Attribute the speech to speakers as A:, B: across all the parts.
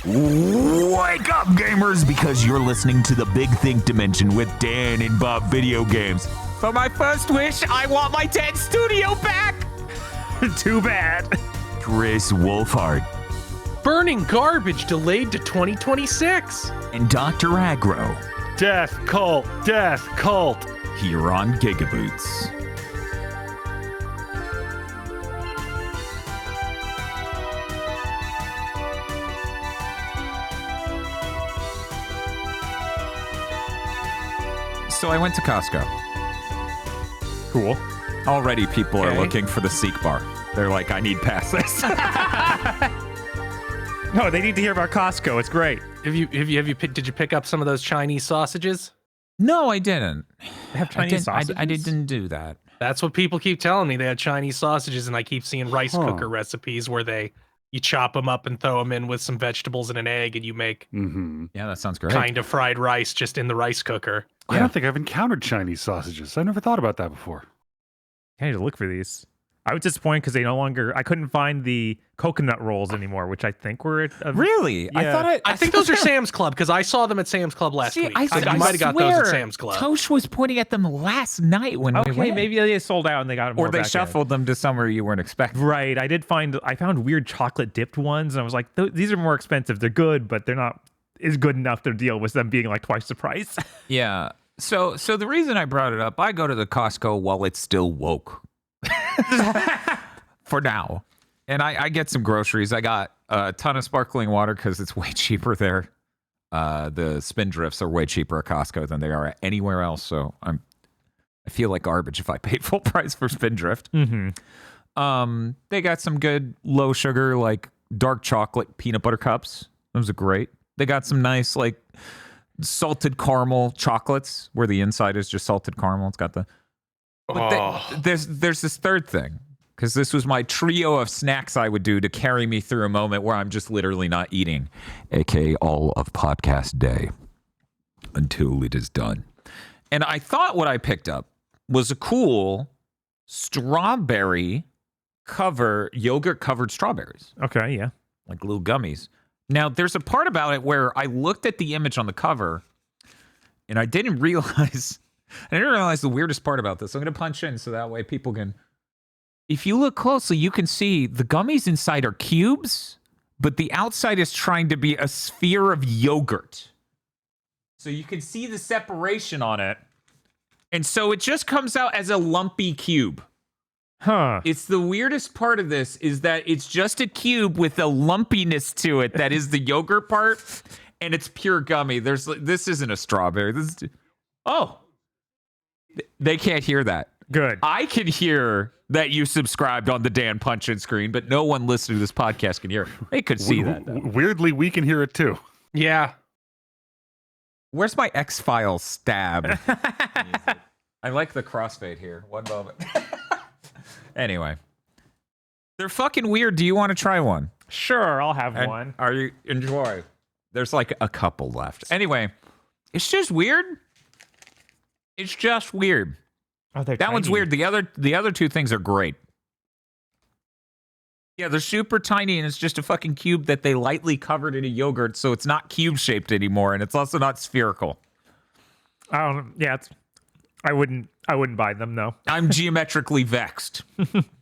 A: Wake up, gamers, because you're listening to the Big Think Dimension with Dan and Bob Video Games. For my first wish, I want my dead studio back.
B: Too bad.
A: Chris Wolfhard.
C: Burning garbage delayed to 2026.
A: And Dr. Aggro.
B: Death cult.
A: Here on GigaBoots. So I went to Costco.
B: Cool.
A: Already people are
C: Okay.
A: looking for the Seek bar. They're like, I need passes.
B: No, they need to hear about Costco. It's great.
C: Did you pick up some of those Chinese sausages?
A: No, I didn't.
B: They have Chinese sausages?
A: I didn't do that.
C: That's what people keep telling me. They had Chinese sausages, and I keep seeing rice cooker recipes where you chop them up and throw them in with some vegetables and an egg, and you make
A: Yeah, that sounds great.
C: kind of fried rice just in the rice cooker.
D: I don't think I've encountered Chinese sausages. I never thought about that before.
B: I need to look for these. I was disappointed because I couldn't find the coconut rolls anymore, which I think were
A: Really?
B: Yeah.
C: I think those are Sam's Club because I saw them at Sam's Club last week.
A: I
C: might have got those at Sam's Club.
A: Tosh was pointing at them last night when we
B: Okay,
A: went.
B: maybe they sold out and they got them
A: Or
B: more
A: they
B: back in.
A: shuffled them to somewhere you weren't expecting.
B: Right. I found weird chocolate dipped ones, and I was like, these are more expensive. They're good, but they're not is good enough to deal with them being like twice the price.
A: Yeah. So the reason I brought it up, I go to the Costco while it's still woke. For now. And I get some groceries. I got a ton of sparkling water because it's way cheaper there. The Spindrifts are way cheaper at Costco than they are anywhere else. So I feel like garbage if I paid full price for Spindrift.
B: Mm-hmm.
A: They got some good low sugar, like dark chocolate peanut butter cups. Those are great. They got some nice like salted caramel chocolates where the inside is just salted caramel. It's got the there's this third thing, because this was my trio of snacks I would do to carry me through a moment where I'm just literally not eating, aka all of podcast day until it is done. And I thought what I picked up was a cool strawberry yogurt covered strawberries,
B: Okay, yeah.
A: like little gummies. Now, there's a part about it where I looked at the image on the cover and I didn't realize the weirdest part about this. I'm going to punch in so that way people can. If you look closely, you can see the gummies inside are cubes, but the outside is trying to be a sphere of yogurt. So you can see the separation on it. And so it just comes out as a lumpy cube.
B: Huh.
A: It's the weirdest part of this is that it's just a cube with a lumpiness to it that is the yogurt part, and it's pure gummy. This isn't a strawberry. They can't hear that.
B: Good.
A: I can hear that you subscribed on the Dan Punch-In screen, but no one listening to this podcast can hear it. They could see that, though.
D: Weirdly, we can hear it too.
C: Yeah.
A: Where's my X-Files stab? I like the crossfade here. One moment. Anyway. They're fucking weird. Do you want to try one?
B: Sure, I'll have
A: And
B: one.
A: Are you enjoy? There's like a couple left. Anyway, it's just weird. It's just weird.
B: Oh, they're
A: That one's
B: tiny.
A: weird. The other two things are great. Yeah, they're super tiny, and it's just a fucking cube that they lightly covered in a yogurt, so it's not cube shaped anymore, and it's also not spherical.
B: Yeah, I wouldn't buy them, no.
A: I'm geometrically vexed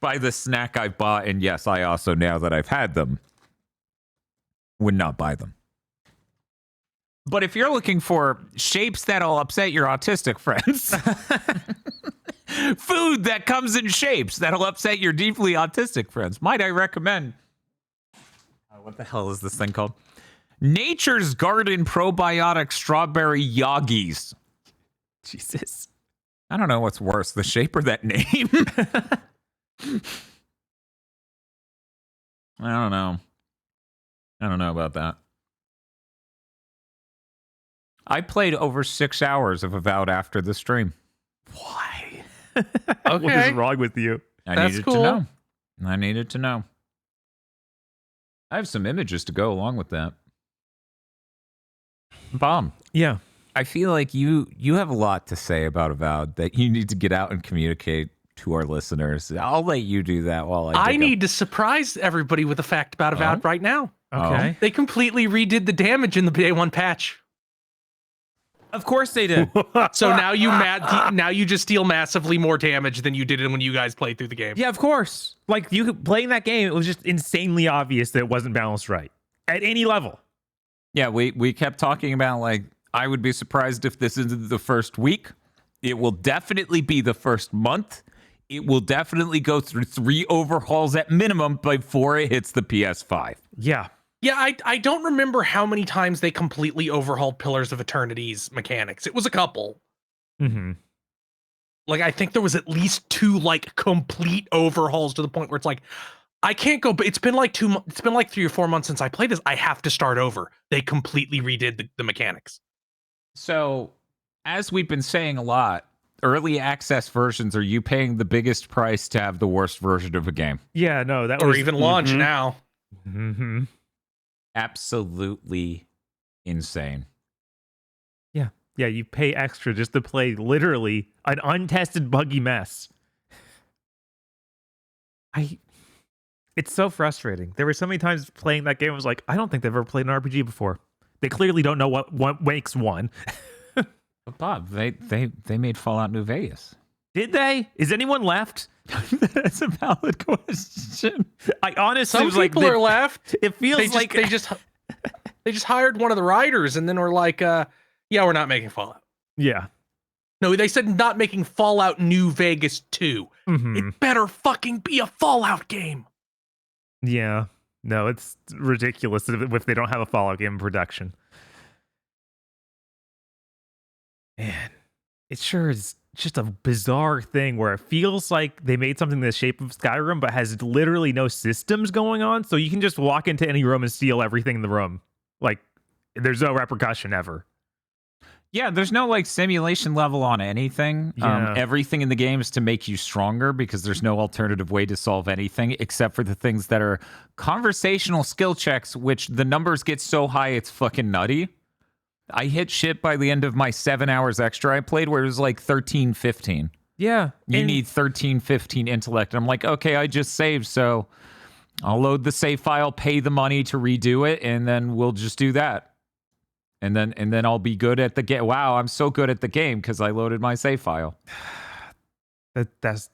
A: by the snack I've bought, and yes, I also, now that I've had them, would not buy them. But if you're looking for shapes that'll upset your autistic friends, food that comes in shapes that'll upset your deeply autistic friends, might I recommend, what the hell is this thing called? Nature's Garden Probiotic Strawberry Yogis. Jesus. I don't know what's worse, the shape or that name. I don't know. I don't know about that. I played over 6 hours of Avowed after the stream.
B: Why?
C: Okay.
B: What is wrong with you?
A: I
C: That's
A: needed
C: cool.
A: to know. I needed to know. I have some images to go along with that. Bomb.
B: Yeah.
A: I feel like you have a lot to say about Avowed that you need to get out and communicate to our listeners. I'll let you do that while I
C: need to surprise everybody with a fact about Avowed right now.
B: Okay.
C: They completely redid the damage in the day one patch.
B: Of course they did.
C: So now now you just deal massively more damage than you did when you guys played through the game.
B: Yeah, of course. Like playing that game, it was just insanely obvious that it wasn't balanced right at any level.
A: Yeah, we kept talking about, like, I would be surprised if this isn't the first week. It will definitely be the first month. It will definitely go through 3 overhauls at minimum before it hits the PS5.
B: Yeah.
C: Yeah, I don't remember how many times they completely overhauled Pillars of Eternity's mechanics. It was a couple.
B: Mm-hmm.
C: Like, I think there was at least 2 like complete overhauls to the point where it's like, I can't go. But it's been like 3 or 4 months since I played this. I have to start over. They completely redid the mechanics.
A: So, as we've been saying a lot, early access versions are you paying the biggest price to have the worst version of a game.
B: Yeah, no, that
C: Or
B: was
C: even launch now.
B: Mm-hmm.
A: Absolutely insane.
B: Yeah, you pay extra just to play literally an untested buggy mess. It's so frustrating. There were so many times playing that game I was like, I don't think they've ever played an RPG before. They clearly don't know what makes one.
A: But Bob, they made Fallout New Vegas.
B: Did they? Is anyone left?
A: That's a valid question.
B: I honestly
C: Some
B: was like,
C: people are left.
B: it feels like
C: they just hired one of the writers and then were like, yeah, we're not making Fallout.
B: yeah.
C: No, they said not making Fallout New Vegas 2.
B: Mhm.
C: It better fucking be a Fallout game.
B: Yeah. No, it's ridiculous if they don't have a Fallout game in production. Man, it sure is just a bizarre thing where it feels like they made something in the shape of Skyrim but has literally no systems going on, so you can just walk into any room and steal everything in the room. Like, there's no repercussion ever.
A: Yeah, there's no like simulation level on anything.
B: Yeah.
A: Everything in the game is to make you stronger because there's no alternative way to solve anything except for the things that are conversational skill checks, which the numbers get so high it's fucking nutty. I hit shit by the end of my 7 hours extra I played where it was like 13, 15.
B: Yeah.
A: You need 13, 15 intellect. And I'm like, okay, I just saved, so I'll load the save file, pay the money to redo it, and then we'll just do that. And then I'll be good at the game. Wow, I'm so good at the game because I loaded my save file.
B: It's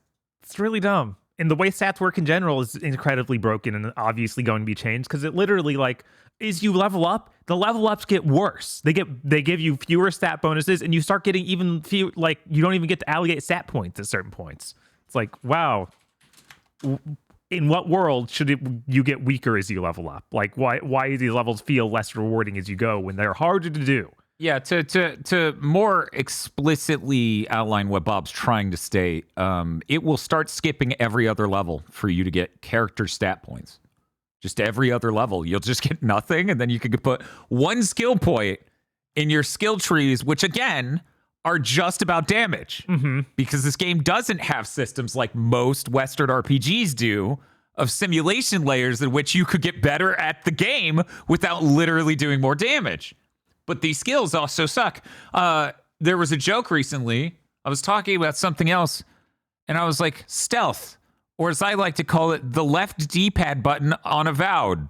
B: really dumb. And the way stats work in general is incredibly broken and obviously going to be changed because it literally, like, as you level up, the level ups get worse. They give you fewer stat bonuses and you start getting even few, like, you don't even get to allocate stat points at certain points. It's like, wow. In what world should you get weaker as you level up? Like, why do these levels feel less rewarding as you go when they're harder to do?
A: Yeah, to more explicitly outline what Bob's trying to state, it will start skipping every other level for you to get character stat points. Just every other level. You'll just get nothing, and then you could put 1 skill point in your skill trees, which, again, are just about damage.
B: Mm-hmm.
A: Because this game doesn't have systems like most Western RPGs do of simulation layers in which you could get better at the game without literally doing more damage. But these skills also suck. There was a joke recently. I was talking about something else, and I was like, stealth, or as I like to call it, the left D-pad button on Avowed.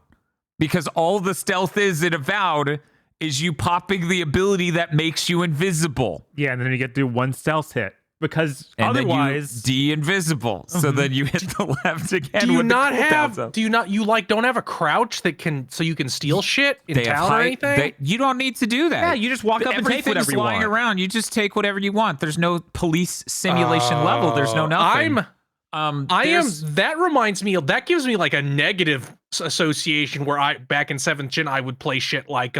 A: Because all the stealth is in Avowed is you popping the ability that makes you invisible.
B: Yeah, and then you get to do 1 stealth hit. Because
A: and
B: otherwise,
A: then you de-invisible. So then you hit the left again.
C: Do you
A: with
C: not
A: the
C: have?
A: up.
C: Do you not? You like don't have a crouch that can so you can steal shit in
A: They have
C: town or
A: high-
C: anything?
A: you don't need to do that.
B: yeah, you just walk up and take
A: Everything's
B: whatever you
A: lying
B: want.
A: around. You just take whatever you want. There's no police simulation level. There's no nothing.
C: That reminds me of that gives me like a negative association where back in 7th gen I would play shit like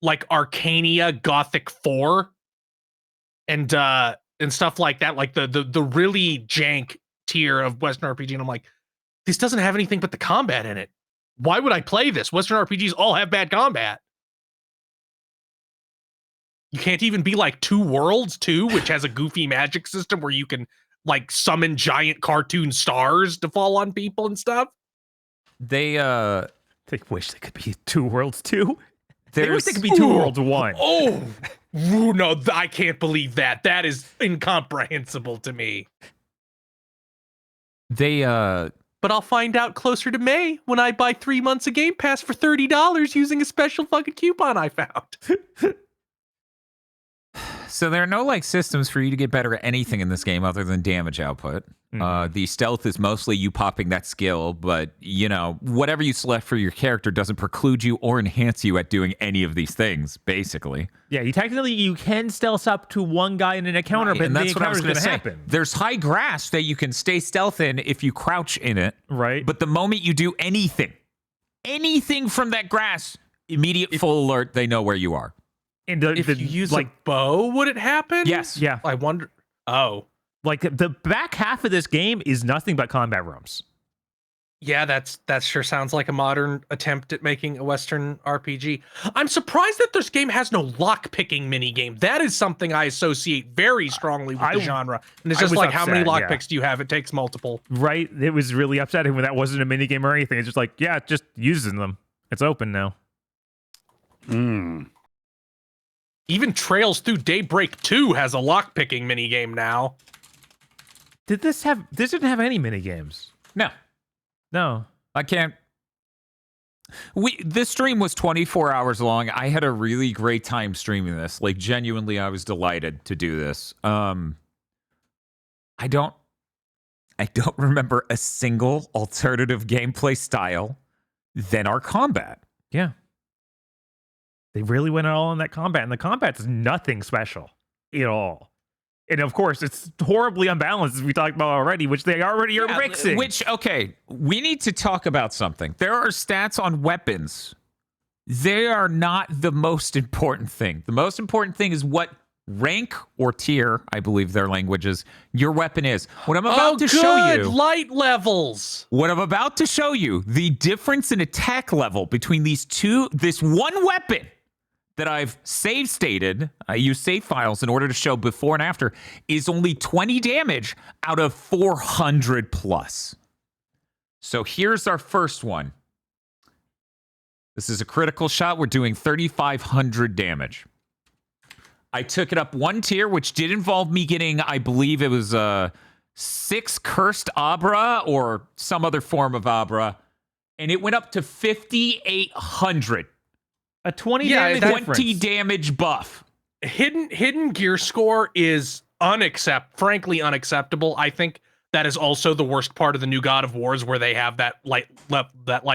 C: Arcania Gothic 4 and stuff like that, like the really jank tier of Western RPG, and I'm like, this doesn't have anything but the combat in it. Why would I play this? Western RPGs all have bad combat. You can't even be like Two Worlds 2, which has a goofy magic system where you can like summon giant cartoon stars to fall on people and stuff.
A: They
B: wish they could be 2 Worlds 2. They wish
A: there's
B: they could be 2 Worlds 1.
C: Oh, no, I can't believe that. That is incomprehensible to me.
A: they
C: but I'll find out closer to May when I buy 3 months of Game Pass for $30 using a special fucking coupon I found.
A: So there are no like systems for you to get better at anything in this game other than damage output. The stealth is mostly you popping that skill, but you know, whatever you select for your character doesn't preclude you or enhance you at doing any of these things, basically.
B: Yeah, you can stealth up to one guy in an encounter,
A: Right,
B: but
A: and
B: the
A: that's what I was
B: encounter's
A: going
B: going
A: to
B: to
A: say.
B: happen.
A: There's high grass that you can stay stealth in if you crouch in it.
B: Right.
A: But the moment you do anything from that grass, immediate full alert, they know where you are.
B: And
C: If you use a bow, would it happen?
A: Yes.
B: yeah,
C: I wonder. Oh,
B: like the back half of this game is nothing but combat rooms.
C: yeah, that sure sounds like a modern attempt at making a Western RPG. I'm surprised that this game has no lock-picking minigame. That is something I associate very strongly with the genre. And it's
B: I
C: just
B: was
C: like, how many
B: upset,
C: lockpicks do you have? It takes multiple.
B: Right. It was really upsetting when that wasn't a minigame or anything. It's just like, yeah, just using them. It's open now.
C: Even Trails Through Daybreak 2 has a lockpicking minigame now.
B: This didn't have any minigames. No.
A: I can't. This stream was 24 hours long. I had a really great time streaming this. Like, genuinely, I was delighted to do this. I don't remember a single alternative gameplay style than our combat.
B: Yeah. They really went all on that combat, and the combat's nothing special at all. And of course, it's horribly unbalanced, as we talked about already, which they already are fixing.
A: Okay, we need to talk about something. There are stats on weapons. They are not the most important thing. The most important thing is what rank or tier, I believe their language is, your weapon is. What I'm about to show you.
C: Light levels.
A: What I'm about to show you, the difference in attack level between this one weapon that I've save stated, I use save files in order to show before and after, is only 20 damage out of 400 plus. So here's our first one. This is a critical shot. We're doing 3,500 damage. I took it up one tier, which did involve me getting, I believe it was 6 cursed Abra or some other form of Abra, and it went up to 5,800.
B: A 20
A: damage buff.
C: Hidden gear score is frankly unacceptable. I think that is also the worst part of the new God of Wars, where they have that light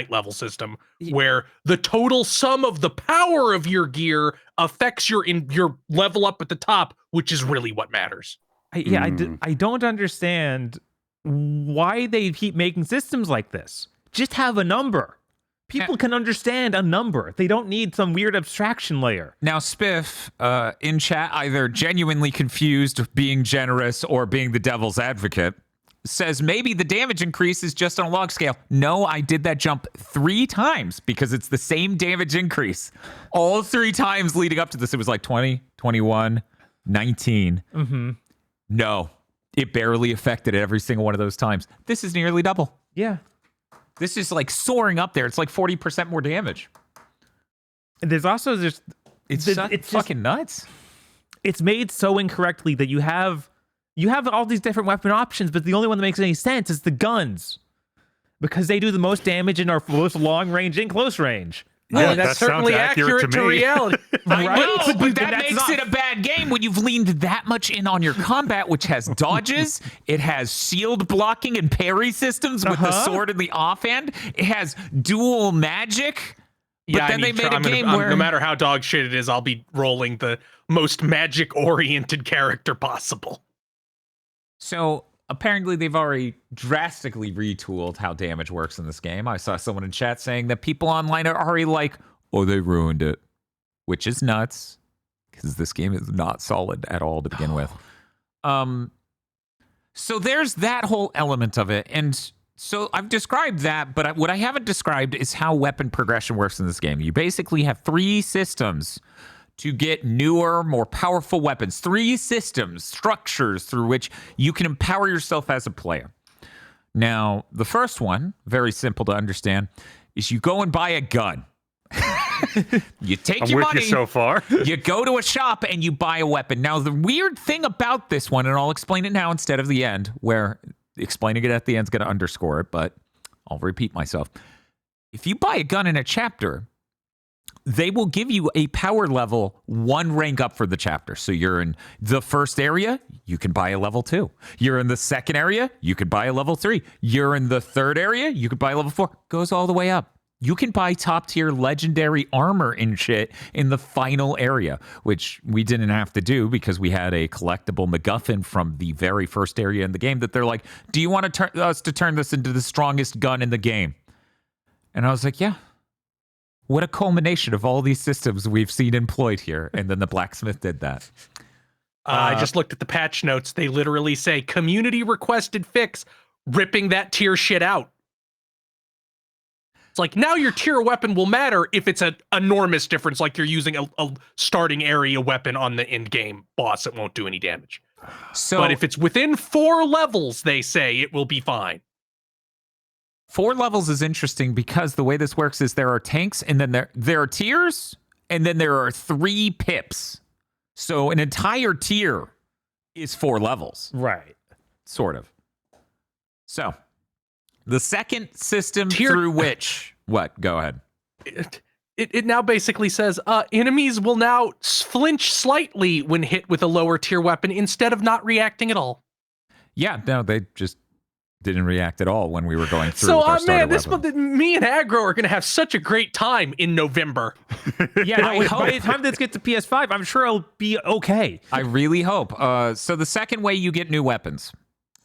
C: level system, where the total sum of the power of your gear affects your level up at the top, which is really what matters.
B: I don't understand why they keep making systems like this. Just have a number. People can understand a number. They don't need some weird abstraction layer.
A: Now, Spiff, in chat, either genuinely confused, being generous, or being the devil's advocate, says maybe the damage increase is just on a log scale. No, I did that jump 3 times because it's the same damage increase. All 3 times leading up to this, it was like 20, 21, 19.
B: Mm-hmm.
A: No, it barely affected it every single one of those times. This is nearly double.
B: Yeah.
A: This is like soaring up there. It's like 40% more damage.
B: And there's also just
A: it's fucking nuts.
B: It's made so incorrectly that you have all these different weapon options, but the only one that makes any sense is the guns, because they do the most damage and are most long range and close range.
C: Yeah,
D: that
C: that's
D: sounds
C: certainly accurate to
D: me.
C: reality.
A: I
B: Right?
A: know, but that
B: that's
A: makes
B: not-
A: it a bad game when you've leaned that much in on your combat, which has dodges, it has shield blocking and parry systems with the sword and the offhand, it has dual magic. But then they made a game where
C: no matter how dog shit it is, I'll be rolling the most magic-oriented character possible.
A: So apparently they've already drastically retooled how damage works in this game. I saw someone in chat saying that people online are already like, oh, they ruined it, which is nuts because this game is not solid at all to begin with. So there's that whole element of it. And so I've described that, but what I haven't described is how weapon progression works in this game. You basically have 3 systems to get newer, more powerful weapons. 3 systems, structures through which you can empower yourself as a player. Now, the first one, very simple to understand, is you go and buy a gun. You take
D: I'm
A: your
D: with
A: money,
D: you so far.
A: you go to a shop and you buy a weapon. Now, the weird thing about this one, and I'll explain it now instead of the end, where explaining it at the end is going to underscore it, but I'll repeat myself. If you buy a gun in a chapter, they will give you a power level 1 rank up for the chapter. So you're in the first area, you can buy a level 2. You're in the second area, you could buy a level 3. You're in the third area, you could buy a level 4. Goes all the way up. You can buy top tier legendary armor and shit in the final area, which we didn't have to do because we had a collectible MacGuffin from the very first area in the game that they're like, do you want us to turn this into the strongest gun in the game? And I was like, yeah. What a culmination of all these systems we've seen employed here. And then the blacksmith did that.
C: I just looked at the patch notes. They literally say community requested fix, ripping that tier shit out. It's like now your tier weapon will matter if it's an enormous difference, like you're using a starting area weapon on the in-game boss. It won't do any damage.
A: So,
C: but if it's within 4 levels, they say it will be fine.
A: 4 levels is interesting because the way this works is there are tanks and then there are tiers and then there are 3 pips. So an entire tier is 4 levels.
B: Right.
A: Sort of. So the second system through which... What? Go ahead.
C: It now basically says enemies will now flinch slightly when hit with a lower tier weapon instead of not reacting at all.
A: Yeah, no, they just didn't react at all when we were going through.
C: So,
A: with our starter
C: man,
A: weapon.
C: me and Aggro are going to have such a great time in November.
B: Yeah, no, by the time this gets to PS5, I'm sure it'll be okay.
A: I really hope. So the second way you get new weapons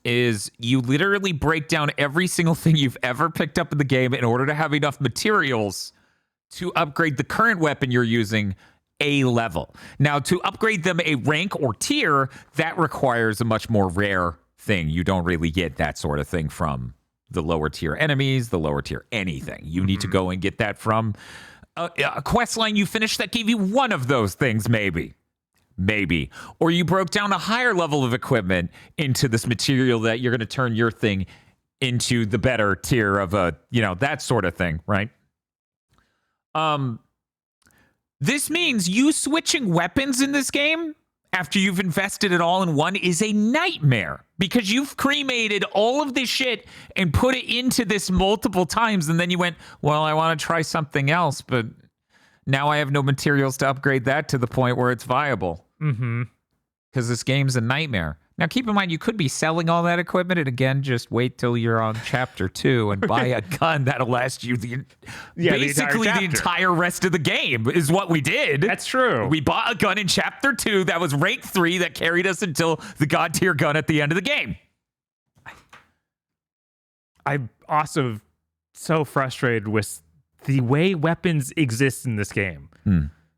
A: is you literally break down every single thing you've ever picked up in the game in order to have enough materials to upgrade the current weapon you're using a level. Now, to upgrade them a rank or tier, that requires a much more rare thing. You don't really get that sort of thing from the lower tier enemies, the lower tier anything. You need to go and get that from a quest line you finished that gave you one of those things, maybe. Or you broke down a higher level of equipment into this material that you're going to turn your thing into the better tier of that sort of thing, right? This means you switching weapons in this game after you've invested it all in one is a nightmare because you've cremated all of this shit and put it into this multiple times. And then you went, well, I want to try something else, but now I have no materials to upgrade that to the point where it's viable.
B: Mm-hmm.
A: Because this game's a nightmare. Now, keep in mind, you could be selling all that equipment, and again, just wait till you're on Chapter 2 and buy a gun that'll last you basically the entire rest of the game, is what we did.
B: That's true.
A: We bought a gun in Chapter 2 that was rank 3 that carried us until the God tier gun at the end of the game.
B: I'm also so frustrated with the way weapons exist in this game.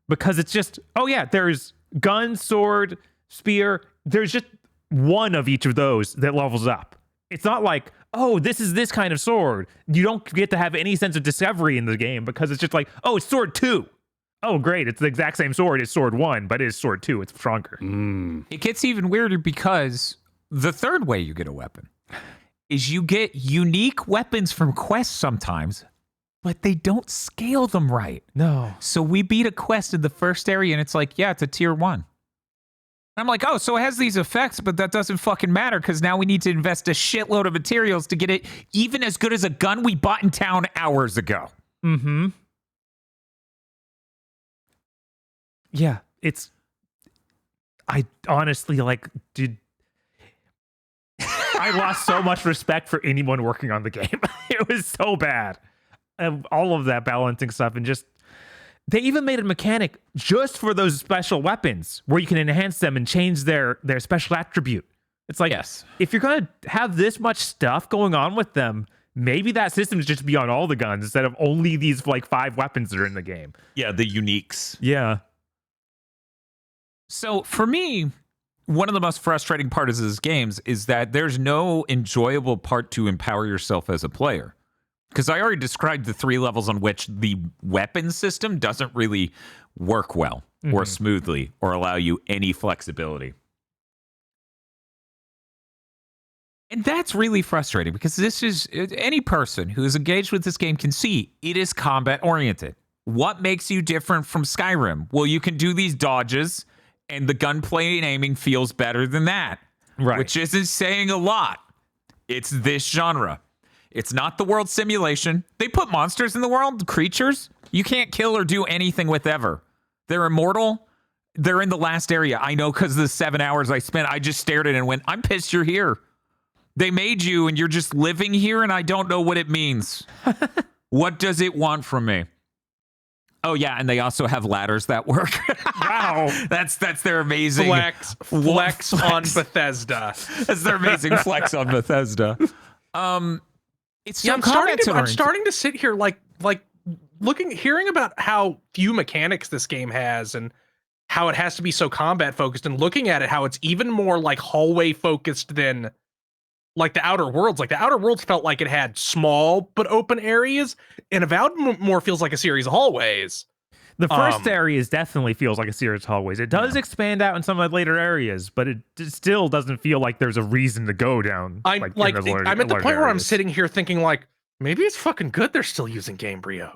B: Because it's just, oh yeah, there's gun, sword, spear. There's just one of each of those that levels up. It's not like, oh, this is this kind of sword. You don't get to have any sense of discovery in the game because it's just like, oh, it's sword 2. Oh, great. It's the exact same sword as sword 1, but it is sword 2. It's stronger.
A: It gets even weirder because the third way you get a weapon is you get unique weapons from quests sometimes, but they don't scale them right.
B: No.
A: So we beat a quest in the first area and it's like, yeah, it's a tier 1. I'm like, oh, so it has these effects, but that doesn't fucking matter because now we need to invest a shitload of materials to get it even as good as a gun we bought in town hours ago.
B: Mm-hmm. Yeah, I honestly, I lost so much respect for anyone working on the game. It was so bad. All of that balancing stuff and just... They even made a mechanic just for those special weapons where you can enhance them and change their special attribute. It's like,
A: yes,
B: if you're going to have this much stuff going on with them, maybe that system is just be on all the guns instead of only these 5 weapons that are in the game.
A: Yeah, the uniques.
B: Yeah.
A: So for me, one of the most frustrating parts of this game is that there's no enjoyable part to empower yourself as a player. Because I already described the 3 levels on which the weapon system doesn't really work well or smoothly or allow you any flexibility. And that's really frustrating because this is any person who is engaged with this game can see it is combat oriented. What makes you different from Skyrim? Well, you can do these dodges and the gunplay and aiming feels better than that.
B: Right.
A: Which isn't saying a lot. It's this genre. It's not the world simulation. They put monsters in the world, creatures you can't kill or do anything with ever. They're immortal. They're in the last area. I know because of the 7 hours I spent, I just stared at it and went, I'm pissed you're here. They made you and you're just living here and I don't know what it means. What does it want from me? Oh, yeah, and they also have ladders that work.
B: Wow.
A: That's their amazing...
C: Flex on Bethesda.
A: That's their amazing flex on Bethesda. It's so
C: I'm starting to sit here like hearing about how few mechanics this game has and how it has to be so combat focused, and looking at it how it's even more like hallway focused than like the Outer Worlds. Like the Outer Worlds felt like it had small but open areas, and Avowed more feels like a series of hallways.
B: The first areas definitely feels like a series of hallways. It does expand out in some of the later areas, but it still doesn't feel like there's a reason to go down.
C: I'm at the point where I'm sitting here thinking like, maybe it's fucking good they're still using Gamebryo.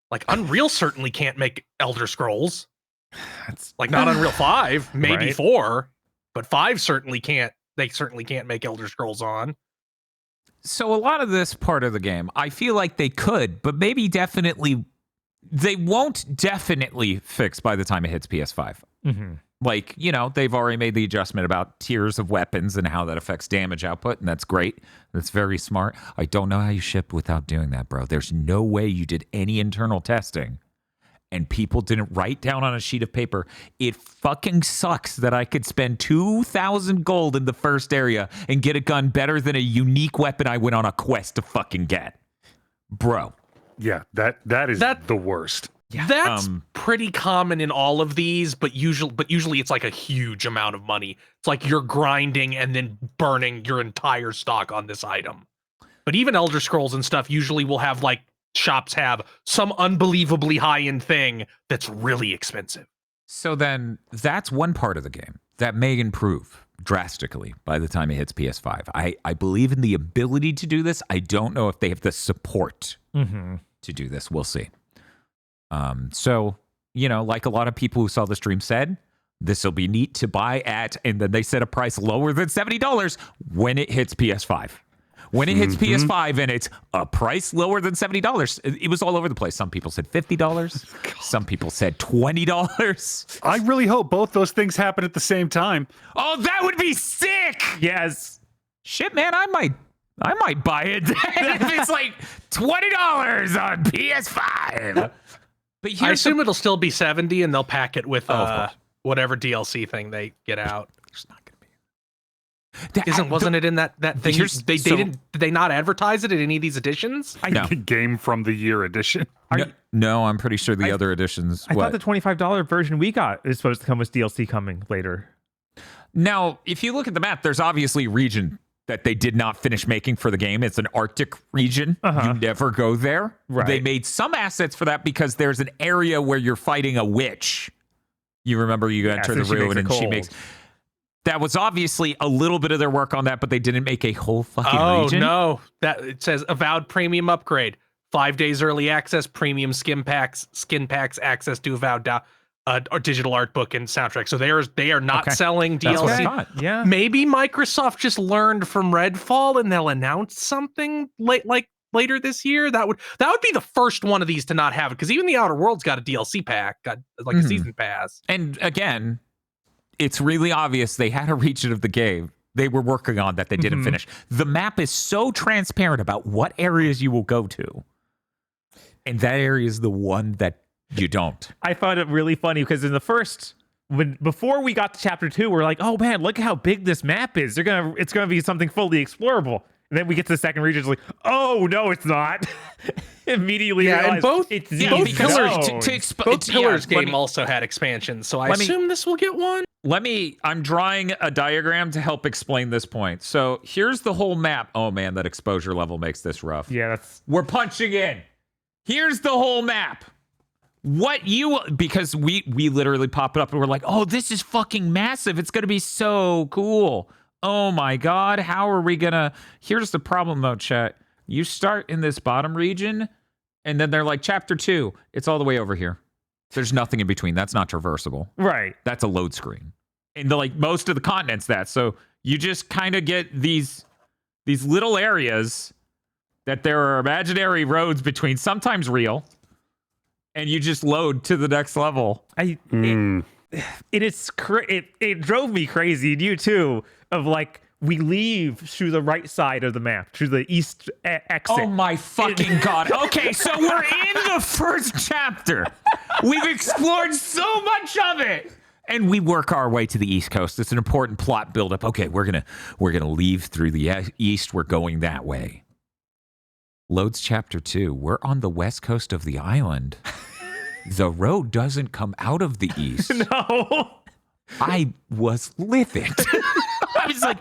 C: Like Unreal certainly can't make Elder Scrolls. It's like not Unreal 5, maybe
B: right.
C: 4, but 5 certainly can't. They certainly can't make Elder Scrolls on.
A: So a lot of this part of the game, I feel like they could, but maybe definitely they won't definitely fix by the time it hits PS5.
B: Mm-hmm.
A: Like, you know, they've already made the adjustment about tiers of weapons and how that affects damage output, and that's great. That's very smart. I don't know how you shipped without doing that, bro. There's no way you did any internal testing and people didn't write down on a sheet of paper, it fucking sucks that I could spend 2,000 gold in the first area and get a gun better than a unique weapon I went on a quest to fucking get. Bro.
D: Yeah, that is the worst.
A: Yeah.
C: That's pretty common in all of these, but usually it's like a huge amount of money. It's like you're grinding and then burning your entire stock on this item. But even Elder Scrolls and stuff usually will have like shops have some unbelievably high-end thing that's really expensive.
A: So then that's one part of the game that may improve drastically by the time it hits PS5. I believe in the ability to do this. I don't know if they have the support to do this. We'll see. So, you know, like a lot of people who saw the stream said, this will be neat to buy at, and then they set a price lower than $70 when it hits PS5. When it hits PS5 and it's a price lower than $70, it was all over the place. Some people said $50. Some people said $20.
D: I really hope both those things happen at the same time.
A: Oh, that would be sick.
B: Yes.
A: Shit, man, I might buy it if it's like $20 on PS5. But
C: I assume it'll still be 70 and they'll pack it with whatever DLC thing they get out.
A: There's not going to be.
C: Wasn't it in that thing? Did they not advertise it in any of these editions?
A: No.
D: Game from the year edition.
A: No, I'm pretty sure the other editions.
B: I thought the $25 version we got is supposed to come with DLC coming later.
A: Now, if you look at the map, there's obviously a region that they did not finish making for the game. It's an Arctic region. You never go there.
B: Right.
A: They made some assets for that because there's an area where you're fighting a witch. You remember you enter the ruin and she makes... That was obviously a little bit of their work on that, but they didn't make a whole fucking region.
C: Oh, no. It says Avowed Premium Upgrade. 5 days early access, premium skin packs, access to Avowed or digital art book and soundtrack. So they are not selling DLC.
A: That's what I thought.
B: Yeah.
C: Maybe Microsoft just learned from Redfall and they'll announce something later this year. That would be the first one of these to not have it, because even the Outer Worlds got a DLC pack, got like a season pass.
A: And again, it's really obvious they had a region of the game they were working on that they didn't finish. The map is so transparent about what areas you will go to. And that area is the one that you don't.
B: I found it really funny because in the first, before we got to chapter 2, we're like, oh man, look how big this map is. It's gonna be something fully explorable. And then we get to the second region, it's like, oh no, it's not. Immediately,
C: and both Pillars game
A: me,
C: also had expansions, so I assume this will get one.
A: I'm drawing a diagram to help explain this point. So here's the whole map. Oh man, that exposure level makes this rough.
B: Yeah,
A: we're punching in. Here's the whole map. Because we literally pop it up and we're like, oh, this is fucking massive. It's gonna be so cool. Oh my God, how are we gonna... Here's the problem though, chat. You start in this bottom region, and then they're like, chapter 2, it's all the way over here. There's nothing in between. That's not traversable.
B: Right.
A: That's a load screen. And most of the continent's that. So you just kind of get these little areas that there are imaginary roads between, sometimes real, and you just load to the next level.
B: It drove me crazy, and you too, of like, we leave through the right side of the map, through the east exit.
A: Oh my fucking God. Okay, so we're in the first chapter. We've explored so much of it. And we work our way to the East Coast. It's an important plot buildup. Okay, we're gonna leave through the east. We're going that way. Loads chapter 2. We're on the west coast of the island. The road doesn't come out of the east.
B: No.
A: I was livid. I was like,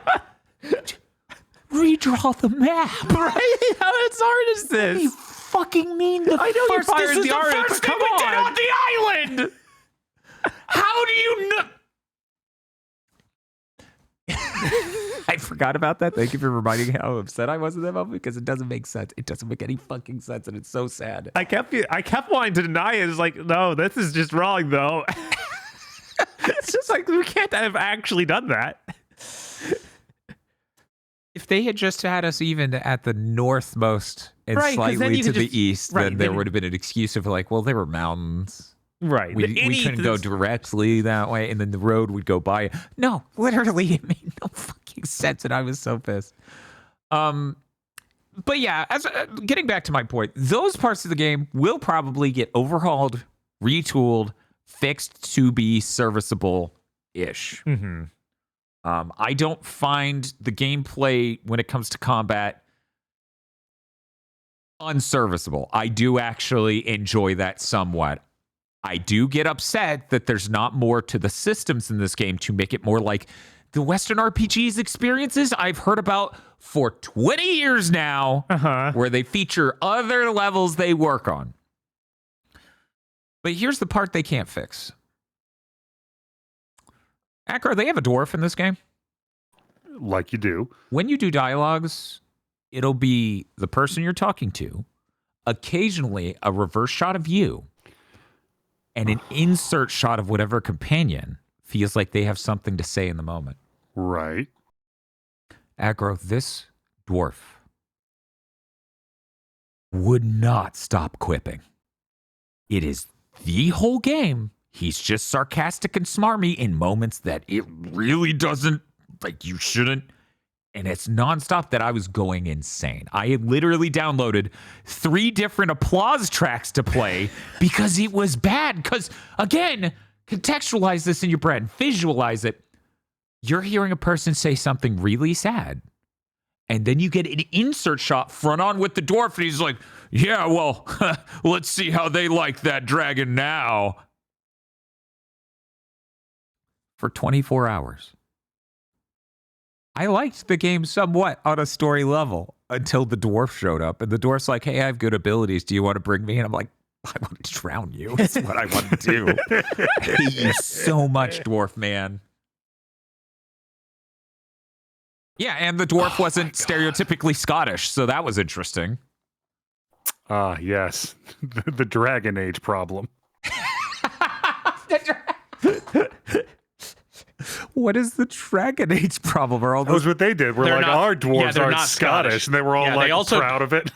A: redraw the map.
B: Right? How hard is this?
A: What do you fucking mean the
B: I know you
A: first?
B: fired
A: This is
B: the artist,
A: first
B: but
A: thing
B: come
A: we did
B: on.
A: on the island. How do you know? I forgot about that. Thank you for reminding me how upset I was in that moment, because it doesn't make sense. It doesn't make any fucking sense, and it's so sad.
B: I kept wanting to deny it. It's like, no, this is just wrong, though. It's just like, we can't have actually done that.
A: If they had just had us even at the northmost and
B: Right, 'cause then
A: slightly
B: you
A: to
B: could
A: the
B: just-
A: east,
B: right,
A: then there
B: then-
A: would have been an excuse of like, well, there were mountains.
B: Right.
A: We couldn't go directly that way, and then the road would go by. No, literally, it made no fucking sense, and I was so pissed. But yeah, getting back to my point, those parts of the game will probably get overhauled, retooled, fixed to be serviceable-ish.
B: Mm-hmm.
A: I don't find the gameplay when it comes to combat unserviceable. I do actually enjoy that somewhat. I do get upset that there's not more to the systems in this game to make it more like the Western RPGs experiences I've heard about for 20 years now, where they feature other levels they work on. But here's the part they can't fix. Acro, they have a dwarf in this game.
D: Like you do.
A: When you do dialogues, it'll be the person you're talking to, occasionally a reverse shot of you, and an insert shot of whatever companion feels like they have something to say in the moment.
D: Right.
A: Aggro, this dwarf would not stop quipping. It is the whole game. He's just sarcastic and smarmy in moments that it really doesn't, like, you shouldn't. And it's nonstop that I was going insane. I had literally downloaded 3 different applause tracks to play because it was bad. Because, again, contextualize this in your brain, visualize it. You're hearing a person say something really sad, and then you get an insert shot front on with the dwarf, and he's like, yeah, well, let's see how they like that dragon now. For 24 hours. I liked the game somewhat on a story level until the dwarf showed up, and the dwarf's like, hey, I have good abilities. Do you want to bring me? And I'm like, I want to drown you. That's what I want to do. I hate you so much, dwarf man. Yeah, and the dwarf wasn't stereotypically Scottish, so that was interesting.
D: Ah, yes. The Dragon Age problem.
A: What is the Dragon Age problem? Are all
D: That was
A: those?
D: what they did. We're
C: They're
D: like,
C: not-
D: our
C: yeah,
D: dwarves
C: they're
D: aren't
C: not
D: Scottish.
C: Scottish.
D: And they were all
C: Yeah,
D: like
C: they also-
D: proud of it.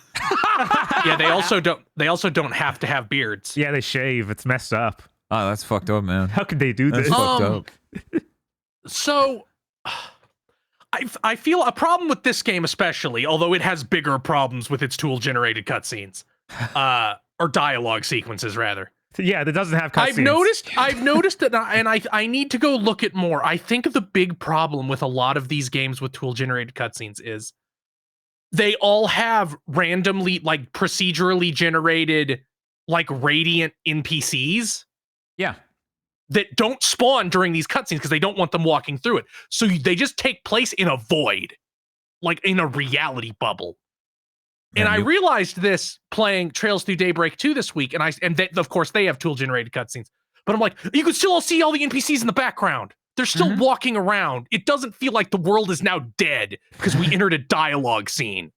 C: Yeah, they also don't have to have beards.
B: Yeah, they shave. It's messed up.
A: Oh, that's fucked up, man.
B: How could they do
A: That's
B: this?
A: fucked up.
C: So I feel a problem with this game especially, although it has bigger problems with its tool generated cutscenes. Or dialogue sequences rather.
B: Yeah, that doesn't have cutscenes.
C: I've noticed that, and I need to go look at more. I think the big problem with a lot of these games with tool generated cutscenes is they all have randomly, like, procedurally generated, like, radiant NPCs.
A: Yeah.
C: That don't spawn during these cutscenes because they don't want them walking through it. So they just take place in a void, like in a reality bubble. And I realized this playing Trails Through Daybreak 2 this week, and of course they have tool generated cutscenes. But I'm like, you can still see all the NPCs in the background. They're still walking around. It doesn't feel like the world is now dead because we entered a dialogue scene.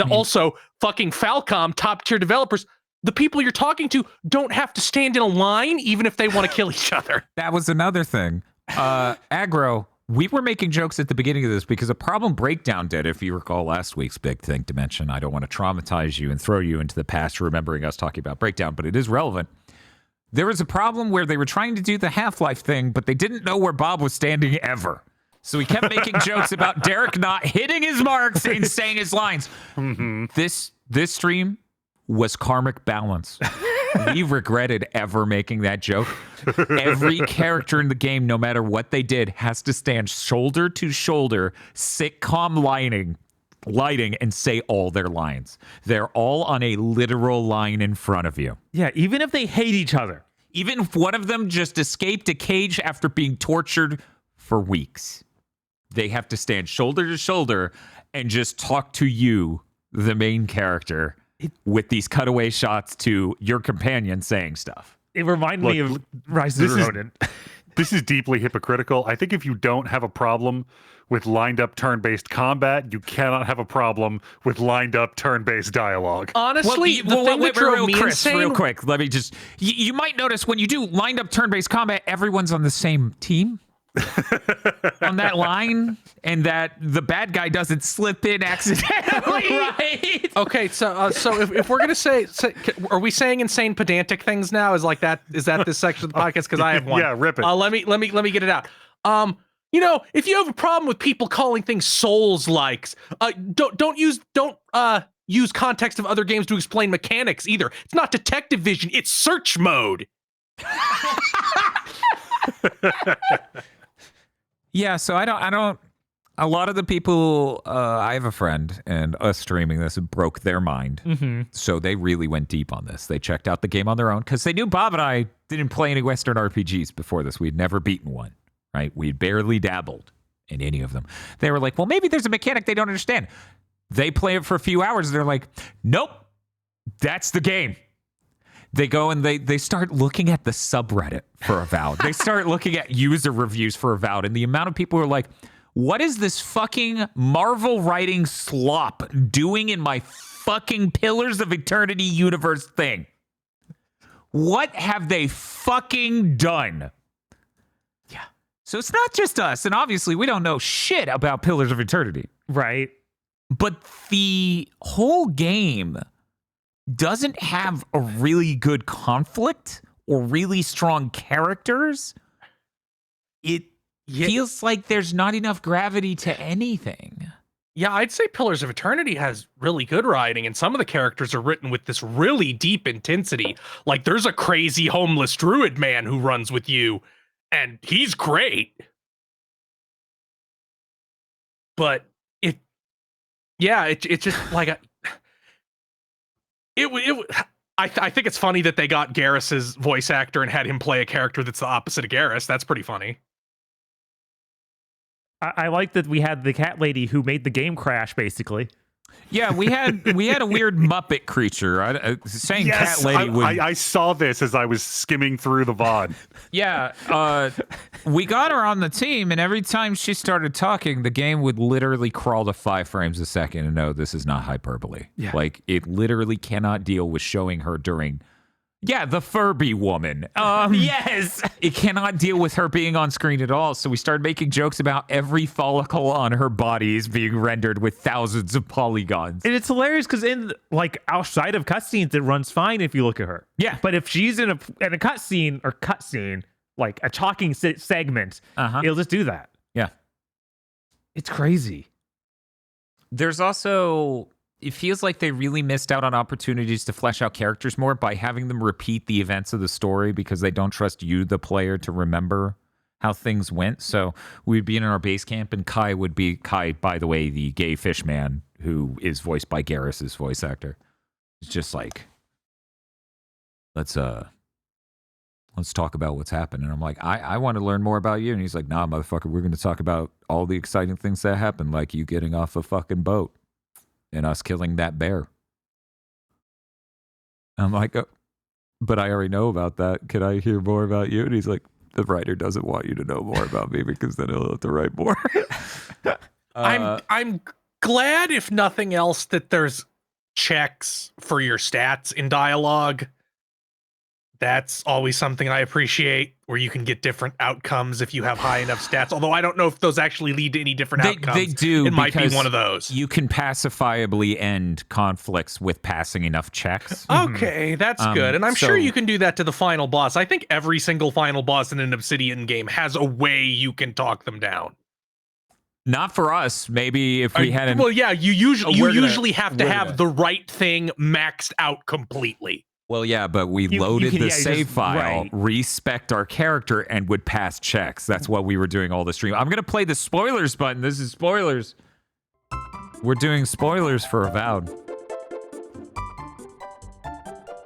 C: Also, fucking Falcom, top tier developers, the people you're talking to don't have to stand in a line even if they want to kill each other.
A: That was another thing. Aggro, we were making jokes at the beginning of this because a problem Breakdown did, if you recall last week's big thing to mention. I don't want to traumatize you and throw you into the past remembering us talking about Breakdown, but it is relevant. There was a problem where they were trying to do the Half-Life thing, but they didn't know where Bob was standing ever. So he kept making jokes about Derek not hitting his marks and saying his lines.
D: Mm-hmm.
A: This stream was karmic balance. We regretted ever making that joke. Every character in the game, no matter what they did, has to stand shoulder to shoulder, sitcom lighting, and say all their lines. They're all on a literal line in front of you.
B: Yeah, even if they hate each other.
A: Even if one of them just escaped a cage after being tortured for weeks, they have to stand shoulder to shoulder and just talk to you, the main character, with these cutaway shots to your companion saying stuff.
B: It reminded me of Rise of the Ronin.
D: This is deeply hypocritical. I think if you don't have a problem with lined-up turn-based combat, you cannot have a problem with lined-up turn-based dialogue.
C: Honestly, the thing that drove me insane...
A: Real quick, let me just... You might notice when you do lined-up turn-based combat, everyone's on the same team. On that line, and that the bad guy doesn't slip in accidentally. Right?
C: Okay, so if we're gonna say, are we saying insane pedantic things now? Is that this section of the podcast? Because I have one.
D: Yeah, rip it.
C: Let me get it out. If you have a problem with people calling things Souls-likes, don't use context of other games to explain mechanics either. It's not detective vision; it's search mode.
A: Yeah, so I don't. A lot of the people, I have a friend, and us streaming this broke their mind.
B: Mm-hmm.
A: So they really went deep on this. They checked out the game on their own because they knew Bob and I didn't play any Western RPGs before this. We'd never beaten one, right? We'd barely dabbled in any of them. They were like, well, maybe there's a mechanic they don't understand. They play it for a few hours, and they're like, nope, that's the game. They go and they start looking at the subreddit for Avowed. They start looking at user reviews for Avowed, and the amount of people who are like, what is this fucking Marvel writing slop doing in my fucking Pillars of Eternity universe thing? What have they fucking done? Yeah. So it's not just us, and obviously we don't know shit about Pillars of Eternity.
B: Right.
A: But the whole game doesn't have a really good conflict or really strong characters. It feels like there's not enough gravity to anything.
C: Yeah, I'd say Pillars of Eternity has really good writing, and some of the characters are written with this really deep intensity. Like, there's a crazy homeless druid man who runs with you, and he's great. But it's just like I think it's funny that they got Garrus's voice actor and had him play a character that's the opposite of Garrus. That's pretty funny.
B: I like that we had the cat lady who made the game crash, basically.
A: Yeah, we had a weird Muppet creature. Saying
D: yes,
A: cat lady would...
D: I saw this as I was skimming through the VOD.
A: Yeah, we got her on the team, and every time she started talking, the game would literally crawl to 5 frames a second. And no, this is not hyperbole.
B: Yeah.
A: Like, it literally cannot deal with showing her during... Yeah, the Furby woman.
B: Yes!
A: It cannot deal with her being on screen at all, so we started making jokes about every follicle on her body is being rendered with thousands of polygons.
B: And it's hilarious because outside of cutscenes, it runs fine if you look at her.
A: Yeah.
B: But if she's in a cutscene, like a talking segment, it'll just do that.
A: Yeah.
B: It's crazy.
A: There's also... It feels like they really missed out on opportunities to flesh out characters more by having them repeat the events of the story because they don't trust you, the player, to remember how things went. So we'd be in our base camp, and Kai would be by the way, the gay fish man who is voiced by Garrus's voice actor. It's just like, let's talk about what's happened. And I'm like, I want to learn more about you. And he's like, nah, motherfucker, we're going to talk about all the exciting things that happened, like you getting off a fucking boat and us killing that bear. I'm like, oh, but I already know about that. Can I hear more about you? And he's like, the writer doesn't want you to know more about me because then he'll have to write more.
C: I'm glad, if nothing else, that there's checks for your stats in dialogue. That's always something I appreciate, where you can get different outcomes if you have high enough stats. Although I don't know if those actually lead to any different outcomes.
A: They do.
C: It might be
A: because
C: one of those.
A: You can pacifiably end conflicts with passing enough checks.
C: Okay, that's good. And I'm
A: so-
C: sure you can do that to the final boss. I think every single final boss in an Obsidian game has a way you can talk them down.
A: Not for us. Maybe if we hadn't.
C: Well, yeah, you usually
A: we're gonna-
C: have to
A: we're
C: have
A: gonna-
C: the right thing maxed out completely.
A: Well, yeah, but we
B: You
A: loaded
B: can-
A: the
B: yeah, you
A: save
B: just-
A: file,
B: right.
A: respect our character, and would pass checks. That's what we were doing all the stream. I'm gonna play the spoilers button. This is spoilers. We're doing spoilers for Avowed.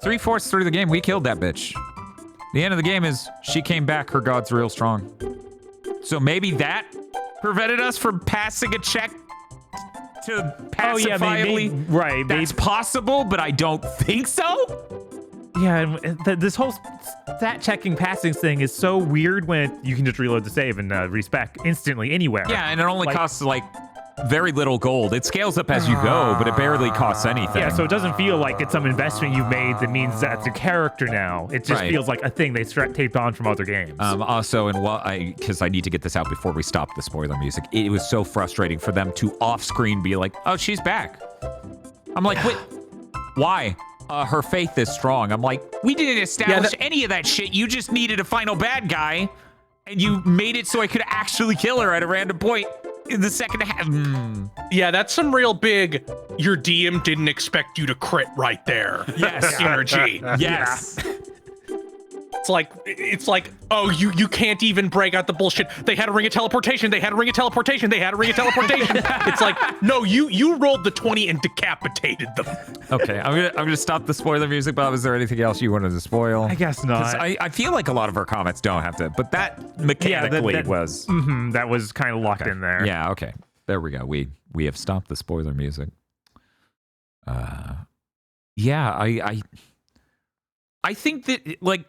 A: 3/4 through the game, we killed that bitch. The end of the game is she came back. Her god's real strong. So maybe that prevented us from passing a check to
B: Oh yeah,
A: pacifiably.
B: right.
A: That's possible, but I don't think so.
B: Yeah, and this whole stat checking passing thing is so weird when you can just reload the save and respec instantly anywhere.
A: Yeah, and it only
B: Like-
A: costs like very little gold. It scales up as you go, but it barely costs anything.
B: Yeah, so it doesn't feel like it's some investment you've made that means that's a character now. It just
A: Right.
B: feels like a thing they taped on from other games.
A: Also, and because I need to get this out before we stop the spoiler music, it was so frustrating for them to off-screen be like, "Oh, she's back." I'm like, "Wait, why?" Her faith is strong. I'm like, we didn't establish any of that shit. You just needed a final bad guy, and you made it so I could actually kill her at a random point in the second half.
C: Yeah, that's some real big, your DM didn't expect you to crit right there.
A: Yes.
C: Energy.
A: Yes.
C: It's like, oh, you can't even break out the bullshit. They had a ring of teleportation. They had a ring of teleportation. They had a ring of teleportation. It's like, no, you rolled the 20 and decapitated them.
A: Okay, I'm gonna stop the spoiler music. Bob, is there anything else you wanted to spoil?
B: I guess
A: 'Cause
B: not.
A: I feel like a lot of our comments don't have to, but that mechanically
B: that-
A: was.
B: That was kind of locked in there.
A: Yeah. Okay. There we go. We have stopped the spoiler music. Yeah. I think that like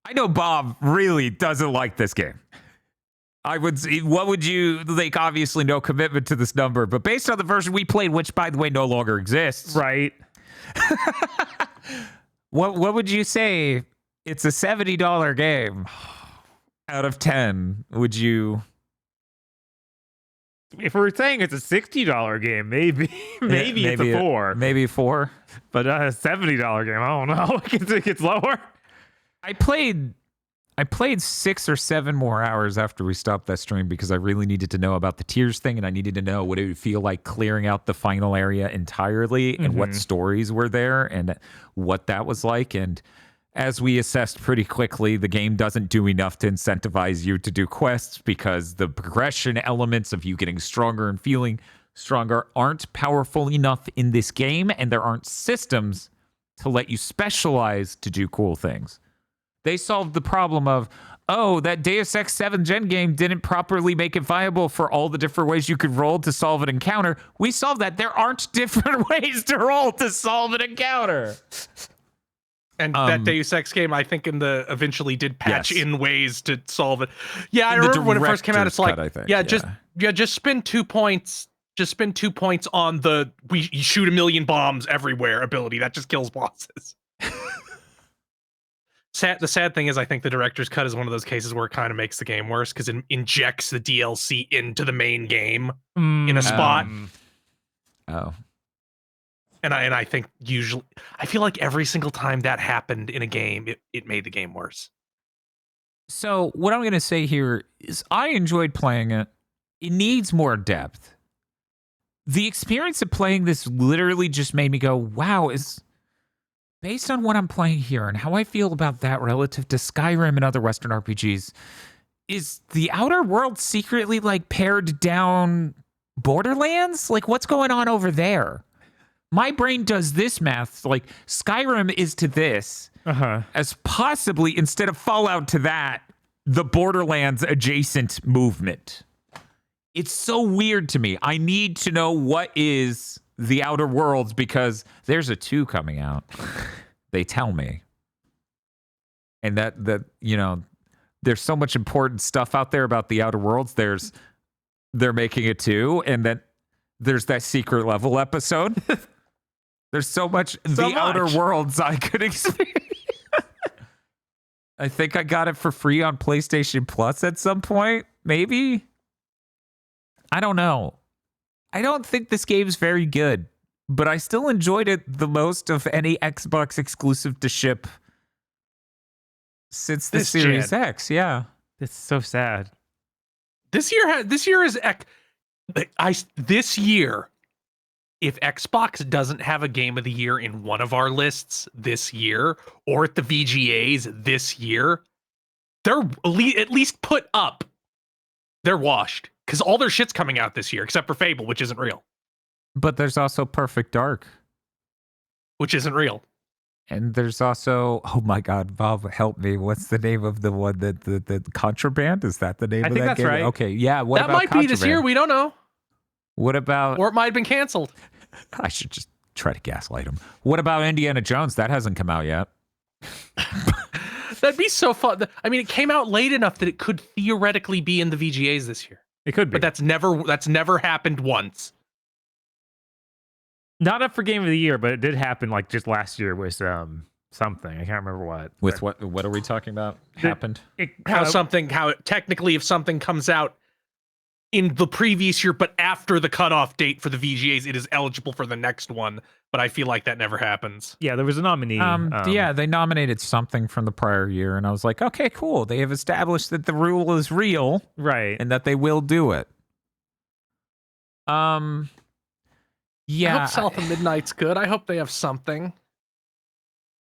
A: I know Bob really doesn't like this game. I would say, what would you like? Obviously, no commitment to this number, but based on the version we played, which by the way no longer exists,
B: Right.
A: what would you say? It's a $70 game. Out of 10, would you?
B: If we're saying it's a $60 game, maybe it's a 4.
A: Maybe 4.
B: But a $70 game, I don't know. I think it's lower.
A: I played 6 or 7 more hours after we stopped that stream because I really needed to know about the tiers thing, and I needed to know what it would feel like clearing out the final area entirely and what stories were there and what that was like. And as we assessed pretty quickly, the game doesn't do enough to incentivize you to do quests because the progression elements of you getting stronger and feeling stronger aren't powerful enough in this game, and there aren't systems to let you specialize to do cool things. They solved the problem of, oh, that Deus Ex 7th Gen game didn't properly make it viable for all the different ways you could roll to solve an encounter. We solved that. There aren't different ways to roll to solve an encounter.
C: And that Deus Ex game, I think, eventually did patch
A: Yes.
C: in ways to solve it. Yeah, I
A: In the
C: remember when it first came out.
A: director's
C: It's like,
A: cut, I think,
C: just spend 2 points. Just spend 2 points on the you shoot a million bombs everywhere ability. That just kills bosses. The sad thing is, I think the director's cut is one of those cases where it kind of makes the game worse because it injects the DLC into the main game in a spot.
A: Oh.
C: And I think usually, I feel like every single time that happened in a game, it made the game worse.
A: So what I'm going to say here is I enjoyed playing it. It needs more depth. The experience of playing this literally just made me go, wow, is based on what I'm playing here and how I feel about that relative to Skyrim and other Western RPGs, is the Outer World secretly like pared down Borderlands? Like what's going on over there? My brain does this math, like Skyrim is to this as possibly, instead of Fallout to that, the Borderlands adjacent movement. It's so weird to me. I need to know what is the Outer Worlds because there's a 2 coming out. They tell me. And that there's so much important stuff out there about the Outer Worlds. They're making it 2, and then there's that secret level episode. There's so much the Outer Worlds I could experience. I think I got it for free on PlayStation Plus at some point, maybe. I don't know. I don't think this game's very good, but I still enjoyed it the most of any Xbox exclusive to ship since the Series X. Yeah.
B: It's so sad.
C: This year is this year. If Xbox doesn't have a game of the year in one of our lists this year, or at the VGAs this year, they're at least put up. They're washed because all their shit's coming out this year, except for Fable, which isn't real.
A: But there's also Perfect Dark.
C: Which isn't real.
A: And there's also, oh my God, Valve, help me. What's the name of the one that the Contraband? Is that the name of that game?
B: I think that's right.
A: Okay, yeah. What
C: that
A: about
C: might be
A: Contraband?
C: this year. We don't know.
A: What about?
C: Or it might have been canceled.
A: I should just try to gaslight him. What about Indiana Jones? That hasn't come out yet.
C: That'd be so fun. I mean, it came out late enough that it could theoretically be in the VGAs this year.
B: It could be.
C: But that's never happened once.
B: Not up for Game of the Year, but it did happen like just last year with something. I can't remember what.
A: With what? What are we talking about? Happened?
C: How technically if something comes out in the previous year, but after the cutoff date for the VGAs, it is eligible for the next one. But I feel like that never happens.
B: Yeah, there was a nominee.
A: Yeah, they nominated something from the prior year, and I was like, okay, cool. They have established that the rule is real,
B: right,
A: and that they will do it. Yeah,
C: I hope South of Midnight's good. I hope they have something.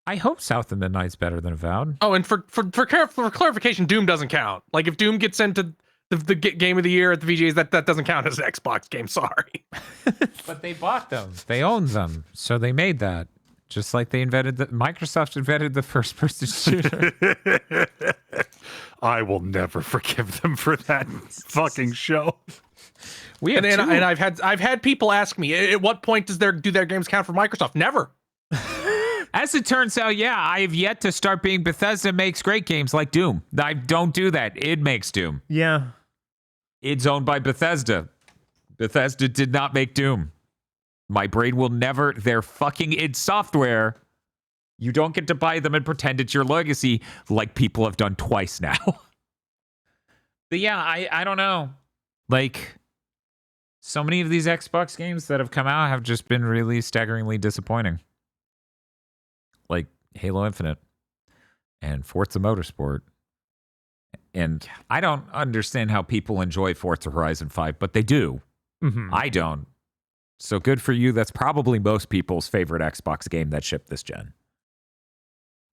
A: I hope South of Midnight's better than Avowed.
C: Oh, and for clarification, Doom doesn't count. Like if Doom gets into the game of the year at the VGAs, that doesn't count as an Xbox game. Sorry.
A: But they bought them. They owned them. So they made that. Just like Microsoft invented the first person shooter.
D: I will never forgive them for that fucking show.
C: And I've had people ask me, at what point do their games count for Microsoft? Never.
A: As it turns out, yeah, I have yet to start being Bethesda makes great games like Doom. I don't do that. It makes Doom.
B: Yeah.
A: It's owned by Bethesda. Bethesda did not make Doom. My brain will never. They're fucking id Software. You don't get to buy them and pretend it's your legacy like people have done twice now. But yeah, I don't know. Like, so many of these Xbox games that have come out have just been really staggeringly disappointing. Like Halo Infinite and Forza Motorsport. And I don't understand how people enjoy Forza Horizon 5, but they do.
B: Mm-hmm.
A: I don't. So good for you. That's probably most people's favorite Xbox game that shipped this gen.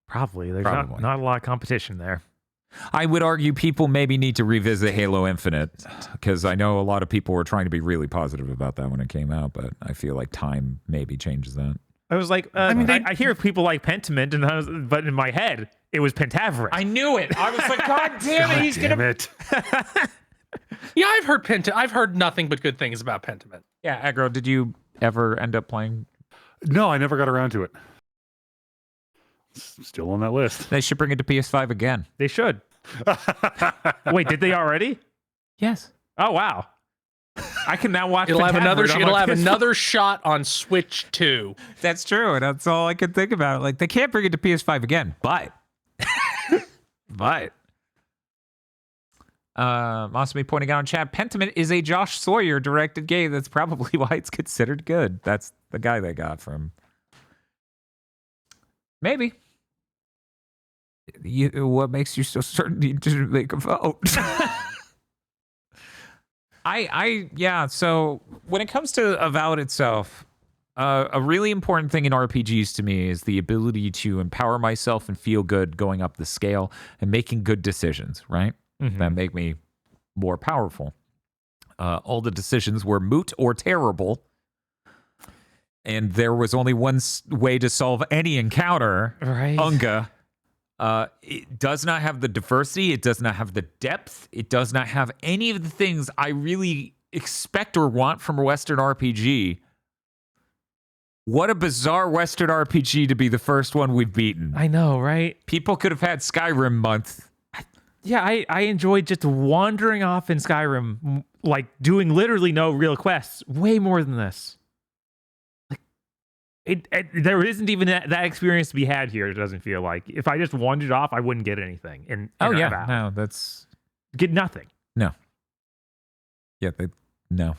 B: Probably. There's not a lot of competition there.
A: I would argue people maybe need to revisit Halo Infinite, because I know a lot of people were trying to be really positive about that when it came out, but I feel like time maybe changes that.
B: I was like, I hear people like Pentiment, but in my head, it was Pentaveret.
A: I knew it. I was like, God damn it, he's
D: Damn
A: gonna.
D: it.
C: Yeah, I've heard nothing but good things about Pentiment.
A: Yeah, Aggro, did you ever end up playing?
D: No, I never got around to it. It's still on that list.
A: They should bring it to PS5 again.
B: They should. Wait, did they already?
A: Yes.
B: Oh wow. I can now watch.
C: It'll have
B: Pentaveret
C: another shot on Switch 2.
A: That's true, and that's all I could think about. Like, they can't bring it to PS5 again, but also be pointing out in chat, Pentiment is a Josh Sawyer directed game. That's probably why it's considered good. That's the guy they got from. Maybe. What makes you so certain you didn't make a vote? Yeah, so when it comes to Avowed itself, a really important thing in RPGs to me is the ability to empower myself and feel good going up the scale and making good decisions, right?
B: Mm-hmm.
A: That make me more powerful. All the decisions were moot or terrible, and there was only one way to solve any encounter,
B: right?
A: Unga. It does not have the diversity. It does not have the depth. It does not have any of the things I really expect or want from a Western RPG. What a bizarre Western RPG to be the first one we've beaten.
B: I know, right?
A: People could have had Skyrim month.
B: Yeah, I enjoyed just wandering off in Skyrim, like doing literally no real quests, way more than this. There isn't even that experience to be had here. It doesn't feel like. If I just wandered off, I wouldn't get anything. In Avowed.
A: No, that's
B: Get nothing.
A: no. Yeah, no.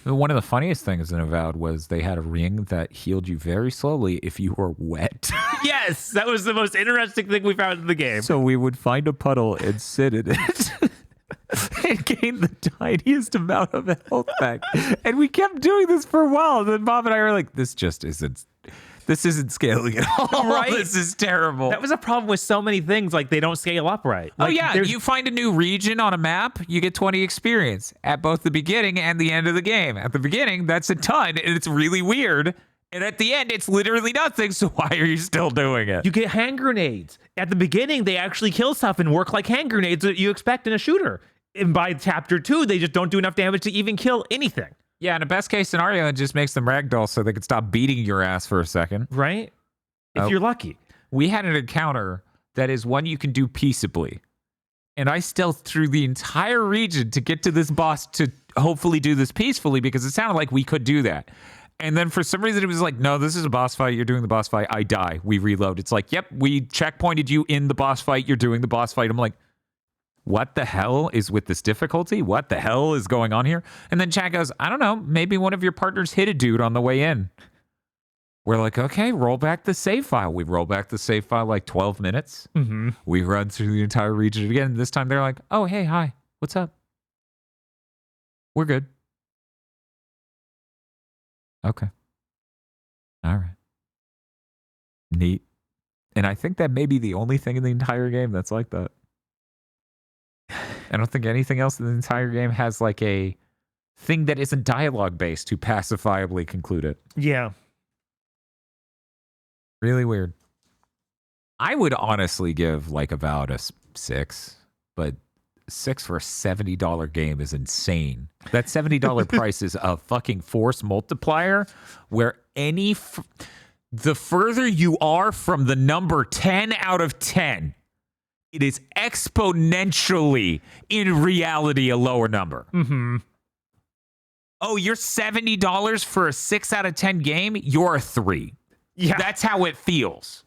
A: One of the funniest things in Avowed was they had a ring that healed you very slowly if you were wet.
B: Yes, that was the most interesting thing we found in the game.
A: So we would find a puddle and sit in it and gain the tiniest amount of health back. And we kept doing this for a while. And then Bob and I were like, this isn't scaling at all.
B: Right?
A: This is terrible.
B: That was a problem with so many things. Like they don't scale up right.
A: Oh,
B: Like,
A: yeah.
B: there's-
A: You find a new region on a map, you get 20 experience at both the beginning and the end of the game. At the beginning, that's a ton, and it's really weird. And at the end, it's literally nothing. So why are you still doing it?
B: You get hand grenades. At the beginning, they actually kill stuff and work like hand grenades that you expect in a shooter. And by chapter 2, they just don't do enough damage to even kill anything.
A: Yeah, in a best case scenario, it just makes them ragdoll so they can stop beating your ass for a second.
B: Right? If you're lucky.
A: We had an encounter that is one you can do peaceably. And I stealthed through the entire region to get to this boss to hopefully do this peacefully because it sounded like we could do that. And then for some reason, it was like, no, this is a boss fight. You're doing the boss fight. I die. We reload. It's like, yep, we checkpointed you in the boss fight. You're doing the boss fight. I'm like, what the hell is with this difficulty? What the hell is going on here? And then chat goes, I don't know. Maybe one of your partners hit a dude on the way in. We're like, okay, roll back the save file. We roll back the save file like 12 minutes.
B: Mm-hmm.
A: We run through the entire region again. This time they're like, oh, hey, hi. What's up? We're good. Okay. All right. Neat. And I think that may be the only thing in the entire game that's like that. I don't think anything else in the entire game has like a thing that isn't dialogue based to pacifiably conclude it.
B: Yeah.
A: Really weird. I would honestly give like Avowed a 6, but 6 for a $70 game is insane. That $70 price is a fucking force multiplier where the further you are from the number 10 out of 10, it is exponentially in reality a lower number.
B: Mm-hmm.
A: Oh, you're $70 for a 6 out of 10 game? You're a 3.
B: Yeah.
A: That's how it feels.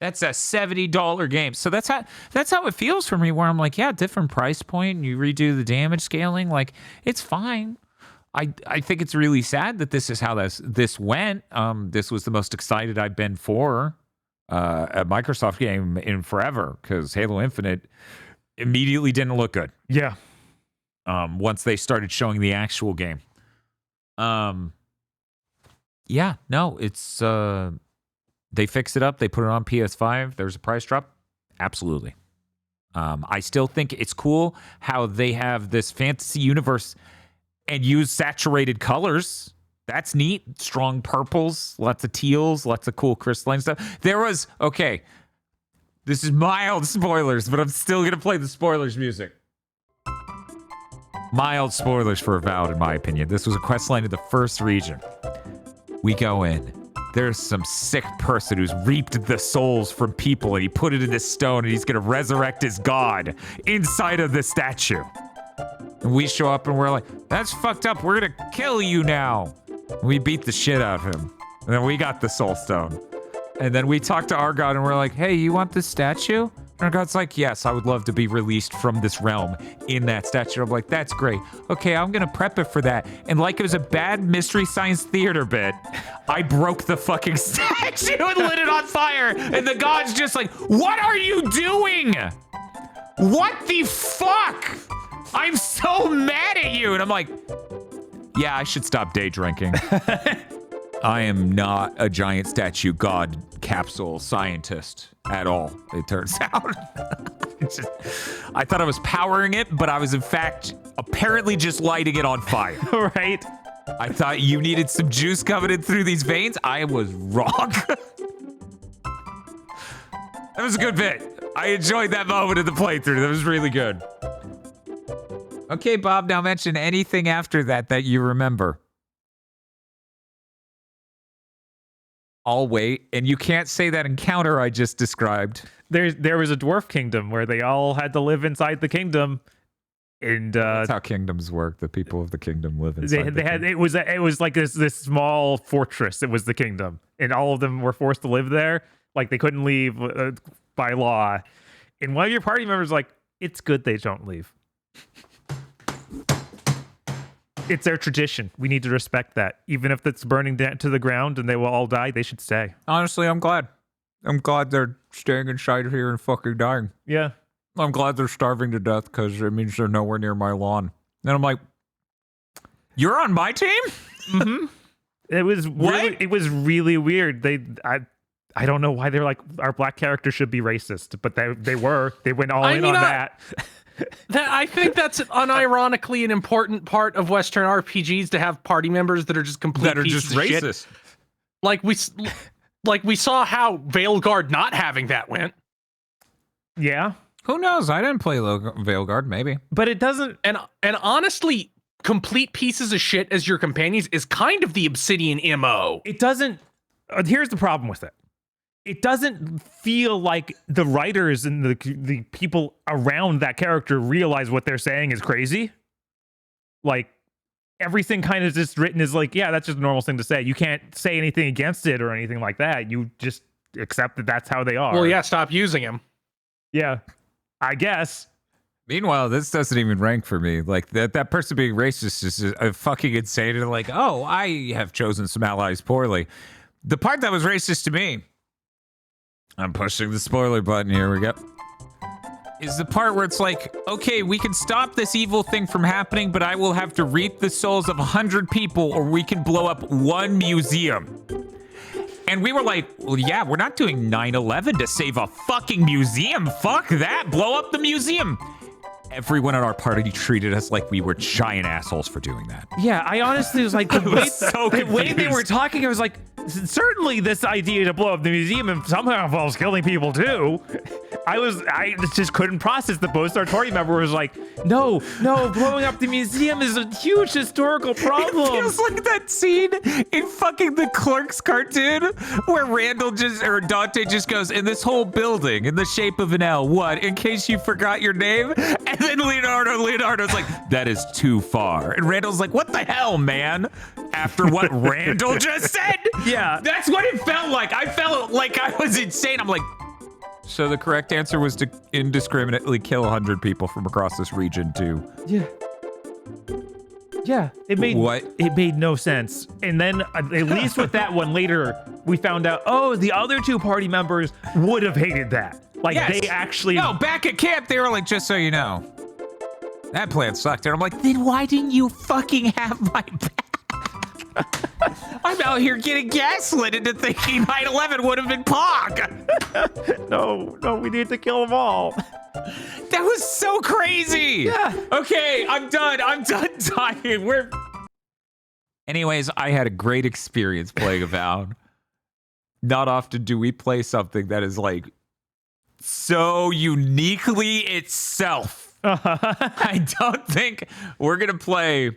A: That's a $70 game. So that's how it feels for me, where I'm like, yeah, different price point. You redo the damage scaling. Like, it's fine. I think it's really sad that this is how this went. This was the most excited I've been for a Microsoft game in forever, because Halo Infinite immediately didn't look good.
B: Yeah.
A: Once they started showing the actual game. Yeah, no, it's they fixed it up. They put it on PS5. There's a price drop. Absolutely. I still think it's cool how they have this fantasy universe and use saturated colors. That's neat. Strong purples, lots of teals, lots of cool crystalline stuff. Okay, this is mild spoilers, but I'm still going to play the spoilers music. Mild spoilers for Avowed, in my opinion. This was a quest line in the first region. We go in. There's some sick person who's reaped the souls from people, and he put it in this stone, and he's going to resurrect his god inside of the statue. And we show up, and we're like, that's fucked up. We're going to kill you now. And we beat the shit out of him. And then we got the soul stone. And then we talk to our god, and we're like, hey, you want this statue? And our god's like, yes, I would love to be released from this realm in that statue. I'm like, that's great. Okay, I'm going to prep it for that. And like it was a bad Mystery Science Theater bit, I broke the fucking statue and lit it on fire. And the god's just like, what are you doing? What the fuck? I'm so mad at you. And I'm like, yeah, I should stop day drinking. I am not a giant statue god capsule scientist at all, it turns out. I thought I was powering it, but I was in fact apparently just lighting it on fire.
B: Right?
A: I thought you needed some juice coming in through these veins. I was wrong. That was a good bit. I enjoyed that moment of the playthrough. That was really good. Okay, Bob, now mention anything after that you remember. I'll wait. And you can't say that encounter I just described.
B: There was a dwarf kingdom where they all had to live inside the kingdom, And
A: That's how kingdoms work. The people of the kingdom live inside.
B: they had it was like this small fortress. It was the kingdom, and all of them were forced to live there. Like they couldn't leave by law. And one of your party members was like, it's good they don't leave. It's their tradition. We need to respect that. Even if it's burning down to the ground and they will all die, they should stay.
A: Honestly, I'm glad. I'm glad they're staying inside here and fucking dying.
B: Yeah.
A: I'm glad they're starving to death because it means they're nowhere near my lawn. And I'm like, you're on my team?
B: Mm-hmm. It was really weird. I don't know why they're like, our black character should be racist, but they went all in on that.
C: I think that's unironically an important part of Western RPGs to have party members that are just complete pieces of
A: racist.
C: Shit. Like we saw how Veilguard not having that went.
B: Yeah.
A: Who knows? I didn't play Veilguard, maybe.
B: But it doesn't.
C: And honestly, complete pieces of shit as your companions is kind of the Obsidian MO.
B: It doesn't. Here's the problem with it. It doesn't feel like the writers and the people around that character realize what they're saying is crazy. Like, everything kind of just written as like, yeah, that's just a normal thing to say. You can't say anything against it or anything like that. You just accept that that's how they are.
C: Well, yeah, stop using him.
B: Yeah, I guess.
A: Meanwhile, this doesn't even rank for me. Like, that person being racist is fucking insane. And like, oh, I have chosen some allies poorly. The part that was racist to me, I'm pushing the spoiler button, here we go, is the part where it's like, okay, we can stop this evil thing from happening, but I will have to reap the souls of 100 people, or we can blow up one museum. And we were like, well, yeah, we're not doing 9/11 to save a fucking museum. Fuck that. Blow up the museum. Everyone in our party treated us like we were giant assholes for doing that.
B: Yeah, I honestly was like, the way they were talking, I was like, certainly this idea to blow up the museum somehow involves killing people too. I just couldn't process the post. Our party member was like, no, blowing up the museum is a huge historical problem.
A: It feels like that scene in fucking the Clerks cartoon where Dante just goes, in this whole building in the shape of an L, what, in case you forgot your name? And then Leonardo's like, that is too far. And Randall's like, what the hell, man? After what Randall just said?
B: Yeah.
A: That's what it felt like. I felt like I was insane. I'm like, so the correct answer was to indiscriminately kill 100 people from across this region too.
B: Yeah, it made no sense. And then at least with that one later, we found out, oh, the other two party members would have hated that. Like, yes. They actually...
A: No, back at camp, they were like, just so you know, that plan sucked. And I'm like, then why didn't you fucking have my back? I'm out here getting gaslit into thinking 9/11 would have been POG.
B: No, we need to kill them all.
A: That was so crazy.
B: Yeah.
A: Okay, I'm done dying. Anyways, I had a great experience playing Avowed. Not often do we play something that is like so uniquely itself. I don't think we're gonna play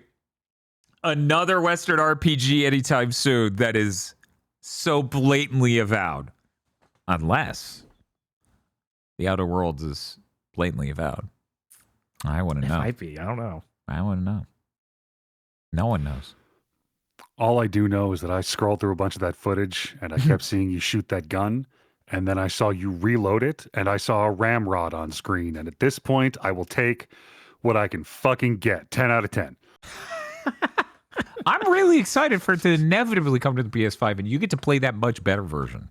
A: another Western RPG anytime soon that is so blatantly Avowed. Unless The Outer Worlds is blatantly Avowed. I want to know.
B: It might be. I don't know.
A: I want to know. No one knows.
D: All I do know is that I scrolled through a bunch of that footage and I kept seeing you shoot that gun. And then I saw you reload it and I saw a ramrod on screen. And at this point, I will take what I can fucking get. 10 out of 10.
A: I'm really excited for it to inevitably come to the PS5 and you get to play that much better version.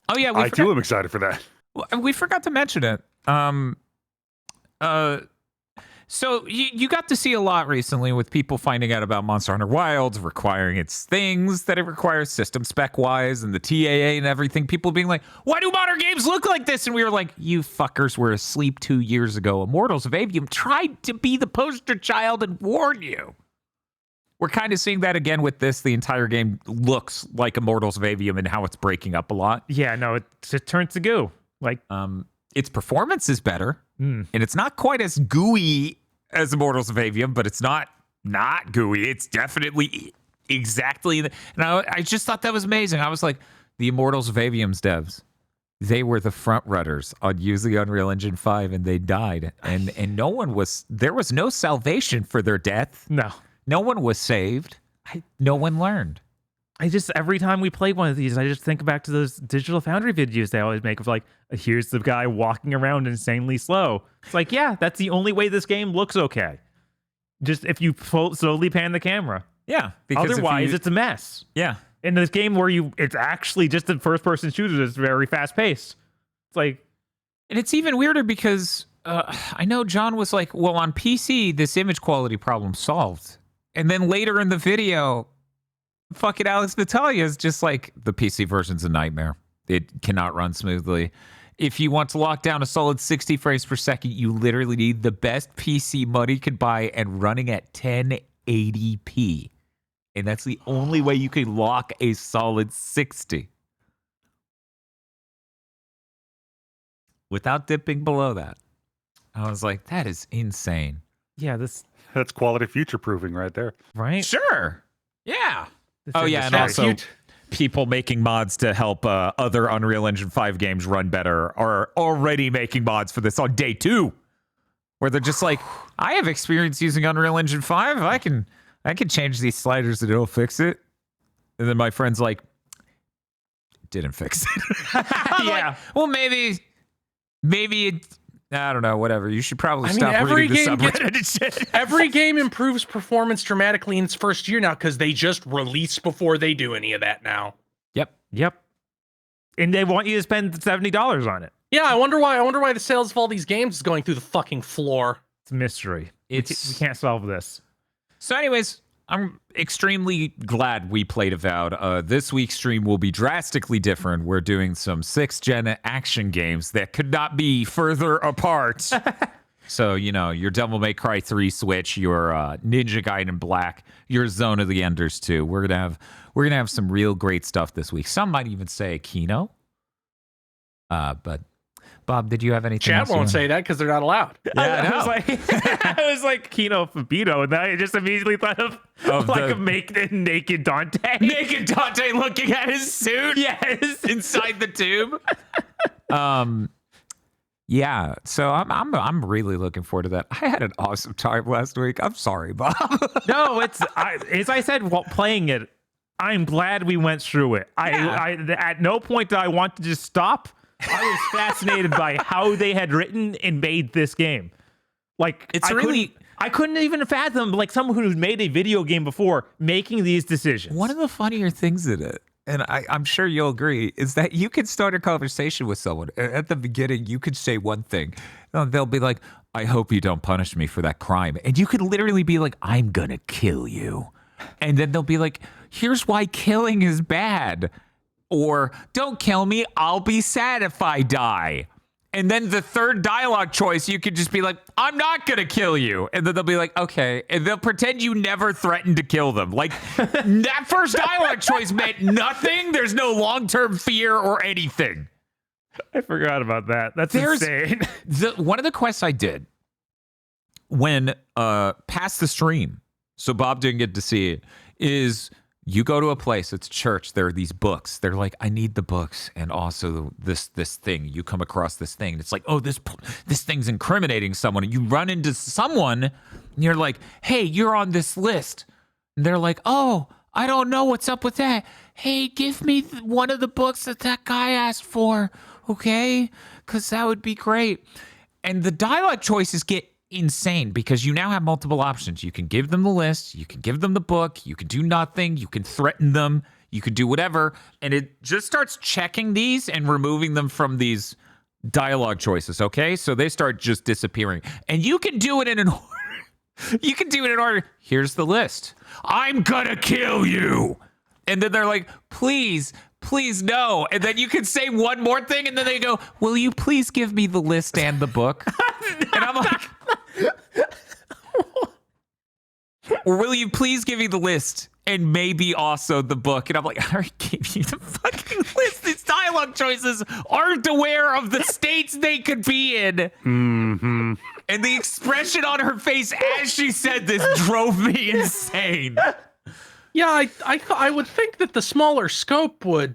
A: Oh, yeah.
D: I too am excited for that.
A: We forgot to mention it. So you got to see a lot recently with people finding out about Monster Hunter Wilds requiring its things that it requires system spec wise and the TAA and everything. People being like, why do modern games look like this? And we were like, you fuckers were asleep 2 years ago. Immortals of Aveum tried to be the poster child and warn you. We're kind of seeing that again with this. The entire game looks like Immortals of Aveum and how it's breaking up a lot.
B: Yeah, no, it turns to goo. Like,
A: its performance is better, and it's not quite as gooey as Immortals of Aveum, but it's not gooey. It's definitely exactly. And I just thought that was amazing. I was like, the Immortals of Avium's devs, they were the front runners on using Unreal Engine 5 and they died. And there was no salvation for their death.
B: No.
A: No one was saved. No one learned.
B: Every time we play one of these, I just think back to those Digital Foundry videos they always make of like, here's the guy walking around insanely slow. It's like, yeah, that's the only way this game looks okay. Just if you slowly pan the camera.
A: Yeah. Because
B: otherwise, it's a mess.
A: Yeah.
B: In this game where it's actually just a first-person shooter that's very fast-paced. It's like...
A: And it's even weirder because I know John was like, well, on PC, this image quality problem solved. And then later in the video, fucking Alex Battaglia is just like, the PC version's a nightmare. It cannot run smoothly. If you want to lock down a solid 60 frames per second, you literally need the best PC money could buy and running at 1080p. And that's the only way you can lock a solid 60. Without dipping below that. I was like, that is insane.
B: Yeah,
D: That's quality future proofing right there.
B: right?
A: Sure. Yeah.
B: This
A: Oh, yeah, and
B: industry.
A: also people making mods to help other Unreal Engine 5 games run better are already making mods for this on day 2. Where they're just like, I have experience using Unreal Engine 5. I can change these sliders and it'll fix it. And then my friend's like, didn't fix it. I'm
B: Yeah.
A: like, well, maybe it, I don't know, whatever. You should probably
C: I mean,
A: stop
C: every
A: reading the
C: game
A: subreddit and shit.
C: Every game improves performance dramatically in its first year now because they just release before they do any of that now.
B: Yep. And they want you to spend $70 on it.
C: Yeah, I wonder why the sales of all these games is going through the fucking floor.
B: It's a mystery. We can't solve this.
A: So anyways, I'm extremely glad we played Avowed. This week's stream will be drastically different. We're doing some 6th gen action games that could not be further apart. So, your Devil May Cry 3 Switch, your Ninja Gaiden Black, your Zone of the Enders 2. We're gonna have some real great stuff this week. Some might even say Kino. But Bob, did you have anything
C: Chat
A: else you
C: won't
A: wanna-
C: say that because they're not allowed.
A: Yeah, I know.
B: I was like Kino Fabito, and I just immediately thought of like a naked Dante.
A: Naked Dante looking at his suit.
B: Yes.
A: Inside the tube. Yeah, so I'm really looking forward to that. I had an awesome time last week. I'm sorry, Bob.
B: No, as I said while playing it, I'm glad we went through it. I at no point did I want to just stop. I was fascinated by how they had written and made this game. Like I couldn't even fathom like someone who's made a video game before making these decisions.
A: One of the funnier things in it, and I'm sure you'll agree, is that you can start a conversation with someone. At the beginning, you could say one thing. They'll be like, I hope you don't punish me for that crime. And you could literally be like, I'm going to kill you. And then they'll be like, here's why killing is bad. Or, don't kill me, I'll be sad if I die. And then the third dialogue choice, you could just be like, I'm not going to kill you. And then they'll be like, okay. And they'll pretend you never threatened to kill them. Like, that first dialogue choice meant nothing. There's no long-term fear or anything.
B: I forgot about that. That's insane.
A: One of the quests I did when past the stream, so Bob didn't get to see it, is you go to a place, it's church, there are these books. They're like, I need the books, and also this thing. You come across this thing, and it's like, oh, this thing's incriminating someone. And you run into someone, and you're like, hey, you're on this list. And they're like, oh, I don't know what's up with that. Hey, give me one of the books that guy asked for, okay? Because that would be great. And the dialogue choices get insane because you now have multiple options. You can give them the list, you can give them the book, you can do nothing, you can threaten them, you can do whatever, and it just starts checking these and removing them from these dialogue choices, okay? So they start just disappearing. And you can do it in an order. You can do it in order. Here's the list. I'm gonna kill you. And then they're like, please no. And then you can say one more thing, and then they go, will you please give me the list and the book? And I'm like, or will you please give me the list and maybe also the book? And I'm like, I already gave you the fucking list. These dialogue choices aren't aware of the states they could be in.
D: Mm-hmm.
A: And the expression on her face as she said this drove me insane.
C: Yeah, I would think that the smaller scope would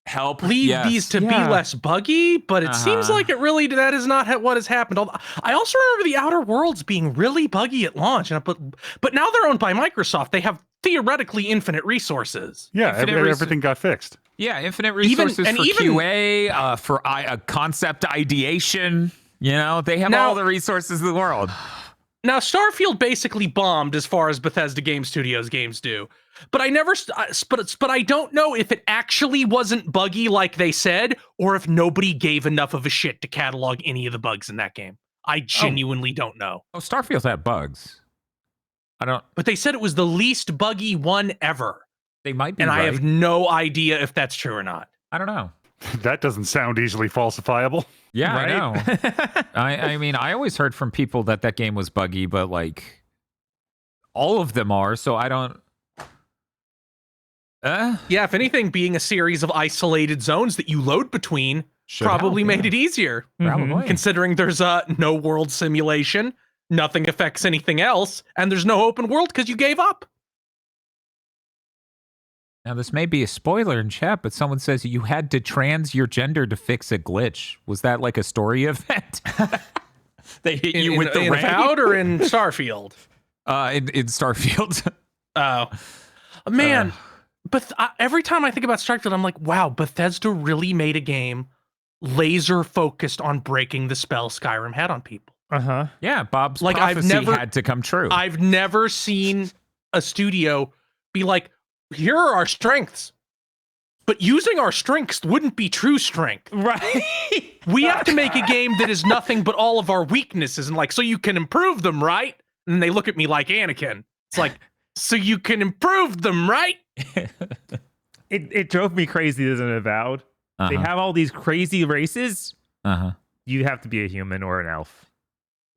A: help
C: lead these to be less buggy, but it seems like that is not what has happened. I also remember the Outer Worlds being really buggy at launch, but now they're owned by Microsoft. They have theoretically infinite resources.
D: Yeah, everything got fixed.
A: Yeah, infinite resources for QA, for concept ideation. You know, they have all the resources in the world.
C: Now, Starfield basically bombed as far as Bethesda Game Studios games do. But I don't know if it actually wasn't buggy like they said, or if nobody gave enough of a shit to catalog any of the bugs in that game. I genuinely don't know.
A: Oh, Starfield's had bugs.
C: But they said it was the least buggy one ever.
A: They might be,
C: and I have no idea if that's true or not.
A: I don't know.
D: That doesn't sound easily falsifiable.
A: Yeah,
B: Right?
A: I know. I mean, I always heard from people that game was buggy, but like all of them are. So I don't.
C: Yeah, if anything, being a series of isolated zones that you load between probably made it easier.
A: Probably.
C: Considering there's no world simulation, nothing affects anything else, and there's no open world because you gave up.
A: Now, this may be a spoiler in chat, but someone says you had to trans your gender to fix a glitch. Was that like a story event? They hit you with the
C: in
A: ray?
C: Avowed or in Starfield?
A: In Starfield.
C: Oh, man. But every time I think about Starfield, I'm like, wow, Bethesda really made a game laser focused on breaking the spell Skyrim had on people.
A: Yeah, Bob's
C: Like,
A: prophecy had to come true.
C: I've never seen a studio be like, here are our strengths, but using our strengths wouldn't be true strength.
B: Right.
C: We have to make a game that is nothing but all of our weaknesses, and like, so you can improve them, right? And they look at me like Anakin. It's like, so you can improve them, right?
B: It drove me crazy as an Avowed. They have all these crazy races. You have to be a human or an elf.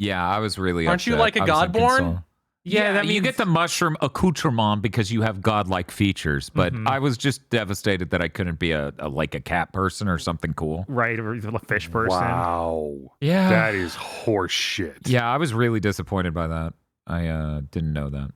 A: Yeah, I was really
C: Aren't you
A: upset.
C: like a
A: I was thinking
C: Godborn?
A: so.
B: Yeah, that
A: you
B: means
A: get the mushroom accoutrement because you have godlike features, but I was just devastated that I couldn't be a cat person or something cool.
B: right, or a fish person.
D: Wow.
A: Yeah.
D: That is horse shit.
A: Yeah, I was really disappointed by that. I didn't know that.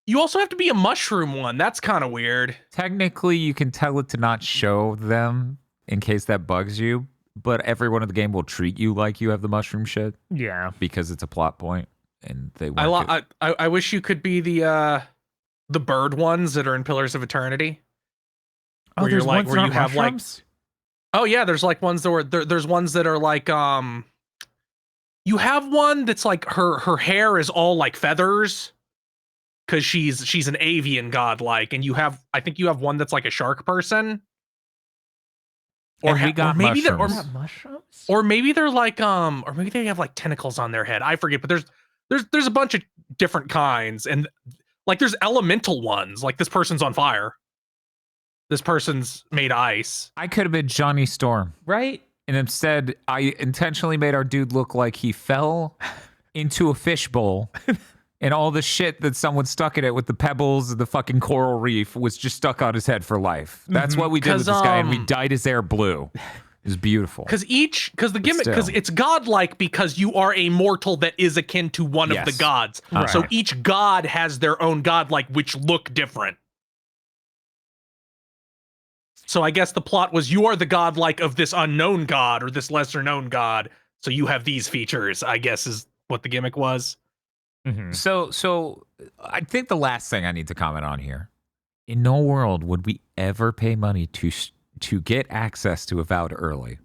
C: You also have to be a mushroom one. That's kind of weird.
A: Technically, you can tell it to not show them in case that bugs you, but everyone in the game will treat you like you have the mushroom shit
B: Yeah.
A: because it's a plot point, and they
C: I
A: want
C: I wish you could be the bird ones that are in Pillars of Eternity.
B: Oh,
C: Where
B: there's
C: you're like,
B: ones
C: where
B: that
C: you
B: aren't
C: have like,
B: mushrooms?
C: oh yeah, there's like ones that were there's ones that are like you have one that's like her hair is all like feathers because she's an avian godlike, and I think you have one that's like a shark person.
A: And we got
C: maybe
A: mushrooms.
B: Mushrooms?
C: or maybe they're like or maybe they have like tentacles on their head. I forget, but there's a bunch of different kinds, and like there's elemental ones, like this person's on fire. This person's made ice.
A: I could have been Johnny Storm.
B: Right?
A: And instead, I intentionally made our dude look like he fell into a fishbowl, and all the shit that someone stuck in it with the pebbles and the fucking coral reef was just stuck on his head for life. That's what we did with this guy, and we dyed his hair blue. It was beautiful.
C: Because the gimmick, because it's godlike, because you are a mortal that is akin to one of the gods. So each god has their own godlike, which look different. So I guess the plot was you are the godlike of this unknown god or this lesser known god. So you have these features, I guess, is what the gimmick was.
A: So I think the last thing I need to comment on here: in no world would we ever pay money to get access to Avowed early,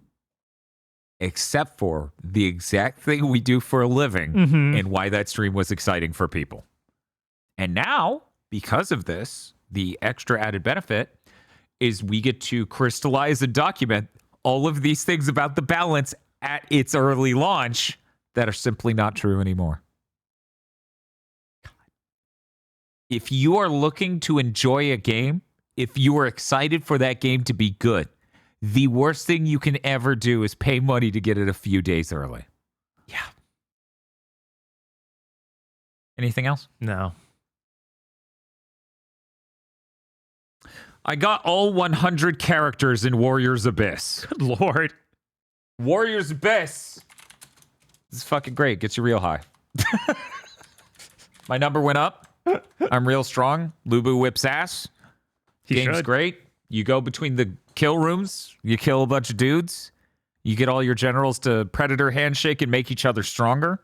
A: except for the exact thing we do for a living and why that stream was exciting for people. And now, because of this, the extra added benefit is we get to crystallize and document all of these things about the balance at its early launch that are simply not true anymore. If you are looking to enjoy a game, if you are excited for that game to be good, the worst thing you can ever do is pay money to get it a few days early.
B: Yeah.
A: Anything else?
B: No.
A: I got all 100 characters in Warriors Abyss.
B: Good Lord.
A: Warriors Abyss. This is fucking great. Gets you real high. My number went up. I'm real strong. Lubu whips ass.
B: He
A: Game's
B: should.
A: great. You go between the kill rooms, you kill a bunch of dudes, you get all your generals to predator handshake and make each other stronger.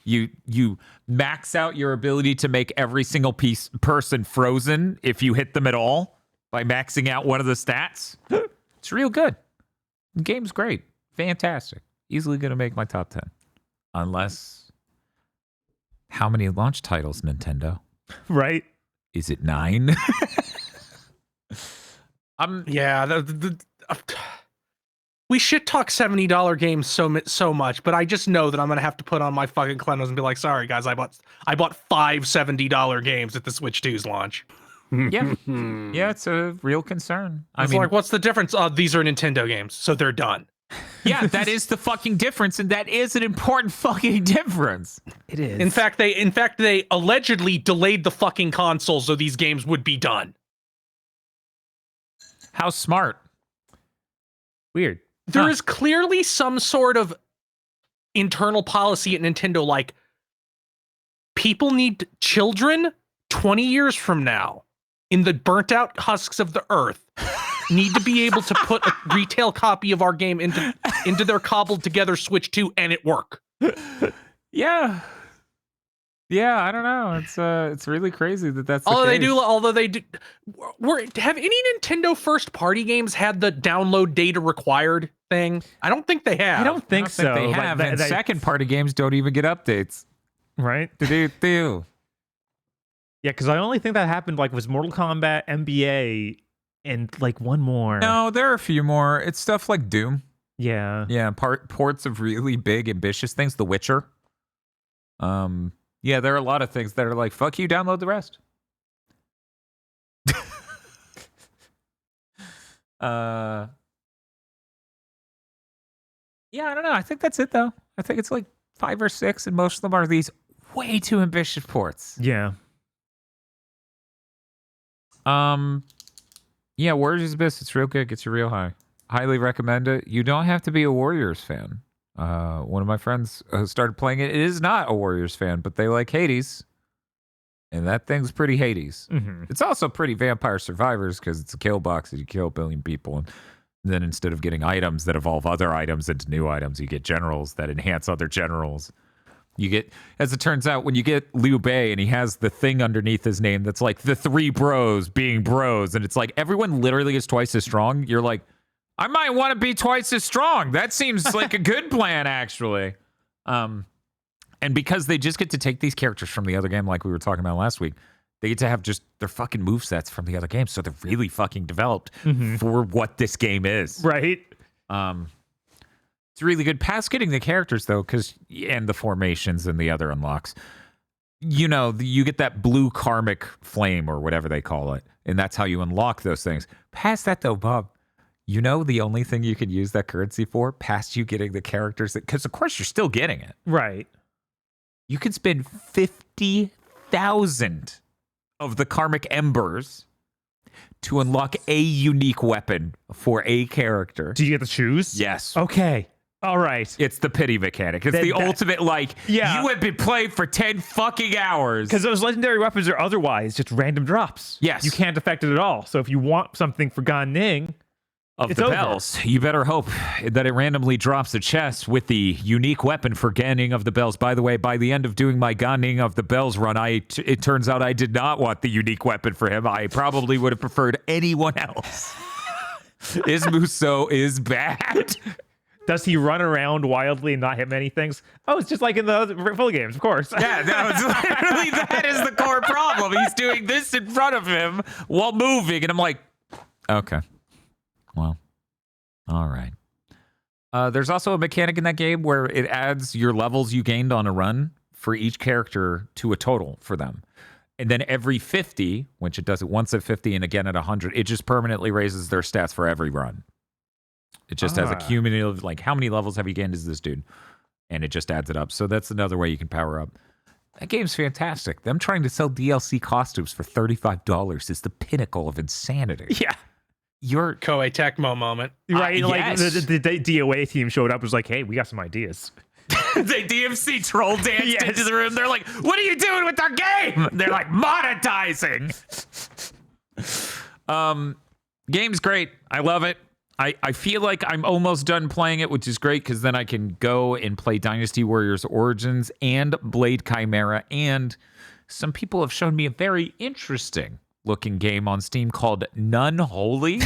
A: You max out your ability to make every single person frozen if you hit them at all by maxing out one of the stats. It's real good. The game's great. Fantastic. Easily going to make my top 10. Unless, how many launch titles, Nintendo?
B: Right?
A: Is it 9?
C: Yeah, we shit talk $70 games so much, but I just know that I'm gonna have to put on my fucking cleanse and be like, sorry guys, I bought 5 $70 games at the Switch 2's launch.
A: Yeah. Yeah, it's a real concern. I mean,
C: like, what's the difference? These are Nintendo games, so they're done.
A: yeah, that is the fucking difference, and that is an important fucking difference.
B: It is.
C: In fact, they allegedly delayed the fucking console so these games would be done.
A: How smart.
B: Weird.
C: There is clearly some sort of internal policy at Nintendo, like, people need children 20 years from now in the burnt out husks of the earth need to be able to put a retail copy of our game into their cobbled together Switch 2 and it work.
A: Yeah. Yeah, I don't know. It's really crazy that's the
C: Although
A: case.
C: they do, have any Nintendo first party games had the download data required thing? I don't think they have.
B: I don't think so.
A: They have, and second party games don't even get updates.
B: Right?
A: Do.
B: Yeah, because I only think that happened like was Mortal Kombat, NBA, and like one more.
A: No, there are a few more. It's stuff like Doom.
B: Yeah.
A: Yeah, ports of really big, ambitious things. The Witcher. Yeah, there are a lot of things that are like, fuck you, download the rest. Yeah, I don't know. I think that's it, though. I think it's like 5 or 6, and most of them are these way too ambitious ports.
B: Yeah.
A: Yeah, Warriors Abyss, it's real good. Gets you real high. Highly recommend it. You don't have to be a Warriors fan. One of my friends started playing it. It is not a Warriors fan, but they like Hades. And that thing's pretty Hades.
B: Mm-hmm.
A: It's also pretty Vampire Survivors because it's a kill box and you kill a billion people. And then instead of getting items that evolve other items into new items, you get generals that enhance other generals. You get, as it turns out, when you get Liu Bei and he has the thing underneath his name that's like the 3 bros being bros. And it's like everyone literally is twice as strong. You're like, I might want to be twice as strong. That seems like a good plan, actually. And because they just get to take these characters from the other game, like we were talking about last week, they get to have just their fucking movesets from the other game. So they're really fucking developed for what this game is.
B: Right.
A: It's really good. Past getting the characters, though, and the formations and the other unlocks, you know, you get that blue karmic flame or whatever they call it. And that's how you unlock those things. Past that, though, Bob, you know the only thing you can use that currency for, past you getting the characters, because of course you're still getting it.
B: Right.
A: You can spend 50,000 of the karmic embers to unlock a unique weapon for a character.
B: Do you get to choose?
A: Yes.
B: Okay. All right.
A: It's the pity mechanic. It's the ultimate, like,
B: yeah.
A: You have been playing for 10 fucking hours.
B: Because those legendary weapons are otherwise just random drops.
A: Yes.
B: You can't affect it at all. So if you want something for Gan Ning,
A: of
B: it's
A: the
B: over.
A: bells, you better hope that it randomly drops a chest with the unique weapon for Ganning of the Bells. By the way, by the end of doing my Ganning of the Bells run, it turns out I did not want the unique weapon for him. I probably would have preferred anyone else. Ismuso is bad.
B: Does he run around wildly and not hit many things? Oh, it's just like in the other full games, of course.
A: Yeah, no, it's literally that is the core problem. He's doing this in front of him while moving, and I'm like, okay. Well, all right. There's also a mechanic in that game where it adds your levels you gained on a run for each character to a total for them. And then every 50, which it does it once at 50 and again at 100, it just permanently raises their stats for every run. It just has a cumulative, like, how many levels have you gained as this dude? And it just adds it up. So that's another way you can power up. That game's fantastic. Them trying to sell DLC costumes for $35 is the pinnacle of insanity.
B: Yeah.
C: Your Koei Tecmo moment.
B: Right, like
A: yes.
B: the DOA team showed up, was like, hey, we got some ideas.
A: They DMC troll danced into the room. They're like, what are you doing with our game? They're like, monetizing. Game's great. I love it. I feel like I'm almost done playing it, which is great because then I can go and play Dynasty Warriors Origins and Blade Chimera. And some people have shown me a very interesting looking game on Steam called None Holy.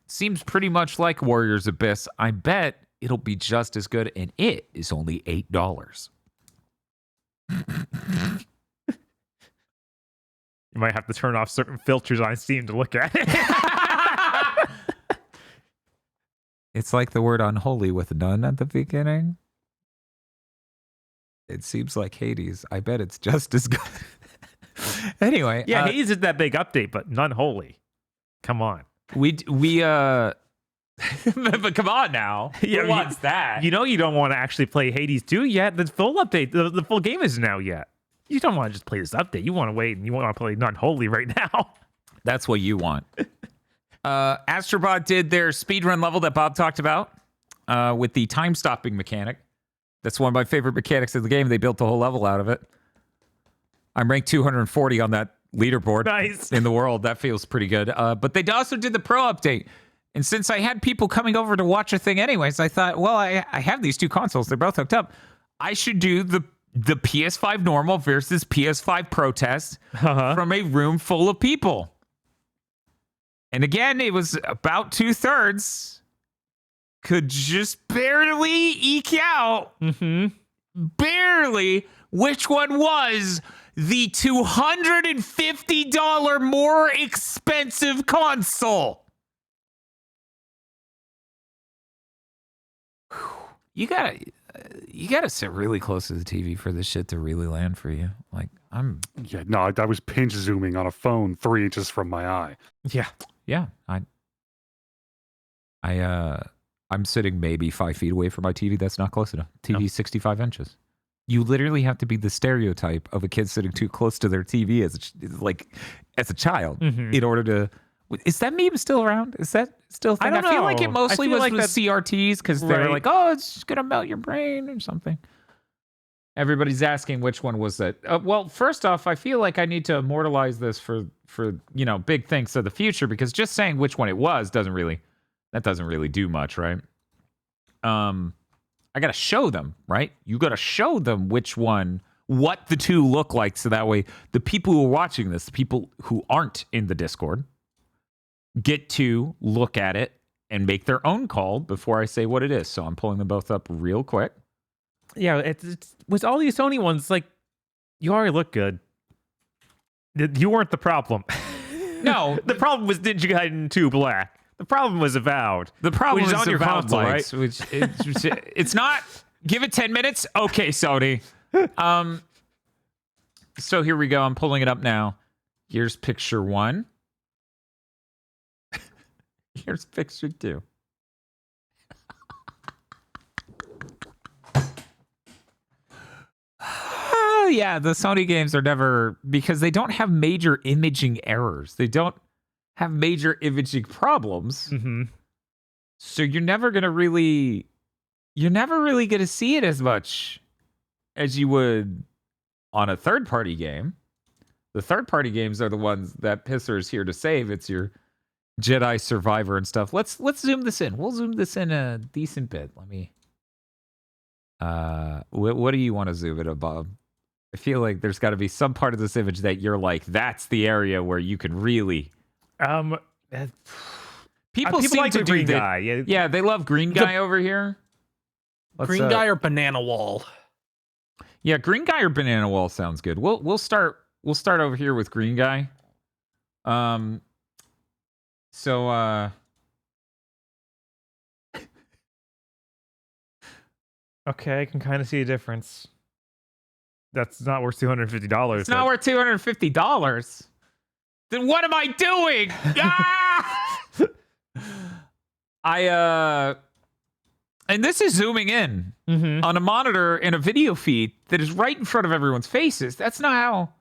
A: Seems pretty much like Warriors Abyss. I bet it'll be just as good, and it is only $8.
B: You might have to turn off certain filters on Steam to look at it.
A: It's like the word unholy with none at the beginning. It seems like Hades. I bet it's just as good. Anyway.
B: Yeah, Hades is that big update, but none holy. Come on.
A: We but come on now.
B: Yeah,
A: Who wants that?
B: You know you don't want to actually play Hades 2 yet. The full update, the full game isn't out yet. You don't want to just play this update. You want to wait and you want to play none holy right now.
A: That's what you want. Astrobot did their speedrun level that Bob talked about with the time-stopping mechanic. That's one of my favorite mechanics of the game. They built the whole level out of it. I'm ranked 240 on that leaderboard
B: Nice.
A: in the world. That feels pretty good. But they also did the Pro update. And since I had people coming over to watch a thing anyways, I thought, well, I have these two consoles. They're both hooked up. I should do the PS5 normal versus PS5 Pro test from a room full of people. And again, it was about 2/3. Could just barely eke out, barely, which one was the $250 more expensive console. You gotta sit really close to the TV for this shit to really land for you. Like
D: Yeah, no, I was pinch zooming on a phone 3 inches from my eye.
B: Yeah.
A: I'm sitting maybe 5 feet away from my TV. That's not close enough. TV 65 inches. You literally have to be the stereotype of a kid sitting too close to their TV as a child in order to. Is that meme still around? Is that still a thing?
B: I don't
A: feel like
B: know.
A: it mostly
B: I feel
A: was
B: like
A: with
B: that-
A: CRTs because they're
B: Right.
A: like, oh, it's just gonna melt your brain or something. Everybody's asking which one was that. Well, first off, I feel like I need to immortalize this for big things of the future because just saying which one it was doesn't really do much, right? I gotta show them, right? You gotta show them which one, what the two look like, so that way the people who are watching this, the people who aren't in the Discord, get to look at it and make their own call before I say what it is. So I'm pulling them both up real quick.
B: Yeah, it's with all these Sony ones, like, you already look good. You weren't the problem.
A: No,
B: The problem was Ninja Gaiden 2 Black. The problem was Avowed.
A: the problem
B: Which
A: is
B: is on your
A: Avowed
B: console,
A: lights, which it's not. Give it 10 minutes. Okay, Sony. So here we go. I'm pulling it up now. Here's picture 1. Here's picture 2. Oh yeah, the Sony games are never, because they don't have major imaging errors. They don't have major imaging problems. So you're never really gonna see it as much as you would on a third-party game. The third-party games are the ones that Pisser is here to save. It's your Jedi Survivor and stuff. Let's zoom this in. We'll zoom this in a decent bit. Let me. What do you want to zoom it above? I feel like there's got to be some part of this image that you're like, that's the area where you can really. People seem
B: like
A: to
B: the
A: do
B: green
A: that.
B: guy.
A: Yeah, they love green guy over here.
C: Green guy or banana wall?
A: Yeah, green guy or banana wall sounds good. We'll start over here with green guy.
B: Okay, I can kind of see a difference. That's not worth $250.
A: It's not worth $250. Then what am I doing? And this is zooming in on a monitor in a video feed that is right in front of everyone's faces. That's not how,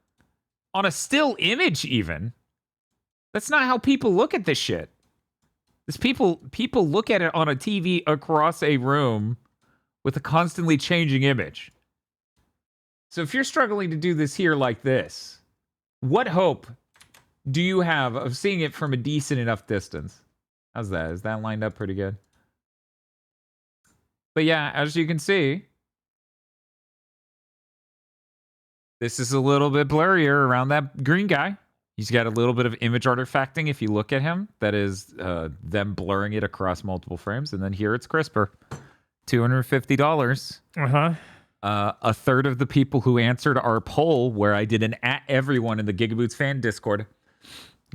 A: on a still image even, that's not how people look at this shit. This people look at it on a TV across a room with a constantly changing image. So if you're struggling to do this here like this, what hope do you have of seeing it from a decent enough distance? How's that? Is that lined up pretty good? But yeah, as you can see, this is a little bit blurrier around that green guy. He's got a little bit of image artifacting if you look at him. That is them blurring it across multiple frames. And then here it's crisper. $250.
B: Uh-huh.
A: A third of the people who answered our poll, where I did an at everyone in the GigaBoots fan Discord,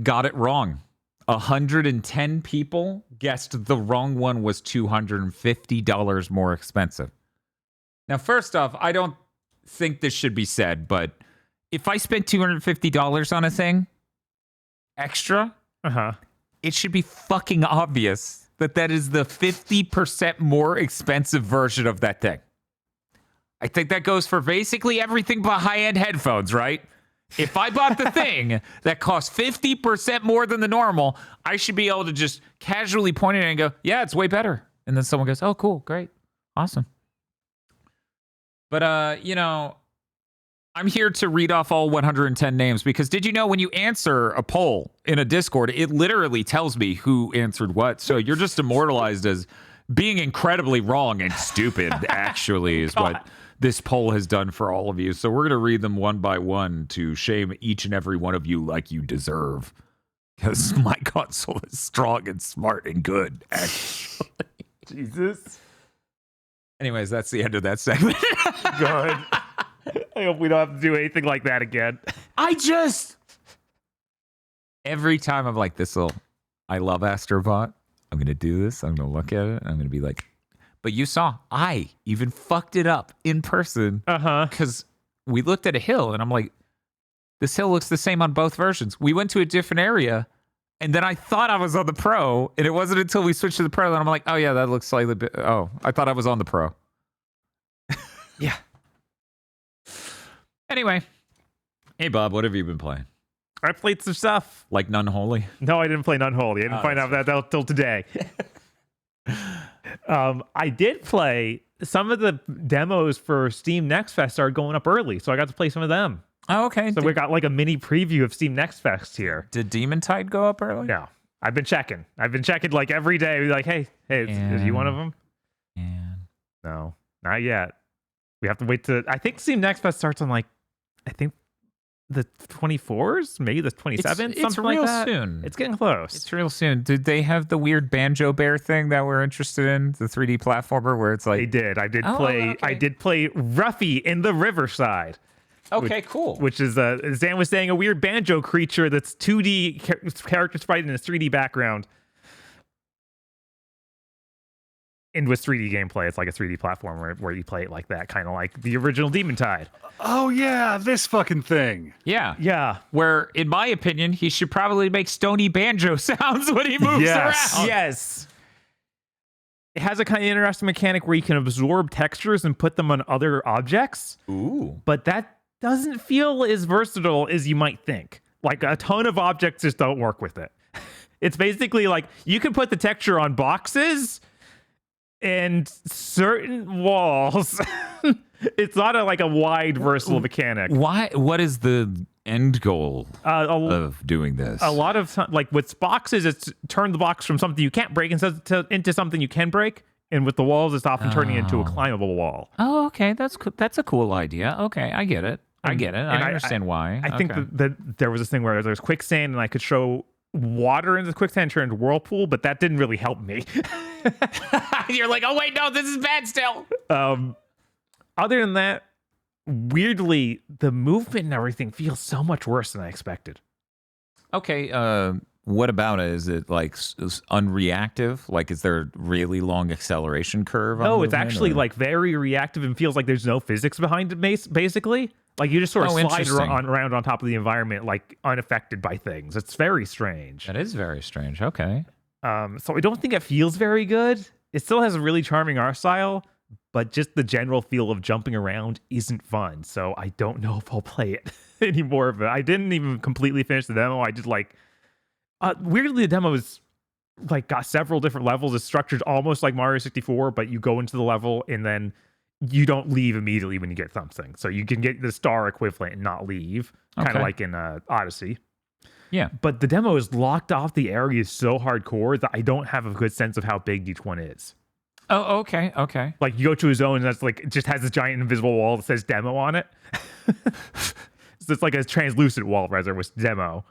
A: got it wrong. 110 people guessed the wrong one was $250 more expensive. Now, first off, I don't think this should be said, but if I spent $250 on a thing extra, it should be fucking obvious that that is the 50% more expensive version of that thing. I think that goes for basically everything but high-end headphones, right? If I bought the thing that costs 50% more than the normal, I should be able to just casually point it and go, yeah, it's way better. And then someone goes, oh, cool, great, awesome. But, I'm here to read off all 110 names because did you know when you answer a poll in a Discord, it literally tells me who answered what. So you're just immortalized as being incredibly wrong and stupid, actually, is what this poll has done for all of you. So we're going to read them one by one to shame each and every one of you like you deserve. Because my console is strong and smart and good, actually.
B: Jesus.
A: Anyways, that's the end of that segment.
B: Good. I hope we don't have to do anything like that again.
A: Every time I'm like, I love Astrobot. I'm going to do this. I'm going to look at it. I'm going to be like, but you saw, I even fucked it up in person. Because we looked at a hill and I'm like, this hill looks the same on both versions. We went to a different area and then I thought I was on the Pro. And it wasn't until we switched to the Pro that I'm like, oh yeah, that looks slightly bit. Oh, I thought I was on the Pro.
B: Yeah.
A: Anyway. Hey, Bob, what have you been playing?
B: I played some stuff.
A: Like None Holy?
B: No, I didn't play None Holy. I didn't find out that till today. I did play some of the demos for Steam Nextfest are going up early, so I got to play some of them.
A: Oh, okay.
B: So we got like a mini preview of Steam Nextfest here.
A: Did Demon Tide go up early?
B: No. I've been checking like every day. Like, hey, is you one of them?
A: And
B: No, not yet. We have to wait I think Steam Nextfest starts on the 24th, maybe the 27th,
A: it's
B: something
A: real
B: like that.
A: soon.
B: It's getting close.
A: It's real soon. Did they have the weird Banjo Bear thing that we're interested in? The 3D platformer where it's like
B: They did. I did
A: okay.
B: play Ruffy in the Riverside.
A: Okay, cool.
B: Which is as Dan was saying, a weird banjo creature that's 2D characters fighting in a 3D background. And with 3D gameplay, it's like a 3D platform where you play it like that, kind of like the original Demon Tide.
D: Oh yeah, this fucking thing.
A: Yeah.
B: Yeah.
A: Where, in my opinion, he should probably make stony banjo sounds when he moves around.
B: Yes. It has a kind of interesting mechanic where you can absorb textures and put them on other objects.
A: Ooh.
B: But that doesn't feel as versatile as you might think. Like a ton of objects just don't work with it. It's basically like you can put the texture on boxes and certain walls. It's not a wide versatile mechanic.
A: Why? What is the end goal of doing this?
B: A lot of like with boxes, it's turn the box from something you can't break into something you can break. And with the walls, it's often turning into a climbable wall.
A: Oh, okay. That's a cool idea. Okay, I get it. I understand why.
B: I think that there was this thing where there's quicksand and I could show water into the quicksand turn into whirlpool, but that didn't really help me.
A: You're like, oh wait, no, this is bad still.
B: Other than that, weirdly, the movement and everything feels so much worse than I expected.
A: Okay, what about it? Is it like unreactive? Like, is there a really long acceleration curve?
B: No, it's actually like very reactive and feels like there's no physics behind it, basically. Like you just sort of slide around on top of the environment, like unaffected by things. It's very strange.
A: That is very strange. Okay.
B: So I don't think it feels very good. It still has a really charming art style, but just the general feel of jumping around isn't fun. So I don't know if I'll play it anymore. But I didn't even completely finish the demo. I just weirdly, the demo is got several different levels. It's structured almost like Mario 64, but you go into the level and then you don't leave immediately when you get something. So you can get the star equivalent and not leave, kind of like in Odyssey.
A: Yeah.
B: But the demo is locked off the areas so hardcore that I don't have a good sense of how big each one is.
A: Oh, okay. Okay.
B: Like you go to a zone and that's like, it just has this giant invisible wall that says demo on it. So it's like a translucent wall rather with demo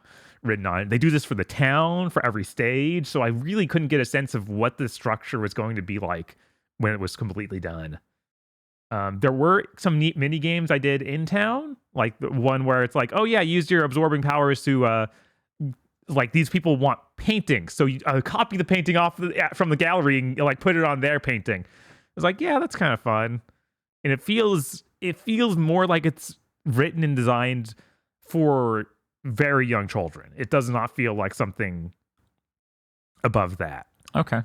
B: written on it. They do this for the town, for every stage. So I really couldn't get a sense of what the structure was going to be like when it was completely done. There were some neat mini games I did in town, like the one where it's like, oh yeah, use your absorbing powers to like these people want paintings, so you copy the painting off from the gallery and like put it on their painting. It's like, yeah, that's kind of fun, and it feels more like it's written and designed for very young children. It does not feel like something above that.
A: Okay.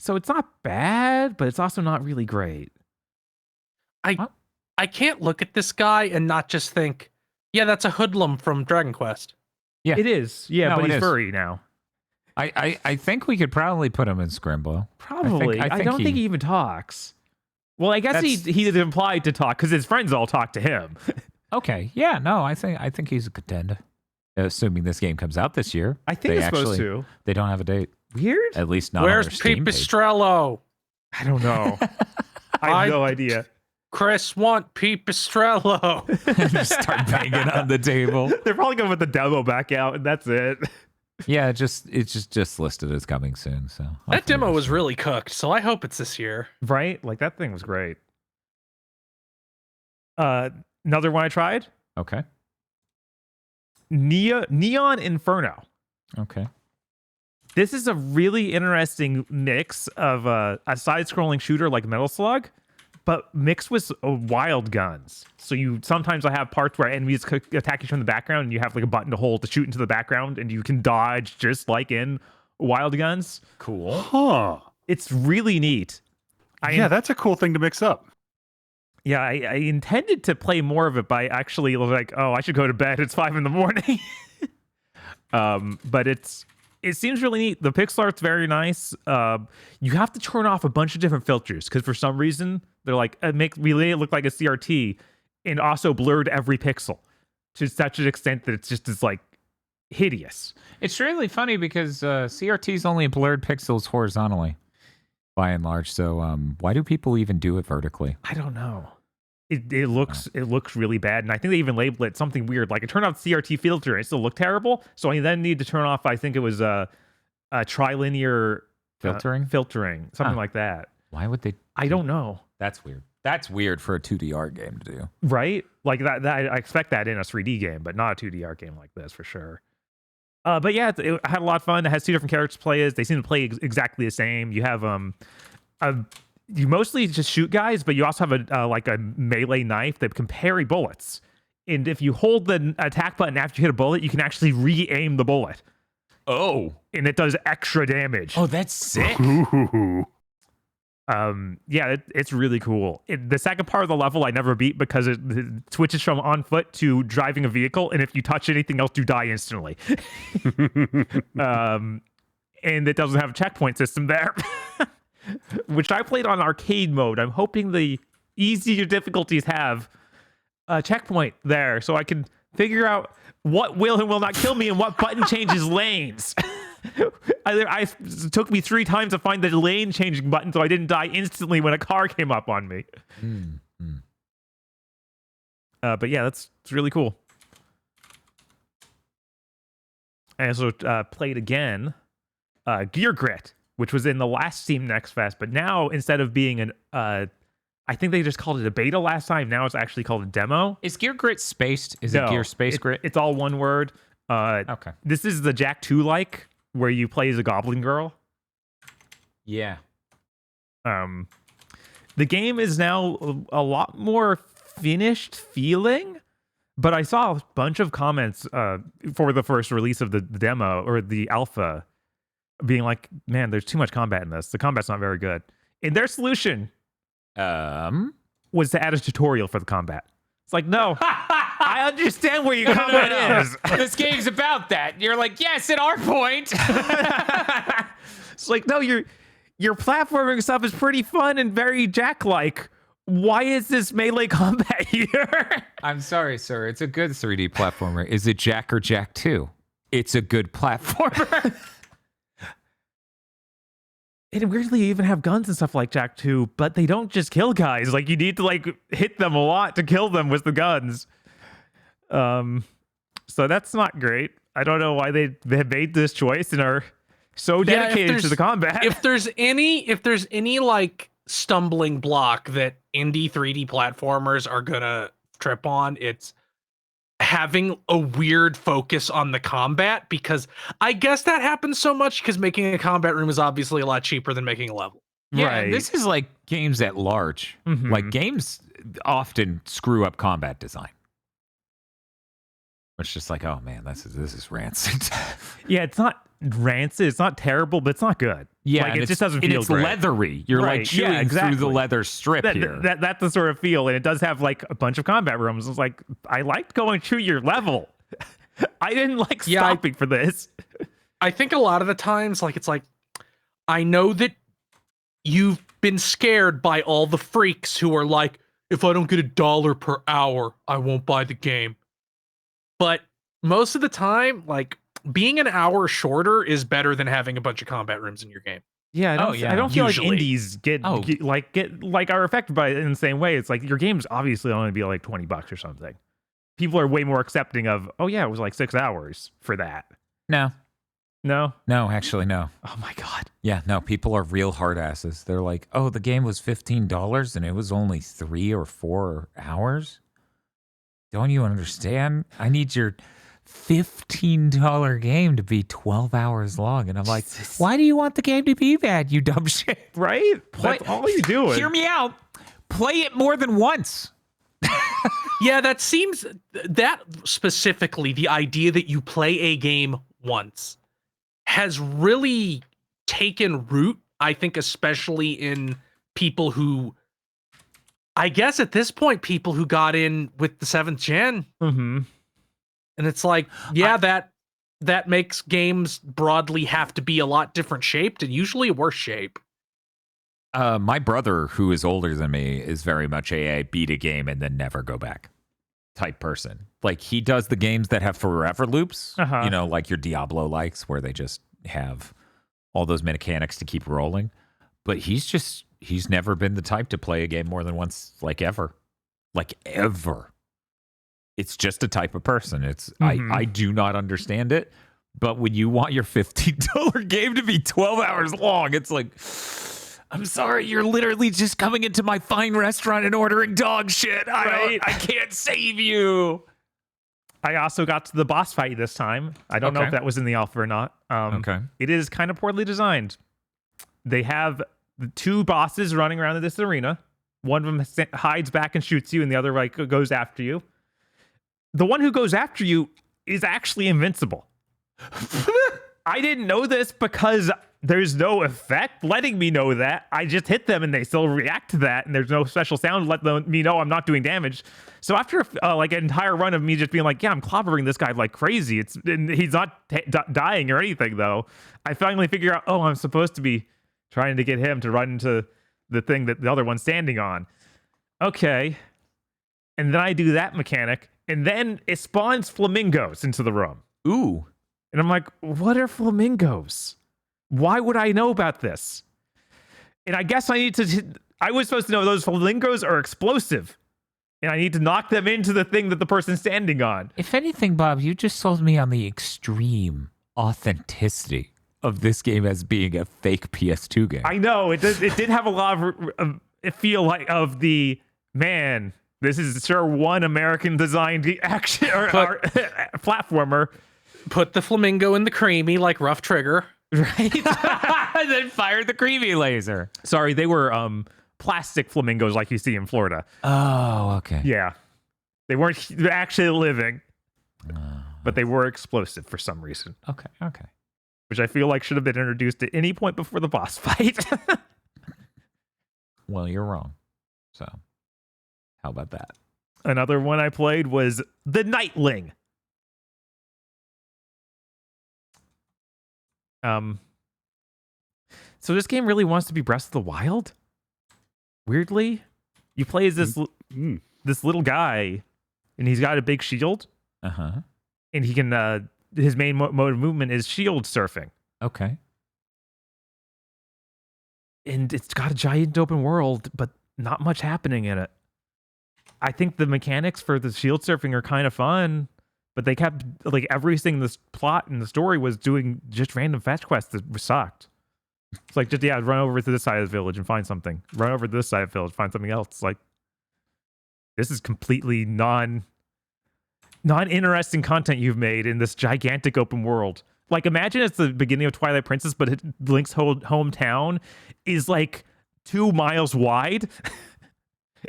B: So it's not bad, but it's also not really great.
C: I can't look at this guy and not just think, yeah, that's a hoodlum from Dragon Quest.
A: Yeah.
B: It is. Yeah,
A: No,
B: but
A: it
B: he's
A: is.
B: furry now.
A: I think we could probably put him in Scrimbo.
B: Probably. I don't think he even talks. Well, I guess he is implied to talk because his friends all talk to him.
A: Okay. Yeah. No. I think he's a contender. Assuming this game comes out this year.
B: I think it's supposed to.
A: They don't have a date.
B: Weird?
A: At least not.
C: Where's
A: on their Steam page.
C: Pipistrello?
B: I don't know. I have no idea.
C: Chris want Pipistrello.
A: Just start banging on the table.
B: They're probably going to put the demo back out, and that's it.
A: Yeah, it's just listed as coming soon. So
C: That demo was really cooked, so I hope it's this year.
B: Right? Like, that thing was great. Another one I tried.
A: Okay.
B: Neon Inferno.
A: Okay.
B: This is a really interesting mix of a side-scrolling shooter like Metal Slug, but mixed with wild guns. So sometimes I have parts where enemies attack you from the background, and you have like a button to hold to shoot into the background, and you can dodge just like in Wild Guns.
A: Cool.
D: Huh.
B: It's really neat.
D: Yeah, that's a cool thing to mix up.
B: Yeah, I intended to play more of it by actually like, oh, I should go to bed. It's 5 a.m. But it seems really neat. The pixel art's very nice. You have to turn off a bunch of different filters because for some reason they're like we made it look like a CRT and also blurred every pixel to such an extent that it's just like hideous.
A: It's really funny because CRT's only blurred pixels horizontally, by and large. So why do people even do it vertically?
B: I don't know. It looks really bad, and I think they even labeled it something weird. Like, I turned off CRT filter, and it still looked terrible. So I then need to turn off. I think it was a trilinear
A: Filtering,
B: something like that.
A: Why would they?
B: I don't know.
A: That's weird. That's weird for a 2D art game to do.
B: Right? Like that I expect that in a 3D game, but not a 2D art game like this for sure. But yeah, it had a lot of fun. It has 2 different characters to play as. They seem to play exactly the same. You have you mostly just shoot guys, but you also have a melee knife that can parry bullets. And if you hold the attack button after you hit a bullet, you can actually re-aim the bullet.
A: Oh.
B: And it does extra damage.
A: Oh, that's sick.
D: Ooh.
B: Yeah, it's really cool. The second part of the level I never beat because it switches from on foot to driving a vehicle, and if you touch anything else, you die instantly. And it doesn't have a checkpoint system there. Which I played on arcade mode. I'm hoping the easier difficulties have a checkpoint there so I can figure out what will and will not kill me and what button changes lanes. It took me 3 times to find the lane changing button so I didn't die instantly when a car came up on me. But yeah, it's really cool. I also played again Gear Grit, which was in the last Steam Nextfest, but now instead of being I think they just called it a beta last time. Now it's actually called a demo.
A: Is Gear Grit spaced? Is it Gear Space Grit?
B: It's all one word.
A: Okay.
B: This is the Jak 2 like, where you play as a goblin girl.
A: Yeah.
B: The game is now a lot more finished feeling, but I saw a bunch of comments for the first release of the demo or the alpha being like, man, there's too much combat in this. The combat's not very good. And their solution was to add a tutorial for the combat. It's like, no, I understand where your combat is.
A: This game's about that. You're like, yes, at our point.
B: It's like, no, your platforming stuff is pretty fun and very Jak-like. Why is this melee combat here?
A: I'm sorry, sir. It's a good 3D platformer. Is it Jack or Jack 2? It's a good platformer.
B: And weirdly, you even have guns and stuff like Jack 2, but they don't just kill guys. Like, you need to, like, hit them a lot to kill them with the guns. So that's not great. I don't know why they made this choice and are so dedicated to the combat.
C: If there's any like stumbling block that indie 3D platformers are gonna trip on, it's having a weird focus on the combat, because I guess that happens so much because making a combat room is obviously a lot cheaper than making a level.
A: Yeah,
B: Right.
A: this is like games at large.
B: Mhm.
A: Like games often screw up combat design. It's just like, oh man, this is rancid.
B: Yeah, it's not rancid. It's not terrible, but it's not good.
A: Yeah,
B: like,
A: and
B: it just doesn't feel
A: it's
B: great.
A: leathery. You're
B: Right,
A: like
B: yeah,
A: chewing through
B: exactly.
A: the leather strip here.
B: That's the sort of feel, and it does have like a bunch of combat rooms. It's like, I liked going through your level. I didn't like stopping for this.
C: I think a lot of the times, like, it's like, I know that you've been scared by all the freaks who are like, if I don't get $1 per hour, I won't buy the game. But most of the time, like, being an hour shorter is better than having a bunch of combat rooms in your game.
B: Yeah, I don't feel
C: usually.
B: like indies get are affected by it in the same way. It's like your game's obviously only be like $20 or something. People are way more accepting of, oh yeah, it was like 6 hours for that.
A: No, actually, no.
B: Oh my god.
A: Yeah, no, people are real hard asses. They're like, oh, the game was $15 and it was only 3 or 4 hours. Don't you understand? I need your $15 game to be 12 hours long. And I'm like, why do you want the game to be bad, you dumb shit?
B: Right? That's all you doing.
A: Hear me out. Play it more than once.
C: Yeah, that seems, that specifically, the idea that you play a game once has really taken root, I think, especially in people who, I guess at this point, people who got in with the 7th gen.
B: Mm-hmm.
C: And it's like, yeah, that makes games broadly have to be a lot different shaped, and usually a worse shape.
A: My brother, who is older than me, is very much a beat a game and then never go back type person. Like, he does the games that have forever loops, you know, like your Diablo likes, where they just have all those mechanics to keep rolling. But he's never been the type to play a game more than once, like ever. Like ever. It's just a type of person. It's I do not understand it. But when you want your $15 game to be 12 hours long, it's like, I'm sorry, you're literally just coming into my fine restaurant and ordering dog shit. I can't save you.
B: I also got to the boss fight this time. I don't know if that was in the alpha or not.
A: Okay.
B: It is kind of poorly designed. They have the 2 bosses running around in this arena. One of them hides back and shoots you, and the other like goes after you. The one who goes after you is actually invincible. I didn't know this because there's no effect letting me know that. I just hit them and they still react to that, and there's no special sound to let me know I'm not doing damage. So after like an entire run of me just being like, yeah, I'm clobbering this guy like crazy. He's not dying or anything though. I finally figure out, oh, I'm supposed to be trying to get him to run into the thing that the other one's standing on. Okay. And then I do that mechanic, and then it spawns flamingos into the room.
A: Ooh.
B: And I'm like, what are flamingos? Why would I know about this? And I guess I was supposed to know those flamingos are explosive. And I need to knock them into the thing that the person's standing on.
A: If anything, Bob, you just sold me on the extreme authenticity of this game as being a fake PS2 game.
B: I know, it did have a lot of it feel like of the, man, this is sure one American designed action or platformer.
C: Put the flamingo in the creamy like Rough Trigger.
B: Right?
A: And then fired the creamy laser.
B: Sorry, they were plastic flamingos like you see in Florida.
A: Oh, okay.
B: Yeah. They weren't actually living, but they were explosive for some reason.
A: Okay.
B: Which I feel like should have been introduced at any point before the boss fight.
A: Well, you're wrong. So, how about that?
B: Another one I played was The Nightling. So this game really wants to be Breath of the Wild? Weirdly, You play as this
D: Mm.
B: this little guy, and he's got a big shield,
A: Uh-huh.
B: and he can his main mode of movement is shield surfing,
A: Okay.
B: and it's got a giant open world, but not much happening in it. I think the mechanics for the shield surfing are kind of fun, but they kept like everything in this plot and the story was doing just random fetch quests that sucked. It's like just run over to this side of the village and find something. Run over to this side of the village, find something else. It's like this is completely non-interesting content you've made in this gigantic open world. Like imagine it's the beginning of Twilight Princess, but Link's hometown is like 2 miles wide.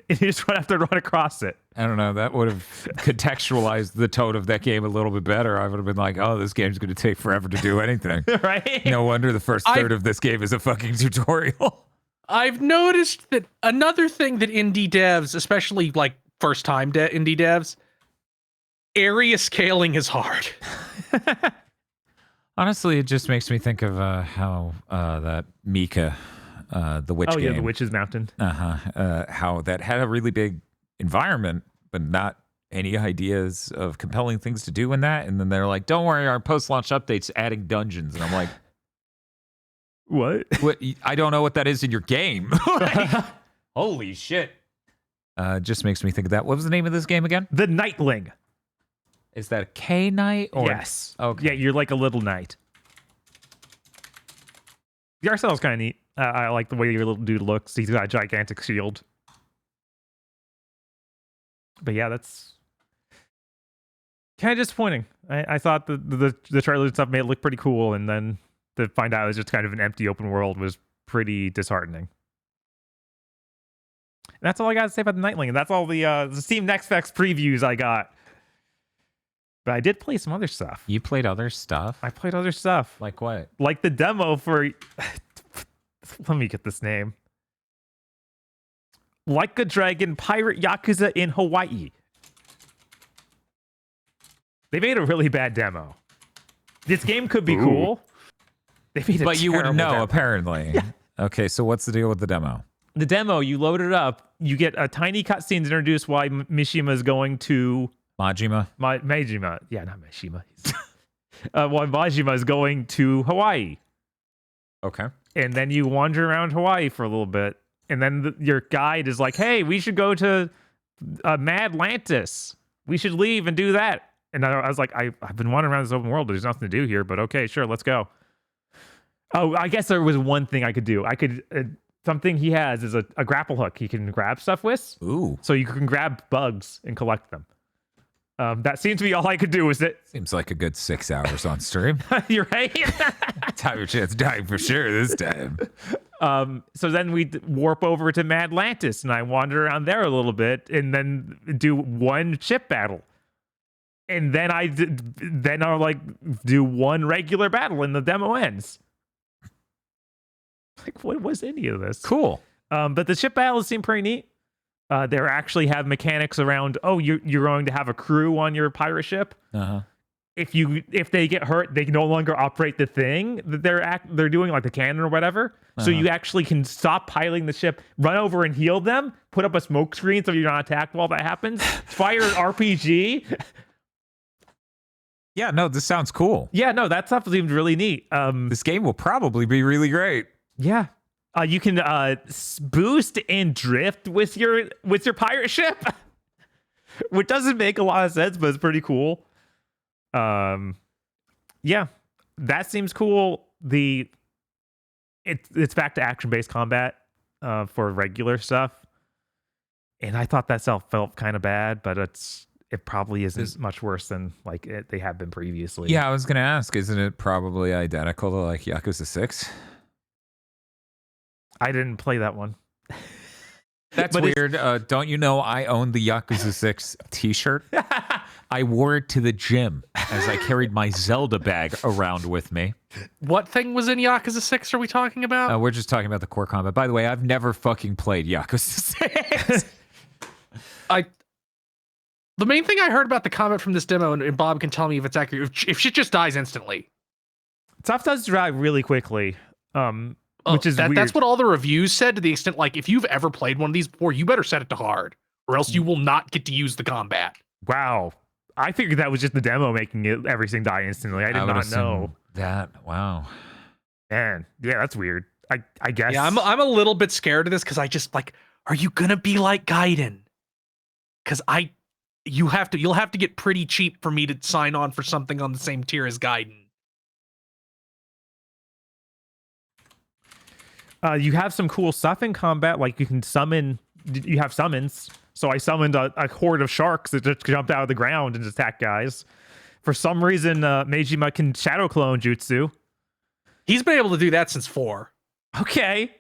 B: And you just have to run across it.
A: I don't know. That would have contextualized the tone of that game a little bit better. I would have been like, oh, this game's going to take forever to do anything.
B: Right?
A: No wonder the first third of this game is a fucking tutorial.
C: I've noticed that another thing that indie devs, especially like first time indie devs, area scaling is hard.
A: Honestly, it just makes me think of how that Mika, the witch game.
B: Yeah, the Witch's Mountain.
A: How that had a really big environment, but not any ideas of compelling things to do in that. And then they're like, don't worry, our post-launch update's adding dungeons. And I'm like,
B: What?
A: I don't know what that is in your game. Like, holy shit. Just makes me think of that. What was the name of this game again?
B: The Nightling.
A: Is that a K Knight? Or...
B: Yes.
A: Okay.
B: Yeah, you're like a little knight. The art style's kind of neat. I like the way your little dude looks. He's got a gigantic shield. But yeah, that's kind of disappointing. I thought the trailer and stuff made it look pretty cool, and then to find out it was just kind of an empty open world was pretty disheartening. And that's all I got to say about the Nightling, and that's all the Steam Nextfest previews I got. But I did play some other stuff.
A: You played other stuff?
B: I played other stuff.
A: Like what?
B: Like the demo for... Let me get this name. Like a Dragon Pirate Yakuza in Hawaii. They made a really bad demo. This game could be cool. They made
A: But you wouldn't know,
B: demo.
A: apparently.
B: Yeah.
A: Okay, so what's the deal with the demo?
B: The demo, you load it up, you get a tiny cutscene to introduce why Mishima is going to...
A: Majima?
B: Majima. Yeah, not Mishima. Why Majima is going to Hawaii.
A: Okay.
B: And then you wander around Hawaii for a little bit. And then your guide is like, hey, we should go to Madlantis. We should leave and do that. And I was like, I've been wandering around this open world. There's nothing to do here, but okay, sure, let's go. Oh, I guess there was one thing I could do. I could, something he has is a grapple hook he can grab stuff with.
A: Ooh.
B: So you can grab bugs and collect them. That seems to be all I could do. Was it?
A: Seems like a good 6 hours on stream.
B: You're right.
A: Time your chance dying for sure this time.
B: So then we warp over to Madlantis, and I wander around there a little bit, and then do one ship battle, and then I'll like do one regular battle, and the demo ends. Like, what was any of this?
A: Cool.
B: But the ship battles seem pretty neat. They actually have mechanics around. Oh, you're going to have a crew on your pirate ship.
A: Uh-huh.
B: If they get hurt, they can no longer operate the thing that they're doing, like the cannon or whatever. So you actually can stop piloting the ship, run over and heal them, put up a smoke screen so you're not attacked while that happens, fire an RPG.
A: Yeah, no, this sounds cool.
B: Yeah, no, that stuff seems really neat.
A: This game will probably be really great.
B: Yeah. You can boost and drift with your pirate ship, which doesn't make a lot of sense, but it's pretty cool. Yeah, that seems cool. It's back to action-based combat for regular stuff, and I thought that felt kind of bad, but it probably isn't much worse than like they have been previously.
A: Yeah, I was gonna ask, isn't it probably identical to like Yakuza 6?
B: I didn't play that one.
A: That's
B: But
A: weird. Don't you know I own the Yakuza 6 t-shirt? I wore it to the gym as I carried my Zelda bag around with me.
C: What thing was in Yakuza 6 are we talking about?
A: We're just talking about the core combat. By the way, I've never fucking played Yakuza 6.
C: The main thing I heard about the combat from this demo, and Bob can tell me if it's accurate, if shit just dies instantly.
B: Stuff does drive really quickly. Which is
C: that's
B: weird.
C: what all the reviews said, to the extent like if you've ever played one of these before, you better set it to hard, or else you will not get to use the combat.
B: Wow. I figured that was just the demo making everything die instantly. I did
A: would
B: not know.
A: assume that. Wow.
B: Man, yeah, that's weird. I guess.
C: Yeah, I'm a little bit scared of this because I just like, are you gonna be like Gaiden? Because you'll have to get pretty cheap for me to sign on for something on the same tier as Gaiden.
B: You have some cool stuff in combat, like you can summon. You have summons. So I summoned a horde of sharks that just jumped out of the ground and attack guys. For some reason, Majima can shadow clone jutsu.
C: He's been able to do that since 4.
B: Okay.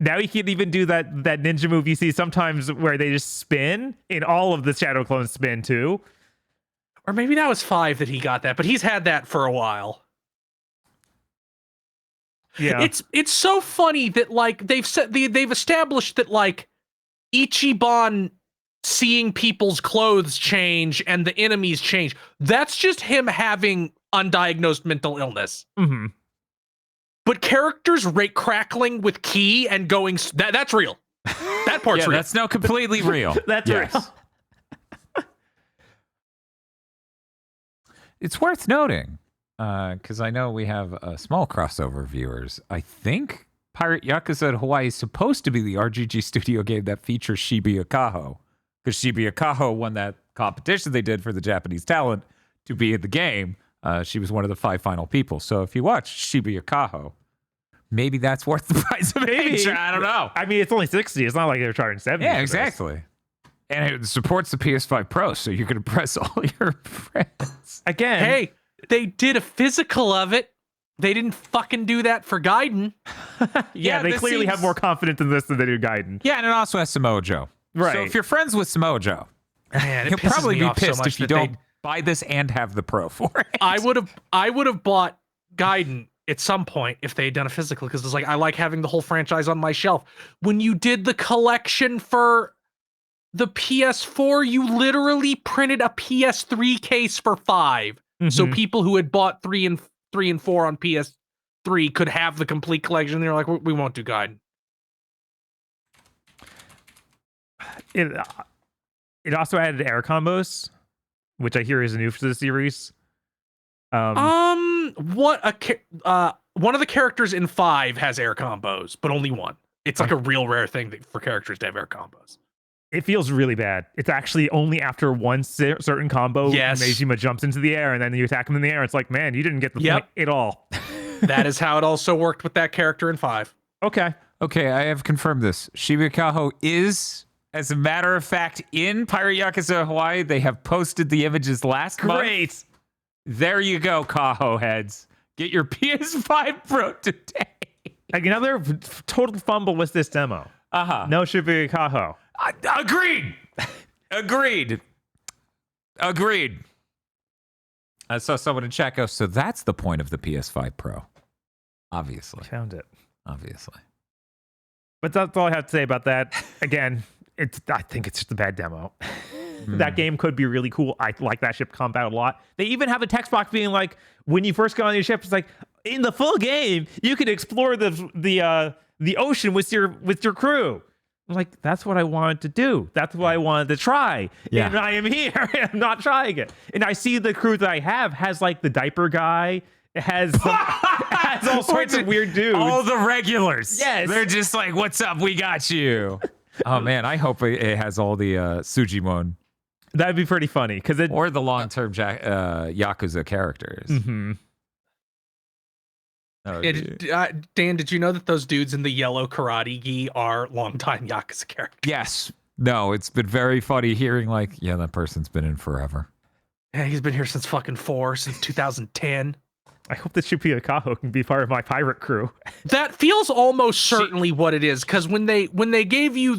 B: Now he can even do that ninja move you see sometimes where they just spin, and all of the shadow clones spin too.
C: Or maybe that was 5 that he got that, but he's had that for a while.
B: Yeah.
C: It's so funny that like they've established that like Ichiban seeing people's clothes change and the enemies change. That's just him having undiagnosed mental illness.
B: Mm-hmm.
C: But characters rate crackling with ki and going that's real. That part's real.
A: That's now completely real.
B: That's
A: yes.
B: real.
A: It's worth noting, because I know we have small crossover viewers. I think Pirate Yakuza Hawaii is supposed to be the RGG studio game that features Shibuya Kaho, because Shibuya Kaho won that competition they did for the Japanese talent to be in the game. She was one of the 5 final people. So if you watch Shibuya Kaho, maybe that's worth the price of admission. I don't know.
B: I mean, it's only 60. It's not like they're charging 70.
A: Yeah, exactly. And it supports the PS5 Pro, so you can impress all your friends.
B: Again,
C: Hey, they did a physical of it. They didn't fucking do that for Gaiden.
B: yeah, they
A: this
B: clearly have
A: seems-
B: more confidence in this than they do Gaiden.
A: Yeah, and it also has Samojo.
B: Right.
A: So if you're friends with Samojo,
C: Man, it
A: he'll
C: pisses
A: probably
C: me
A: be
C: off so
A: pissed
C: much
A: if you
C: that they-
A: don't buy this and have the Pro for it.
C: I would have bought Gaiden at some point if they had done a physical, because it's like I like having the whole franchise on my shelf. When you did the collection for the PS4, you literally printed a PS3 case for 5. So
B: Mhm.
C: people who had bought 3 and 4 on PS3 could have the complete collection. They're like, we won't do Gaiden.
B: It also added air combos, which I hear is new for the series.
C: One of the characters in 5 has air combos, but only one. It's like a real rare thing for characters to have air combos.
B: It feels really bad. It's actually only after one certain combo,
C: Yes.
B: Majima jumps into the air, and then you attack him in the air. It's like, man, you didn't get the
C: Yep.
B: point at all.
C: That is how it also worked with that character in 5.
B: Okay.
A: Okay, I have confirmed this. Shibuya Kaho is, as a matter of fact, in Pirate Yakuza Hawaii. They have posted the images last month.
B: Great.
A: There you go, Kaho heads. Get your PS5 Pro today.
B: Like another total fumble with this demo.
A: Uh-huh.
B: No Shibuya Kaho.
A: Agreed. Agreed. I saw someone in chat go, so that's the point of the PS5 Pro. Obviously.
B: Found it. But that's all I have to say about that. Again, I think it's just a bad demo. That game could be really cool. I like that ship combat a lot. They even have a text box being like, when you first go on your ship, it's like, in the full game, you can explore the ocean with your crew. I'm like, that's what I wanted to do. That's what I wanted to try.
A: Yeah.
B: And I am here. I'm not trying it. And I see the crew that I have has like the diaper guy. It has all sorts of weird dudes.
A: All the regulars.
B: Yes.
A: They're just like, what's up? We got you. Oh, man. I hope it has all the Sujimon
B: That'd be pretty funny because it.
A: or the long-term Yakuza characters.
B: Mhm.
A: That would
C: Yeah,
A: be-
C: Dan, did you know that those dudes in the yellow karate gi are longtime Yakuza characters?
A: Yes. No, it's been very funny hearing like, yeah, that person's been in forever.
C: Yeah, he's been here since fucking 4, since 2010.
B: I hope that Shibuya Kaho can be part of my pirate crew.
C: That feels almost certainly what it is, because when they gave you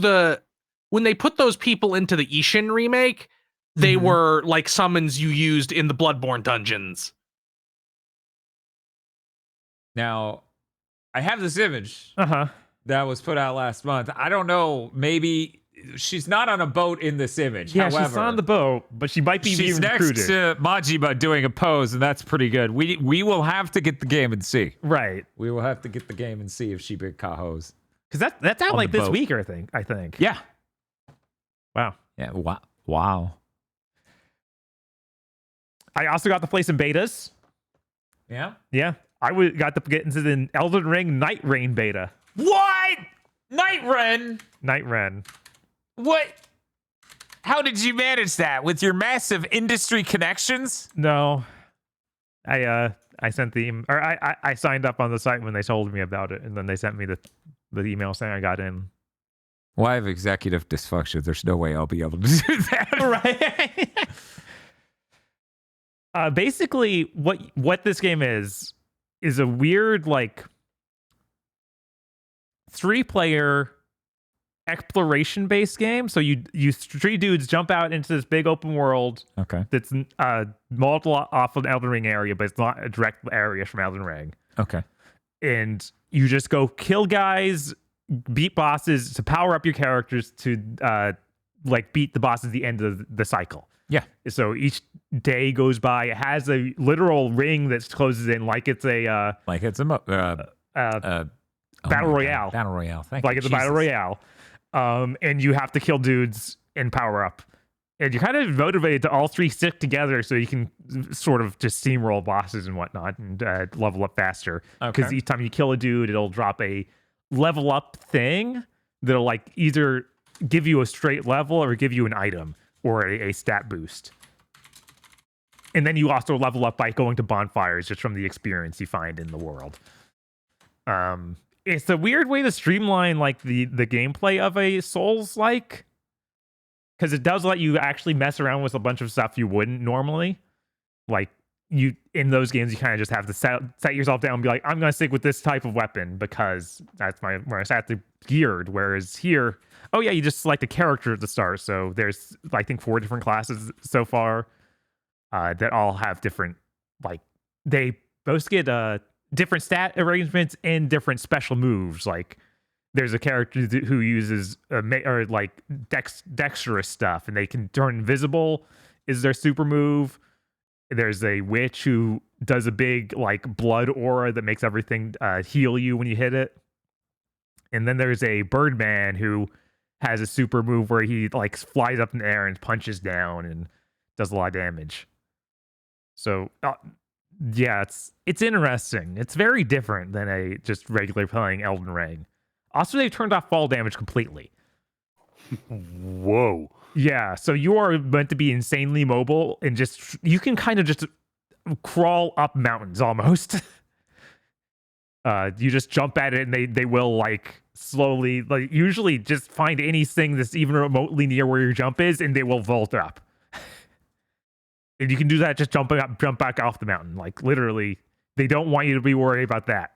C: when they put those people into the Ishin remake, they were like summons you used in the Bloodborne dungeons.
A: Now, I have this image
B: Uh huh.
A: that was put out last month. I don't know, maybe she's not on a boat in this image.
B: Yeah,
A: However,
B: she's on the boat, but she might be
A: she's
B: being
A: next
B: recruited.
A: to Majima doing a pose, and that's pretty good. We will have to get the game and see.
B: Right.
A: We will have to get the game and see if she big Kahos.
B: Because that's out
A: On
B: like
A: the
B: this
A: boat.
B: week, I think.
A: Yeah.
B: Wow.
A: Yeah. Wow.
B: I also got to play some betas.
A: Yeah.
B: Yeah. Got to get into the Elden Ring Night Rain beta.
A: What? Night Ren?
B: Night Ren.
A: What? How did you manage that with your massive industry connections?
B: No. I sent the or I signed up on the site when they told me about it, and then they sent me the email saying I got in.
A: Well, I have executive dysfunction. There's no way I'll be able to do that.
B: Right. Basically, what this game is a weird, like, 3-player exploration-based game. So you 3 dudes jump out into this big open world
A: Okay.
B: that's modeled off of the Elden Ring area, but it's not a direct area from Elden Ring.
A: Okay.
B: And you just go kill guys, beat bosses to power up your characters to like beat the boss at the end of the cycle.
A: Yeah.
B: So each day goes by. It has a literal ring that closes in like it's a
A: Like it's a
B: battle royale.
A: Battle royale. Thank
B: Like
A: you.
B: it's a battle royale. And you have to kill dudes and power up. And you're kind of motivated to all 3 stick together so you can sort of just steamroll bosses and whatnot and level up faster. Because
A: Okay.
B: each time you kill a dude, it'll drop a level up thing that'll like either give you a straight level or give you an item or a stat boost. And then you also level up by going to bonfires just from the experience you find in the world. It's a weird way to streamline like the gameplay of a Souls-like, because it does let you actually mess around with a bunch of stuff you wouldn't normally. Like you in those games, you kind of just have to set yourself down and be like, I'm gonna stick with this type of weapon because that's where I sat geared. Whereas here, oh yeah, you just select a character at the start. So there's I think 4 different classes so far that all have different, like, they both get different stat arrangements and different special moves. Like there's a character who uses or like dexterous stuff, and they can turn invisible is their super move. There's a witch who does a big like blood aura that makes everything heal you when you hit it. And then there's a Birdman who has a super move where he like flies up in the air and punches down and does a lot of damage. So yeah, it's interesting. It's very different than a just regular playing Elden Ring. Also, they've turned off fall damage completely.
D: Whoa.
B: Yeah, so you are meant to be insanely mobile and just you can kind of just crawl up mountains almost. You just jump at it and they will like slowly, like usually just find anything that's even remotely near where your jump is and they will vault up. And you can do that just jump back off the mountain. Like literally, they don't want you to be worried about that.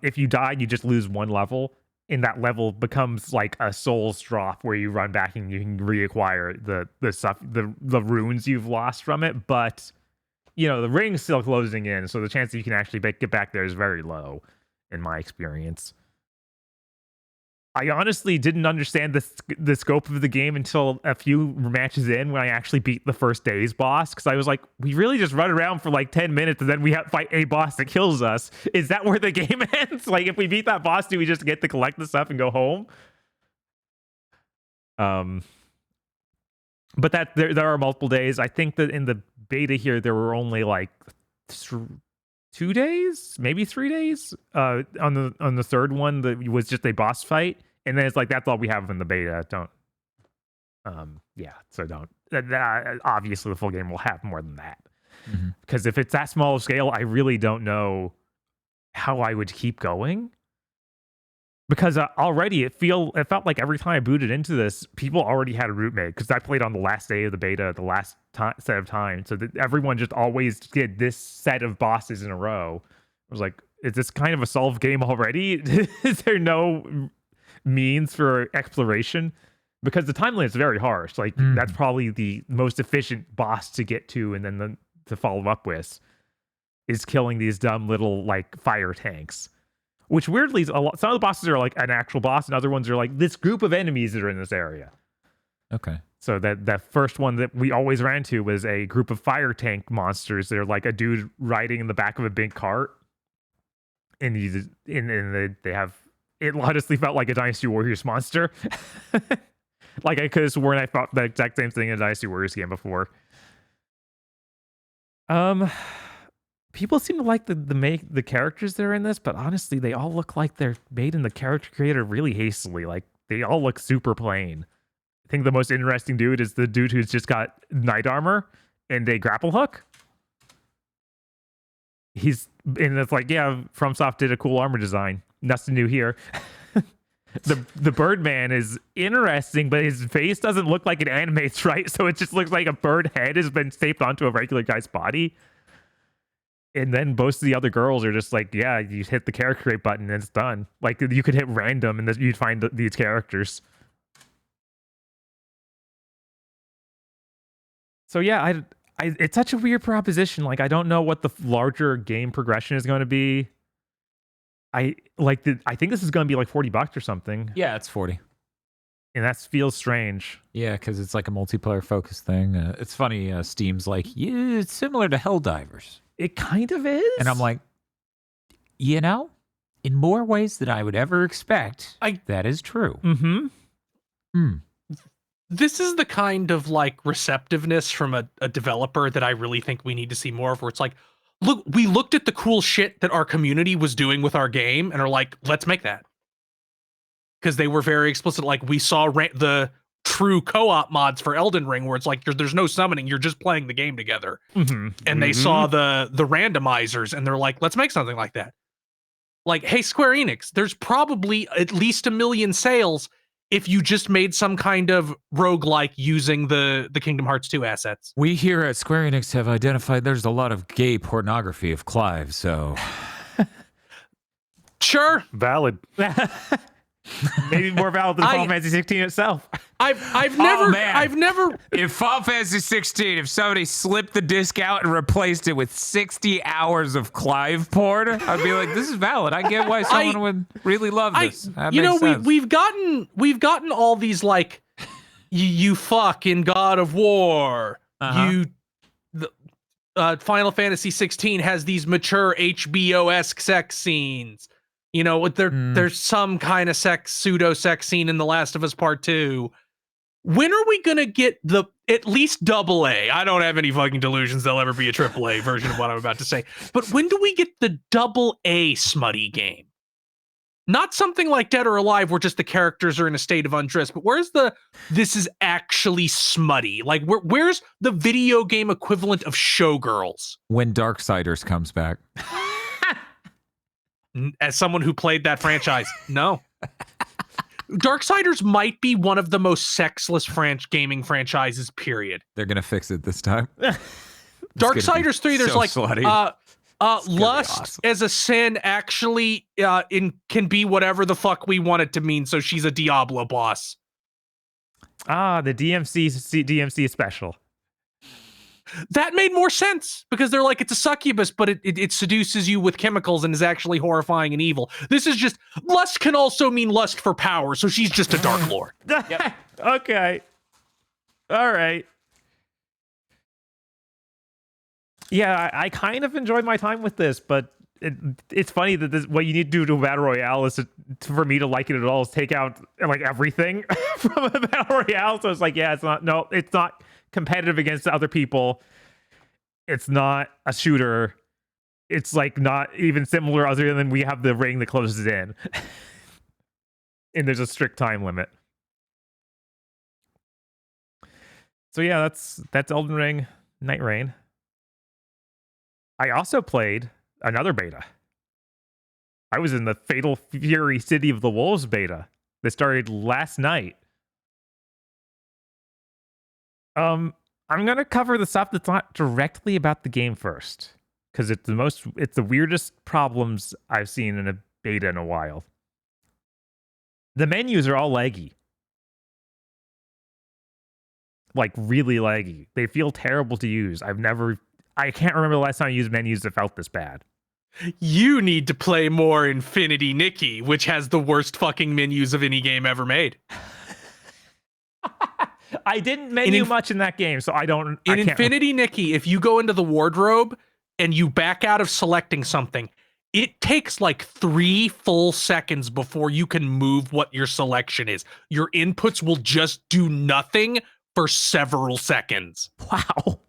B: If you die, you just lose 1 level. And that level becomes like a Souls drop where you run back and you can reacquire the stuff, the runes you've lost from it. But you know the ring's still closing in, so the chance that you can actually get back there is very low, in my experience. I honestly didn't understand the scope of the game until a few matches in when I actually beat the first day's boss, because I was like, we really just run around for like 10 minutes and then we have to fight a boss that kills us. Is that where the game ends? Like, if we beat that boss, do we just get to collect the stuff and go home? But that there are multiple days. I think that in the beta here, there were only like 2 days, maybe 3 days on the third one that was just a boss fight, and then it's like that's all we have in the beta. Don't obviously the full game will have more than that, because if it's that small of scale, I really don't know how I would keep going, because already it felt like every time I booted into this, people already had a route made, because I played on the last day of the beta, the last set of time, so that everyone just always did this set of bosses in a row. I was like, is this kind of a solved game already? Is there no means for exploration? Because the timeline is very harsh. Like that's probably the most efficient boss to get to, and then to follow up with is killing these dumb little like fire tanks. which weirdly, some of the bosses are like an actual boss, and other ones are like this group of enemies that are in this area.
A: Okay.
B: So that first one that we always ran to was a group of fire tank monsters. They're like a dude riding in the back of a big cart, and they have. It honestly felt like a Dynasty Warriors monster. Like I could have sworn I thought the exact same thing in a Dynasty Warriors game before. People seem to like the characters that are in this, but honestly, they all look like they're made in the character creator really hastily. Like they all look super plain. I think the most interesting dude is the dude who's just got knight armor and a grapple hook. And it's like, yeah, FromSoft did a cool armor design. Nothing new here. The Birdman is interesting, but his face doesn't look like it animates right, so it just looks like a bird head has been taped onto a regular guy's body. And then most of the other girls are just like, yeah, you hit the character create button and it's done. Like you could hit random and you'd find these characters. So yeah, it's such a weird proposition. Like I don't know what the larger game progression is going to be. I think this is going to be like $40 or something.
A: Yeah, it's 40.
B: And that feels strange.
A: Yeah, because it's like a multiplayer focused thing. It's funny. Steam's like, yeah, it's similar to Helldivers.
B: It kind of is.
A: And I'm like, in more ways than I would ever expect, that is true.
B: Mm-hmm.
C: This is the kind of like receptiveness from a developer that I really think we need to see more of, where it's like, look, we looked at the cool shit that our community was doing with our game and are like, let's make that. Because they were very explicit. Like we saw the true co-op mods for Elden Ring, where it's like there's no summoning, you're just playing the game together. And they saw the randomizers and they're like, let's make something like that. Like, hey, Square Enix, there's probably at least 1 million sales if you just made some kind of roguelike using the Kingdom Hearts 2 assets.
A: We here at Square Enix have identified there's a lot of gay pornography of Clive, so...
C: Sure.
D: Valid.
B: Maybe more valid than Final Fantasy 16 itself.
C: I've never
A: If Final Fantasy 16, if somebody slipped the disc out and replaced it with 60 hours of Clive porn, I'd be like, this is valid. I get why someone would really love this. That makes sense.
C: we've gotten all these like you fuck in God of War. Final Fantasy 16 has these mature HBO-esque sex scenes. You know, there's some kind of pseudo sex scene in The Last of Us Part 2. When are we gonna get at least AA? I don't have any fucking delusions there'll ever be a AAA version of what I'm about to say. But when do we get the AA smutty game? Not something like Dead or Alive where just the characters are in a state of undress, but where's this is actually smutty? Like where's the video game equivalent of Showgirls?
A: When Darksiders comes back.
C: As someone who played that franchise, no. Darksiders might be one of the most sexless gaming franchises, period.
A: They're going to fix it this time.
C: Darksiders 3, there's
A: so
C: like,
A: slutty.
C: lust
A: awesome.
C: as a sin actually can be whatever the fuck we want it to mean, so she's a Diablo boss.
B: The DMC special.
C: That made more sense because they're like, it's a succubus, but it seduces you with chemicals and is actually horrifying and evil. This is just, lust can also mean lust for power, so she's just a Dark Lord.
B: Yep. Okay. All right. Yeah, I kind of enjoyed my time with this, but it's funny that what you need to do to a Battle Royale is for me to like it at all is take out like everything from a Battle Royale. So it's like, yeah, it's not competitive against other people. It's not a shooter. It's like not even similar other than we have the ring that closes in. And there's a strict time limit. So yeah, that's Elden Ring, Night Rain. I also played another beta. I was in the Fatal Fury City of the Wolves beta that started last night. I'm gonna cover the stuff that's not directly about the game first, because it's the weirdest problems I've seen in a beta in a while. The menus are all laggy. Like really laggy. They feel terrible to use. I can't remember the last time I used menus that felt this bad.
C: You need to play more Infinity Nikki, which has the worst fucking menus of any game ever made.
B: I didn't menu much in that game, so I don't.
C: In
B: I can't.
C: Infinity Nikki, if you go into the wardrobe and you back out of selecting something, it takes like 3 full seconds before you can move what your selection is. Your inputs will just do nothing for several seconds.
B: Wow.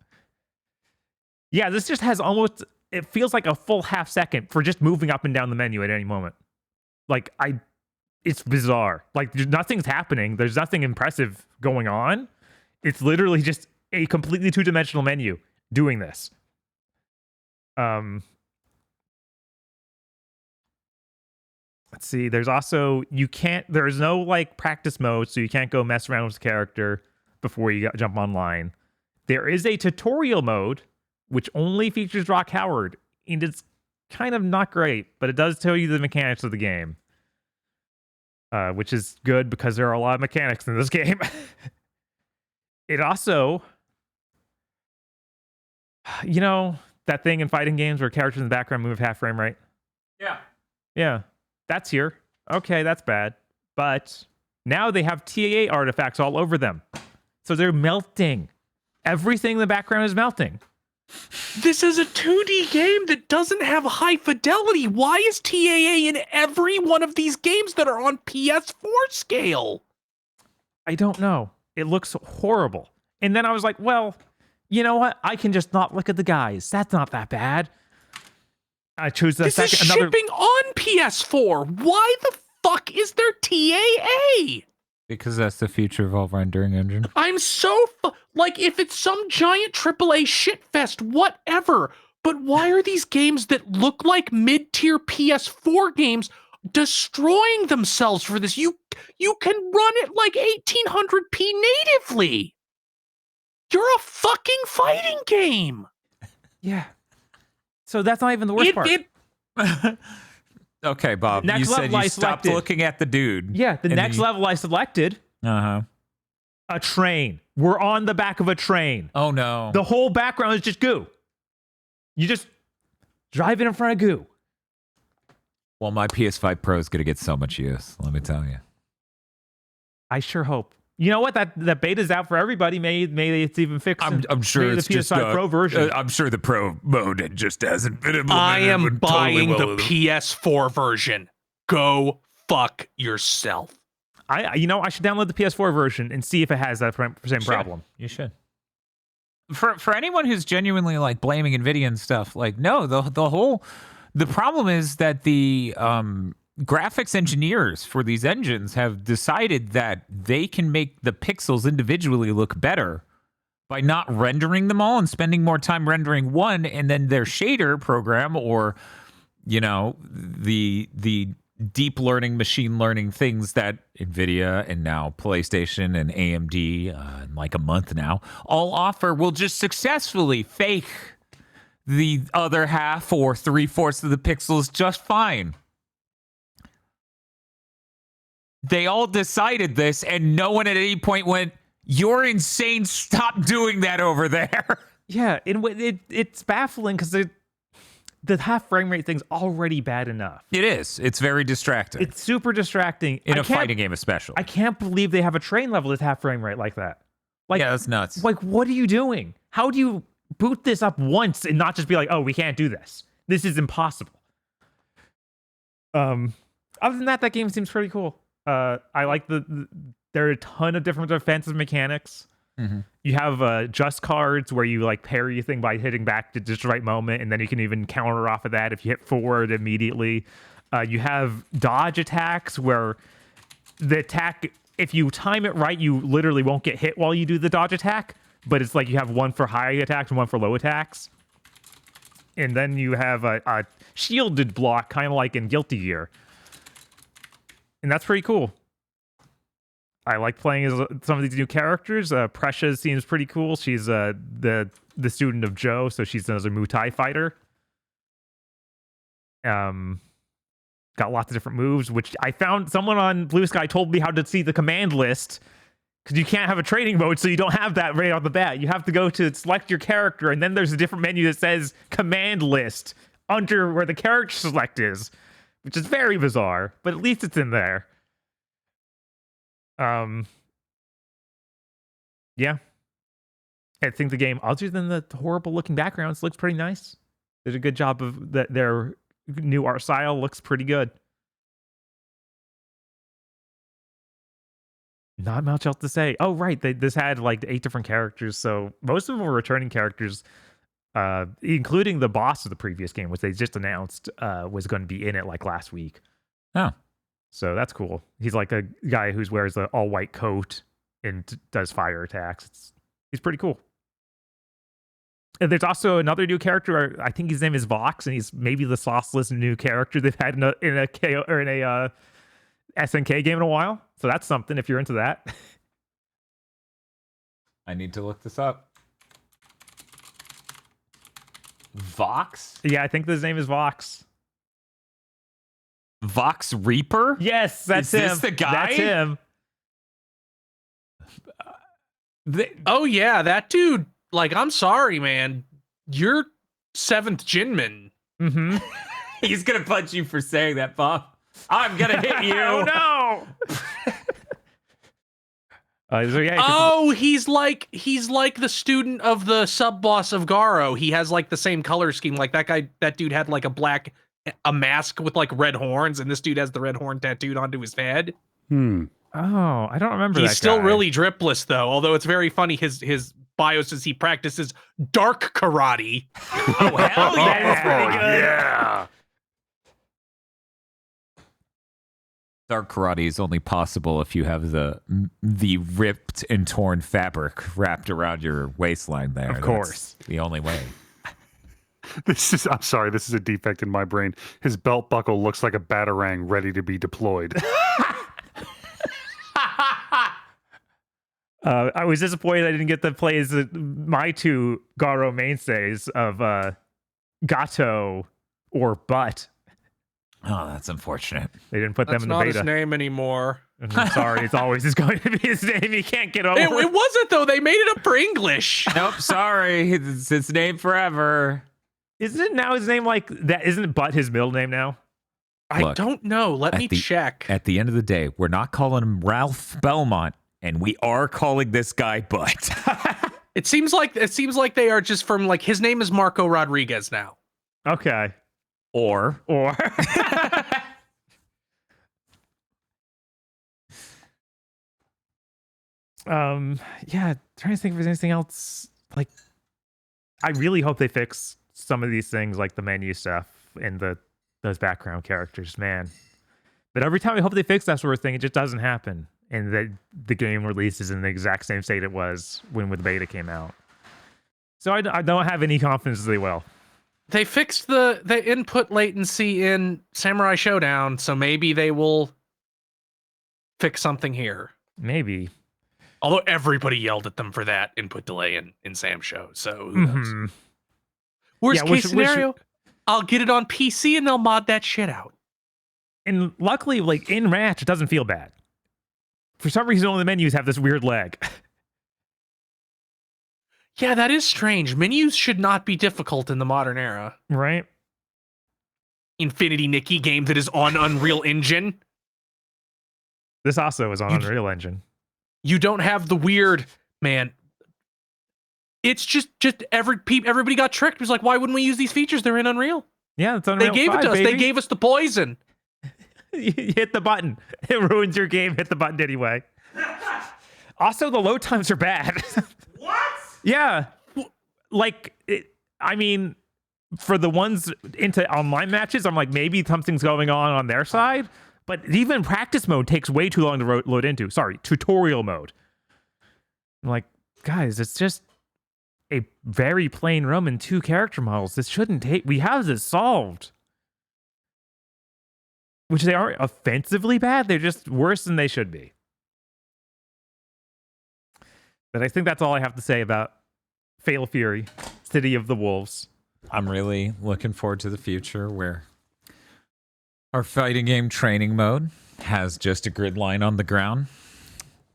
B: Yeah, this just has almost. It feels like a full half second for just moving up and down the menu at any moment. It's bizarre. Like nothing's happening. There's nothing impressive going on. It's literally just a completely two-dimensional menu doing this. Let's see. There's also there's no like practice mode, so you can't go mess around with the character before you jump online. There is a tutorial mode which only features Rock Howard, and it's kind of not great, but it does tell you the mechanics of the game. Which is good because there are a lot of mechanics in this game. It also, that thing in fighting games where characters in the background move half frame rate? Yeah, that's here. Okay, that's bad. But now they have TAA artifacts all over them. So they're melting. Everything in the background is melting.
C: This is a 2D game that doesn't have high fidelity. Why is TAA in every one of these games that are on PS4 scale?
B: I don't know. It looks horrible. And then I was like, well, you know what? I can just not look at the guys. That's not that bad. I choose the second.
C: This is shipping on PS4. Why the fuck is there TAA?
A: Because that's the future of all rendering engine.
C: I'm so like, if it's some giant AAA shitfest, whatever. But why are these games that look like mid-tier PS4 games destroying themselves for this? You can run it like 1800p natively. You're a fucking fighting game.
B: Yeah. So that's not even the worst part.
A: Okay, Bob.
B: Next
A: You said
B: level
A: you
B: I
A: stopped
B: selected.
A: looking at the dude.
B: Yeah, the next level I selected,
A: Uh-huh.
B: a train. We're on the back of a train.
A: Oh, no.
B: The whole background is just goo. You just drive it in front of goo.
A: Well, my PS5 Pro is going to get so much use, let me tell you.
B: I sure hope. You know what? That beta's out for everybody. Maybe it's even fixed.
A: I'm sure
B: maybe
A: it's
B: the PS5
A: just
B: Pro version.
A: I'm sure the Pro mode just hasn't been implemented.
C: I am
A: but
C: buying
A: totally
C: the PS4 version. Go fuck yourself.
B: I should download the PS4 version and see if it has that same problem.
A: You should. For anyone who's genuinely like blaming Nvidia and stuff, like no, the problem is that the graphics engineers for these engines have decided that they can make the pixels individually look better by not rendering them all and spending more time rendering one, and then their shader program or the deep learning, machine learning things that Nvidia and now PlayStation and AMD in like a month now all offer will just successfully fake the other half or 3/4 of the pixels just fine. They all decided this, and no one at any point went, "You're insane, stop doing that over there."
B: Yeah, it's baffling because the half frame rate thing's already bad enough.
A: It is. It's very distracting.
B: It's super distracting.
A: In a fighting game especially.
B: I can't believe they have a train level at half frame rate like that. Like,
A: yeah, that's nuts.
B: Like, what are you doing? How do you boot this up once and not just be like, oh, we can't do this? This is impossible. Other than that game seems pretty cool. I like there are a ton of different defensive mechanics.
A: Mm-hmm.
B: You have just cards where you like parry a thing by hitting back at just the right moment, and then you can even counter off of that if you hit forward immediately. You have dodge attacks where the attack, if you time it right, you literally won't get hit while you do the dodge attack, but it's like you have one for high attacks and one for low attacks. And then you have a shielded block, kind of like in Guilty Gear. And that's pretty cool. I like playing as some of these new characters. Precious seems pretty cool. She's the student of Joe, so she's another Muay Thai fighter. Got lots of different moves, which I found someone on Blue Sky told me how to see the command list, because you can't have a training mode, so you don't have that right off the bat. You have to go to select your character, and then there's a different menu that says command list under where the character select is, which is very bizarre, but at least it's in there. Yeah. I think the game, other than the horrible looking backgrounds, looks pretty nice. They did a good job of that. Their new art style looks pretty good. Not much else to say. Oh, right. This had like 8 different characters. So most of them were returning characters, including the boss of the previous game, which they just announced was going to be in it like last week.
A: Oh.
B: So that's cool. He's like a guy who wears an all white coat and does fire attacks. He's pretty cool. And there's also another new character. I think his name is Vox, and he's maybe the sauceless new character they've had in a KO or in a SNK game in a while. So that's something if you're into that.
A: I need to look this up. Vox?
B: Yeah, I think his name is Vox.
A: Vox Reaper?
B: Yes, that's
A: Is
B: him.
A: this the guy?
B: That's him.
C: Oh yeah, that dude. Like, I'm sorry, man. You're 7th Jinmin.
B: Mm-hmm.
A: He's gonna punch you for saying that, Bob. I'm gonna hit you.
B: Oh no! So yeah,
C: Oh, he's like the student of the sub boss of Garo. He has like the same color scheme. Like that dude had like a mask with like red horns, and this dude has the red horn tattooed onto his head.
B: Oh, I don't remember.
C: He's
B: that
C: still
B: guy.
C: really dripless though. Although it's very funny. His bio says he practices dark karate.
A: Oh hell yeah!
D: Yeah.
A: Dark karate is only possible if you have the ripped and torn fabric wrapped around your waistline there.
B: Of course.
A: That's the only way.
D: I'm sorry, this is a defect in my brain. His belt buckle looks like a batarang ready to be deployed.
B: I was disappointed I didn't get to play as my 2 Garo mainstays of Gato or Butt.
A: Oh, that's unfortunate.
B: They didn't put
C: That's
B: them in the
C: not
B: beta.
C: his name anymore.
B: I'm sorry, it's always just going to be his name. He can't get over
C: It wasn't though. They made it up for English.
A: Nope, sorry. It's his name forever.
B: Isn't it now his name like that? Isn't Butt his middle name now?
C: I
A: Look,
C: don't know. Let me check.
A: At the end of the day, we're not calling him Ralph Belmont, and we are calling this guy Butt.
C: It seems like they are just from like his name is Marco Rodriguez now.
B: Okay.
A: Or
B: yeah, trying to think if there's anything else. Like, I really hope they fix some of these things, like the menu stuff and those background characters, man. But every time I hope they fix that sort of thing, it just doesn't happen, and that the game releases in the exact same state it was when the beta came out. So I don't have any confidence they will.
C: They fixed the input latency in Samurai Showdown, so maybe they will fix something here.
B: Maybe.
C: Although everybody yelled at them for that input delay in Sam Show, so who knows? Worst case scenario, I'll get it on PC and they'll mod that shit out.
B: And luckily, like in Ratch, it doesn't feel bad. For some reason, only the menus have this weird lag.
C: Yeah, that is strange. Menus should not be difficult in the modern era.
B: Right?
C: Infinity Nikki game that is on Unreal Engine.
B: This also is on Unreal Engine.
C: You don't have the weird, man. It's just everybody got tricked. It was like, why wouldn't we use these features? They're in Unreal.
B: Yeah, it's Unreal.
C: They gave it to us.
B: Baby.
C: They gave us the poison.
B: You hit the button. It ruins your game. Hit the button anyway. Also, the load times are bad.
C: What?
B: Yeah. Like, I mean, for the ones into online matches, I'm like, maybe something's going on their side. But even practice mode takes way too long to load into. Sorry, tutorial mode. I'm like, guys, it's just a very plain room and 2 character models. This shouldn't take... We have this solved. Which they aren't offensively bad. They're just worse than they should be. But I think that's all I have to say about Fatal Fury, City of the Wolves.
A: I'm really looking forward to the future where our fighting game training mode has just a grid line on the ground,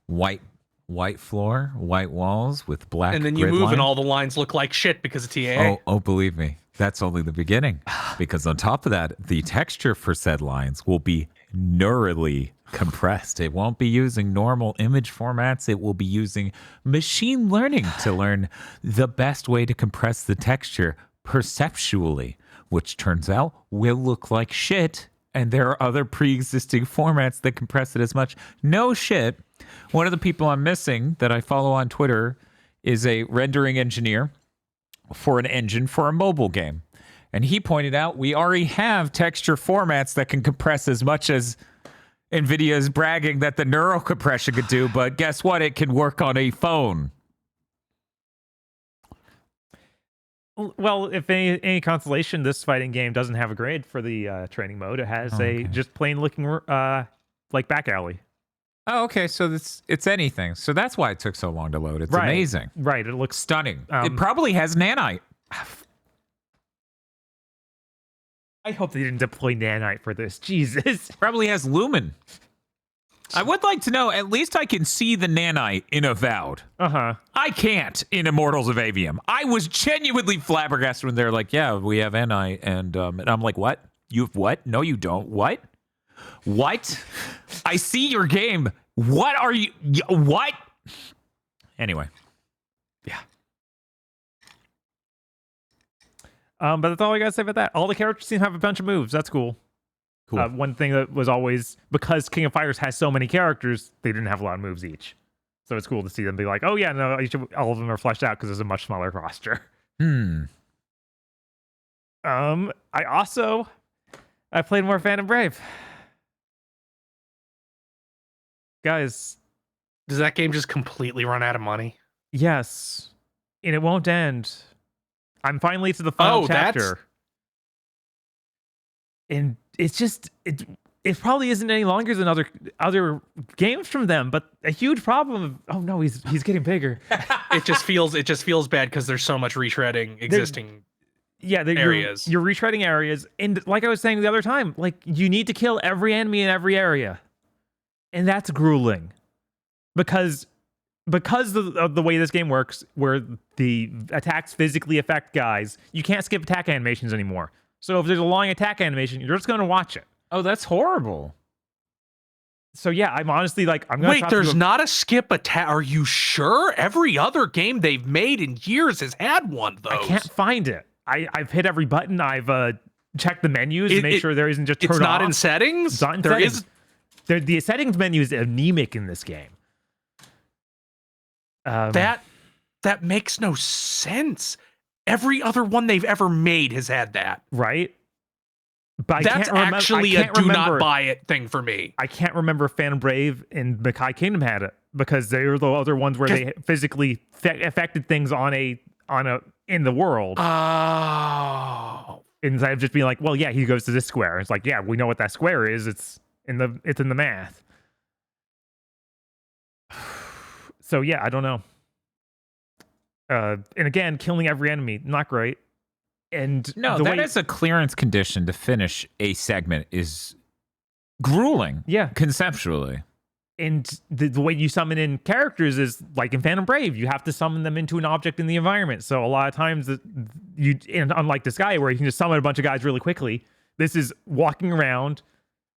A: white white floor, white walls with black.
C: And then you
A: grid
C: move,
A: line.
C: and all the lines look like shit because of TAA.
A: Oh, believe me, that's only the beginning. Because on top of that, the texture for said lines will be neurally compressed. It won't be using normal image formats. It will be using machine learning to learn the best way to compress the texture perceptually, which turns out will look like shit. And there are other pre-existing formats that compress it as much. No shit. One of the people I'm missing that I follow on Twitter is a rendering engineer for an engine for a mobile game. And he pointed out we already have texture formats that can compress as much as NVIDIA is bragging that the neural compression could do, but guess what? It can work on a phone.
B: Well, if any consolation, this fighting game doesn't have a grade for the training mode. It has a just plain looking like back alley.
A: Oh, okay. So it's anything. So that's why it took so long to load. It's
B: Right.
A: amazing.
B: Right. It looks
A: Stunning. It probably has nanite.
B: I hope they didn't deploy nanite for this. Jesus.
A: Probably has lumen. I would like to know, at least I can see the nanite in Avowed.
B: Uh-huh.
A: I can't in Immortals of Avium. I was genuinely flabbergasted when they're like, yeah, we have nanite. And I'm like, what? You have what? No, you don't. What? What? I see your game. What are you? What? Anyway.
B: Yeah. But that's all I gotta say about that. All the characters seem to have a bunch of moves. That's cool.
A: Cool.
B: One thing that was always, because King of Fighters has so many characters, they didn't have a lot of moves each. So it's cool to see them be like, oh yeah, no, all of them are fleshed out because there's a much smaller roster. I played more Phantom Brave. Guys,
C: Does that game just completely run out of money?
B: yes. And it won't end. I'm finally to the final chapter. And it's just it probably isn't any longer than other games from them, but a huge problem. Oh no, he's getting bigger.
C: It just feels bad because there's so much retreading existing. Areas.
B: You're retreading areas, and like I was saying the other time, like you need to kill every enemy in every area, and that's grueling because of the way this game works, where the attacks physically affect guys. You can't skip attack animations anymore. So if there's a long attack animation, you're just going to watch it.
A: Oh, that's horrible.
B: So yeah, I'm honestly like, I'm going to
C: Wait, there's not a skip attack. Are you sure? Every other game they've made in years has had one of those.
B: I can't find it. I've hit every button. I've checked the menus to make sure there isn't just turn
C: It's not
B: off.
C: in settings?
B: It's not in
C: There
B: settings.
C: is-
B: The settings menu is anemic in this game.
C: That makes no sense. Every other one they've ever made has had that.
B: Right? But
C: That's actually a do not buy it thing for me.
B: I can't remember if Phantom Brave and Makai Kingdom had it, because they were the other ones where they physically affected things in the world.
C: Oh.
B: Instead of just being like, well, yeah, he goes to this square. It's like, yeah, we know what that square is. It's in the math. So yeah, I don't know. And again, killing every enemy, not great. And
A: No, that is a clearance condition to finish a segment is grueling.
B: Yeah.
A: Conceptually.
B: And the way you summon in characters is like in Phantom Brave, you have to summon them into an object in the environment. So a lot of times, and unlike this guy where you can just summon a bunch of guys really quickly, this is walking around,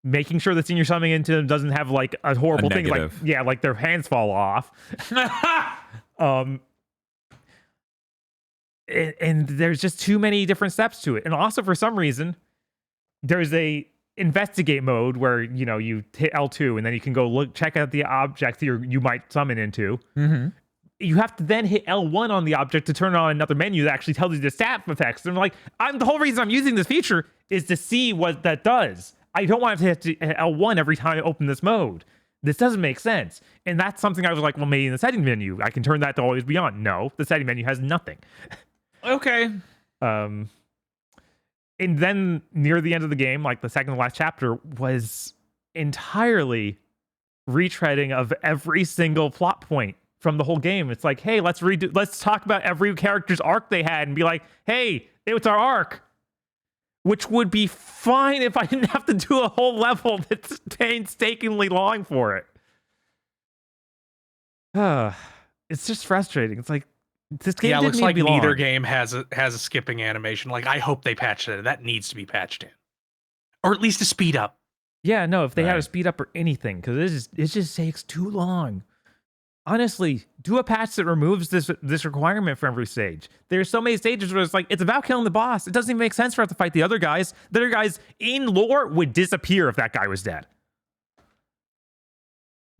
B: making sure the scene you're summoning into doesn't have like a horrible thing, like their hands fall off. And there's just too many different steps to it. And also, for some reason, there's a investigate mode where, you know, you hit L2 and then you can go check out the object you might summon into.
A: Mm-hmm.
B: You have to then hit L1 on the object to turn on another menu that actually tells you the stat effects. And I'm like, the whole reason I'm using this feature is to see what that does. I don't want to hit L1 every time I open this mode. This doesn't make sense. And that's something I was like, well, maybe in the setting menu, I can turn that to always be on. No, the setting menu has nothing.
A: Okay.
B: And then near the end of the game, like the second to last chapter, was entirely retreading of every single plot point from the whole game. It's like, hey, let's talk about every character's arc they had and be like, hey, it was our arc. Which would be fine if I didn't have to do a whole level that's painstakingly long for it. It's just frustrating. It's like this game
C: Yeah, it
B: didn't
C: looks
B: need to
C: like
B: be
C: neither
B: long.
C: game has a skipping animation. Like, I hope they patched it. That needs to be patched in, or at least a speed up.
B: Yeah, no, if they had a
A: Right.
B: speed up or anything, because it just takes too long. Honestly, do a patch that removes this requirement for every stage. There's so many stages where it's like it's about killing the boss. It doesn't even make sense for us to fight the other guys. The other guys in lore would disappear if that guy was dead.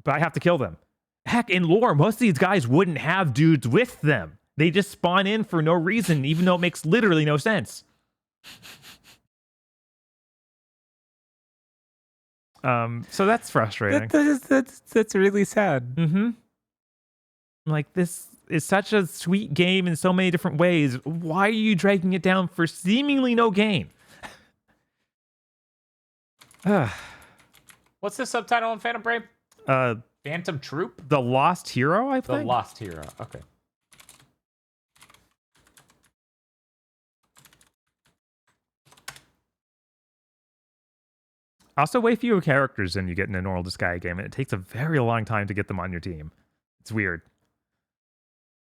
B: But I have to kill them. Heck, in lore, most of these guys wouldn't have dudes with them. They just spawn in for no reason, even though it makes literally no sense. So that's frustrating.
A: That's really sad.
B: Mm-hmm. Like, this is such a sweet game in so many different ways. Why are you dragging it down for seemingly no gain?
A: What's the subtitle on Phantom Brave? Phantom Troop?
B: The Lost Hero, I
A: The
B: think.
A: Lost Hero. Okay.
B: Also, way fewer characters than you get in a normal Disgaea game, and it takes a very long time to get them on your team. It's weird.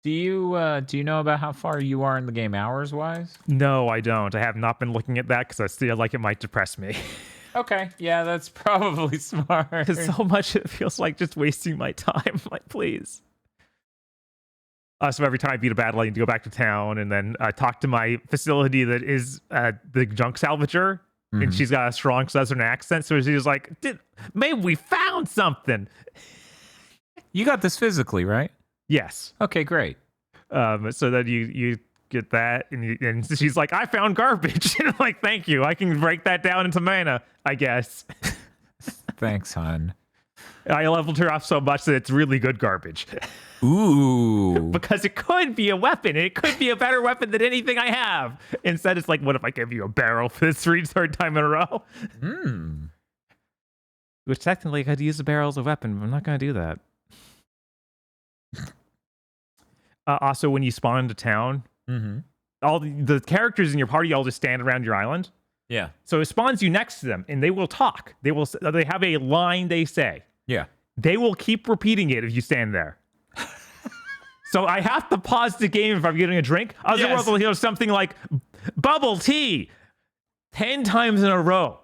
A: Do you know about how far you are in the game hours wise?
B: No, I don't. I have not been looking at that because I feel like it might depress me.
A: Okay, yeah, that's probably smart.
B: Because so much it feels like just wasting my time. Like, please. So every time I beat a battle, I need to go back to town and then talk to my facility that is the junk salvager. And she's got a strong southern accent. So she's like, maybe we found something.
A: You got this physically, right?
B: Yes.
A: Okay, great.
B: So then you get that. And she's like, I found garbage. And I'm like, thank you. I can break that down into mana, I guess.
A: Thanks, hon.
B: I leveled her up so much that it's really good garbage.
A: Ooh.
B: Because it could be a weapon. It could be a better weapon than anything I have. Instead, it's like, what if I give you a barrel for this third time in a row? Which technically I could use the barrel as a weapon, but I'm not going to do that. Also, when you spawn into town, all the characters in your party all just stand around your island.
A: Yeah.
B: So it spawns you next to them, and they will talk. They have a line they say.
A: Yeah.
B: They will keep repeating it if you stand there. So I have to pause the game if I'm getting a drink. Otherwise, I'll hear something like bubble tea 10 times in a row.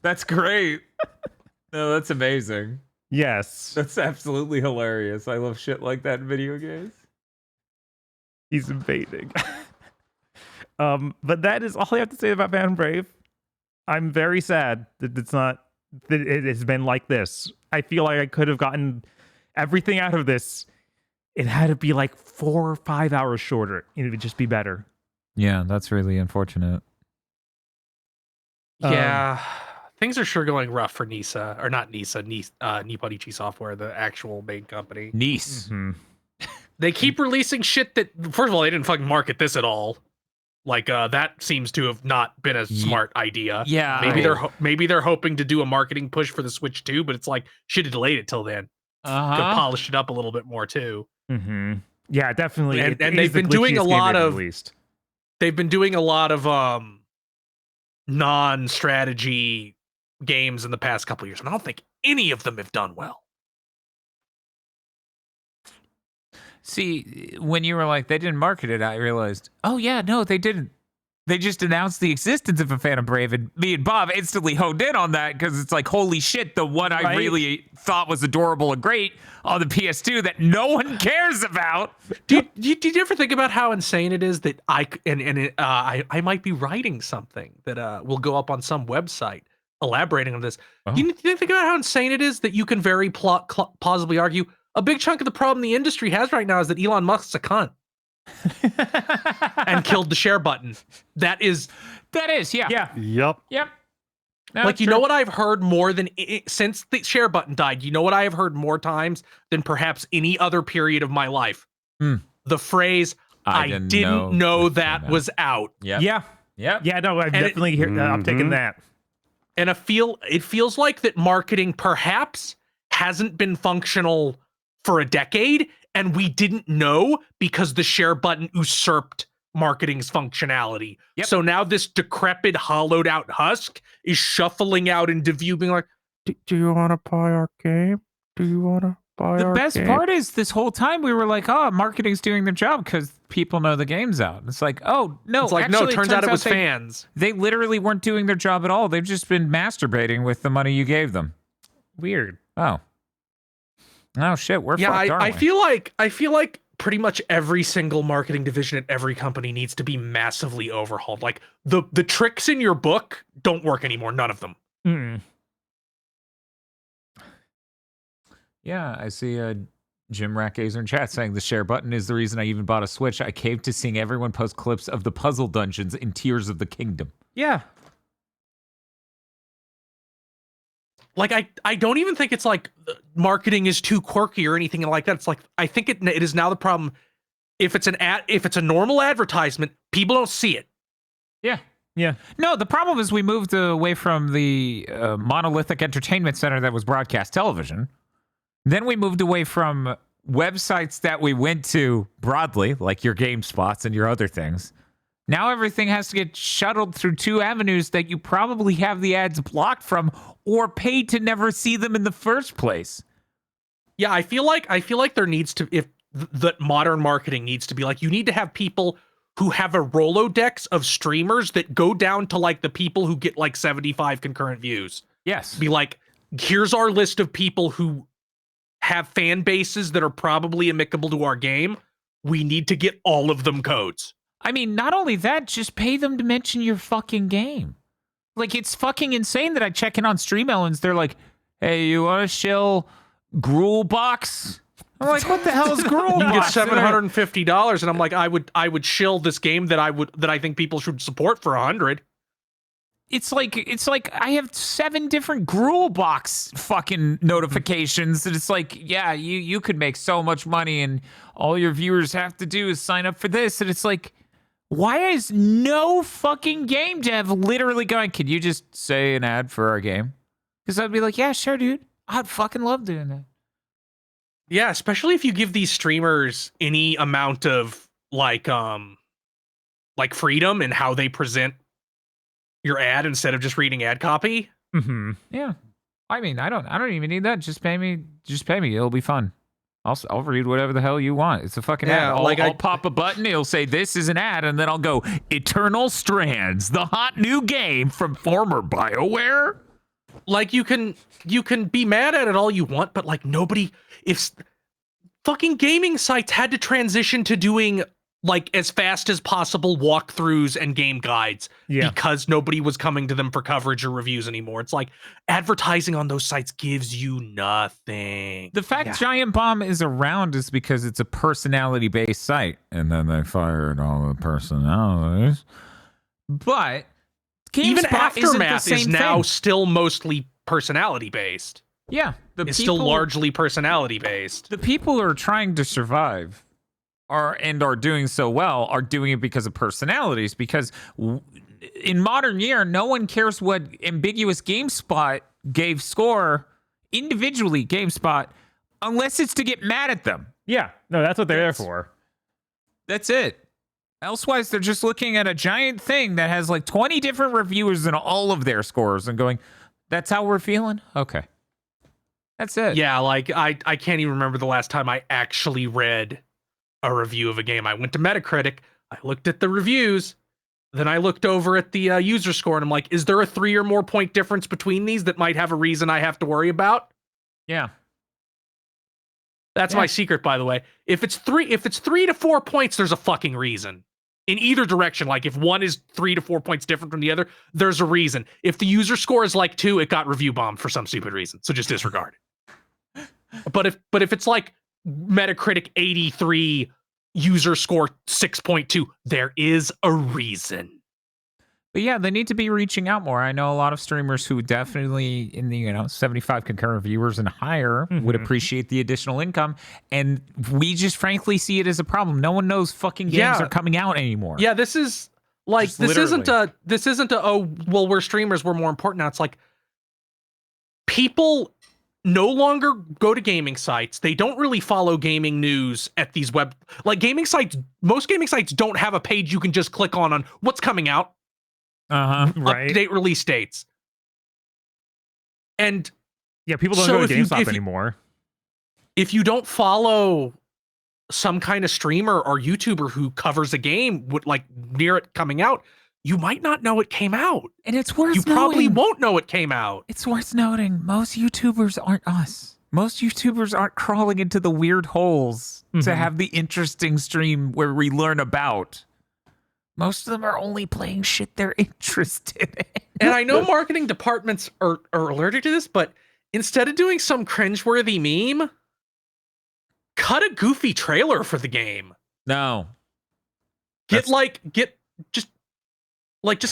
A: That's great. No, that's amazing.
B: Yes.
A: That's absolutely hilarious. I love shit like that in video games.
B: He's invading. But that is all I have to say about Phantom Brave. I'm very sad that it has been like this. I feel like I could have gotten everything out of this. It had to be like 4 or 5 hours shorter, and it would just be better.
A: Yeah, that's really unfortunate.
C: Yeah, things are sure going rough for Nisa, or not Nisa, Nippon Ichi Software, the actual main company.
A: Nice.
C: They keep releasing shit that, first of all, they didn't fucking market this at all. Like, that seems to have not been a smart idea.
A: Yeah.
C: Maybe they're hoping to do a marketing push for the Switch 2, but it's like, should have delayed it till then. Could have polished it up a little bit more too.
B: Yeah, definitely.
C: And they've been doing a lot of non-strategy games in the past couple of years, and I don't think any of them have done well.
A: See, when you were like, they didn't market it, I realized, oh yeah, no, they didn't. They just announced the existence of a Phantom Brave, and me and Bob instantly honed in on that because it's like, holy shit, the one I really thought was adorable and great on the PS2 that no one cares about.
C: Did you ever think about how insane it is that I might be writing something that will go up on some website elaborating on this? You think about how insane it is that you can very plausibly argue a big chunk of the problem the industry has right now is that Elon Musk's a cunt. And killed the share button. That is, yeah.
D: Yep.
A: No,
C: like, you know what I've heard more than since the share button died? You know what I have heard more times than perhaps any other period of my life? The phrase, I didn't know that was out.
B: Yeah. No, I've definitely I'm taking that.
C: And it feels like that marketing perhaps hasn't been functional for a decade, and we didn't know because the share button usurped marketing's functionality. So now this decrepit, hollowed out husk is shuffling out into view, being like, do you want to buy our game? Do you want to
A: The best part is this whole time we were like, oh, marketing's doing their job because people know the game's out. It's like, oh, no.
C: It's like,
A: actually,
C: no, turns out it was fans.
A: They literally weren't doing their job at all. They've just been masturbating with the money you gave them.
B: Weird.
A: Oh. Oh, shit. We're
C: Yeah,
A: fucked, aren't
C: I
A: we?
C: feel like pretty much every single marketing division at every company needs to be massively overhauled. Like, the tricks in your book don't work anymore. None of them.
B: Mm.
A: Yeah, I see Jim Rackgazer in chat saying the share button is the reason I even bought a Switch. I caved to seeing everyone post clips of the puzzle dungeons in Tears of the Kingdom.
B: Yeah.
C: Like, I don't even think it's like marketing is too quirky or anything like that. It's like, I think it is now the problem. If it's a normal advertisement, people don't see it.
A: Yeah.
B: Yeah.
A: No, the problem is we moved away from the monolithic entertainment center that was broadcast television. Then we moved away from websites that we went to broadly, like your GameSpots and your other things. Now everything has to get shuttled through two avenues that you probably have the ads blocked from or paid to never see them in the first place.
C: Yeah, I feel like there needs to, if that modern marketing needs to be like, you need to have people who have a Rolodex of streamers that go down to like the people who get like 75 concurrent views.
A: Yes.
C: Be like, here's our list of people who have fan bases that are probably amicable to our game. We need to get all of them codes.
A: I mean, not only that, just pay them to mention your fucking game. Like, it's fucking insane that I check in on Stream Ellens. They're like, hey, you want to shill Gruel Box? I'm like, what the hell is Gruel
C: You get
A: Box?
C: $750, and I'm like, I would shill this game that I think people should support for $100.
A: It's like I have 7 different Gruel Box fucking notifications, and it's like, yeah, you could make so much money, and all your viewers have to do is sign up for this, and it's like, why is no fucking game dev literally going, can you just say an ad for our game? Because I'd be like, yeah, sure, dude. I'd fucking love doing that.
C: Yeah, especially if you give these streamers any amount of like freedom in how they present your ad instead of just reading ad copy.
B: Mm-hmm.
A: Yeah. I mean, I don't even need that. Just pay me. It'll be fun. I'll read whatever the hell you want. It's a fucking ad. I'll pop a button. It'll say this is an ad, and then I'll go Eternal Strands, the hot new game from former BioWare.
C: Like, you can be mad at it all you want, but like, nobody, if fucking gaming sites had to transition to doing like as fast as possible walkthroughs and game guides because nobody was coming to them for coverage or reviews anymore. It's like advertising on those sites gives you nothing.
A: The fact Giant Bomb is around is because it's a personality-based site, and then they fired all the personalities. But
C: even Aftermath is now
A: thing.
C: still mostly personality-based.
A: Yeah.
C: It's still largely personality-based.
A: The people who are trying to survive are doing so well are doing it because of personalities, because in modern year, no one cares what ambiguous GameSpot gave score individually, GameSpot, unless it's to get mad at them.
B: Yeah. No, that's what they're there for.
A: That's it. Elsewise, they're just looking at a giant thing that has like 20 different reviewers and all of their scores and going, that's how we're feeling? Okay. That's it.
C: Yeah, like I can't even remember the last time I actually read a review of a game. I went to Metacritic, I looked at the reviews, then I looked over at the user score, and I'm like, is there a 3 or more point difference between these that might have a reason I have to worry about?
A: Yeah.
C: That's my secret, by the way. If it's 3 to 4 points, there's a fucking reason. In either direction, like if one is 3 to 4 points different from the other, there's a reason. If the user score is like 2, it got review bombed for some stupid reason. So just disregard it. But if it's like Metacritic 83, user score 6.2, there is a reason.
A: But yeah, they need to be reaching out more. I know a lot of streamers who definitely in the 75 concurrent viewers and higher would appreciate the additional income, and we just frankly see it as a problem. No one knows fucking games are coming out anymore.
C: Yeah, this is like
A: Just
C: this
A: literally.
C: isn't a oh well, we're streamers, we're more important now. It's like people no longer go to gaming sites. They don't really follow gaming news at these most gaming sites don't have a page you can just click on what's coming out.
B: Right.
C: Up-to-date release dates. And
B: yeah, people don't
C: so
B: go to
C: if you-
B: GameStop
C: if you-
B: anymore.
C: if you don't follow some kind of streamer or YouTuber who covers a game with like near it coming out, you might not know it came out.
A: And it's worth
C: You probably
A: noting.
C: won't know it came out.
A: It's worth noting. Most YouTubers aren't us. Most YouTubers aren't crawling into the weird holes to have the interesting stream where we learn about. Most of them are only playing shit they're interested in.
C: And I know marketing departments are allergic to this, but instead of doing some cringeworthy meme, cut a goofy trailer for the game.
A: No.
C: Just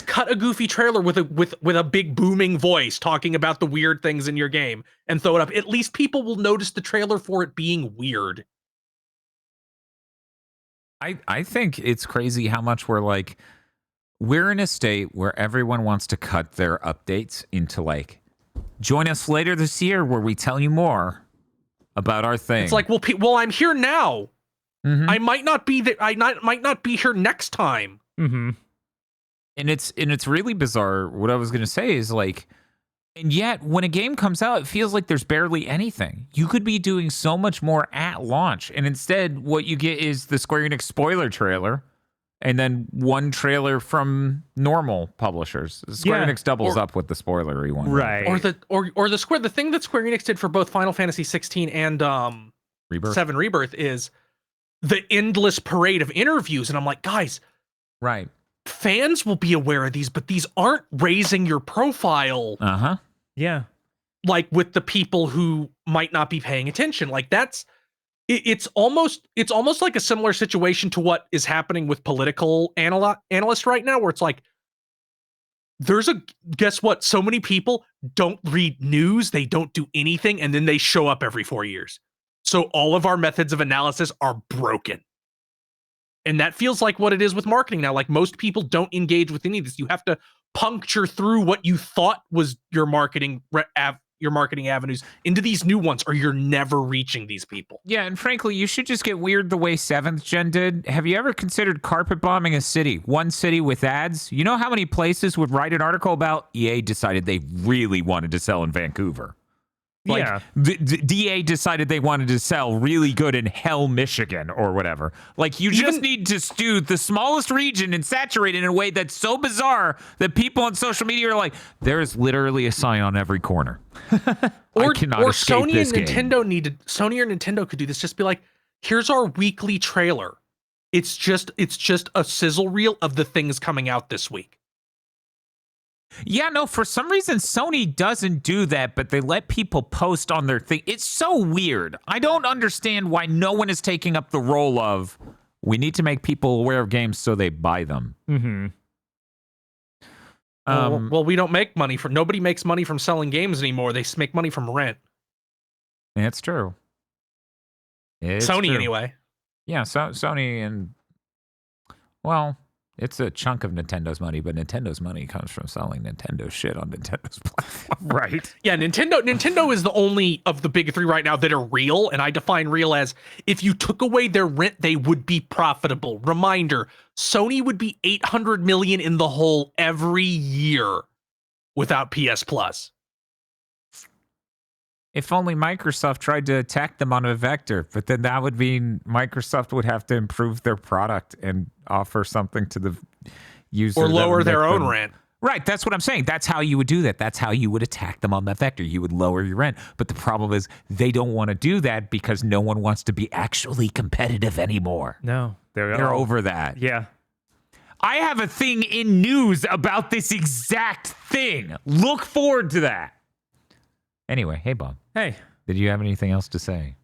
C: cut a goofy trailer with a big booming voice talking about the weird things in your game and throw it up. At least people will notice the trailer for it being weird.
A: I think it's crazy how much we're in a state where everyone wants to cut their updates into like, join us later this year where we tell you more about our thing.
C: It's like, well, I'm here now.
A: Mhm.
C: I might not be there. Might not be here next time.
B: Mm-hmm.
A: And it's really bizarre. What I was going to say is like, and yet when a game comes out, it feels like there's barely anything. You could be doing so much more at launch. And instead, what you get is the Square Enix spoiler trailer and then one trailer from normal publishers. Square Enix doubles up with the spoilery one.
B: Right.
C: Or the thing that Square Enix did for both Final Fantasy 16 and
A: Rebirth.
C: 7 Rebirth is the endless parade of interviews. And I'm like, guys,
A: Right.
C: fans will be aware of these, but these aren't raising your profile
A: Uh-huh.
B: Yeah.
C: like with the people who might not be paying attention. Like it's almost like a similar situation to what is happening with political analysts right now, where it's like, guess what? So many people don't read news, they don't do anything, and then they show up every 4 years. So all of our methods of analysis are broken. And that feels like what it is with marketing now. Like most people don't engage with any of this. You have to puncture through what you thought was your marketing avenues into these new ones, or you're never reaching these people.
A: Yeah, and frankly, you should just get weird the way 7th Gen did. Have you ever considered carpet bombing a city? One city with ads? You know how many places would write an article about EA decided they really wanted to sell in Vancouver? Like,
B: Yeah.
A: DA decided they wanted to sell really good in Hell, Michigan, or whatever. Like, you just need to do the smallest region and saturate it in a way that's so bizarre that people on social media are like, there is literally a sign on every corner. I cannot escape
C: Sony
A: this
C: and
A: game.
C: Sony or Nintendo could do this. Just be like, here's our weekly trailer. It's just a sizzle reel of the things coming out this week.
A: Yeah, no, for some reason, Sony doesn't do that, but they let people post on their thing. It's so weird. I don't understand why no one is taking up the role of, we need to make people aware of games so they buy them.
B: Mm-hmm.
C: Well, we don't make money from, nobody makes money from selling games anymore. They make money from rent.
A: It's true. It's
C: Sony,
A: true.
C: anyway.
A: Yeah, Sony and, well, it's a chunk of Nintendo's money, but Nintendo's money comes from selling Nintendo shit on Nintendo's platform.
B: Right.
C: Yeah, Nintendo is the only of the big three right now that are real, and I define real as if you took away their rent, they would be profitable. Reminder, Sony would be $800 million in the hole every year without PS Plus.
A: If only Microsoft tried to attack them on a vector, but then that would mean Microsoft would have to improve their product and offer something to the user.
C: Or
A: that
C: lower
A: would
C: their
A: make
C: own
A: them-
C: rent.
A: Right, that's what I'm saying. That's how you would do that. That's how you would attack them on that vector. You would lower your rent. But the problem is they don't want to do that because no one wants to be actually competitive anymore.
B: No.
A: They're over that.
B: Yeah.
A: I have a thing in news about this exact thing. Look forward to that. Anyway, hey, Bob.
B: Hey,
A: Did you have anything else to say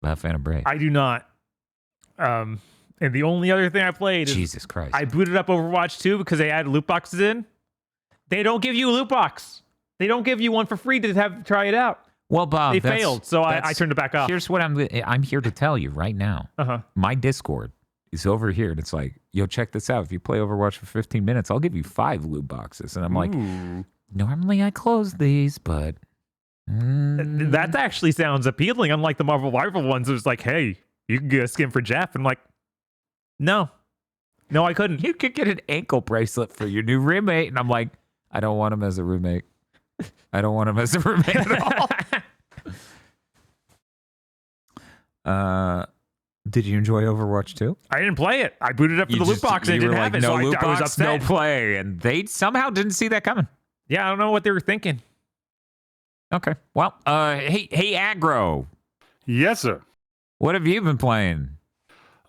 A: about Phantom Break?
B: I do not. And the only other thing I played is
A: Jesus Christ.
B: I booted up Overwatch 2 because they added loot boxes in. They don't give you a loot box. They don't give you one for free to try it out.
A: Well, Bob,
B: They failed, so I turned it back off.
A: Here's what I'm here to tell you right now.
B: Uh-huh.
A: My Discord is over here, and it's like, yo, check this out. If you play Overwatch for 15 minutes, I'll give you 5 loot boxes. And I'm like,
B: Ooh.
A: normally I close these, but
B: That actually sounds appealing. Unlike the Marvel Rival ones, it was like, hey, you can get a skin for Jeff. I'm like, no, I couldn't.
A: you could get an ankle bracelet for your new roommate. And I'm like, I don't want him as a roommate. I don't want him as a roommate at all. Did you enjoy Overwatch 2?
B: I didn't play it. I booted up for the loot box and it
A: you
B: didn't
A: were
B: have
A: like,
B: it.
A: no
B: So
A: loot
B: I was
A: box,
B: upset.
A: no play, and they somehow didn't see that coming.
B: Yeah, I don't know what they were thinking.
A: Okay, well, hey, Aggro,
D: Yes, sir.
A: what have you been playing?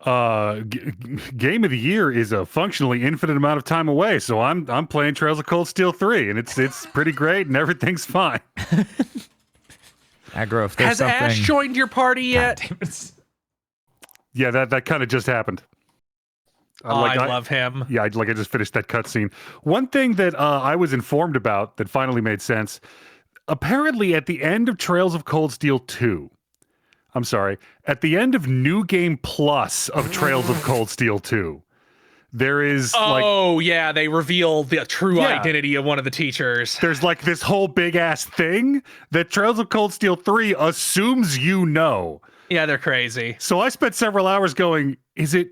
D: Game of the year is a functionally infinite amount of time away, so I'm playing Trails of Cold Steel 3, and it's pretty great, and everything's fine.
A: Aggro, if there's
C: Has
A: something...
C: Ash joined your party yet?
A: God damn it.
D: Yeah, that kind of just happened.
C: I love him.
D: Yeah, I just finished that cutscene. One thing that I was informed about that finally made sense. Apparently, at the end of Trails of Cold Steel 2, I'm sorry, at the end of New Game Plus of Trails of Cold Steel 2, there is
C: yeah, they reveal the true identity of one of the teachers.
D: There's like this whole big ass thing that Trails of Cold Steel 3 assumes you know.
C: Yeah, they're crazy.
D: So I spent several hours going, is it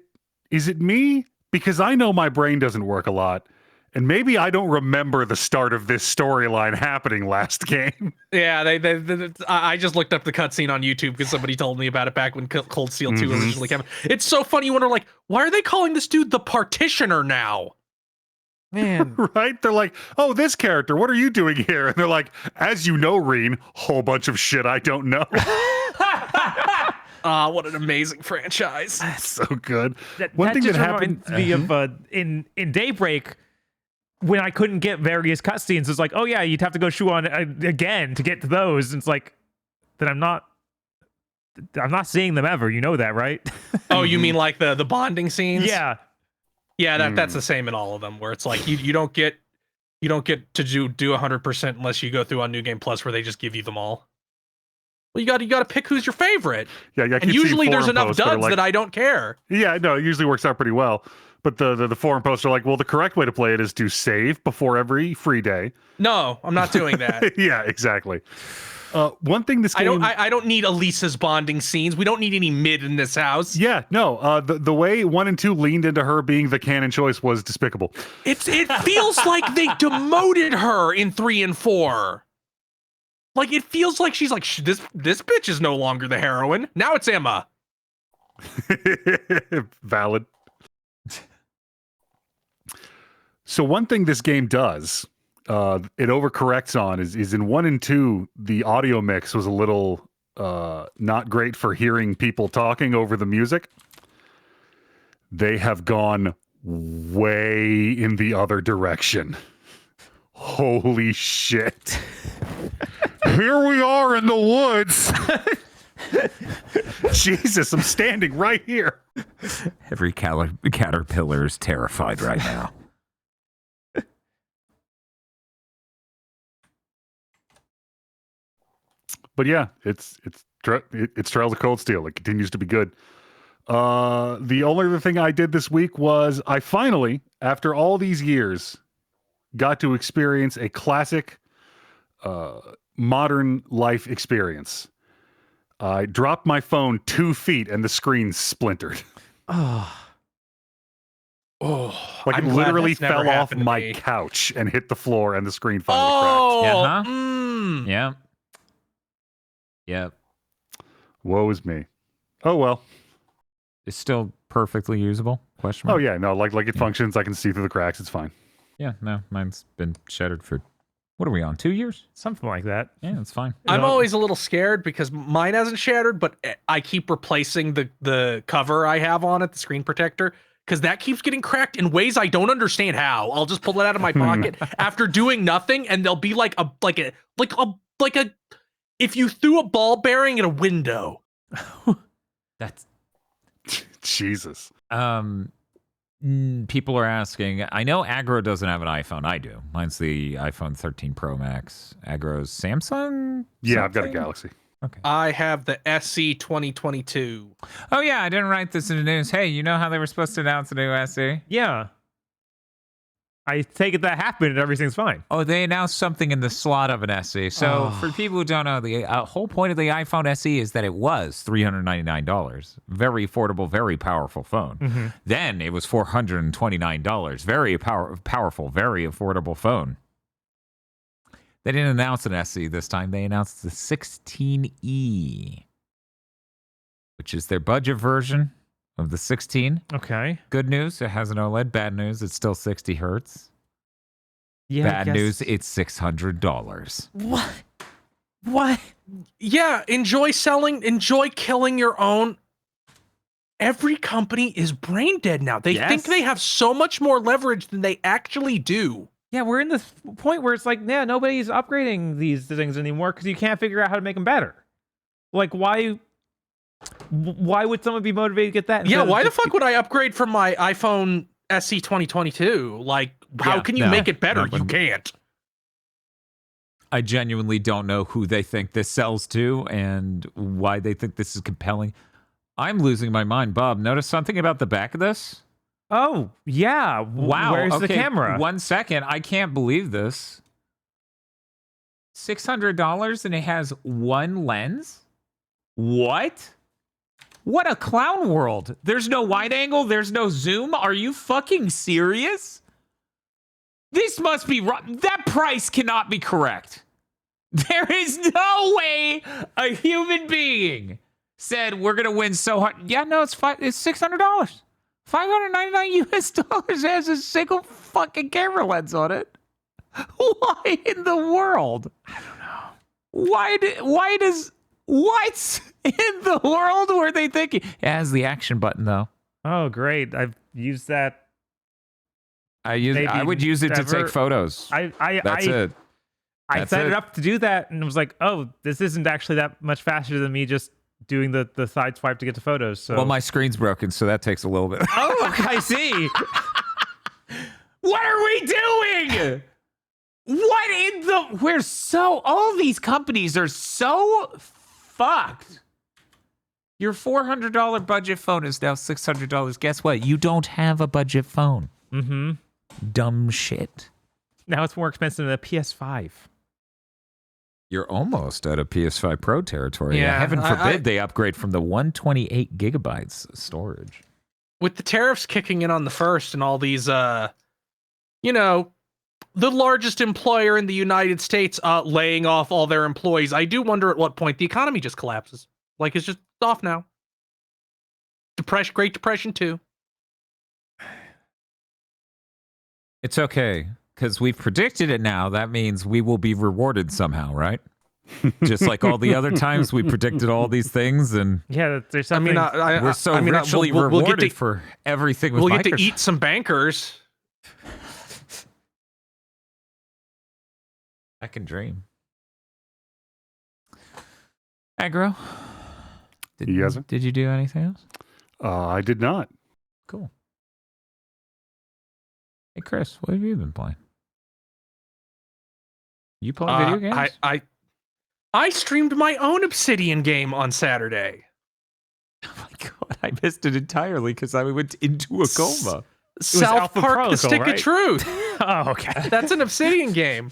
D: me? Because I know my brain doesn't work a lot. And maybe I don't remember the start of this storyline happening last game.
C: Yeah, I just looked up the cutscene on YouTube because somebody told me about it back when Cold Steel 2 originally came out. It's so funny. You wonder, like, why are they calling this dude the Partitioner now? Man.
D: Right? They're like, oh, this character, what are you doing here? And they're like, as you know, Reen, whole bunch of shit I don't know.
C: What an amazing franchise.
D: So good.
B: One thing that happened me of in Daybreak, when I couldn't get various cutscenes, it's like, oh yeah, you'd have to go shoot on again to get to those. And it's like, that I'm not seeing them ever. You know that, right?
C: Oh, you mean like the bonding scenes?
B: Yeah.
C: Yeah, that's the same in all of them, where it's like you don't get to do 100% unless you go through on New Game Plus, where they just give you them all. Well, you got to pick who's your favorite.
D: Yeah,
C: and usually there's enough duds that I don't care.
D: Yeah, no, it usually works out pretty well. But the forum posts are like, well, the correct way to play it is to save before every free day.
C: No, I'm not doing that.
D: Yeah, exactly. One thing this game...
C: I don't need Elisa's bonding scenes. We don't need any mid in this house.
D: Yeah, no. The way 1 and 2 leaned into her being the canon choice was despicable.
C: It feels like they demoted her in 3 and 4. Like, it feels like she's like, this bitch is no longer the heroine. Now it's Emma.
D: Valid. So one thing this game does, it overcorrects on, is in 1 and 2, the audio mix was a little not great for hearing people talking over the music. They have gone way in the other direction. Holy shit. Here we are in the woods. Jesus, I'm standing right here.
A: Every caterpillar is terrified right now.
D: But yeah, it's Trails of Cold Steel. It continues to be good. The only other thing I did this week was I finally, after all these years, got to experience a classic modern life experience. I dropped my phone 2 feet and the screen splintered. Like it literally fell off my couch and hit the floor and the screen finally cracked.
A: Yeah. Yep.
D: Woe is me. Oh well.
A: It's still perfectly usable? Question mark?
D: Oh yeah, no, like it functions. I can see through the cracks. It's fine.
A: Yeah, no, mine's been shattered for, what are we on, 2 years?
B: Something like that.
A: Yeah, it's fine.
C: I'm always a little scared because mine hasn't shattered, but I keep replacing the cover I have on it, the screen protector, because that keeps getting cracked in ways I don't understand how. I'll just pull it out of my pocket after doing nothing, and there'll be like a if you threw a ball bearing at a window.
A: That's
D: Jesus.
A: People are asking. I know Aggro doesn't have an iPhone. I do. Mine's the iPhone 13 Pro Max. Aggro's Samsung?
D: Yeah, I've got a Galaxy.
A: Okay.
C: I have the SE 2022.
A: Oh yeah, I didn't write this in the news. Hey, you know how they were supposed to announce a new SE?
B: Yeah. I take it that happened and everything's fine.
A: Oh, they announced something in the slot of an SE. So for people who don't know, the whole point of the iPhone SE is that it was $399. Very affordable, very powerful phone.
B: Mm-hmm.
A: Then it was $429. Very powerful, very affordable phone. They didn't announce an SE this time. They announced the 16E, which is their budget version of the 16.
B: Okay.
A: Good news, it has an OLED. Bad news, it's still 60 hertz.
B: Yeah.
A: Bad news, it's $600.
B: What?
C: Yeah, enjoy killing your own. Every company is brain dead now. They think they have so much more leverage than they actually do.
B: Yeah, we're in this point where it's like, yeah, nobody's upgrading these things anymore because you can't figure out how to make them better. Like, why would someone be motivated to get that?
C: Yeah, why the fuck would I upgrade from my iPhone SE 2022? Like, how can you make it better? You can't.
A: I genuinely don't know who they think this sells to and why they think this is compelling. I'm losing my mind. Bob, notice something about the back of this?
B: Oh, yeah.
A: Wow.
B: Where's the camera?
A: 1 second. I can't believe this. $600 and it has one lens? What? What a clown world. There's no wide angle. There's no zoom. Are you fucking serious? This must be wrong. That price cannot be correct. There is no way a human being said we're gonna win so hard. Yeah, no, it's $600. $599 US dollars has a single fucking camera lens on it. Why in the world?
B: I don't know.
A: What in the world were they thinking? It has the action button though.
B: Oh, great. I've used that.
A: I would use it to take photos. That's it.
B: I set it up to do that and was like, oh, this isn't actually that much faster than me just doing the side swipe to get to photos. So,
A: well, my screen's broken, so that takes a little bit.
B: Oh, I see.
A: What are we doing? What in the... all these companies are so fucked. Your $400 budget phone is now $600. Guess what? You don't have a budget phone.
B: Mm-hmm.
A: Dumb shit.
B: Now it's more expensive than a PS5.
A: You're almost out of PS5 Pro territory.
C: Yeah,
A: Heaven forbid they upgrade from the 128 gigabytes storage.
C: With the tariffs kicking in on the first and all these, the largest employer in the United States laying off all their employees, I do wonder at what point the economy just collapses. Like, it's just off now. Great Depression 2.
A: It's okay, because we've predicted it now. That means we will be rewarded somehow, right? Just like all the other times we predicted all these things, and
B: yeah, there's something.
A: We're so richly rewarded for everything with
C: We'll
A: Microsoft.
C: get to eat some bankers.
A: I can dream. Aggro, did you do anything else?
D: I did not.
A: Cool. Hey, Chris, what have you been playing? You playing video games?
C: I streamed my own Obsidian game on Saturday.
A: Oh my god, I missed it entirely because I went into a coma.
C: South
B: Alpha
C: Park:
B: Protocol,
C: The Stick
B: right?
C: of Truth.
B: Oh, okay.
C: That's an Obsidian game.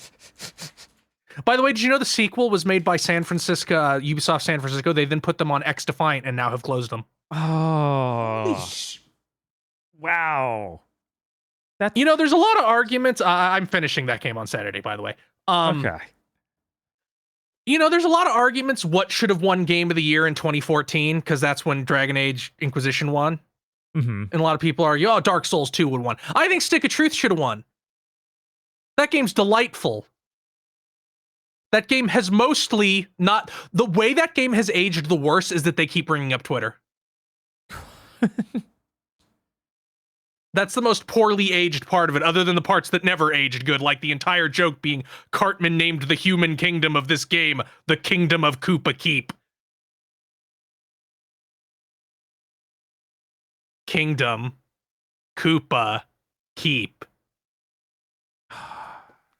C: By the way, did you know the sequel was made by Ubisoft San Francisco? They then put them on X Defiant and now have closed them.
B: Oh, wow. That's
C: There's a lot of arguments. I'm finishing that game on Saturday, by the way.
B: okay.
C: There's a lot of arguments what should have won Game of the Year in 2014, because that's when Dragon Age Inquisition won.
B: Mm-hmm.
C: And a lot of people argue, oh, Dark Souls 2 would have won. I think Stick of Truth should have won. That game's delightful. That game has mostly not... The way that game has aged the worst is that they keep bringing up Twitter. That's the most poorly aged part of it, other than the parts that never aged good, like the entire joke being Cartman named the human kingdom of this game the Kingdom of Koopa Keep. Kingdom, Koopa, Keep.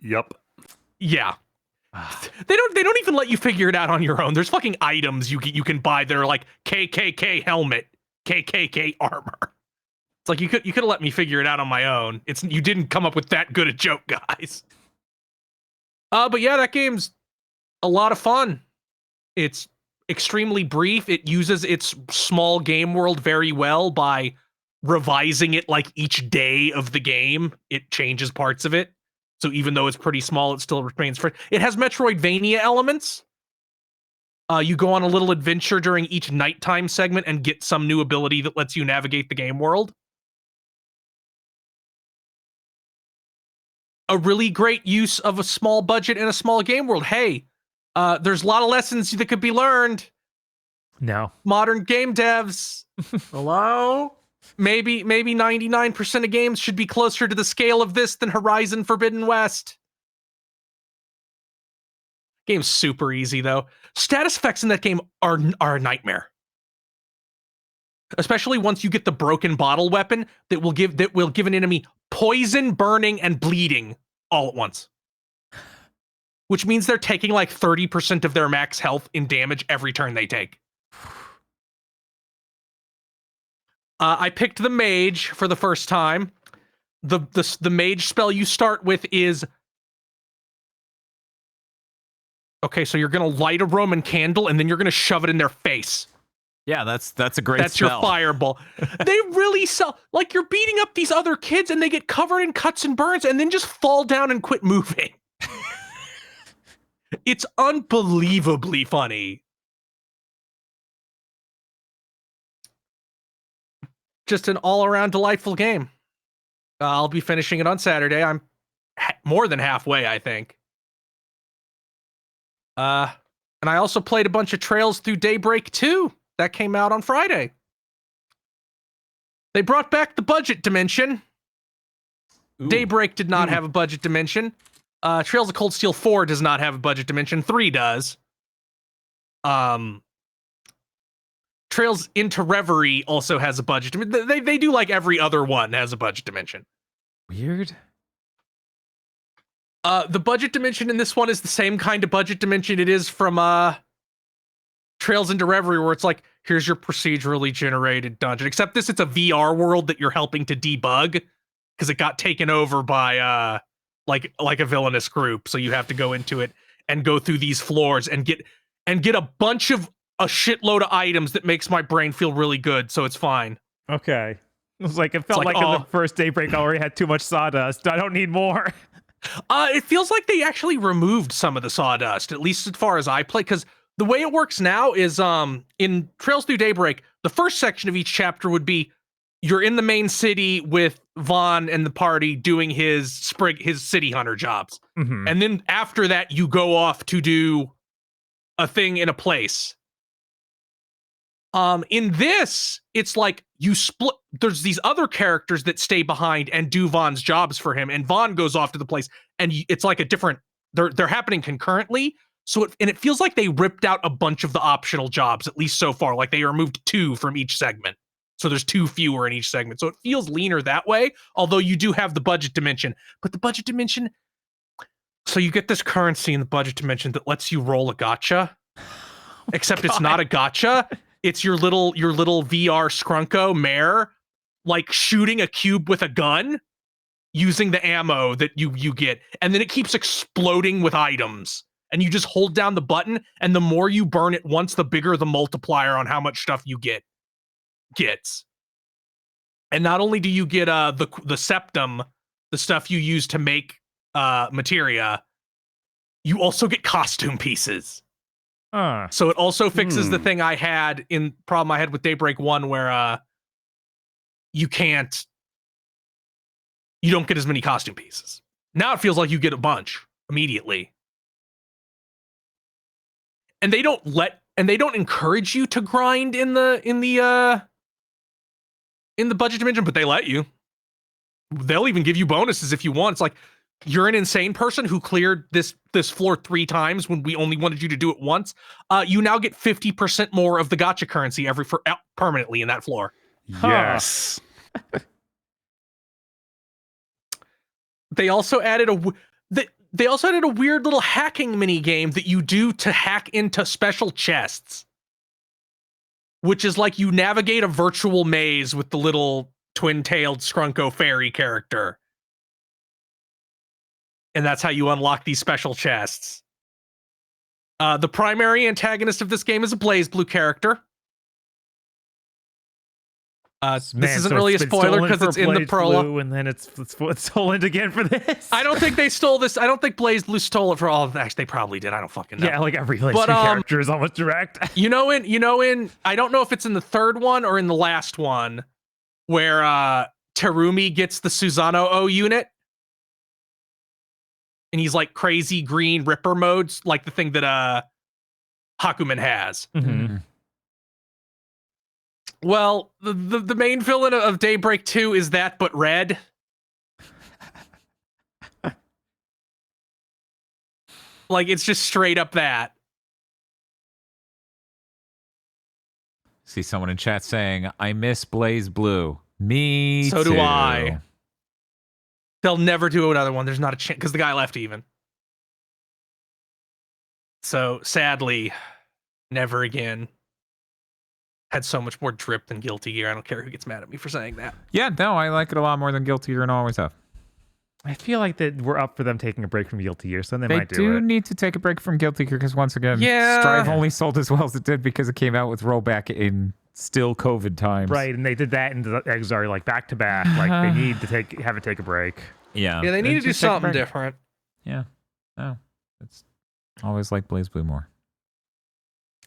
D: Yep.
C: Yeah. They don't even let you figure it out on your own. There's fucking items you can buy that are like KKK helmet, KKK armor. It's like you could have let me figure it out on my own. You didn't come up with that good a joke, guys. But yeah, that game's a lot of fun. It's extremely brief. It uses its small game world very well by revising it like each day of the game. It changes parts of it. So even though it's pretty small, it still remains fresh. It has Metroidvania elements. You go on a little adventure during each nighttime segment and get some new ability that lets you navigate the game world. A really great use of a small budget and a small game world. Hey, there's a lot of lessons that could be learned.
B: No.
C: Modern game devs.
A: Hello?
C: Maybe 99% of games should be closer to the scale of this than Horizon Forbidden West. Game's super easy though. Status effects in that game are a nightmare. Especially once you get the broken bottle weapon that will give an enemy poison, burning, and bleeding all at once. Which means they're taking like 30% of their max health in damage every turn they take. I picked the mage for the first time. The mage spell you start with is... Okay, so you're gonna light a Roman candle and then you're gonna shove it in their face.
A: Yeah, that's a great
C: That's
A: spell.
C: your fireball. They really sell, like, you're beating up these other kids and they get covered in cuts and burns and then just fall down and quit moving. It's unbelievably funny. Just an all-around delightful game. I'll be finishing it on Saturday. I'm more than halfway, I think. And I also played a bunch of Trails Through Daybreak 2. That came out on Friday. They brought back the budget dimension.
A: Ooh.
C: Daybreak did not have a budget dimension. Trails of Cold Steel 4 does not have a budget dimension. 3 does. Trails into Reverie also has a budget dimension. They do like every other one has a budget dimension.
A: Weird.
C: The budget dimension in this one is the same kind of budget dimension it is from Trails into Reverie, where it's like, here's your procedurally generated dungeon. Except this, it's a VR world that you're helping to debug because it got taken over by like a villainous group. So you have to go into it and go through these floors and get a bunch of a shitload of items that makes my brain feel really good. So it's fine.
B: Okay. It was like, it felt like in the first Daybreak I already had too much sawdust. I don't need more.
C: It feels like they actually removed some of the sawdust, at least as far as I play, because the way it works now is in Trails Through Daybreak, the first section of each chapter would be you're in the main city with Vaughn and the party doing his city hunter jobs.
B: Mm-hmm.
C: And then after that, you go off to do a thing in a place. In this, it's like you split. There's these other characters that stay behind and do Vaughn's jobs for him, and Vaughn goes off to the place, and it's like a different. They're happening concurrently. So it feels like they ripped out a bunch of the optional jobs, at least so far. Like they removed 2 from each segment, so there's 2 fewer in each segment. So it feels leaner that way. Although you do have the budget dimension, but the budget dimension. So you get this currency in the budget dimension that lets you roll a gacha, except it's not a gacha. It's your little VR Scrunko mare, like shooting a cube with a gun using the ammo that you get. And then it keeps exploding with items. And you just hold down the button, and the more you burn it once, the bigger the multiplier on how much stuff you gets. And not only do you get the septum, the stuff you use to make materia, you also get costume pieces. So it also fixes the thing I had with Daybreak 1 where you don't get as many costume pieces. Now it feels like you get a bunch immediately. And they don't encourage you to grind in the budget dimension, but they let you. They'll even give you bonuses if you want. It's like, you're an insane person who cleared this floor 3 times when we only wanted you to do it once. You now get 50% more of the gacha currency permanently in that floor.
D: Yes.
C: They also added a weird little hacking mini game that you do to hack into special chests, which is like you navigate a virtual maze with the little twin-tailed Scrunko fairy character. And that's how you unlock these special chests. The primary antagonist of this game is a BlazBlue character. This isn't really a spoiler because it's in the prologue,
B: and then it's stolen again for this.
C: I don't think they stole this. I don't think Blaze Blue stole it for all of that. Actually, they probably did. I don't fucking know.
B: Yeah, like every character is almost direct.
C: in I don't know if it's in the third one or in the last one where Terumi gets the Susanoo O unit. And he's like crazy green Ripper modes, like the thing that Hakumen has.
B: Mm-hmm.
C: Well, the main villain of Daybreak 2 is that, but red. Like, it's just straight up that.
A: See someone in chat saying, I miss Blaze Blue. Me
C: So
A: too.
C: do I. They'll never do another one. There's not a chance, because the guy left even. So, sadly, never again. Had so much more drip than Guilty Gear. I don't care who gets mad at me for saying that.
A: Yeah, no, I like it a lot more than Guilty Gear and always have.
B: I feel like that we're up for them taking a break from Guilty Gear, so they might do
A: do
B: it.
A: need to take a break from Guilty Gear because once again,
C: Yeah.
A: Strive only sold as well as it did because it came out with rollback in still COVID times.
B: Right, and they did that in the Exar like back to back. Like they need to have it take a break.
A: Yeah.
C: Yeah, they need to do
A: just take a
C: something
A: break.
C: different.
A: Yeah. No, it's always like Blaze Blue more.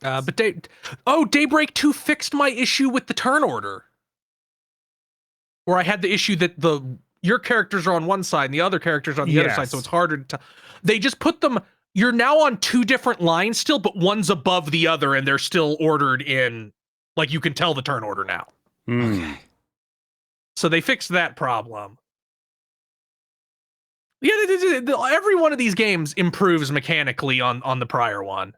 C: But Daybreak 2 fixed my issue with the turn order. Where I had the issue that your characters are on one side and the other characters are on the other side, so it's harder to... They just put them... You're now on two different lines still, but one's above the other, and they're still ordered in... Like, you can tell the turn order now.
A: Okay.
C: So they fixed that problem. Yeah, every one of these games improves mechanically on the prior one.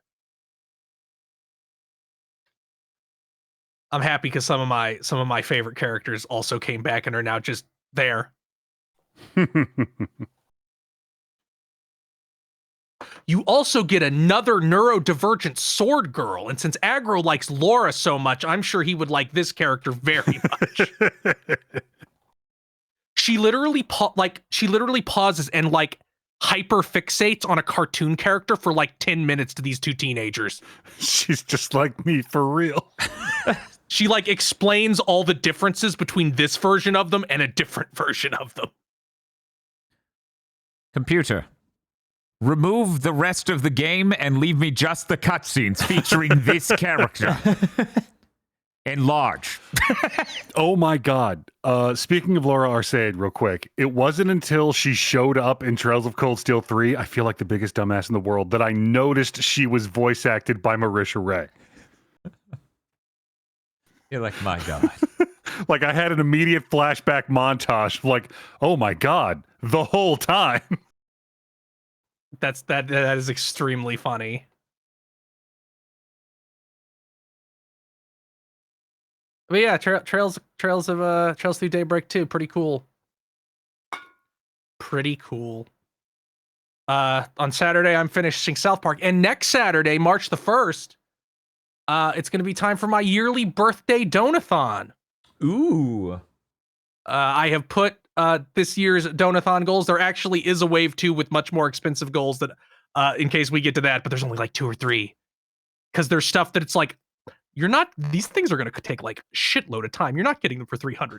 C: I'm happy because some of my favorite characters also came back and are now just there. You also get another neurodivergent sword girl, and since Aggro likes Laura so much, I'm sure he would like this character very much. She literally pauses and like hyper fixates on a cartoon character for like 10 minutes to these two teenagers.
D: She's just like me for real.
C: She like explains all the differences between this version of them and a different version of them.
A: Computer, remove the rest of the game and leave me just the cutscenes featuring this character. Enlarge.
D: Oh my god. Speaking of Laura Arcade, real quick, it wasn't until she showed up in Trails of Cold Steel 3, I feel like the biggest dumbass in the world, that I noticed she was voice acted by Marisha Ray.
A: You're like, my God.
D: Like, I had an immediate flashback montage, like, oh my god, the whole time.
C: That is extremely funny. But yeah, Trails through Daybreak 2, pretty cool. Pretty cool. On Saturday, I'm finishing South Park, and next Saturday, March the 1st, it's going to be time for my yearly birthday donathon.
A: Ooh.
C: I have put this year's donathon goals. There actually is a wave 2 with much more expensive goals that, in case we get to that, but there's only like 2 or 3. Because there's stuff that it's like, these things are going to take like a shitload of time. You're not getting them for $300.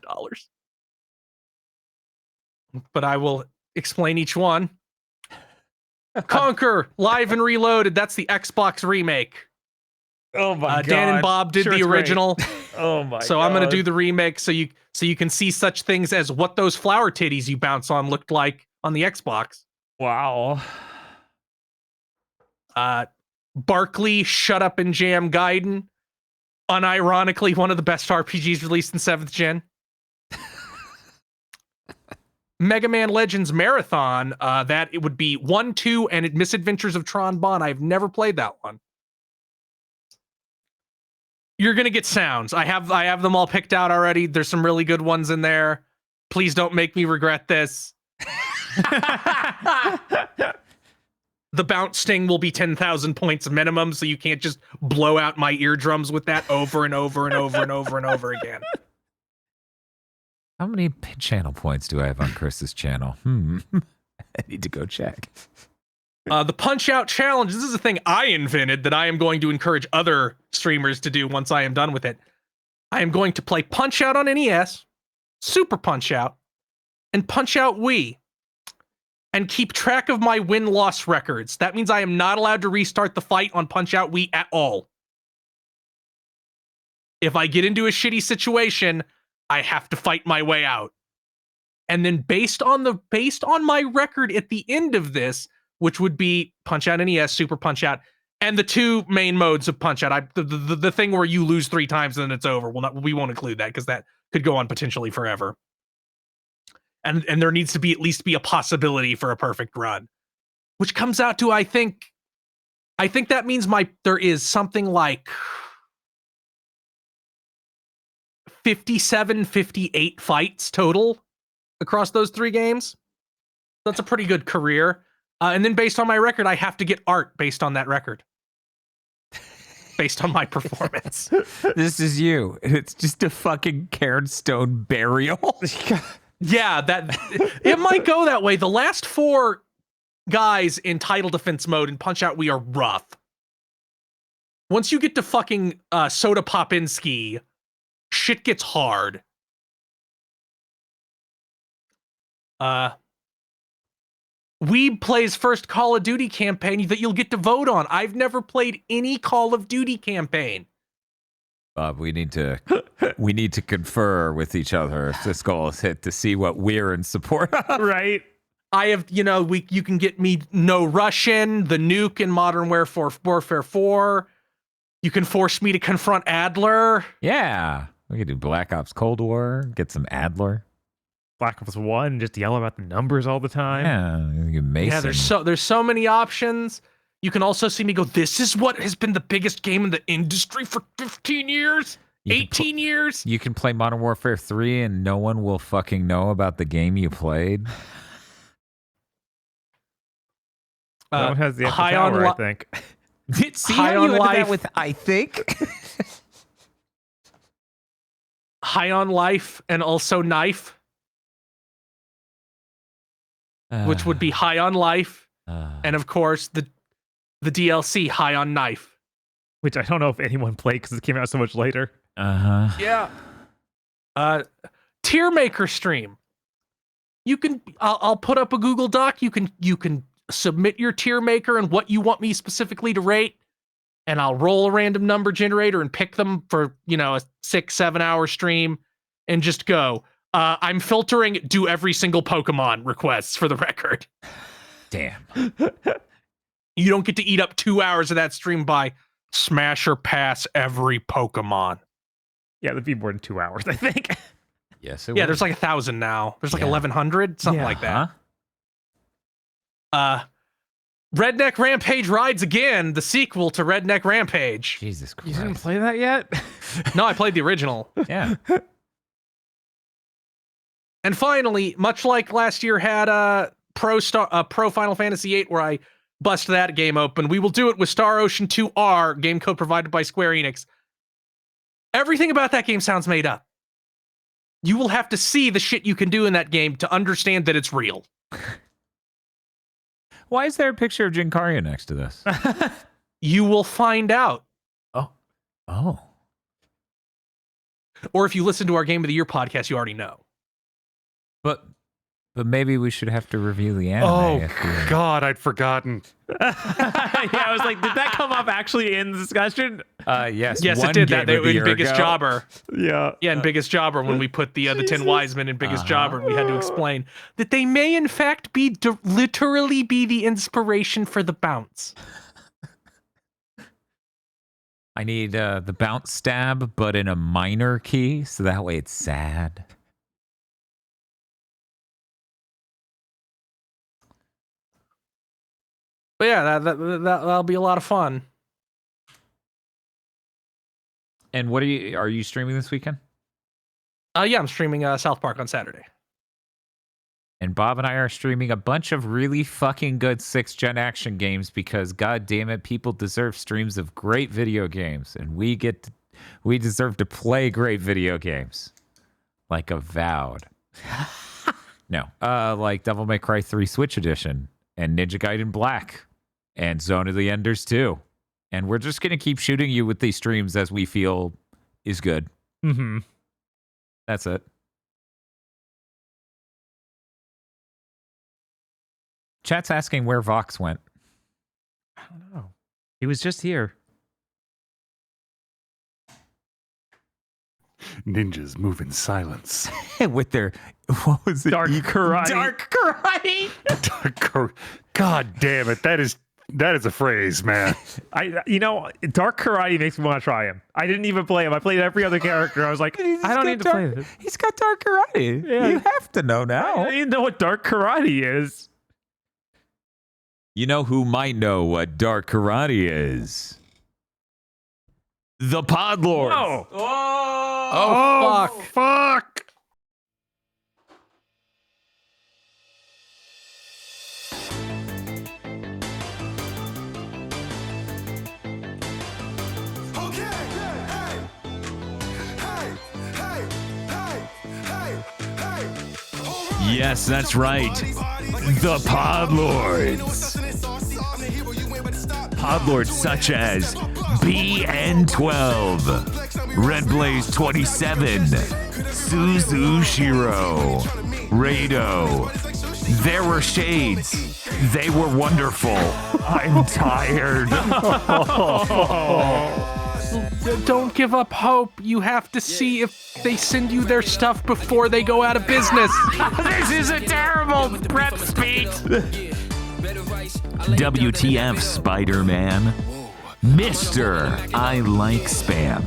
C: But I will explain each one. Conquer, Live and Reloaded. That's the Xbox remake.
B: Oh my god.
C: Dan and Bob did the original.
B: Oh my god.
C: So I'm going to do the remake so you can see such things as what those flower titties you bounce on looked like on the Xbox.
B: Wow.
C: Barkley, Shut Up and Jam Gaiden. Unironically, one of the best RPGs released in 7th gen. Mega Man Legends Marathon, that it would be 1, 2, and Misadventures of Tron Bonne. I've never played that one. You're gonna get sounds. I have them all picked out already. There's some really good ones in there. Please don't make me regret this. The bounce sting will be 10,000 points minimum, so you can't just blow out my eardrums with that over and over and over and over and over again.
A: How many channel points do I have on Chris's channel? I need to go check.
C: The Punch Out Challenge. This is a thing I invented that I am going to encourage other streamers to do once I am done with it. I am going to play Punch-Out on NES, Super Punch-Out, and Punch-Out Wii, and keep track of my win-loss records. That means I am not allowed to restart the fight on Punch-Out Wii at all. If I get into a shitty situation, I have to fight my way out. And then based on my record at the end of this, which would be Punch-Out NES, Super Punch-Out, and the two main modes of Punch-Out, the thing where you lose 3 times and then it's over. We won't include that because that could go on potentially forever. And there needs to at least be a possibility for a perfect run, which comes out to I think that means there is something like 57, 58 fights total across those 3 games. That's a pretty good career. And then based on my record, I have to get art based on that record. Based on my performance.
A: This is you. It's just a fucking cairnstone burial.
C: Yeah, it might go that way. The last 4 guys in title defense mode in Punch-Out Wii are rough. Once you get to fucking Soda Popinski, shit gets hard. Weeb plays first Call of Duty campaign that you'll get to vote on. I've never played any Call of Duty campaign.
A: Bob, we need to confer with each other if this goal is hit to see what we're in support of.
B: Right.
C: I have, you can get me No Russian, the nuke in Modern Warfare 4. You can force me to confront Adler.
A: Yeah. We could do Black Ops Cold War, get some Adler.
B: Black Ops 1, just yell about the numbers all the time.
A: Yeah, Mason.
C: Yeah, there's so many options. You can also see me go, this is what has been the biggest game in the industry for 15 years, 18 years.
A: You can play Modern Warfare 3 and no one will fucking know about the game you played.
B: That one has the Eiffel
C: High on
B: Tower, I think.
A: See
C: High
A: how
C: on
A: you ended
C: Life.
A: that with I think?
C: High on Life and also Knife, which would be High on Life, and of course the DLC High on Knife,
B: Which I don't know if anyone played because it came out so much later.
C: Yeah. Tier Maker stream. You can. I'll put up a Google Doc. You can submit your tier maker and what you want me specifically to rate, and I'll roll a random number generator and pick them for a 6-7 hour stream, and just go. I'm filtering do every single Pokemon requests for the record.
A: Damn.
C: You don't get to eat up 2 hours of that stream by smash or pass every Pokemon.
B: Yeah, that'd be more than 2 hours, I think.
A: Yes,
C: Yeah, there's like 1,000 now. There's like 1,100, something like that. Redneck Rampage Rides Again, the sequel to Redneck Rampage.
A: Jesus Christ.
B: You didn't play that yet?
C: No, I played the original.
A: Yeah.
C: And finally, much like last year had Pro Final Fantasy VIII, where I bust that game open, we will do it with Star Ocean 2R, game code provided by Square Enix. Everything about that game sounds made up. You will have to see the shit you can do in that game to understand that it's real.
A: Why is there a picture of Jinkaria next to this?
C: You will find out.
A: Oh.
C: Or if you listen to our Game of the Year podcast, you already know.
A: But maybe we should have to review the anime.
D: Oh, God, I'd forgotten.
B: Yeah, I was like, did that come up actually in the discussion?
A: Yes.
C: Yes,
A: one
C: it did that
A: Game of the
C: in
A: Year
C: Biggest
A: ago.
C: Jobber.
B: Yeah.
C: Yeah, in Biggest Jobber, when we put the 10 wise men in Biggest Jobber, and we had to explain that they may in fact be literally be the inspiration for the bounce.
A: I need the bounce stab, but in a minor key, so that way it's sad.
C: But yeah, that'll be a lot of fun.
A: And what are you streaming this weekend?
C: Yeah, I'm streaming South Park on Saturday.
A: And Bob and I are streaming a bunch of really fucking good 6th gen action games because god damn it, people deserve streams of great video games, and we deserve to play great video games. Like Avowed. No. Like Devil May Cry 3 Switch Edition and Ninja Gaiden Black and Zone of the Enders 2. And we're just gonna keep shooting you with these streams as we feel is good.
B: Mm-hmm.
A: That's it. Chat's asking where Vox went.
B: I don't know. He was just here.
D: Ninjas move in silence.
A: With their, what was it?
B: Dark karate.
A: Dark karate.
D: God damn it. That is a phrase, man.
B: Dark karate makes me want to try him. I didn't even play him. I played every other character. I was like, I don't need to play this.
A: He's got dark karate.
B: Yeah.
A: You have to know
B: I
A: now.
B: don't even know what dark karate is.
A: You know who might know what dark karate is? The Podlords.
B: Whoa.
C: Oh, fuck.
A: Yes, that's right. The Podlords. Podlords such as BN12, Red Blaze 27, Suzu Shiro, Rado. There were shades. They were wonderful. I'm tired.
C: Don't give up hope. You have to see if they send you their stuff before they go out of business.
A: This is a terrible prep speech. WTF, Spider-Man? Mr. I like spam.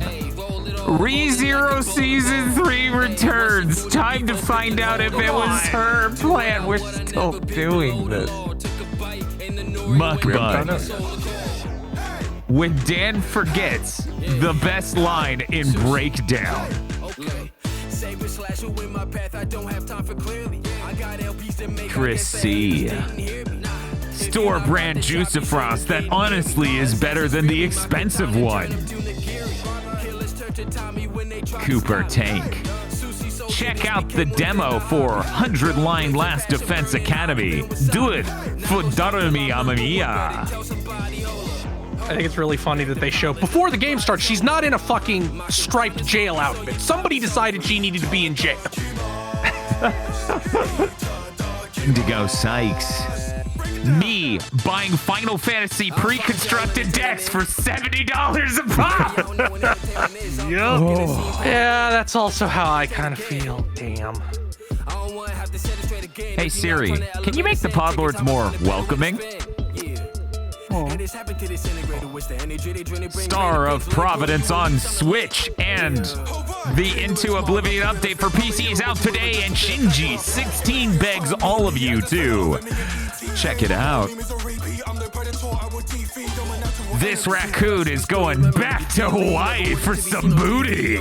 A: ReZero Season 3 returns. Time to find out if it was her plan. We're still doing this. Muckbud. When Dan forgets the best line in Breakdown. Chris C. Store brand Juicifrost that honestly is better than the expensive one. Cooper Tank. Check out the demo for 100 Line Last Defense Academy. Do it for Darumi Amamiya.
C: I think it's really funny that they show before the game starts, she's not in a fucking striped jail outfit. Somebody decided she needed to be in jail.
A: Indigo Sykes. Me buying Final Fantasy pre-constructed decks for $70 a pop.
C: Yeah, that's also how I kind of feel. Damn.
A: Hey Siri, can you make the Podlords more welcoming? Star of Providence on Switch and the Into Oblivion update for PC is out today, and Shinji 16 begs all of you to check it out. This raccoon is going back to Hawaii for some booty.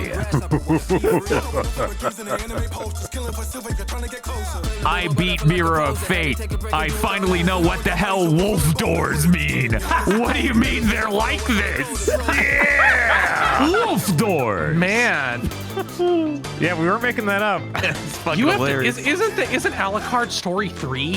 A: I beat Mirror of Fate. I finally know what the hell wolf doors mean. What do you mean they're like this? Yeah! Wolf doors.
C: Man,
B: Yeah, we were making that up.
A: It's fucking
C: you have to,
A: hilarious.
C: isn't Alucard Story 3?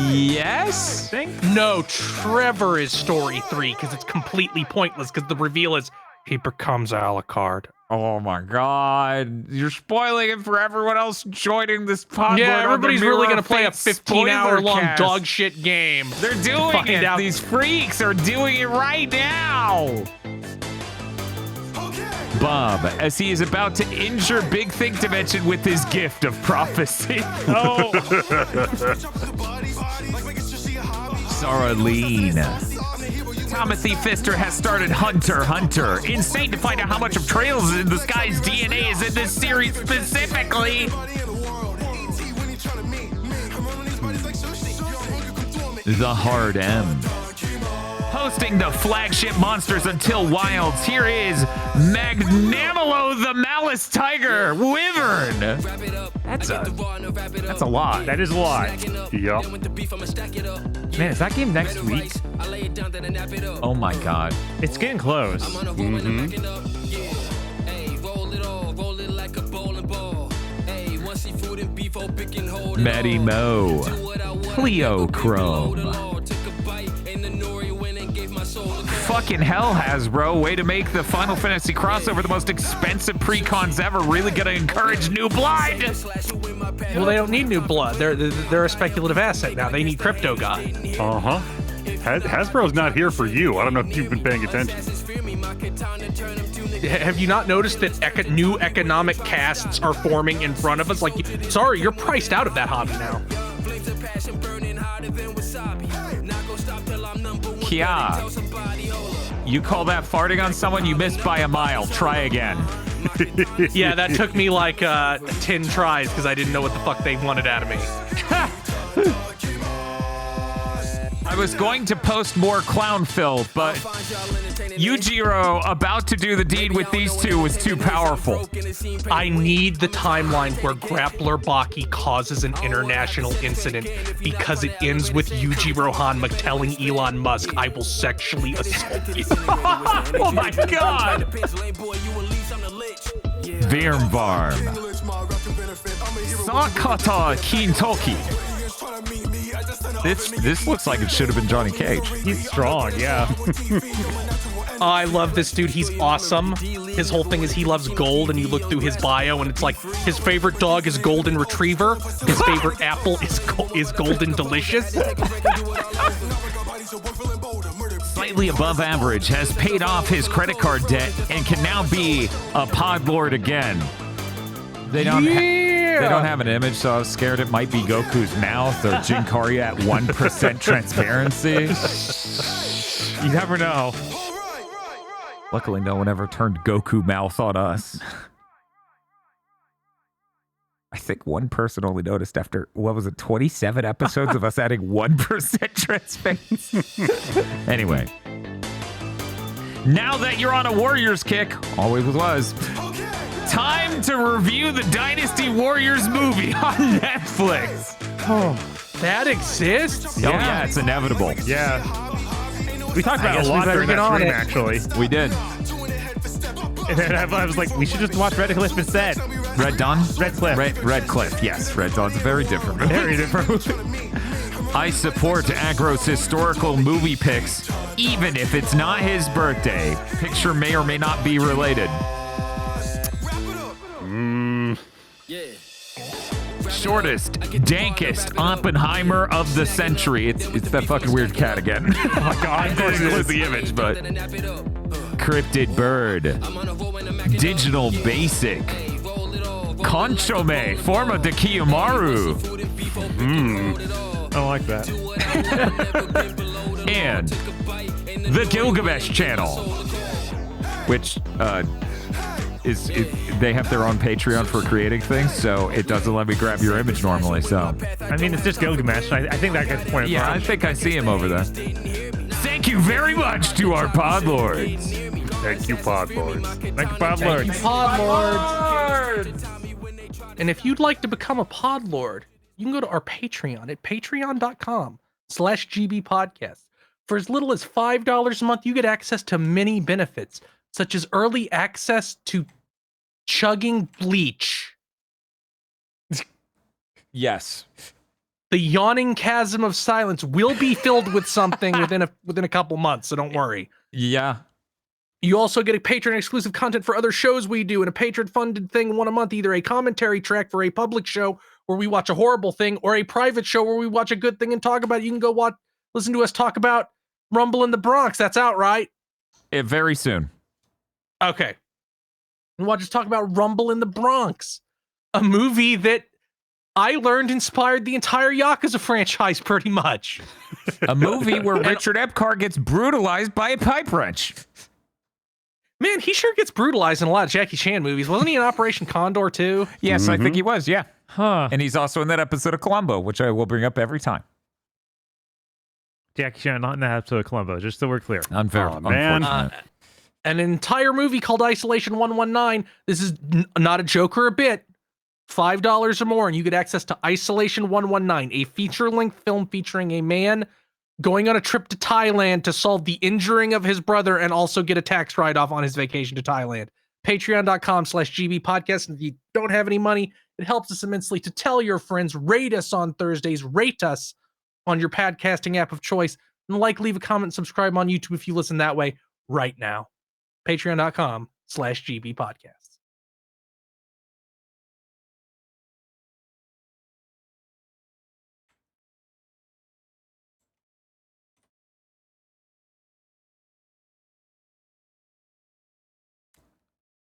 A: Yes?
C: No, Trevor is Story 3 because it's completely pointless because the reveal is he becomes Alucard.
A: Oh my god. You're spoiling it for everyone else joining this podcast.
C: Yeah, everybody's really going to play a 15-hour-long
A: cast.
C: dog shit game.
A: They're doing
C: Find
A: it.
C: out.
A: These freaks are doing it right now. Bob, as he is about to injure Big Think Dimension with his gift of prophecy.
B: Oh,
A: Sarah Lean. Timothy Pfister has started Hunter x Hunter. Insane to find out how much of Trails in the Sky's DNA is in this series specifically. The Hard M. Hosting the flagship Monsters Until Wilds, here is Magnamolo the Malice Tiger Wyvern. That's a lot.
B: that is a lot.
D: Yup.
B: Man, is that game next week?
A: Oh my god.
B: It's getting close.
A: Maddie Mo. Cleo Chrome. fucking hell, Hasbro. Way to make the Final Fantasy crossover the most expensive precons ever. Really gonna encourage new blood.
C: Well, they don't need new blood. They're a speculative asset now. They need Crypto God.
D: Uh-huh. Hasbro's not here for you. I don't know if you've been paying attention.
C: Have you not noticed that new economic castes are forming in front of us? Like, sorry, you're priced out of that hobby now.
A: Yeah. You call that farting on someone? You missed by a mile. Try again.
C: Yeah, that took me like 10 tries because I didn't know what the fuck they wanted out of me.
A: I was going to post more clown filth, but Yujiro about to do the deed with these two was too powerful.
C: I need the timeline where Grappler Baki causes an international incident because it ends with Yujiro Hanma telling Elon Musk, "I will sexually assault you."
A: Oh my god! Virmvarm. Sakata Kintoki. This looks like it should have been Johnny Cage.
B: He's strong, yeah.
C: I love this dude. He's awesome. His whole thing is he loves gold, and you look through his bio, and it's like his favorite dog is Golden Retriever. His favorite apple is Golden Delicious.
A: Slightly above average, has paid off his credit card debt and can now be a pod lord again. They don't have an image, so I was scared it might be Goku's mouth or Jinkarya at 1% transparency.
B: You never know.
A: Luckily, no one ever turned Goku mouth on us. I think one person only noticed after, 27 episodes of us adding 1% transparency? Anyway. Now that you're on a Warriors kick, always was, time to review the Dynasty Warriors movie on Netflix.
C: Oh, that exists?
A: Oh, yeah, it's inevitable.
B: Yeah. We talked about it a lot during that stream, actually.
A: We did.
B: And then I was like, we should just watch Red Cliff instead.
A: Red Dawn?
B: Red Cliff.
A: Red Cliff, yes. Red Dawn's a very different movie.
B: Very different movie.
A: I support Agro's historical movie picks, even if it's not his birthday. Picture may or may not be related. Shortest, dankest Oppenheimer of the century. It's that fucking weird cat again. Oh my god, of course it was the image, but Cryptid Bird, Digital Basic, Conchome, Forma de Kiyomaru.
B: I don't like that.
A: And the Gilgamesh Channel, which they have their own Patreon for creating things, so it doesn't let me grab your image normally. So
B: I mean, it's just Gilgamesh. I think that gets the point.
A: Yeah, I think I see him over there. Thank you very much to our Podlords.
D: Thank you, Podlords.
B: Thank you, Podlords.
C: Thank you, Podlords. And if you'd like to become a Podlord, you can go to our Patreon at patreon.com/GB Podcast. For as little as $5 a month, you get access to many benefits, such as early access to chugging bleach.
A: Yes.
C: The yawning chasm of silence will be filled with something within a couple months, so don't worry.
A: Yeah.
C: You also get a Patreon exclusive content for other shows we do, and a Patreon funded thing one a month, either a commentary track for a public show where we watch a horrible thing, or a private show where we watch a good thing and talk about it. You can go listen to us talk about Rumble in the Bronx. That's out, right?
A: Very soon.
C: Okay. And watch us talk about Rumble in the Bronx, a movie that I learned inspired the entire Yakuza franchise pretty much.
A: A movie where Richard Epcar gets brutalized by a pipe wrench.
C: Man, he sure gets brutalized in a lot of Jackie Chan movies. Wasn't he in Operation Condor too?
A: Yes, I think he was, yeah.
B: Huh.
A: And he's also in that episode of Columbo, which I will bring up every time.
B: Jackie Chan not in that episode of Columbo, just so we're clear.
A: Unfair,
D: man.
A: unfortunate.
C: An entire movie called Isolation 119. This is not a joke or a bit. $5 or more, and you get access to Isolation 119, a feature-length film featuring a man going on a trip to Thailand to solve the injuring of his brother and also get a tax write-off on his vacation to Thailand. Patreon.com/GB Podcast. And if you don't have any money, it helps us immensely to tell your friends, rate us on Thursdays, rate us on your podcasting app of choice. And like, leave a comment, and subscribe on YouTube if you listen that way right now. Patreon.com/GB Podcasts.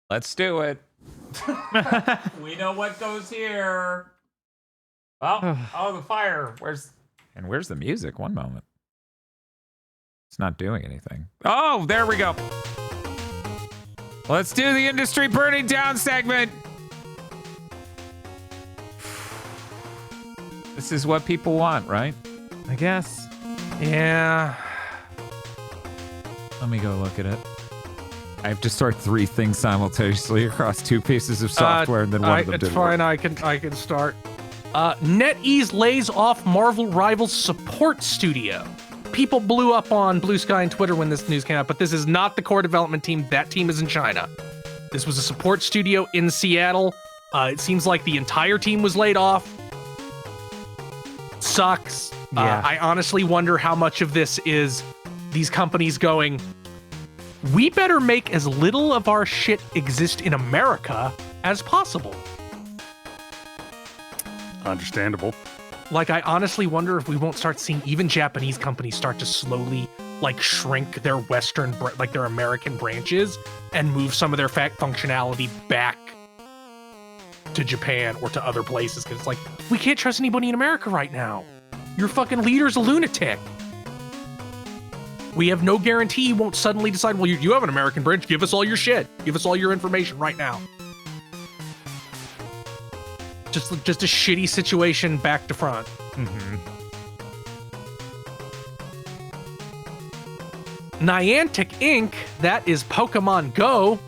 A: Let's do it. We know what goes here. Oh, the fire. Where's the music? One moment. It's not doing anything. Oh, there we go. Let's do the industry burning down segment. This is what people want, right?
B: I guess.
C: Yeah.
A: Let me go look at it. I have to start 3 things simultaneously across 2 pieces of software, and then one of them
C: it's
A: didn't
C: fine.
A: work.
C: I can start. NetEase lays off Marvel Rivals support studio. People blew up on Blue Sky and Twitter when this news came out, but this is not the core development team. That team is in China. This was a support studio in Seattle. It seems like the entire team was laid off. Sucks.
B: Yeah.
C: I honestly wonder how much of this is these companies going, we better make as little of our shit exist in America as possible.
D: Understandable.
C: Like, I honestly wonder if we won't start seeing even Japanese companies start to slowly, like, shrink their their American branches and move some of their functionality back to Japan or to other places. Because it's like, we can't trust anybody in America right now. Your fucking leader's a lunatic. We have no guarantee he won't suddenly decide, well, you have an American branch, give us all your shit. Give us all your information right now. Just a shitty situation back to front.
B: Mm-hmm.
C: Niantic Inc., that is Pokemon Go,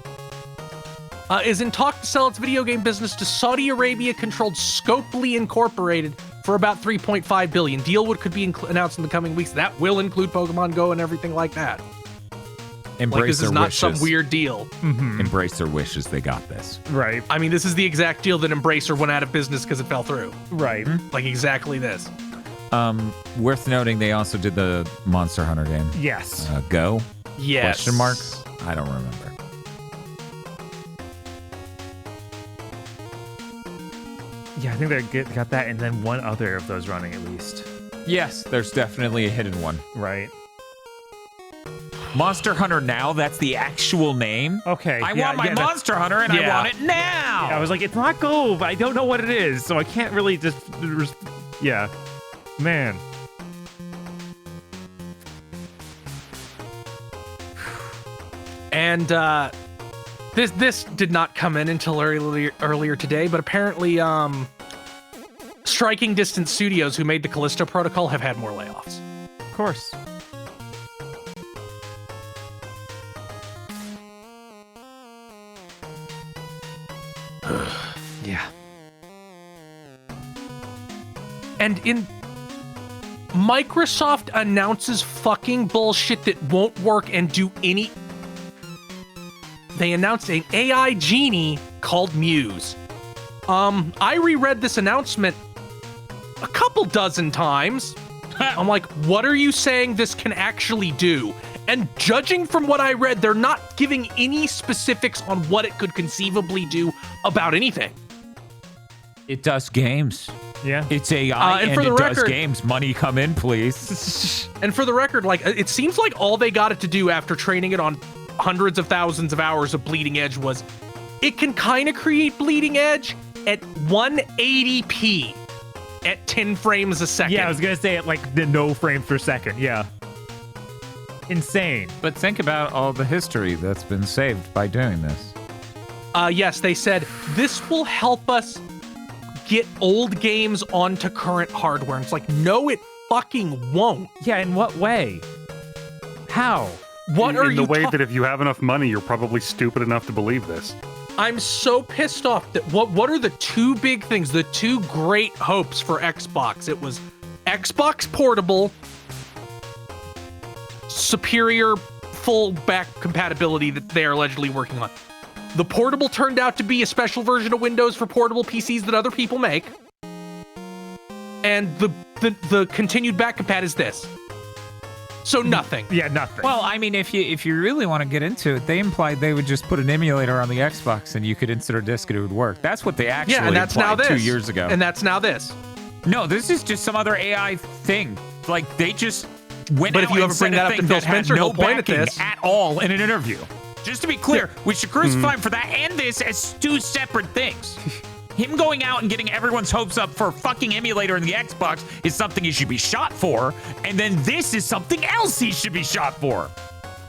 C: is in talk to sell its video game business to Saudi Arabia-controlled Scopely Incorporated for about $3.5 billion. Deal could be announced in the coming weeks. That will include Pokemon Go and everything like that.
A: Embrace
C: this is
A: their
C: not
A: wishes.
C: some weird deal.
B: Mm-hmm.
A: Embrace their wishes. They got this.
B: Right.
C: I mean, this is the exact deal that Embracer went out of business because it fell through.
B: Right.
C: Like, exactly this.
A: Worth noting, they also did the Monster Hunter game.
B: Yes.
A: Go?
C: Yes.
A: Question mark? I don't remember.
B: Yeah, I think they got that, and then one other of those running at least.
A: Yes, there's definitely a hidden one.
B: Right.
A: Monster Hunter Now, that's the actual name.
B: Okay.
A: I want my Monster Hunter, and I want it now.
B: I was like, it's not Go, but I don't know what it is, so I can't really just. Yeah. Man.
C: And this did not come in until earlier today, but apparently Striking Distance Studios, who made the Callisto Protocol, have had more layoffs.
B: Of course. Yeah.
C: And Microsoft announces fucking bullshit that won't work and do any. They announced an AI Genie called Muse. I reread this announcement a couple dozen times. I'm like, what are you saying this can actually do? And judging from what I read, they're not giving any specifics on what it could conceivably do about anything.
A: It does games.
B: Yeah.
A: It's AI
C: and
A: and
C: for the
A: it does
C: record-
A: games. Money come in, please.
C: And for the record, like, it seems like all they got it to do after training it on hundreds of thousands of hours of Bleeding Edge was it can kind of create Bleeding Edge at 180p at 10 frames a second.
B: Yeah, I was gonna say it like the no frames per second. Yeah. Insane.
A: But think about all the history that's been saved by doing this.
C: Yes, they said this will help us get old games onto current hardware. And it's like, no, it fucking won't.
B: Yeah, in what way? How?
C: What are
D: in
C: you
D: the way that if you have enough money, you're probably stupid enough to believe this.
C: I'm so pissed off that what are the two big things, the two great hopes for Xbox? It was Xbox Portable, superior full back compatibility that they are allegedly working on. The Portable turned out to be a special version of Windows for portable PCs that other people make. And the continued back compat is this. So nothing.
B: Yeah, nothing.
A: Well, I mean, if you really want to get into it, they implied they would just put an emulator on the Xbox and you could insert a disc and it would work. That's what they actually
C: Yeah, and that's now
A: implied
C: this.
A: 2 years ago.
C: And that's now this.
A: No, this is just some other AI thing. Like, they just went
C: But
A: out
C: if you
A: and
C: ever
A: said
C: bring
A: a
C: that up
A: thing
C: to Phil
A: that had
C: Spencer,
A: no
C: he'll point at
A: backing
C: this.
A: at all in an interview. Just to be clear, we should crucify him for that and this as two separate things. Him going out and getting everyone's hopes up for a fucking emulator in the Xbox is something he should be shot for, and then this is something else he should be shot for.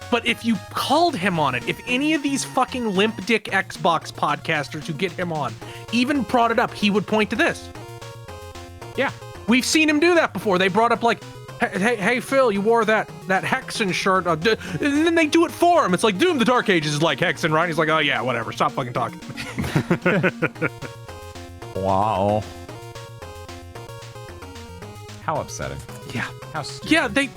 C: But if you called him on it, if any of these fucking limp dick Xbox podcasters who get him on even brought it up, he would point to this.
A: Yeah.
C: We've seen him do that before. They brought up like, hey Phil, you wore that Hexen shirt, and then they do it for him. It's like Doom: The Dark Ages is like Hexen, right? He's like, oh yeah, whatever. Stop fucking talking.
A: Wow. How upsetting.
C: Yeah.
A: How stupid.
C: Yeah, they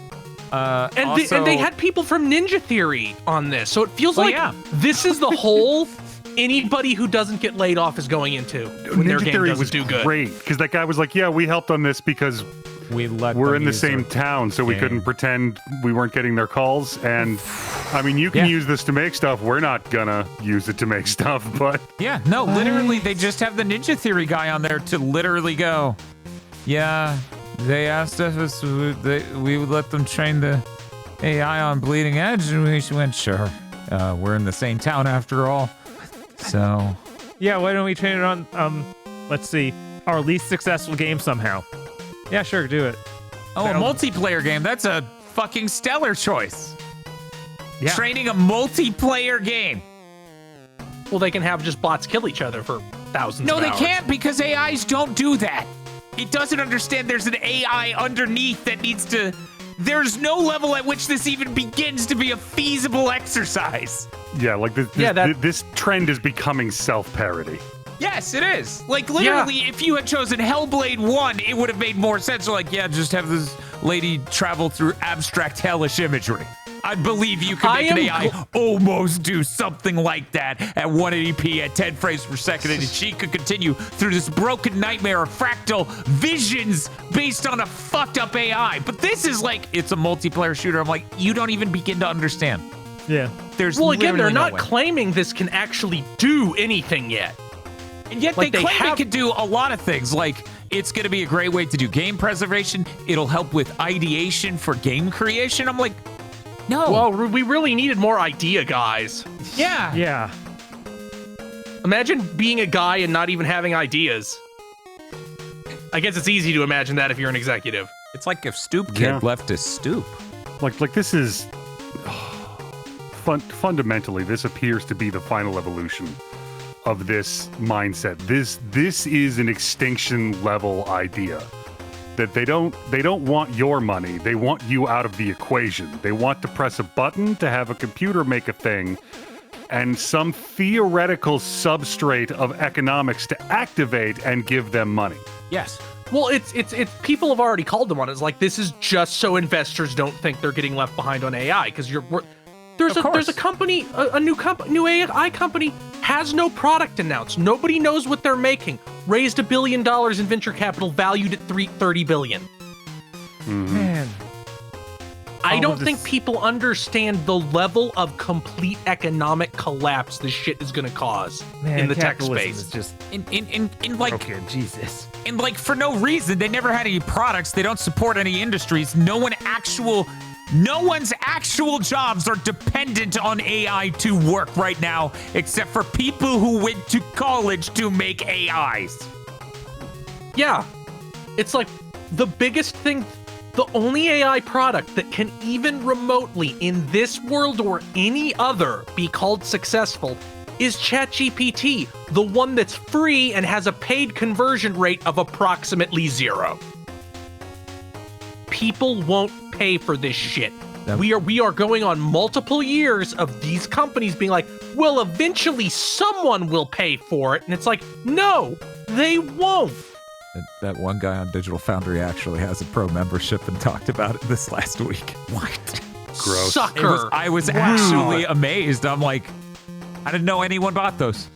C: and
A: also,
C: they had people from Ninja Theory on this, so it feels like this is the hole anybody who doesn't get laid off is going into when their
D: Ninja
C: game
D: Theory
C: doesn't
D: was
C: do good.
D: great because that guy was like, "Yeah, we helped on this because we're in the same town, so we couldn't pretend we weren't getting their calls." And I mean, you can use this to make stuff. We're not gonna use it to make stuff, but
A: yeah, no, literally, they just have the Ninja Theory guy on there to literally go, yeah, they asked us if we would let them train the AI on Bleeding Edge, and we went, sure. We're in the same town after all, so
B: yeah, why don't we train it on, let's see, our least successful game somehow? Yeah, sure, do it.
A: Oh, a multiplayer game. That's a fucking stellar choice.
B: Yeah.
A: Training a multiplayer game.
C: Well, they can have just bots kill each other for thousands of
A: No, they
C: hours.
A: can't because AIs don't do that. It doesn't understand there's an AI underneath that needs to... There's no level at which this even begins to be a feasible exercise.
D: yeah, like this trend is becoming self-parody.
A: Yes, it is. Like, literally, if you had chosen Hellblade 1, it would have made more sense. So, like, yeah, just have this lady travel through abstract hellish imagery. I believe you could make an AI almost do something like that at 180p at 10 frames per second, and she could continue through this broken nightmare of fractal visions based on a fucked up AI. But this is like, it's a multiplayer shooter. I'm like, you don't even begin to understand.
B: Yeah.
A: There's
C: Well, again, they're
A: literally no
C: not
A: way.
C: claiming this can actually do anything yet.
A: And yet
C: Like,
A: they
C: they
A: claim
C: have-
A: it could do a lot of things. Like, it's going to be a great way to do game preservation. It'll help with ideation for game creation. I'm like, no.
C: Well, we really needed more idea guys.
A: yeah.
B: Yeah.
C: Imagine being a guy and not even having ideas. I guess it's easy to imagine that if you're an executive.
A: It's like if Stoop Kid left his stoop.
D: Like this is fundamentally, this appears to be the final evolution of this mindset. This is an extinction level idea. That they don't want your money. They want you out of the equation. They want to press a button to have a computer make a thing and some theoretical substrate of economics to activate and give them money.
A: Yes.
C: Well, it's people have already called them on it. It's like, this is just so investors don't think they're getting left behind on AI because there's a company, a new AI company has no product announced. Nobody knows what they're making. Raised $1 billion in venture capital, valued at $30 billion.
B: Man.
C: I don't think people understand the level of complete economic collapse this shit is going to cause in the tech space.
B: Is just
A: In like
B: broken. Jesus.
A: and like for no reason. They never had any products. They don't support any industries. No one's actual jobs are dependent on AI to work right now, except for people who went to college to make AIs.
C: Yeah. It's like the biggest thing, the only AI product that can even remotely in this world or any other be called successful is ChatGPT, the one that's free and has a paid conversion rate of approximately 0. People won't pay for this shit. We are going on multiple years of these companies being like, well, eventually someone will pay for it. And it's like, no, they won't.
A: That one guy on Digital Foundry actually has a pro membership and talked about it this last week. What?
D: Gross.
C: Sucker.
A: I was actually amazed. I'm like, I didn't know anyone bought those.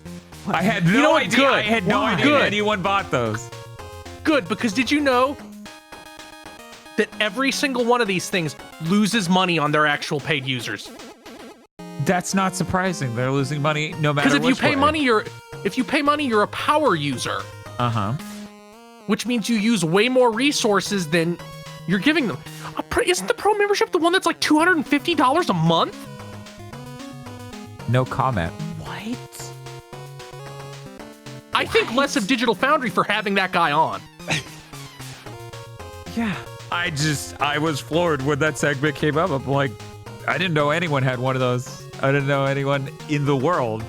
A: I had no idea.
C: Good.
A: I had no idea anyone bought those.
C: Good, because did you know that every single one of these things loses money on their actual paid users.
A: That's not surprising. They're losing money no matter.
C: Because if you
A: which
C: pay
A: way.
C: money, you're a power user. Which means you use way more resources than you're giving them. Isn't the Pro membership the one that's like $250 a month?
A: No comment.
C: What? I think less of Digital Foundry for having that guy on.
A: Yeah. I was floored when that segment came up. I'm like, I didn't know anyone had one of those. I didn't know anyone in the world.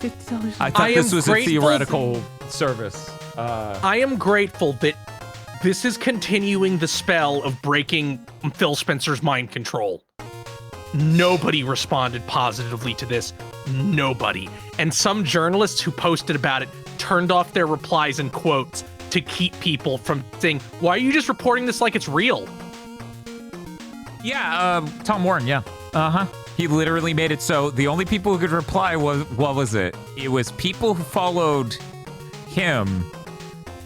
B: $250.
A: I thought this was a theoretical service.
C: I am grateful that this is continuing the spell of breaking Phil Spencer's mind control. Nobody responded positively to this. Nobody. And some journalists who posted about it turned off their replies and quotes to keep people from saying, why are you just reporting this like it's real?
A: Yeah, Tom Warren, yeah. He literally made it so the only people who could reply was, what was it? It was people who followed him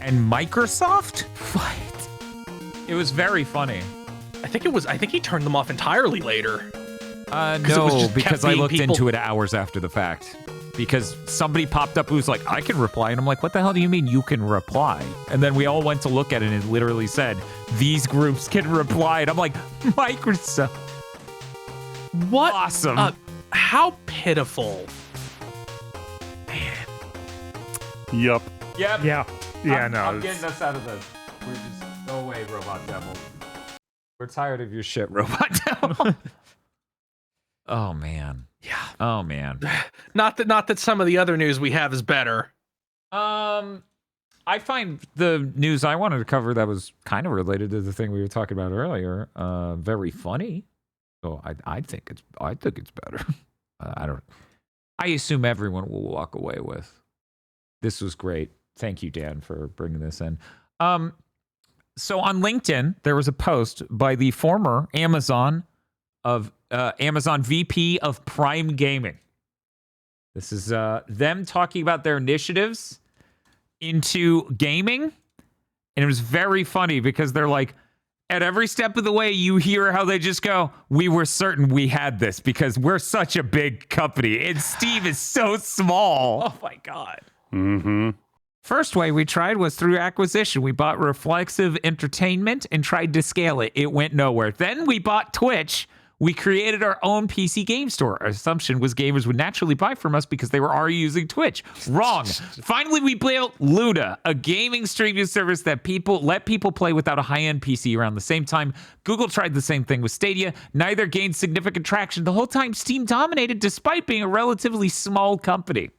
A: and Microsoft? What? It was very funny.
C: I think he turned them off entirely later.
A: No, because I looked into it hours after the fact. Because somebody popped up who's like, I can reply. And I'm like, what the hell do you mean you can reply? And then we all went to look at it and it literally said, these groups can reply. And I'm like, Microsoft.
C: What?
A: Awesome.
C: How pitiful. Man.
D: Yup.
A: Yep.
B: Yeah. Yeah,
A: I'm getting us out of this. We're just, go away, Robot Devil. We're tired of your shit, Robot Devil. Oh, man.
C: Yeah.
A: Oh, man.
C: Not that some of the other news we have is better.
A: I find the news I wanted to cover that was kind of related to the thing we were talking about earlier, very funny. So I think it's better. I assume everyone will walk away with. This was great. Thank you, Dan, for bringing this in. So on LinkedIn, there was a post by the former Amazon VP of Prime Gaming. This is them talking about their initiatives into gaming. And it was very funny because they're like, at every step of the way, you hear how they just go, we were certain we had this because we're such a big company and Steam is so small.
C: Oh my God.
D: Mm-hmm.
A: First way we tried was through acquisition. We bought Reflexive Entertainment and tried to scale it. It went nowhere. Then we bought Twitch. We created our own PC game store. Our assumption was gamers would naturally buy from us because they were already using Twitch. Wrong. Finally, we built Luda, a gaming streaming service that let people play without a high-end PC around the same time. Google tried the same thing with Stadia. Neither gained significant traction. The whole time, Steam dominated despite being a relatively small company.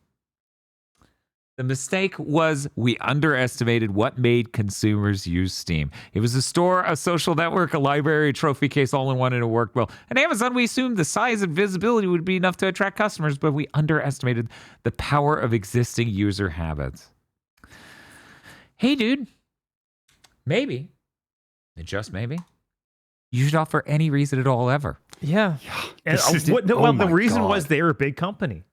A: The mistake was we underestimated what made consumers use Steam. It was a store, a social network, a library, a trophy case, all in one, and it worked well. At Amazon, we assumed the size and visibility would be enough to attract customers, but we underestimated the power of existing user habits. Hey, dude, maybe, and just maybe, you should offer any reason at all ever.
B: Yeah. And the reason was they were a big company.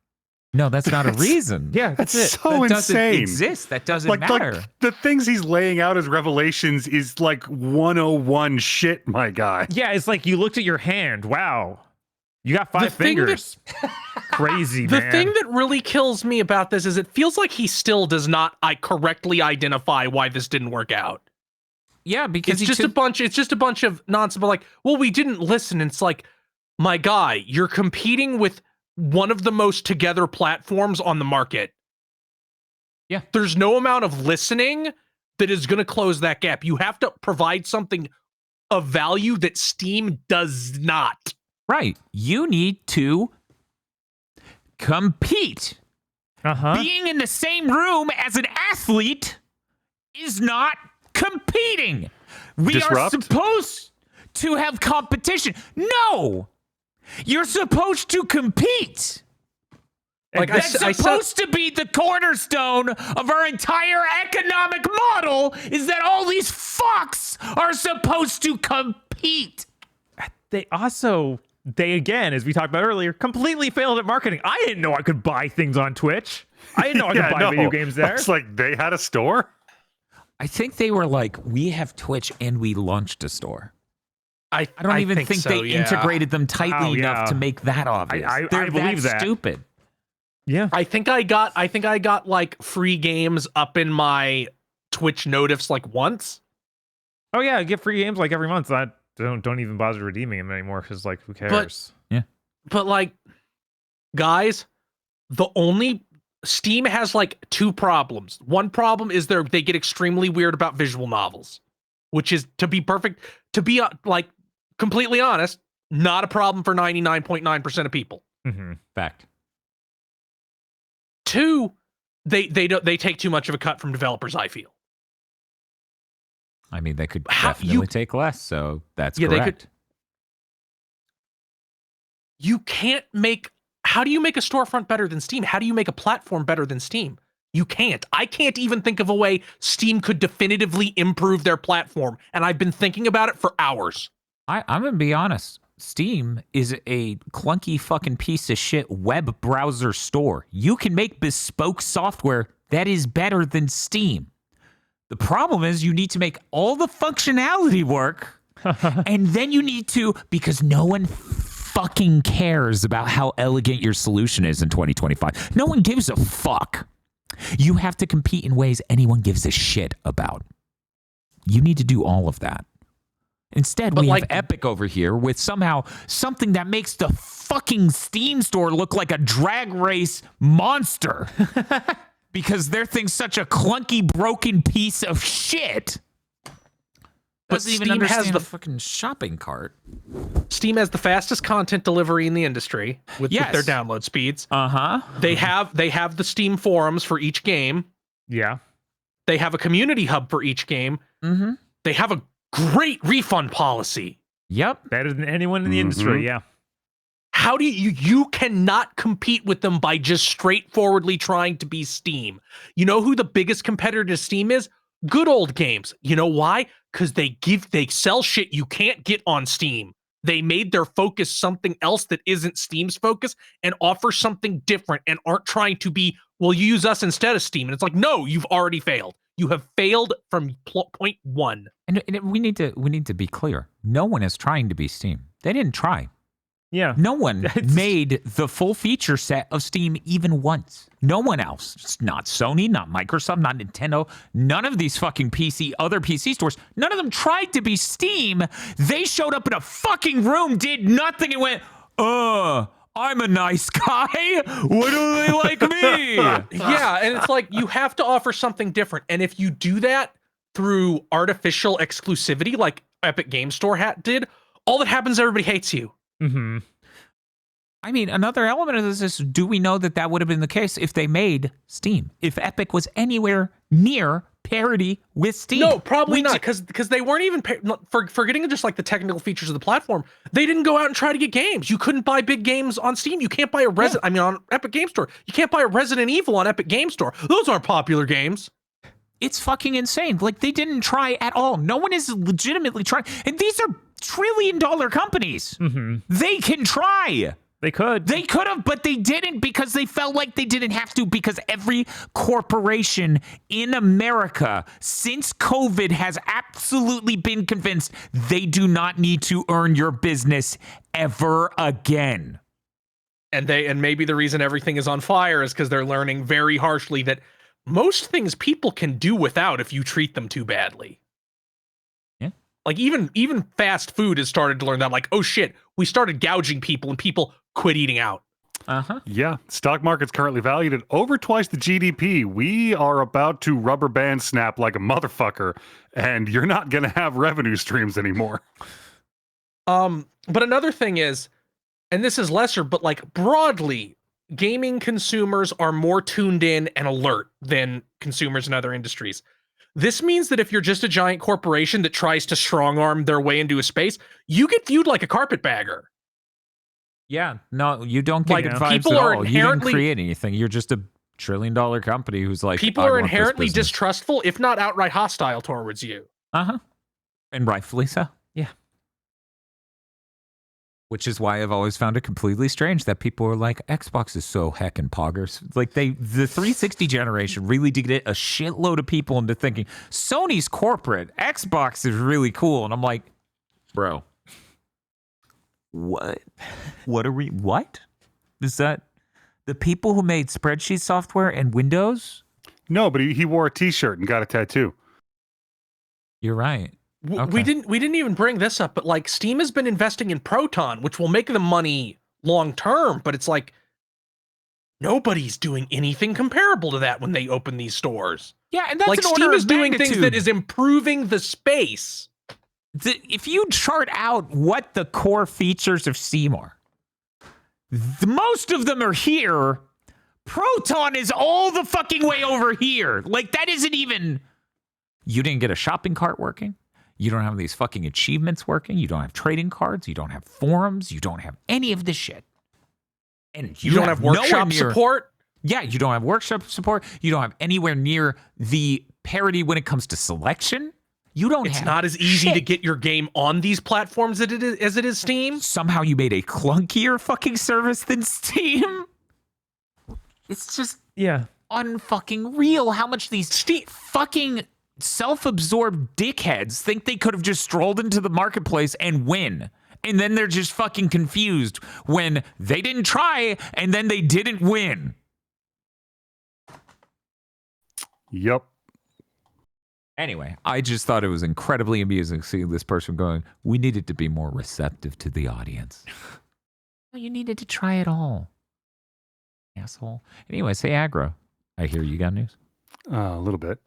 A: No, that's not a reason.
B: Yeah, that's it.
D: So
A: that doesn't
D: insane.
A: exist. That doesn't matter.
D: Like the things he's laying out as revelations is like 101 shit, my guy.
B: Yeah, it's like you looked at your hand. Wow. You got 5 fingers. Crazy, man.
C: The thing that really kills me about this is it feels like he still does not correctly identify why this didn't work out.
A: Yeah, because
C: it's just a bunch of nonsense. But like, well, we didn't listen. It's like, my guy, you're competing with one of the most together platforms on the market.
A: Yeah.
C: There's no amount of listening that is going to close that gap. You have to provide something of value that Steam does not.
A: Right. You need to compete. Being in the same room as an athlete is not competing. We
D: Disrupt?
A: are supposed to have competition. No. You're supposed to compete. Like that's supposed to be the cornerstone of our entire economic model is that all these fucks are supposed to compete.
B: They again, as we talked about earlier, completely failed at marketing. I didn't know I could buy things on Twitch. I didn't know I could buy video games there.
D: It's like they had a store?
A: I think they were like, we have Twitch and we launched a store. I don't even think
C: so,
A: they
C: yeah.
A: integrated them tightly
B: Oh,
A: enough
B: yeah.
A: to make that obvious.
B: I
A: They're
B: believe that.
A: stupid.
B: Yeah.
C: I think I got like free games up in my Twitch notifs like once.
B: Oh yeah, I get free games like every month. I don't even bother redeeming them anymore because like who cares?
C: But like, guys, the only Steam has like two problems. One problem is they get extremely weird about visual novels, which is, to be like completely honest, not a problem for 99.9% of people.
B: Mm-hmm.
A: Fact.
C: Two, they take too much of a cut from developers, I feel.
A: I mean, they could
C: How-
A: definitely take less, so that's
C: Yeah, they
A: correct.
C: could- You can't make, how do you make a storefront better than Steam? How do you make a platform better than Steam? You can't. I can't even think of a way Steam could definitively improve their platform, and I've been thinking about it for hours.
A: I'm going to be honest. Steam is a clunky fucking piece of shit web browser store. You can make bespoke software that is better than Steam. The problem is you need to make all the functionality work, and then you need to, because no one fucking cares about how elegant your solution is in 2025. No one gives a fuck. You have to compete in ways anyone gives a shit about. You need to do all of that. Instead,
C: But
A: we
C: like-
A: have Epic over here with somehow something that makes the fucking Steam store look like a drag race monster. Because their thing's such a clunky, broken piece of shit.
C: But
A: Doesn't even
C: Steam has
A: understand
C: the-
A: a fucking shopping cart.
C: Steam has the fastest content delivery in the industry with
A: Yes.
C: their download speeds.
A: Uh-huh.
C: They have the Steam forums for each game.
B: Yeah.
C: They have a community hub for each game.
A: Mm-hmm.
C: They have a great refund policy.
A: Yep.
B: Better than anyone in the industry.
D: Mhm.
B: Yeah.
C: How do you cannot compete with them by just straightforwardly trying to be Steam? You know who the biggest competitor to Steam is? Good Old Games. You know why? Because they sell shit you can't get on Steam. They made their focus something else that isn't Steam's focus and offer something different and aren't trying to be, well, you use us instead of Steam. And it's like, no, you've already failed. You have failed from point one.
A: And we need to be clear. No one is trying to be Steam. They didn't try.
B: Yeah.
A: No one
B: It's-
A: made the full feature set of Steam even once. No one else. It's not Sony, not Microsoft, not Nintendo. None of these fucking other PC stores, none of them tried to be Steam. They showed up in a fucking room, did nothing, and went, I'm a nice guy. Why do they like me?
C: Yeah, and it's like you have to offer something different. And if you do that through artificial exclusivity, like Epic Game Store did, all that happens is everybody hates you.
B: Mm-hmm.
A: I mean, another element of this is, do we know that would have been the case if they made Steam? If Epic was anywhere near parity with Steam?
C: No, probably
A: We
C: not,
A: ju-
C: because they weren't even forgetting just like the technical features of the platform. They didn't go out and try to get games. You couldn't buy big games on Steam. You can't buy a on Epic Game Store. You can't buy a Resident Evil on Epic Game Store. Those aren't popular games.
A: It's fucking insane. Like, they didn't try at all. No one is legitimately trying. And these are trillion-dollar companies.
B: Mm-hmm.
A: They can try.
B: They could.
A: They could have, but they didn't because they felt like they didn't have to, because every corporation in America since COVID has absolutely been convinced they do not need to earn your business ever again.
C: And maybe the reason everything is on fire is because they're learning very harshly that most things people can do without if you treat them too badly.
A: Yeah.
C: Like even fast food has started to learn that, like, oh shit, we started gouging people and people quit eating out.
A: Uh-huh.
D: Yeah, stock market's currently valued at over twice the GDP. We are about to rubber band snap like a motherfucker, and you're not going to have revenue streams anymore.
C: But another thing is, and this is lesser, but like broadly, gaming consumers are more tuned in and alert than consumers in other industries. This means that if you're just a giant corporation that tries to strong arm their way into a space, you get viewed like a carpetbagger.
A: Yeah, no, you don't get
C: Like,
A: good vibes
C: people
A: at
C: are
A: all. You didn't
C: inherently-
A: create anything. You're just a trillion-dollar company who's like,
C: People
A: I
C: are
A: want this
C: inherently
A: business.
C: distrustful, if not outright hostile towards you.
A: Uh-huh. And rightfully so.
B: Yeah.
A: Which is why I've always found it completely strange that people are like, Xbox is so heckin' poggers. Like, the 360 generation really did get a shitload of people into thinking Sony's corporate, Xbox is really cool. And I'm like, bro, What? What? Is that the people who made spreadsheet software and Windows?
D: No, but he wore a T-shirt and got a tattoo.
A: You're right.
C: We
A: Okay.
C: didn't even bring this up, but like Steam has been investing in Proton, which will make them money long term, but it's like nobody's doing anything comparable to that when they open these stores.
A: Yeah, and that's
C: Like
A: an order
C: Steam
A: of
C: is doing things
A: magnitude.
C: that is improving the space.
A: If you chart out what the core features of Steam are, most of them are here. Proton is all the fucking way over here. Like, that isn't even... You didn't get a shopping cart working. You don't have these fucking achievements working. You don't have trading cards. You don't have forums. You don't have any of this shit. And
C: You don't have workshop support.
A: Yeah, you don't have workshop support. You don't have anywhere near the parity when it comes to selection. You don't
C: It's
A: have
C: not as easy to
A: shit.
C: get your game on these platforms as it is Steam.
A: Somehow you made a clunkier fucking service than Steam. It's just
B: Yeah.
A: unfucking real how much these fucking self-absorbed dickheads think they could have just strolled into the marketplace and win. And then they're just fucking confused when they didn't try and then they didn't win.
D: Yep.
A: Anyway, I just thought it was incredibly amusing seeing this person going, we needed to be more receptive to the audience. Well, you needed to try it all. Asshole. Anyway, say aggro. I hear you got news.
D: A little bit.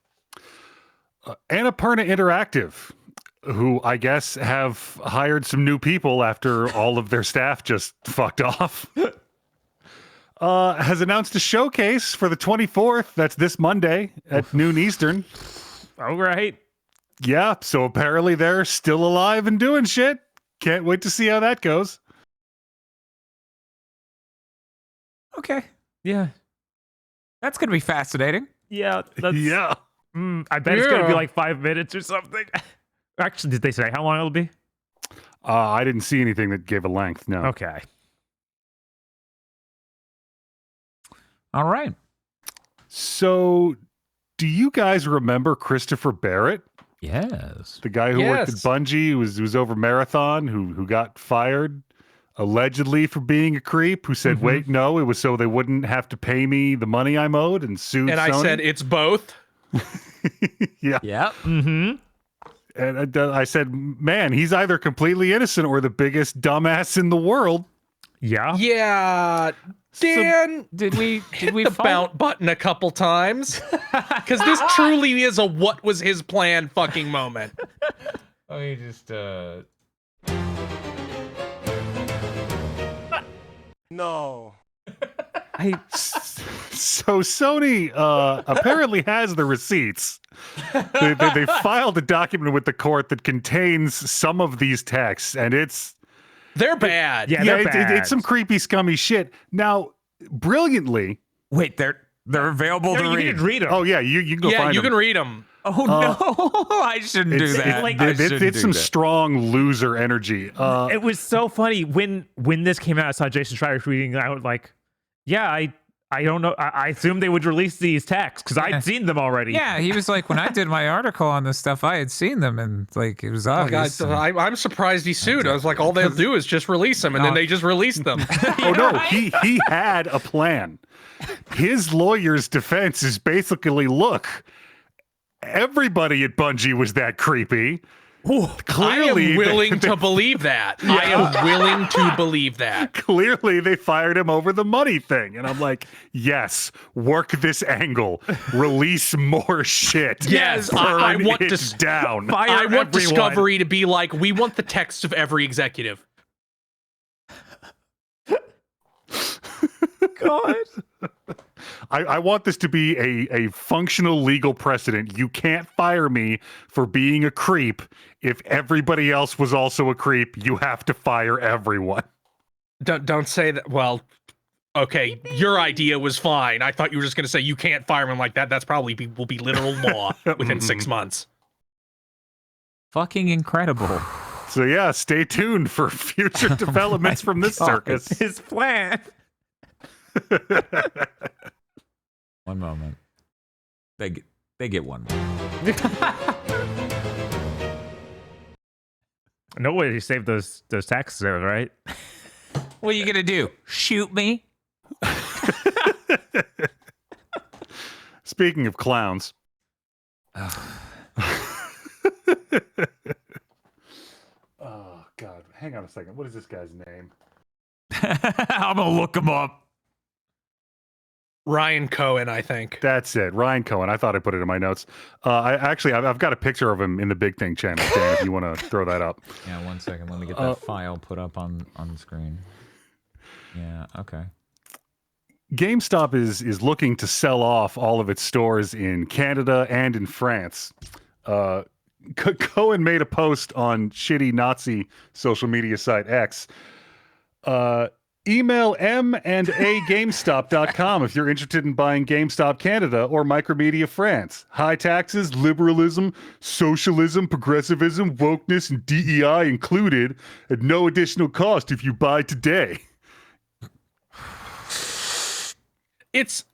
D: Annapurna Interactive, who I guess have hired some new people after all of their staff just fucked off, has announced a showcase for the 24th. That's this Monday at noon Eastern.
B: All right.
D: Yeah, so apparently they're still alive and doing shit. Can't wait to see how that goes.
A: Okay.
B: Yeah.
A: That's going to be fascinating.
B: Yeah. That's,
D: Yeah.
B: I bet it's going to be
C: Yeah.
B: like 5 minutes or something. Actually, did they say how long it'll be?
D: I didn't see anything that gave a length, no.
B: Okay.
A: All right.
D: So, do you guys remember Christopher Barrett?
A: Yes.
D: The guy who worked at
C: Yes.
D: Bungie, who was over Marathon, who got fired allegedly for being a creep, who said, wait, no, it was so they wouldn't have to pay me the money I'm owed and sued
C: And
D: Sony.
C: I said it's both.
D: yeah.
A: Yep.
B: Mm-hmm.
D: And I said, man, he's either completely innocent or the biggest dumbass in the world.
B: Yeah.
C: Yeah, Dan,
A: Did we
C: hit the bout button a couple times because this truly is a what was his plan fucking moment.
A: Oh, you just
E: No.
D: So Sony apparently has the receipts. They filed a document with the court that contains some of these texts, and
C: They're bad.
B: Yeah,
D: yeah,
B: they're bad.
D: it's some creepy, scummy shit. Now, brilliantly,
A: Wait, they're available
B: No,
A: to
B: you
A: read.
B: can just read them.
D: oh yeah, you can go
C: Yeah,
D: find
C: you
D: them.
C: can read them.
A: Oh no, I shouldn't do that.
B: like-
A: I shouldn't
D: It's
A: do
D: some
A: that.
D: strong loser energy.
B: It was so funny when this came out. I saw Jason Schreier tweeting. I was like, "Yeah, I don't know. I assumed they would release these texts because
A: Yeah.
B: I'd seen them already."
A: Yeah, he was like, when I did my article on this stuff, I had seen them, and like it was
C: Like,
A: obvious.
C: I'm surprised he sued. I was like, all they'll do is just release them, and then they just released them.
D: Oh no, he had a plan. His lawyer's defense is basically, look, everybody at Bungie was that creepy. Clearly,
C: I am willing to believe that. I am willing to believe that.
D: clearly they fired him over the money thing. And I'm like, yes, work this angle. Release more shit.
C: Yes, I
D: Burn
C: want
D: it
C: to
D: down.
B: Fire
C: I want
B: everyone.
C: Discovery to be like, we want the text of every executive.
B: God.
D: I want this to be a functional legal precedent. You can't fire me for being a creep. If everybody else was also a creep, you have to fire everyone.
C: Don't say that. Well, okay, your idea was fine. I thought you were just going to say you can't fire him like that. That's probably will be literal law within 6 months.
A: Fucking incredible.
D: So yeah, stay tuned for future developments from this
A: God.
D: circus.
B: His plan.
A: One moment. They get one moment.
B: No way you saved those taxes there, right?
A: What are you gonna do? Shoot me?
D: Speaking of clowns. Oh, God. Hang on a second. What is this guy's name?
A: I'm gonna look him up.
C: Ryan Cohen, I think.
D: That's it. Ryan Cohen. I thought I put it in my notes. I've got a picture of him in the Big Thing channel, Dan, if you want to throw that up.
A: Yeah, 1 second. Let me get that file put up on the screen. Yeah, okay.
D: GameStop is looking to sell off all of its stores in Canada and in France. Cohen made a post on shitty Nazi social media site X. Email m&agamestop.com if you're interested in buying GameStop Canada or Micromedia France. High taxes, liberalism, socialism, progressivism, wokeness, and DEI included at no additional cost if you buy today.
C: It's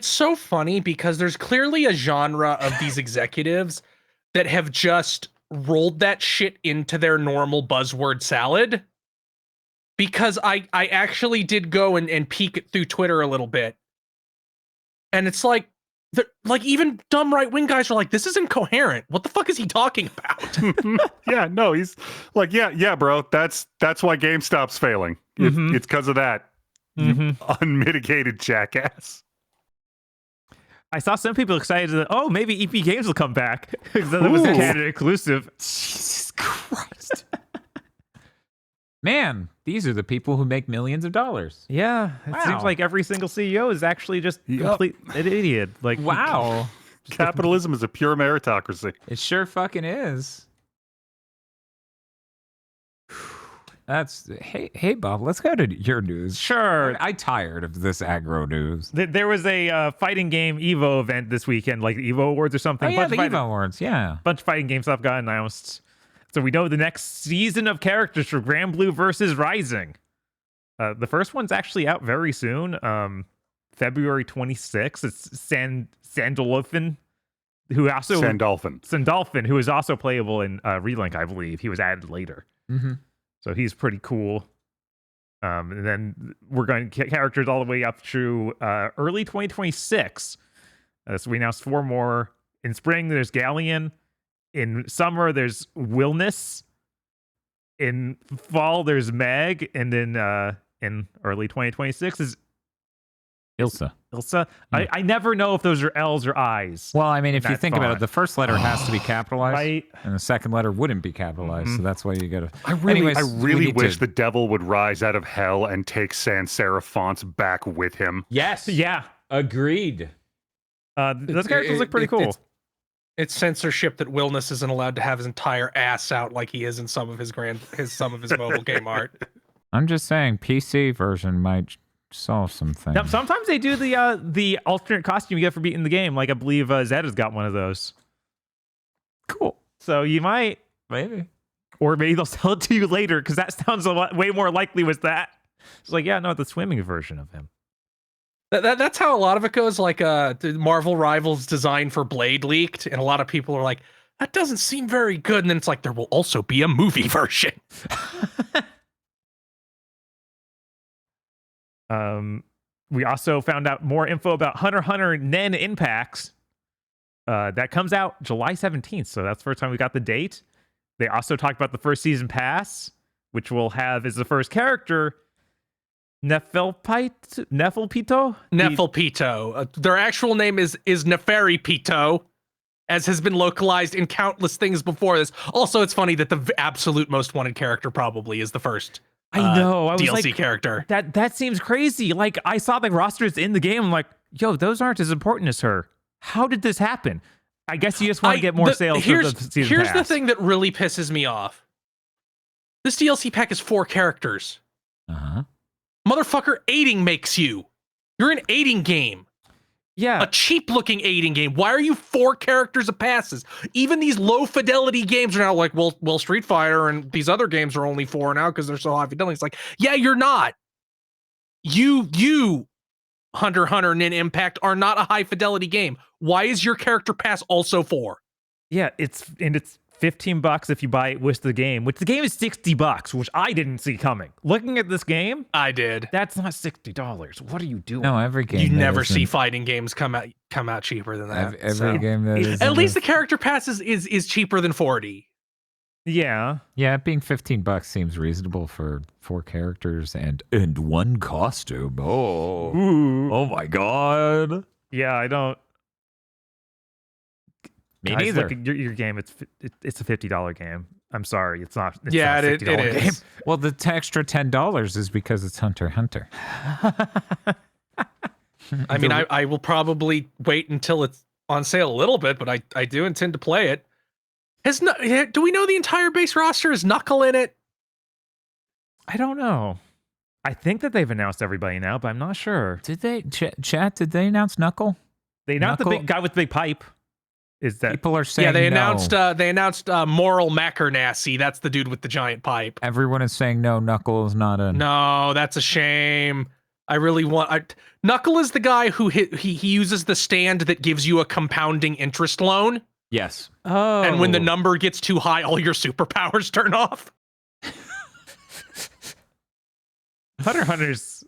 C: so funny because there's clearly a genre of these executives that have just rolled that shit into their normal buzzword salad. Because I actually did go and peek through Twitter a little bit. And it's like even dumb right-wing guys are like, this is incoherent. What the fuck is he talking about?
D: Yeah, no, he's like, yeah, bro. That's why GameStop's failing. It's because of that. You unmitigated jackass.
B: I saw some people excited that, maybe EP Games will come back because that was a Canada exclusive.
A: Jesus Christ. Man, these are the people who make millions of dollars.
B: Yeah, it seems like every single CEO is actually just complete an idiot. Like,
A: wow.
D: Capitalism is a pure meritocracy.
A: It sure fucking is. Hey Bob, let's go to your news.
B: Sure.
A: I'm tired of this aggro news.
B: There was a fighting game Evo event this weekend, like the Evo Awards or something.
A: Oh yeah, the Evo Awards, yeah.
B: Bunch of fighting game stuff got announced. So we know the next season of characters for Grand Blue versus Rising. The first one's actually out very soon, February 26th. It's Sandolphin, Sandolphin, who is also playable in Relink, I believe. He was added later.
A: Mm-hmm.
B: So he's pretty cool. And then we're going to get characters all the way up through early 2026. So we announced 4 more. In spring, there's Galleon. In summer, there's Wilness. In fall, there's Meg. And then in early 2026 is
A: Ilsa.
B: Yeah. I never know if those are L's or I's.
A: Well, I mean, if you think about it, the first letter has to be capitalized,
B: Right.
A: and the second letter wouldn't be capitalized. So that's why you got to.
D: I really wish the devil would rise out of hell and take sans serif fonts back with him.
A: Yes.
B: Yeah.
A: Agreed.
B: Those characters look pretty cool.
C: It's censorship that Wilness isn't allowed to have his entire ass out like he is in some of his mobile game art.
A: I'm just saying, PC version might solve some things.
B: Now, sometimes they do the alternate costume you get for beating the game. Like I believe Zed got one of those.
A: Cool.
B: So you might,
A: Maybe.
B: or maybe they'll sell it to you later because that sounds way more likely with that. It's like, yeah, no, the swimming version of him.
C: That's how a lot of it goes. Like the Marvel Rivals design for Blade leaked, and a lot of people are like, that doesn't seem very good. And then it's like, there will also be a movie version.
B: We also found out more info about Hunter x Hunter Nen Impacts. That comes out July 17th, so that's the first time we got the date. They also talked about the first season pass, which will have as the first character Nefelpito.
C: Their actual name is Neferipito, as has been localized in countless things before this. Also, it's funny that the absolute most wanted character probably is the first.
B: I know. I was
C: DLC
B: like,
C: character.
B: That seems crazy. Like I saw the rosters in the game. I'm like, yo, those aren't as important as her. How did this happen? I guess you just want to get more sales.
C: Here's
B: pass.
C: The thing that really pisses me off. This DLC pack is 4 characters.
A: Uh-huh.
C: Motherfucker, aiding makes you. You're an aiding game.
B: Yeah.
C: A cheap-looking aiding game. Why are you 4 characters of passes? Even these low-fidelity games are now like, well, Street Fighter and these other games are only 4 now because they're so high fidelity. It's like, yeah, you're not. You, Hunter x Hunter Nin Impact, are not a high-fidelity game. Why is your character pass also 4?
B: Yeah, it's $15 if you buy it with the game, which the game is $60, which I didn't see coming. Looking at this game,
C: I did.
B: that's not $60. What are you doing?
A: No, every game.
C: You
A: that
C: never see
A: isn't-
C: fighting games come out cheaper than that.
A: every
C: so.
A: game that is
C: At least the character pass is cheaper than 40.
B: Yeah.
A: Yeah, it being $15 seems reasonable for 4 characters and 1 costume. Oh, oh my god.
B: Yeah, I don't.
A: Me
B: Guys,
A: neither.
B: Look at your game. It's a $50 game. I'm sorry, it's not. It's
C: Yeah,
B: not a
C: it
B: $50 game.
C: is.
A: Well, the extra $10 is because it's Hunter x Hunter.
C: I mean, I will probably wait until it's on sale a little bit, but I do intend to play it. Do we know the entire base roster? Is Knuckle in it?
B: I don't know. I think that they've announced everybody now, but I'm not sure.
A: Did they chat? Did they announce Knuckle?
B: They announced the
A: Knuckle-
B: big guy with the big pipe. Is that
A: People are saying
C: Yeah, they
A: no.
C: announced Moral Macernassi. That's the dude with the giant pipe.
A: Everyone is saying no. Knuckle is not in.
C: No, that's a shame. I really want. Knuckle is the guy who he uses the stand that gives you a compounding interest loan,
A: Yes.
B: Oh.
C: and when the number gets too high, all your superpowers turn off.
B: Hunter x Hunter's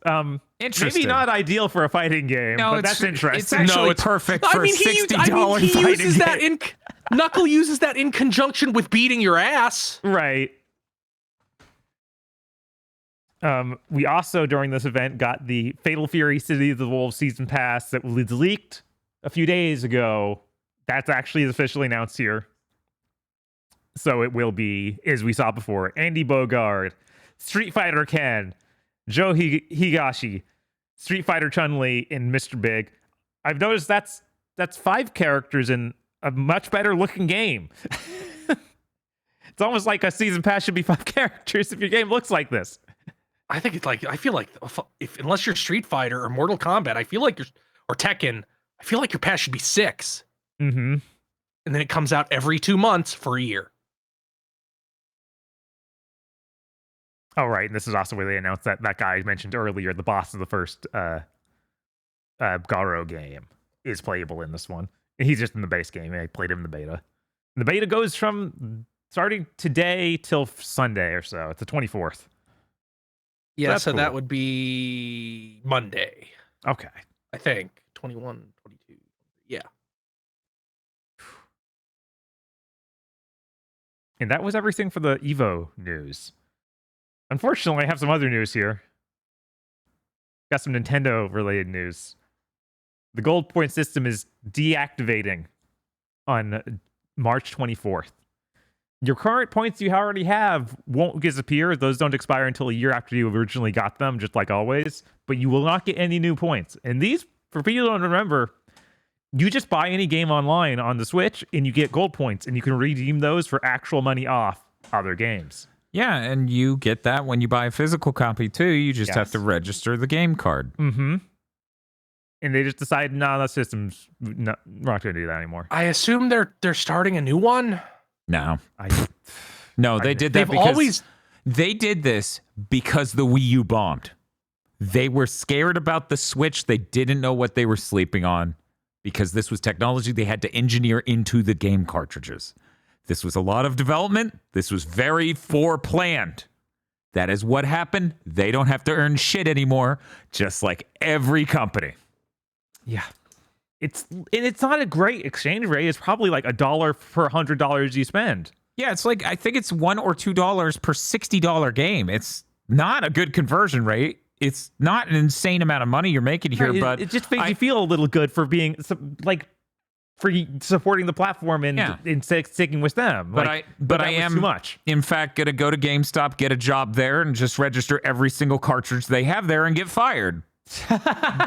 A: Interesting.
B: maybe not ideal for a fighting game,
A: No,
B: but
A: it's
B: that's interesting.
A: It's actually
C: it's-
A: perfect for
C: I mean,
A: $60
C: he
A: fighting
C: uses that
A: game.
C: Knuckle uses that in conjunction with beating your ass.
B: Right. We also, during this event, got the Fatal Fury City of the Wolves season pass that was leaked a few days ago. That's actually officially announced here. So it will be, as we saw before, Andy Bogard, Street Fighter Ken, Joe Higashi, Street Fighter Chun-Li, and Mr. Big. I've noticed that's 5 characters in a much better looking game. It's almost like a season pass should be 5 characters if your game looks like this.
C: I think it's like I feel like if unless you're Street Fighter or Mortal Kombat, I feel like or Tekken, I feel like your pass should be 6,
B: Mm-hmm.
C: and then it comes out every 2 months for a year.
B: Oh, right. And this is also where they announced that guy I mentioned earlier, the boss of the first Garo game, is playable in this one. He's just in the base game. I played him in the beta. And the beta goes from starting today till Sunday or so. It's the 24th.
C: Yeah,
B: That's
C: so
B: cool.
C: that would be Monday,
B: Okay.
C: I think. 21, 22. Yeah.
B: And that was everything for the Evo news. Unfortunately, I have some other news here. Got some Nintendo related news. The gold point system is deactivating on March 24th. Your current points you already have won't disappear. Those don't expire until a year after you originally got them, just like always. But you will not get any new points. And these, for people who don't remember, you just buy any game online on the Switch and you get gold points, and you can redeem those for actual money off other games.
A: Yeah, and you get that when you buy a physical copy too. You just have
B: Yes.
A: to register the game card.
B: Mm-hmm. And they just decided, nah, that system's not, we're not going to do that anymore.
C: I assume they're starting a new one.
A: No,
B: I,
A: no, they did that
C: They've
A: because
C: always
A: they did this because the Wii U bombed. They were scared about the Switch. They didn't know what they were sleeping on because this was technology they had to engineer into the game cartridges. This was a lot of development. This was very foreplanned. That is what happened. They don't have to earn shit anymore, just like every company.
B: yeah. It's not a great exchange rate. It's probably like $1 per $100 you spend.
A: Yeah, it's like, I think it's $1 or $2 per $60 game. It's not a good conversion rate. It's not an insane amount of money you're making here,
B: Right,
A: but
B: it just makes you feel a little good for being like for supporting the platform and
A: Yeah.
B: sticking with them.
A: But
B: Like,
A: I
B: that was
A: am
B: too much.
A: in fact going to go to GameStop, get a job there, and just register every single cartridge they have there and get fired.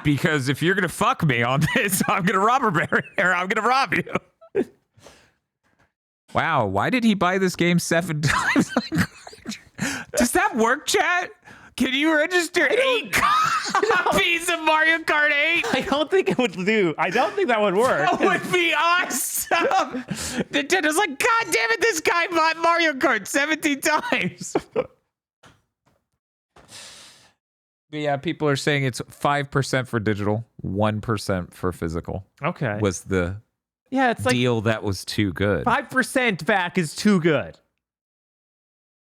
A: Because if you're going to fuck me on this, I'm going to rob I'm going to rob you. Wow, why did he buy this game 7 times? Does that work, chat? Can you register 8 copies of Mario Kart 8?
B: I don't think it would do. I don't think that would work.
A: That would be awesome. Nintendo's like, God damn it, this guy bought Mario Kart 17 times. But yeah, people are saying it's 5% for digital, 1% for physical
B: Okay.
A: was the
B: Yeah, it's like
A: deal that was too good.
B: 5% back is too good.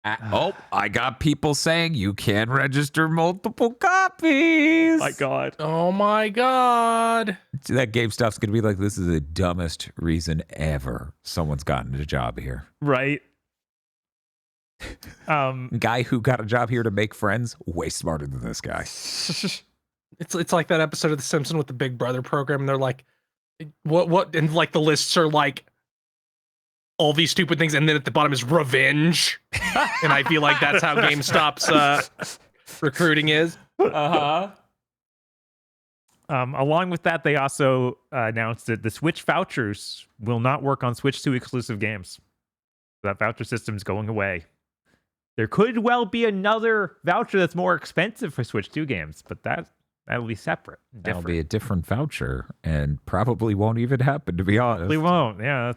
A: I got people saying you can register multiple copies.
B: My God.
C: Oh my God.
A: That GameStop's going to be like, this is the dumbest reason ever someone's gotten a job here.
B: Right.
A: Guy who got a job here to make friends, way smarter than this guy.
C: It's like that episode of The Simpsons with the Big Brother program, and they're like, what? And like the lists are like all these stupid things, and then at the bottom is revenge. And I feel like that's how GameStop's recruiting is.
B: Along with that, they also announced that the Switch vouchers will not work on Switch 2 exclusive games. That voucher system's going away. There could well be another voucher that's more expensive for Switch 2 games, but that'll be separate.
A: That'll be a different voucher, and probably won't even happen, to be honest.
B: We won't. Yeah,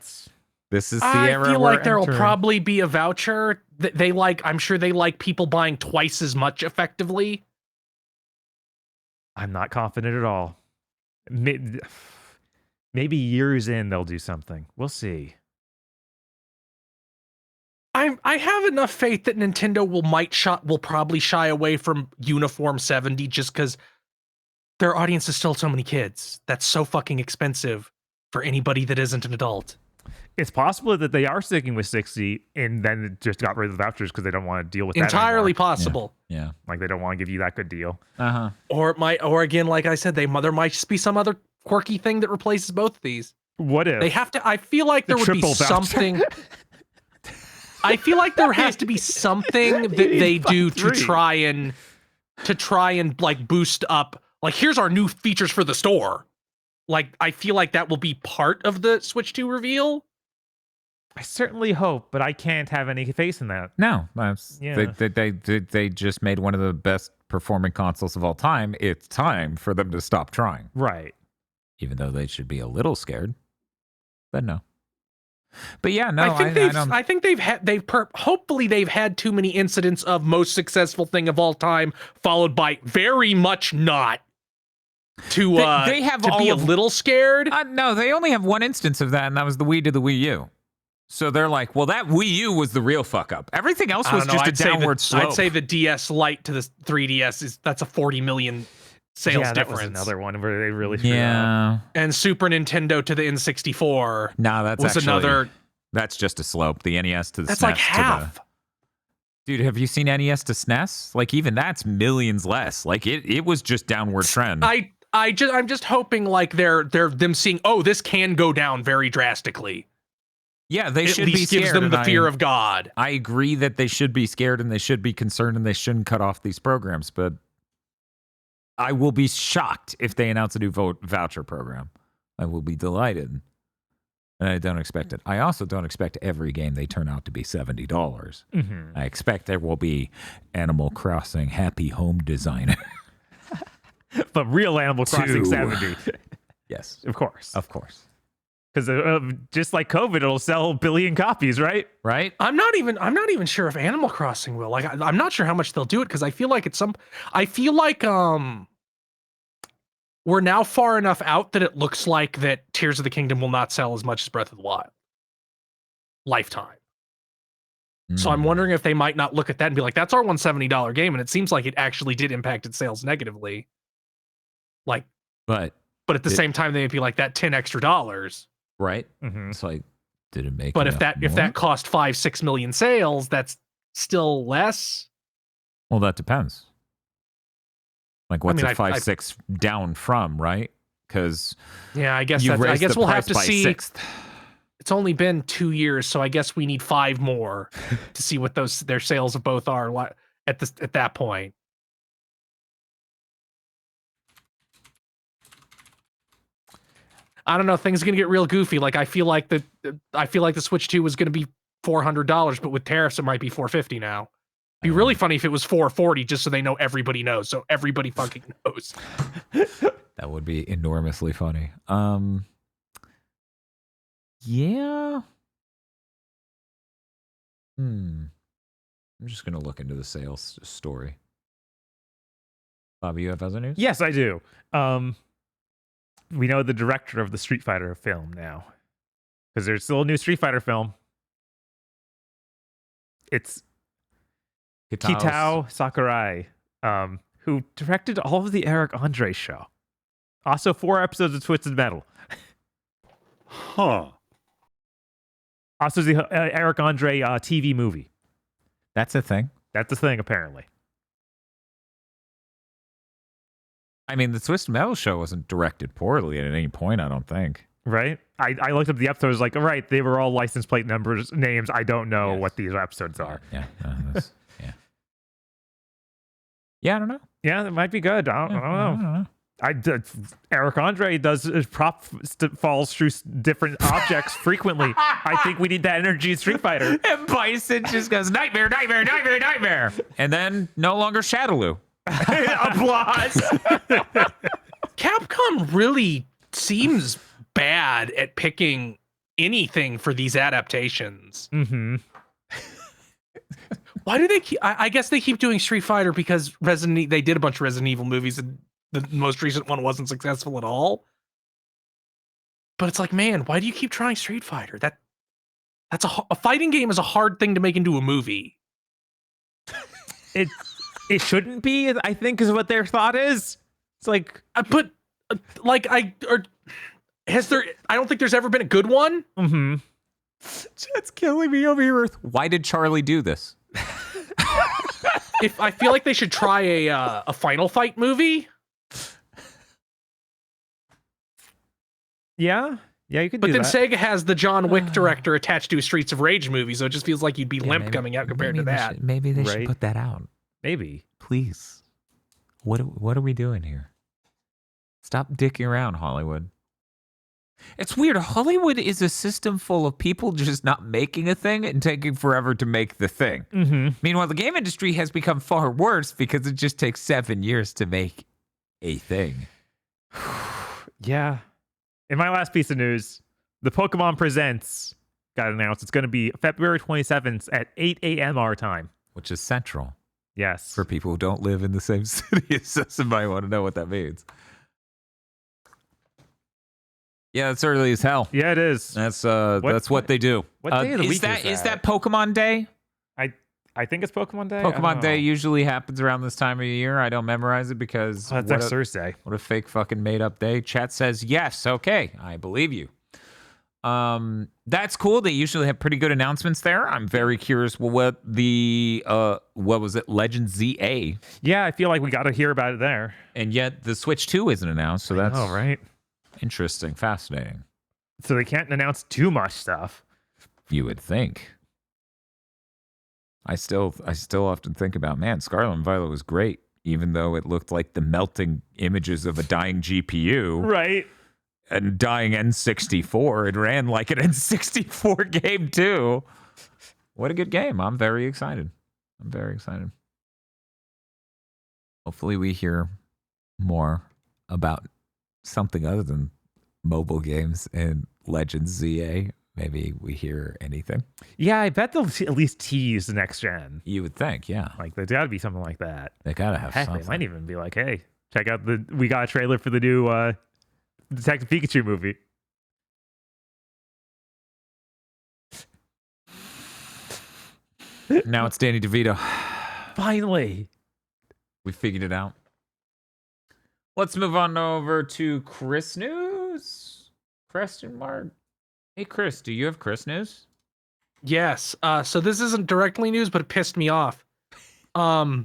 A: This is the
C: I
A: era
C: feel
A: we're
C: like there will
A: entering.
C: probably be a voucher that they like. I'm sure they like people buying twice as much effectively.
B: I'm not confident at all. Maybe years in they'll do something. We'll see.
C: I have enough faith that Nintendo will probably shy away from Uniform 70 just because their audience is still so many kids. That's so fucking expensive for anybody that isn't an adult.
B: It's possible that they are sticking with 60 and then just got rid of the vouchers because they don't want to deal with that
C: Entirely
B: anymore.
C: possible.
A: Yeah.
B: Like they don't want to give you that good deal.
A: Uh-huh.
C: Or again, like I said, there might just be some other quirky thing that replaces both of these.
B: What if
C: They have to. I feel like there would be
B: triple voucher.
C: something. I feel like there has to be something that they do to try and like boost up. Like, here's our new features for the store. Like, I feel like that will be part of the Switch 2 reveal.
B: I certainly hope, but I can't have any faith in that.
A: No, that's,
B: Yeah.
A: they just made one of the best performing consoles of all time. It's time for them to stop trying.
B: Right.
A: Even though they should be a little scared. But no. But yeah, no,
C: I think hopefully they've had too many incidents of most successful thing of all time, followed by very much not.
A: They have
C: to be a little scared.
A: No, they only have one instance of that, and that was the Wii to the Wii U. So they're like, well, that Wii U was the real fuck up. Everything else was just a downward slope.
C: I'd say the DS Lite to the 3DS that's a 40 million sales
B: That
C: difference.
B: was another one where they really screwed up.
C: And Super Nintendo to the N64.
A: No, that's
C: was
A: actually
C: another.
A: That's just a slope. The NES to the
C: That's
A: SNES
C: like half.
A: Dude, have you seen NES to SNES? Like, even that's millions less. Like, it was just downward trend.
C: I'm just hoping like they're them seeing, oh, this can go down very drastically.
A: Yeah, they
C: At
A: should be
C: least
A: scared.
C: gives them the
A: and
C: fear of God.
A: I agree that they should be scared and they should be concerned and they shouldn't cut off these programs, but I will be shocked if they announce a new voucher program. I will be delighted. And I don't expect it. I also don't expect every game they turn out to be $70.
B: Mm-hmm.
A: I expect there will be Animal Crossing Happy Home Designer.
B: But real Animal Crossing
A: 2.
B: 70.
A: Yes,
B: Of course.
A: of course.
B: Because just like COVID, it'll sell a billion copies, right?
A: Right?
C: I'm not even sure if Animal Crossing will. Like, I'm not sure how much they'll do it because I feel like we're now far enough out that it looks like that Tears of the Kingdom will not sell as much as Breath of the Wild. Lifetime. So I'm wondering if they might not look at that and be like, that's our $170 game, and it seems like it actually did impact its sales negatively. Like,
A: But
C: at the same time, they'd be like, that $10 extra.
A: right?
B: Mm-hmm.
A: It's like, did it make?
C: But if
A: enough
C: that
A: more?
C: cost 5-6 million sales, that's still less.
A: Well, that depends. Like, what's
C: mean,
A: a 5-6 down from, right? Because
C: Yeah, I guess
A: you
C: that's, I
A: raised
C: guess
A: the
C: we'll have
A: price
C: to
A: by
C: see.
A: sixth.
C: It's only been 2 years, so I guess we need 5 more to see what their sales of both are at that point. I don't know. Things are gonna get real goofy. Like I feel like the Switch 2 was gonna be $400, but with tariffs it might be $450 now. It'd be really funny if it was $440, just so they know everybody knows. So everybody fucking knows.
A: That would be enormously funny. Yeah. I'm just gonna look into the sales story. Bobby, you have other news?
B: Yes, I do. We know the director of the Street Fighter film now. because there's still a new Street Fighter film. It's Kitao Sakurai, who directed all of the Eric Andre show. Also 4 episodes of Twisted Metal.
D: Huh.
B: Also the Eric Andre TV movie.
A: That's a thing.
B: That's a thing, apparently.
A: I mean, the Twisted Metal show wasn't directed poorly at any point, I don't think.
B: Right? I looked up the episodes, like, all right, they were all license plate numbers, names. I don't know
A: Yes.
B: what these episodes are.
A: Yeah. Yeah. Yeah, I don't know.
B: Yeah, that might be good. I don't know. Eric Andre does falls through different objects frequently. I think we need that energy in Street Fighter.
A: And Bison just goes, nightmare, nightmare, nightmare, nightmare. And then no longer Shadowloo.
B: Applause.
C: Capcom really seems bad at picking anything for these adaptations.
B: Mm-hmm.
C: Why do they keep? I guess they keep doing Street Fighter because they did a bunch of Resident Evil movies, and the most recent one wasn't successful at all. But it's like, man, why do you keep trying Street Fighter? That's a fighting game is a hard thing to make into a movie.
B: It shouldn't be, I think, is what their thought is. It's like,
C: I don't think there's ever been a good one.
B: mm-hmm.
A: That's killing me over here. Why did Charlie do this?
C: If I feel like they should try a Final Fight movie.
B: Yeah, you could
C: But
B: do
C: then
B: that.
C: Sega has the John Wick director attached to a Streets of Rage movie, so it just feels like you'd be limp
A: maybe-
C: coming out compared to
A: maybe they
C: that.
A: should- maybe they
B: Right.
A: should put that out.
B: Maybe.
A: Please. What are we doing here? Stop dicking around, Hollywood. It's weird. Hollywood is a system full of people just not making a thing and taking forever to make the thing.
B: Mm-hmm.
A: Meanwhile, the game industry has become far worse because it just takes 7 years to make a thing.
B: Yeah. In my last piece of news, the Pokemon Presents got announced. It's going to be February 27th at 8 a.m. our time.
A: Which is central
B: Yes.
A: for people who don't live in the same city as us and might want to know what that means. Yeah, it's early as hell.
B: Yeah, it is.
A: That's what they do.
B: What day of the week
A: is that Pokemon Day?
B: I think it's Pokemon Day.
A: Pokemon Day usually happens around this time of year. I don't memorize it because
B: That's next Thursday.
A: what a fake fucking made up day. Chat says yes. Okay, I believe you. That's cool. They usually have pretty good announcements there. I'm very curious what the what was it, Legend ZA,
B: Yeah, I feel like we got to hear about it there.
A: and yet the Switch 2 isn't announced. So that's
B: all right.
A: interesting, fascinating.
B: So they can't announce too much stuff.
A: You would think. I still often think about, man, Scarlet and Violet was great, even though it looked like the melting images of a dying GPU
B: Right.
A: and dying N64. It ran like an N64 game too. What a good game. I'm very excited. Hopefully we hear more about something other than mobile games and Legends ZA. Maybe we hear anything.
B: Yeah, I bet they'll at least tease the next gen.
A: You would think, yeah.
B: Like, there's got to be something like that.
A: They gotta have
B: Heck,
A: something.
B: they might even be like, hey, check out we got a trailer for the new Detective Pikachu movie.
A: Now it's Danny DeVito.
B: Finally.
A: We figured it out. Let's move on over to Chris news. Question mark. Hey Chris, do you have Chris news?
C: Yes. So this isn't directly news, but it pissed me off. I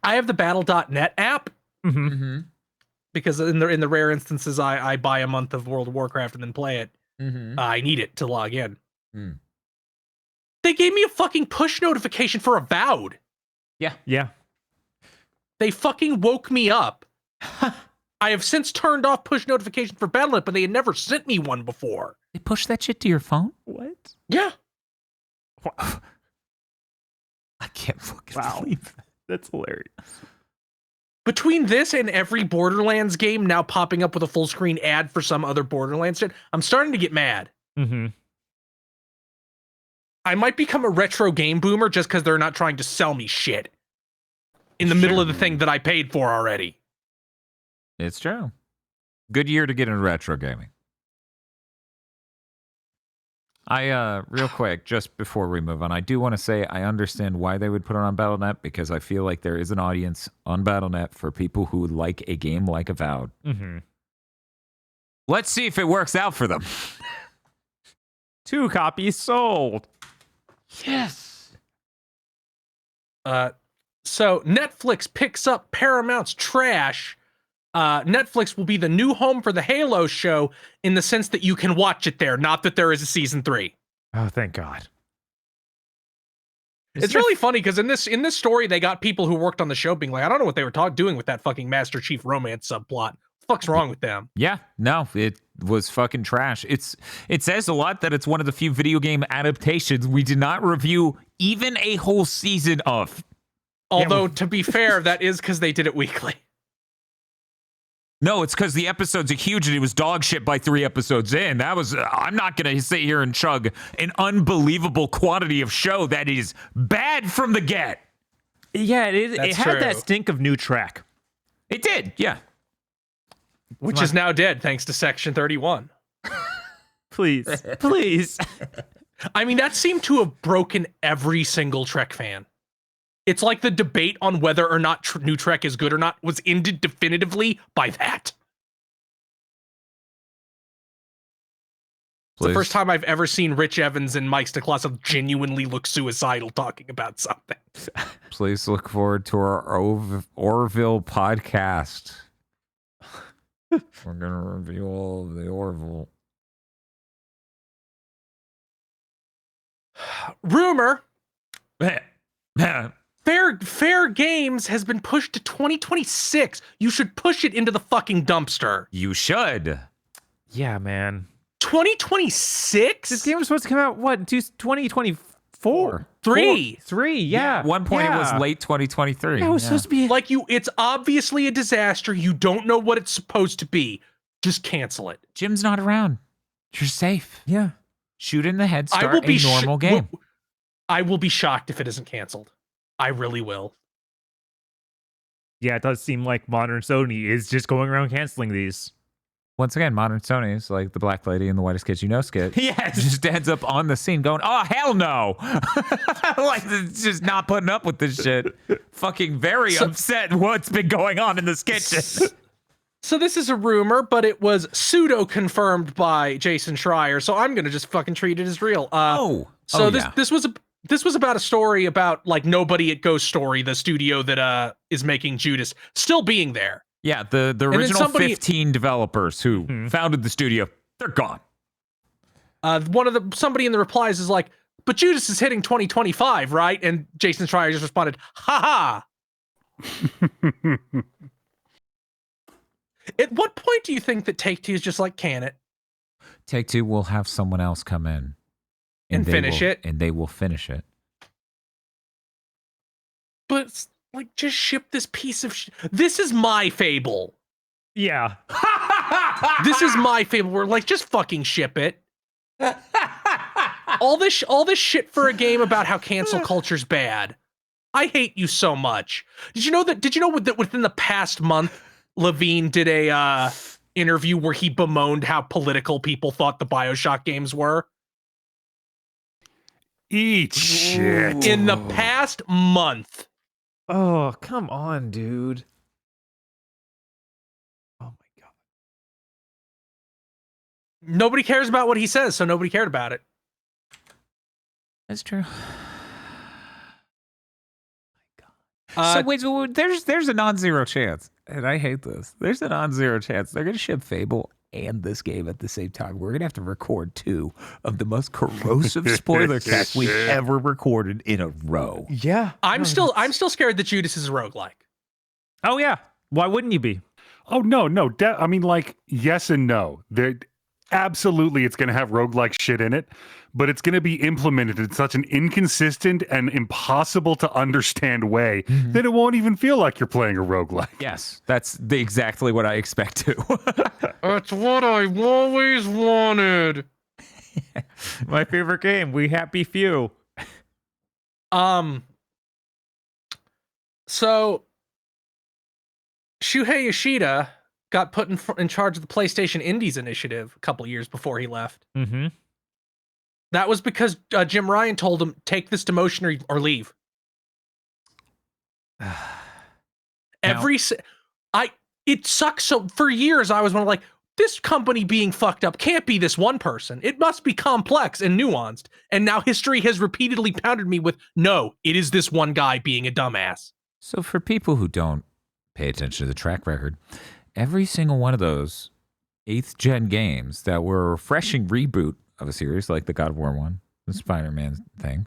C: have the Battle.net app
B: Mm-hmm.
A: Mm-hmm.
C: because in the rare instances I buy a month of World of Warcraft and then play it.
A: Mm-hmm.
C: I need it to log in.
A: Hmm.
C: They gave me a fucking push notification for Avowed.
B: Yeah.
C: They fucking woke me up. I have since turned off push notification for Battle.net, but they had never sent me one before.
A: They push that shit to your phone?
B: What?
C: Yeah.
A: I can't fucking
B: Wow.
A: believe that.
B: That's hilarious.
C: Between this and every Borderlands game now popping up with a full screen ad for some other Borderlands shit, I'm starting to get mad.
B: Mm-hmm.
C: I might become a retro game boomer just because they're not trying to sell me shit in the middle of the thing that I paid for already.
A: It's true. Good year to get into retro gaming. Real quick, just before we move on, I do want to say I understand why they would put it on Battle.net, because I feel like there is an audience on Battle.net for people who like a game like Avowed.
B: Mm-hmm.
A: Let's see if it works out for them.
B: 2 copies sold.
A: Yes.
C: So Netflix picks up Paramount's trash. Netflix will be the new home for the Halo show in the sense that you can watch it there, not that there is a season 3.
B: Oh, thank God.
C: It's really funny because in this story, they got people who worked on the show being like, I don't know what they were doing with that fucking Master Chief romance subplot. What the fuck's wrong with them?
A: Yeah, no, it was fucking trash. It says a lot that it's one of the few video game adaptations we did not review even a whole season of.
C: Although, to be fair, that is because they did it weekly.
A: No, it's because the episodes are huge and it was dog shit by 3 episodes in. That was, I'm not going to sit here and chug an unbelievable quantity of show that is bad from the get.
B: Yeah, it is.
C: That's
B: It had
C: true.
B: that stink of new track.
A: It did, yeah.
C: Which is now dead thanks to Section 31.
B: Please, please.
C: I mean, that seemed to have broken every single Trek fan. It's like the debate on whether or not new Trek is good or not was ended definitively by that. It's the first time I've ever seen Rich Evans and Mike Stoklasov genuinely look suicidal talking about something.
A: Please look forward to our Orville podcast. We're going to review all of the Orville.
C: Rumor. Fair Games has been pushed to 2026. You should push it into the fucking dumpster.
A: You should.
B: Yeah, man.
C: 2026?
B: This game was supposed to come out, what, 2024? Three, yeah.
A: At one point it was
B: yeah.
A: late 2023.
B: Yeah, it was supposed to be.
C: Like it's obviously a disaster. You don't know what it's supposed to be. Just cancel it.
A: Jim's not around. You're safe.
B: Yeah.
A: Shoot in the head,
C: I
A: start
C: will be
A: a normal game.
C: I will be shocked if it isn't canceled. I really will.
B: Yeah, it does seem like modern Sony is just going around canceling these.
A: Once again, modern Sony is like the black lady in the whitest kids you know skit.
B: Yes.
A: Just ends up on the scene going, oh, hell no. Like, it's just not putting up with this shit. Fucking very upset what's been going on in this kitchen.
C: So this is a rumor, but it was pseudo-confirmed by Jason Schreier, so I'm going to just fucking treat it as real. This was about a story about, like, Nobody at Ghost Story, the studio that is making Judas, still being there.
A: Yeah, the original 15 developers who founded the studio, they're gone.
C: Somebody in the replies is like, but Judas is hitting 2025, right? And Jason Schreier just responded, ha ha. At what point do you think that Take-Two is just like, can it?
A: Take-Two will have someone else come in.
C: And finish it.
A: And they will finish it.
C: But, like, just ship this piece of This is my Fable.
B: Yeah.
C: This is my Fable. We're like, just fucking ship it. all this shit for a game about how cancel culture's bad. I hate you so much. Did you know that within the past month, Levine did a interview where he bemoaned how political people thought the BioShock games were?
D: Eat shit.
C: In the past month.
B: Oh, come on, dude. Oh my God.
C: Nobody cares about what he says, so nobody cared about it.
A: That's true. So wait, there's a non-zero chance, and I hate this. There's a non-zero chance they're gonna ship Fable and this game at the same time. We're gonna have to record 2 of the most corrosive spoiler casts we've ever recorded in a row.
B: Yeah.
C: I'm still scared that Judas is a roguelike.
B: Oh yeah. Why wouldn't you be?
D: Oh, no. I mean, like, yes and no. Absolutely, it's going to have roguelike shit in it, but it's going to be implemented in such an inconsistent and impossible to understand way that it won't even feel like you're playing a roguelike.
A: Yes, that's exactly what I expect to.
C: That's what I've always wanted.
B: My favorite game, We Happy Few.
C: So Shuhei Yoshida got put in charge of the PlayStation Indies initiative a couple years before he left.
B: Mm-hmm.
C: That was because Jim Ryan told him, take this demotion or leave. It sucks. So for years, I was one like, this company being fucked up can't be this one person. It must be complex and nuanced. And now history has repeatedly pounded me with, no, it is this one guy being a dumbass.
A: So for people who don't pay attention to the track record, every single one of those 8th gen games that were a refreshing reboot of a series like the God of War one, the Spider-Man thing,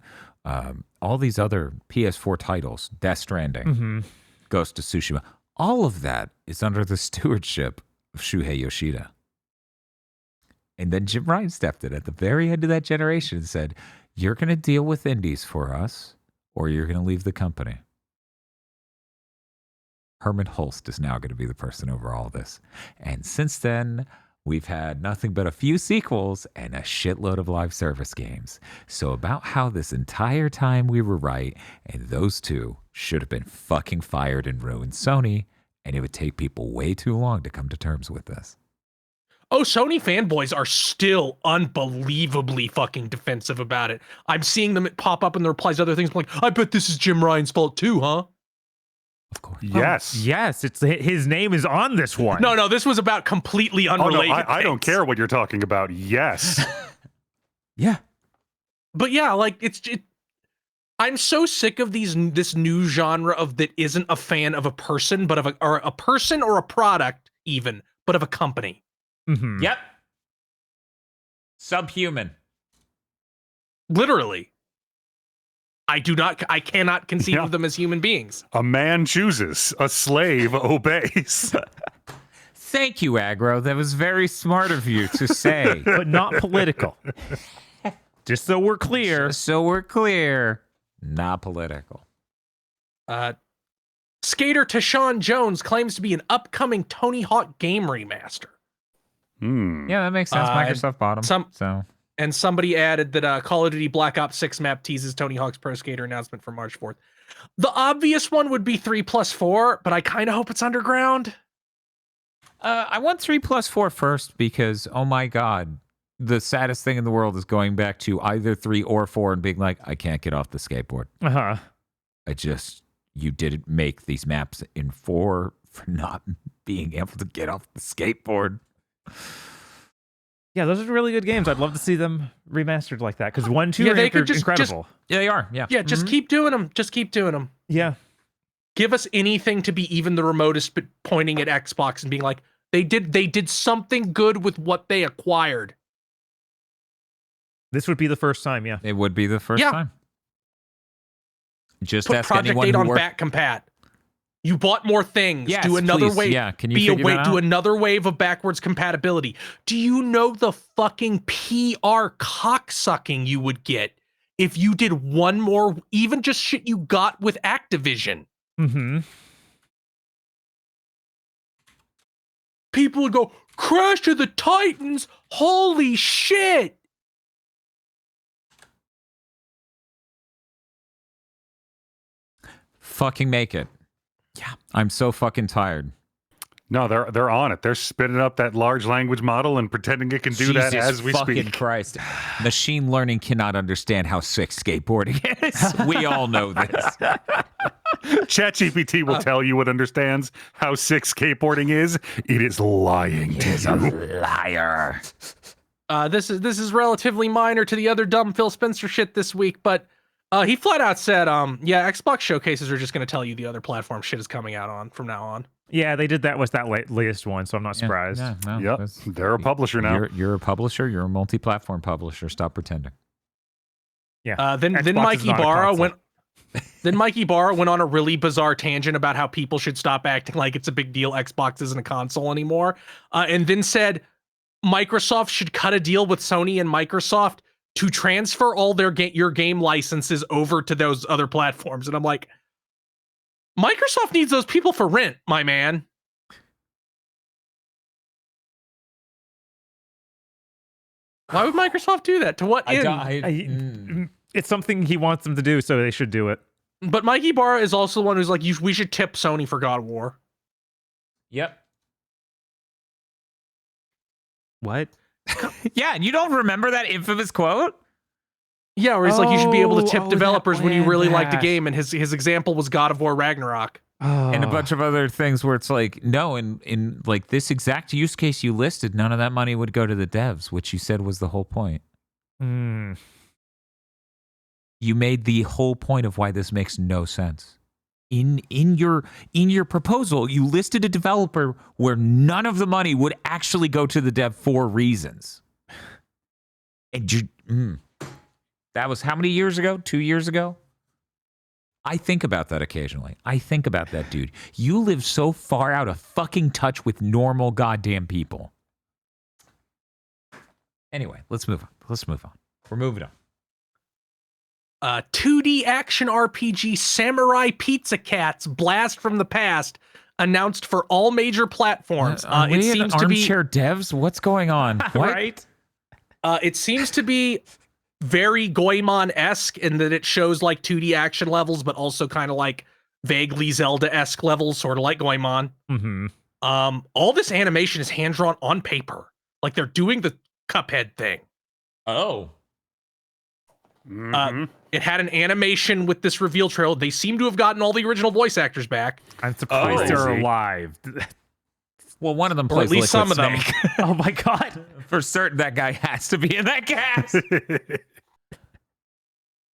A: all these other PS4 titles, Death Stranding, Ghost of Tsushima, all of that is under the stewardship of Shuhei Yoshida. And then Jim Ryan stepped in at the very end of that generation and said, you're going to deal with indies for us, or you're going to leave the company. Herman Hulst is now going to be the person over all this. And since then, we've had nothing but a few sequels and a shitload of live service games. So about how this entire time we were right, and those two should have been fucking fired and ruined Sony, and it would take people way too long to come to terms with this.
C: Oh, Sony fanboys are still unbelievably fucking defensive about it. I'm seeing them pop up in the replies to other things. I'm like, I bet this is Jim Ryan's fault too, huh?
A: Of course.
D: Yes.
B: Yes, it's his name is on this one.
C: No, this was about completely unrelated.
D: Oh, no, I don't
C: things.
D: care what you're talking about. Yes.
A: Yeah.
C: But yeah, like I'm so sick of this new genre of that isn't a fan of a person, but of a person or a product even, but of a company.
B: Mm-hmm.
A: Yep. Subhuman.
C: Literally. I cannot conceive of them as human beings.
D: A man chooses, a slave obeys.
A: Thank you, Aggro. That was very smart of you to say.
B: But not political. Just so we're clear.
A: Just so we're clear, not political.
C: Skater Tashawn Jones claims to be an upcoming Tony Hawk game remaster.
A: Yeah, that makes sense. Microsoft bought them.
C: And somebody added that Call of Duty Black Ops 6 map teases Tony Hawk's Pro Skater announcement for March 4th. The obvious one would be 3+4, but I kind of hope it's underground.
A: I want 3+4 first because, oh my God, the saddest thing in the world is going back to either 3 or 4 and being like, I can't get off the skateboard.
B: Uh-huh.
A: You didn't make these maps in 4 for not being able to get off the skateboard.
B: Yeah, those are really good games. I'd love to see them remastered like that because 1, 2 are incredible.
A: Yeah, they are. Yeah.
C: Yeah, just keep doing them. Just keep doing them.
B: Yeah.
C: Give us anything to be even the remotest bit pointing at Xbox and being like, they did something good with what they acquired.
B: This would be the first time, yeah.
A: It would be the first time. Just
C: put
A: ask
C: Project
A: anyone
C: 8
A: who
C: on
A: worked.
C: back compat. You bought more things.
A: Yes,
C: do another
A: please.
C: wave.
A: Yeah, can you figure that out?
C: Do another wave of backwards compatibility. Do you know the fucking PR cocksucking you would get if you did one more, even just shit you got with Activision?
B: Mm-hmm.
C: People would go, Crash of the Titans, holy shit.
A: Fucking make it. Yeah, I'm so fucking tired.
D: No, they're on it. They're spinning up that large language model and pretending it can do that as we
A: fucking
D: speak.
A: Christ. Machine learning cannot understand how sick skateboarding is. We all know this.
D: ChatGPT will tell you it understands how sick skateboarding is. It is lying to you.
A: Liar.
C: This is relatively minor to the other dumb Phil Spencer shit this week, but he flat out said, Xbox showcases are just going to tell you the other platform shit is coming out on from now on.
B: Yeah, they did that with that latest one, so I'm not surprised.
A: Yeah, no,
D: Yep, they're a publisher now.
A: You're a publisher. You're a multi-platform publisher. Stop pretending.
B: Yeah.
C: Then
B: Xbox
C: Mikey
B: is not a
C: Barra
B: console.
C: went. Then Mikey Barra went on a really bizarre tangent about how people should stop acting like it's a big deal Xbox isn't a console anymore, and then said Microsoft should cut a deal with Sony and Microsoft to transfer all your game licenses over to those other platforms. And I'm like, Microsoft needs those people for rent, my man. Why would Microsoft do that? To what end?
B: It's something he wants them to do, so they should do it.
C: But Mikey Barra is also the one who's like, we should tip Sony for God of War.
A: Yep.
B: What?
A: Yeah, and you don't remember that infamous quote?
C: Yeah, where he's like, you should be able to tip
B: that
C: developers when you really liked a
B: that.
C: game, and his example was God of War Ragnarok.
A: And a bunch of other things where it's like, no, in like this exact use case you listed, none of that money would go to the devs, which you said was the whole point.
B: Mm.
A: You made the whole point of why this makes no sense. In your proposal, you listed a developer where none of the money would actually go to the dev for reasons. And that was how many years ago? 2 years ago? I think about that occasionally. I think about that, dude. You live so far out of fucking touch with normal goddamn people. Anyway, let's move on. We're moving on.
C: 2D action RPG Samurai Pizza Cats Blast from the Past announced for all major platforms.
A: It seems to be armchair devs. What's going on? What?
B: Right?
C: It seems to be very Goemon-esque in that it shows like 2D action levels, but also kind of like vaguely Zelda-esque levels, sort of like Goemon.
B: Mm-hmm.
C: All this animation is hand-drawn on paper. Like they're doing the Cuphead thing.
A: Oh.
D: Mhm.
C: It had an animation with this reveal trail. They seem to have gotten all the original voice actors back.
B: I'm surprised they're
D: Crazy.
B: alive.
A: Well, one of them
C: Or
A: plays
C: at least
A: Liquid
C: some of them.
A: Snake.
B: Oh my god.
A: For certain, that guy has to be in that cast.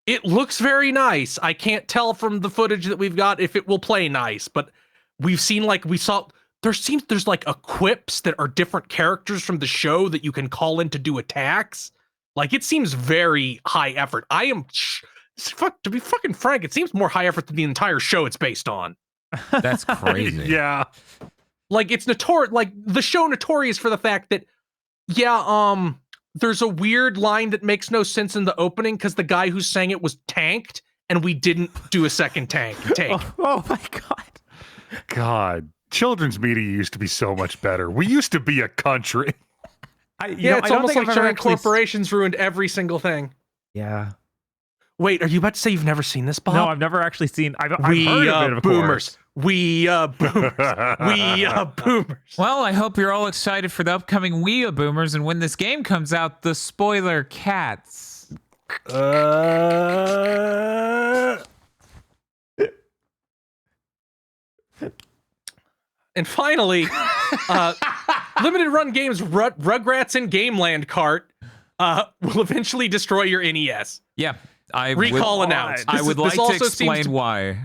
C: It looks very nice. I can't tell from the footage that we've got if it will play nice, but we've seen there's like equips that are different characters from the show that you can call in to do attacks. Like it seems very high effort. To be fucking frank, it seems more high effort than the entire show it's based on.
A: That's crazy.
D: Yeah.
C: Like it's like the show notorious for the fact that there's a weird line that makes no sense in the opening because the guy who sang it was tanked and we didn't do a second take.
B: Oh my god.
D: God. Children's media used to be so much better. We used to be a country.
C: It's almost like giant corporations ruined every single thing.
B: Yeah.
C: Wait, are you about to say you've never seen this, Bob?
B: No, I've never actually seen. I've heard of it, of
C: boomers.
B: course.
C: We boomers. We boomers.
A: Well, I hope you're all excited for the upcoming Wii Boomers, and when this game comes out, the spoiler cats.
C: And finally, limited run games Rugrats and Gameland Cart will eventually destroy your NES.
A: Yeah.
C: Recall announced.
A: I would like to
C: also seems
A: explain why.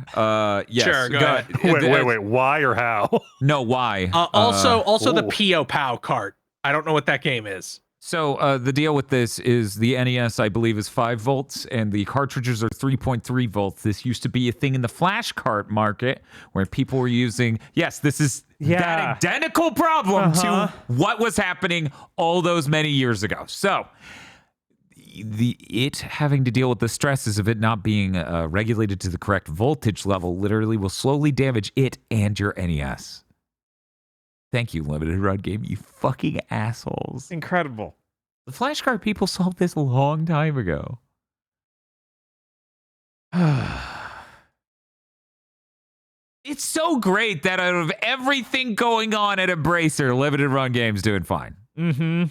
A: Yes.
C: Sure, go ahead.
D: Wait. Why or how?
A: No, why?
C: Also the
D: Ooh.
C: P.O. Pow cart. I don't know what that game is.
A: So the deal with this is the NES, I believe, is 5 volts, and the cartridges are 3.3 volts. This used to be a thing in the flash cart market where people were using. Yes, this is that identical problem to what was happening all those many years ago. So it having to deal with the stresses of it not being regulated to the correct voltage level literally will slowly damage it and your NES. Thank you, Limited Run Game, you fucking assholes.
B: Incredible.
A: The flashcard people solved this a long time ago. It's so great that out of everything going on at Embracer, Limited Run Game's doing fine.
B: Mm-hmm.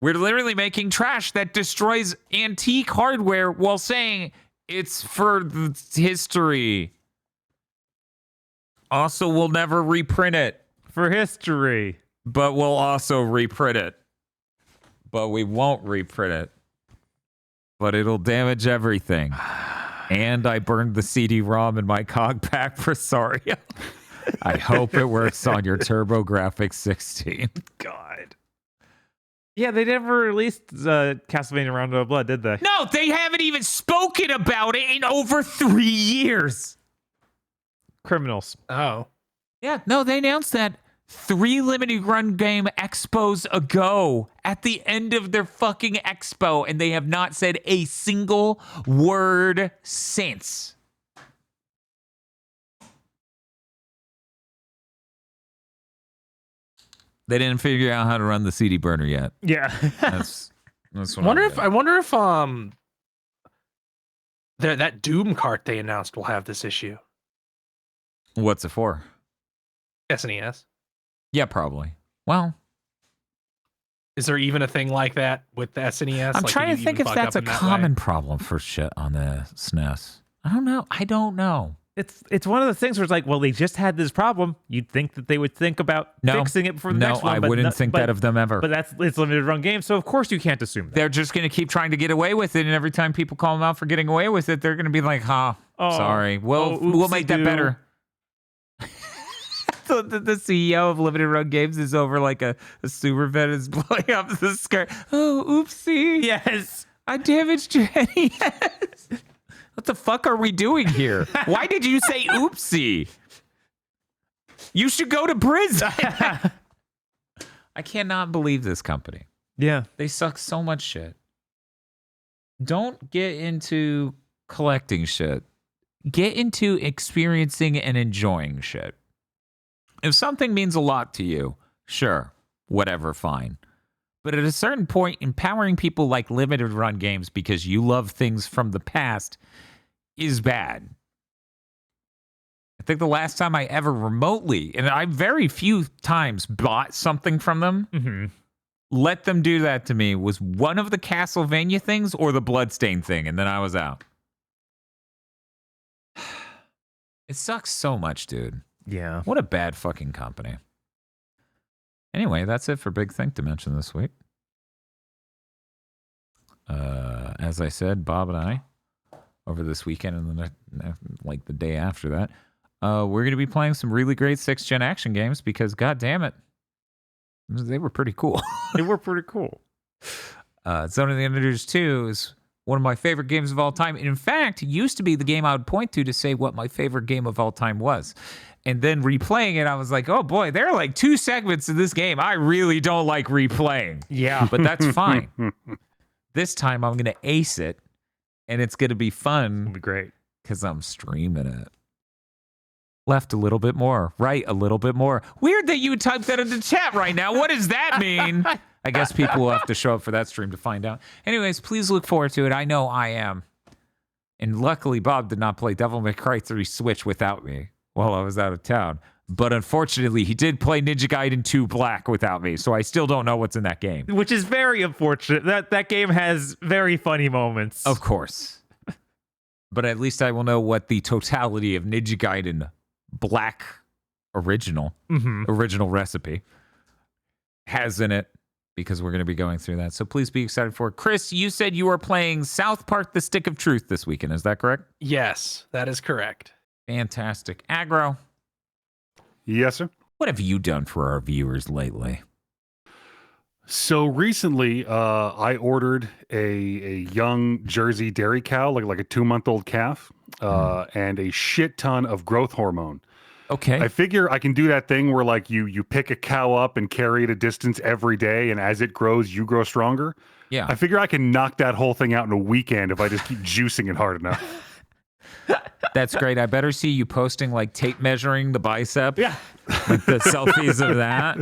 A: We're literally making trash that destroys antique hardware while saying it's for the history. Also, we'll never reprint it.
B: For history.
A: But we'll also reprint it. But we won't reprint it. But it'll damage everything. And I burned the CD-ROM in my COG pack for Saria. I hope it works on your TurboGrafx 16.
B: God. Yeah, they never released Castlevania Rondo of Blood, did they?
A: No, they haven't even spoken about it in over 3 years.
B: Criminals.
C: Oh.
A: Yeah, no, they announced that 3 limited run game expos ago at the end of their fucking expo, and they have not said a single word since. They didn't figure out how to run the CD burner yet.
B: Yeah.
A: That's what
C: I wonder if that Doom cart they announced will have this issue.
A: What's it for?
C: SNES.
A: Yeah, probably. Well,
C: Is there even a thing like that with the SNES?
A: I'm
C: Like,
A: trying
C: can
A: to
C: you
A: think
C: even
A: if
C: fuck
A: that's
C: up
A: a
C: in that
A: common
C: way?
A: problem for shit on the SNES. I don't know.
B: It's one of those things where it's like, well, they just had this problem. You'd think that they would think about fixing it before the next one.
A: I
B: but
A: wouldn't think that of them ever.
B: But it's limited run games, so of course you can't assume that.
A: They're just going to keep trying to get away with it, and every time people call them out for getting away with it, they're going to be like, sorry. We'll make that better. So the CEO of Limited Run Games is over like a sewer vent is blowing up the skirt. Oh, oopsie.
B: Yes.
A: I damaged your NES. What the fuck are we doing here? Why did you say oopsie? You should go to prison. I cannot believe this company.
B: Yeah.
A: They suck so much shit. Don't get into collecting shit. Get into experiencing and enjoying shit. If something means a lot to you, sure, whatever, fine. But at a certain point, empowering people like Limited Run Games because you love things from the past is bad. I think the last time I ever remotely, and I very few times bought something from them, let them do that to me, was one of the Castlevania things or the Bloodstain thing, and then I was out. It sucks so much, dude.
B: Yeah.
A: What a bad fucking company. Anyway, that's it for Big Think Dimension this week. As I said, Bob and I, over this weekend and the day after that, we're going to be playing some really great 6th gen action games because, god damn it, they were pretty cool.
B: They were pretty cool.
A: Zone of the Enders 2 is one of my favorite games of all time. And in fact, it used to be the game I would point to say what my favorite game of all time was. And then replaying it, I was like, oh boy, there are like 2 segments of this game I really don't like replaying.
B: Yeah.
A: But that's fine. This time I'm going to ace it, and it's going to be fun.
B: It'll be great.
A: Because I'm streaming it. Left a little bit more. Right a little bit more. Weird that you typed that into chat right now. What does that mean? I guess people will have to show up for that stream to find out. Anyways, please look forward to it. I know I am. And luckily, Bob did not play Devil May Cry 3 Switch without me while I was out of town. But unfortunately, he did play Ninja Gaiden 2 Black without me, so I still don't know what's in that game.
B: Which is very unfortunate. That game has very funny moments.
A: Of course. But at least I will know what the totality of Ninja Gaiden Black original recipe has in it, because we're going to be going through that. So please be excited for it. Chris, you said you are playing South Park: The Stick of Truth this weekend. Is that correct?
C: Yes, that is correct.
A: Fantastic. Aggro,
D: Yes, sir.
A: what have you done for our viewers lately?
D: So recently, I ordered a young Jersey dairy cow, like a 2-month-old calf, and a shit ton of growth hormone.
A: Okay.
D: I figure I can do that thing where like you pick a cow up and carry it a distance every day, and as it grows, you grow stronger.
A: Yeah.
D: I figure I can knock that whole thing out in a weekend if I just keep juicing it hard enough.
A: That's great. I better see you posting like tape measuring the bicep.
B: Yeah.
A: Like the selfies of that.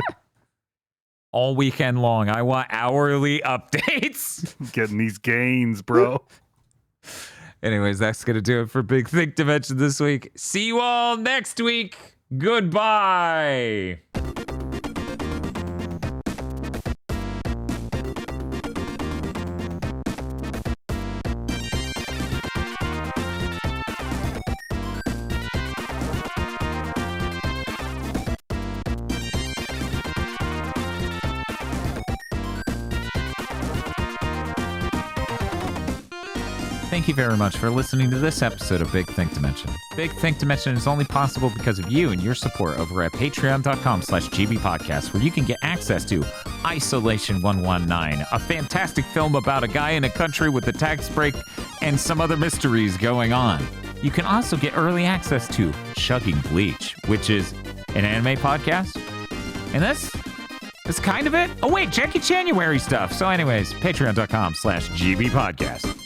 A: All weekend long. I want hourly updates.
D: Getting these gains, bro.
A: Anyways, that's going to do it for Big Think Dimension this week. See you all next week. Goodbye. Thank you very much for listening to this episode of Big Think Dimension. Big Think Dimension is only possible because of you and your support over at patreon.com/gbpodcast, where you can get access to Isolation 119, a fantastic film about a guy in a country with a tax break and some other mysteries going on. You can also get early access to Chugging Bleach, which is an anime podcast. And that's kind of it. Oh wait, Jackie January stuff. So anyways, patreon.com/gbpodcast.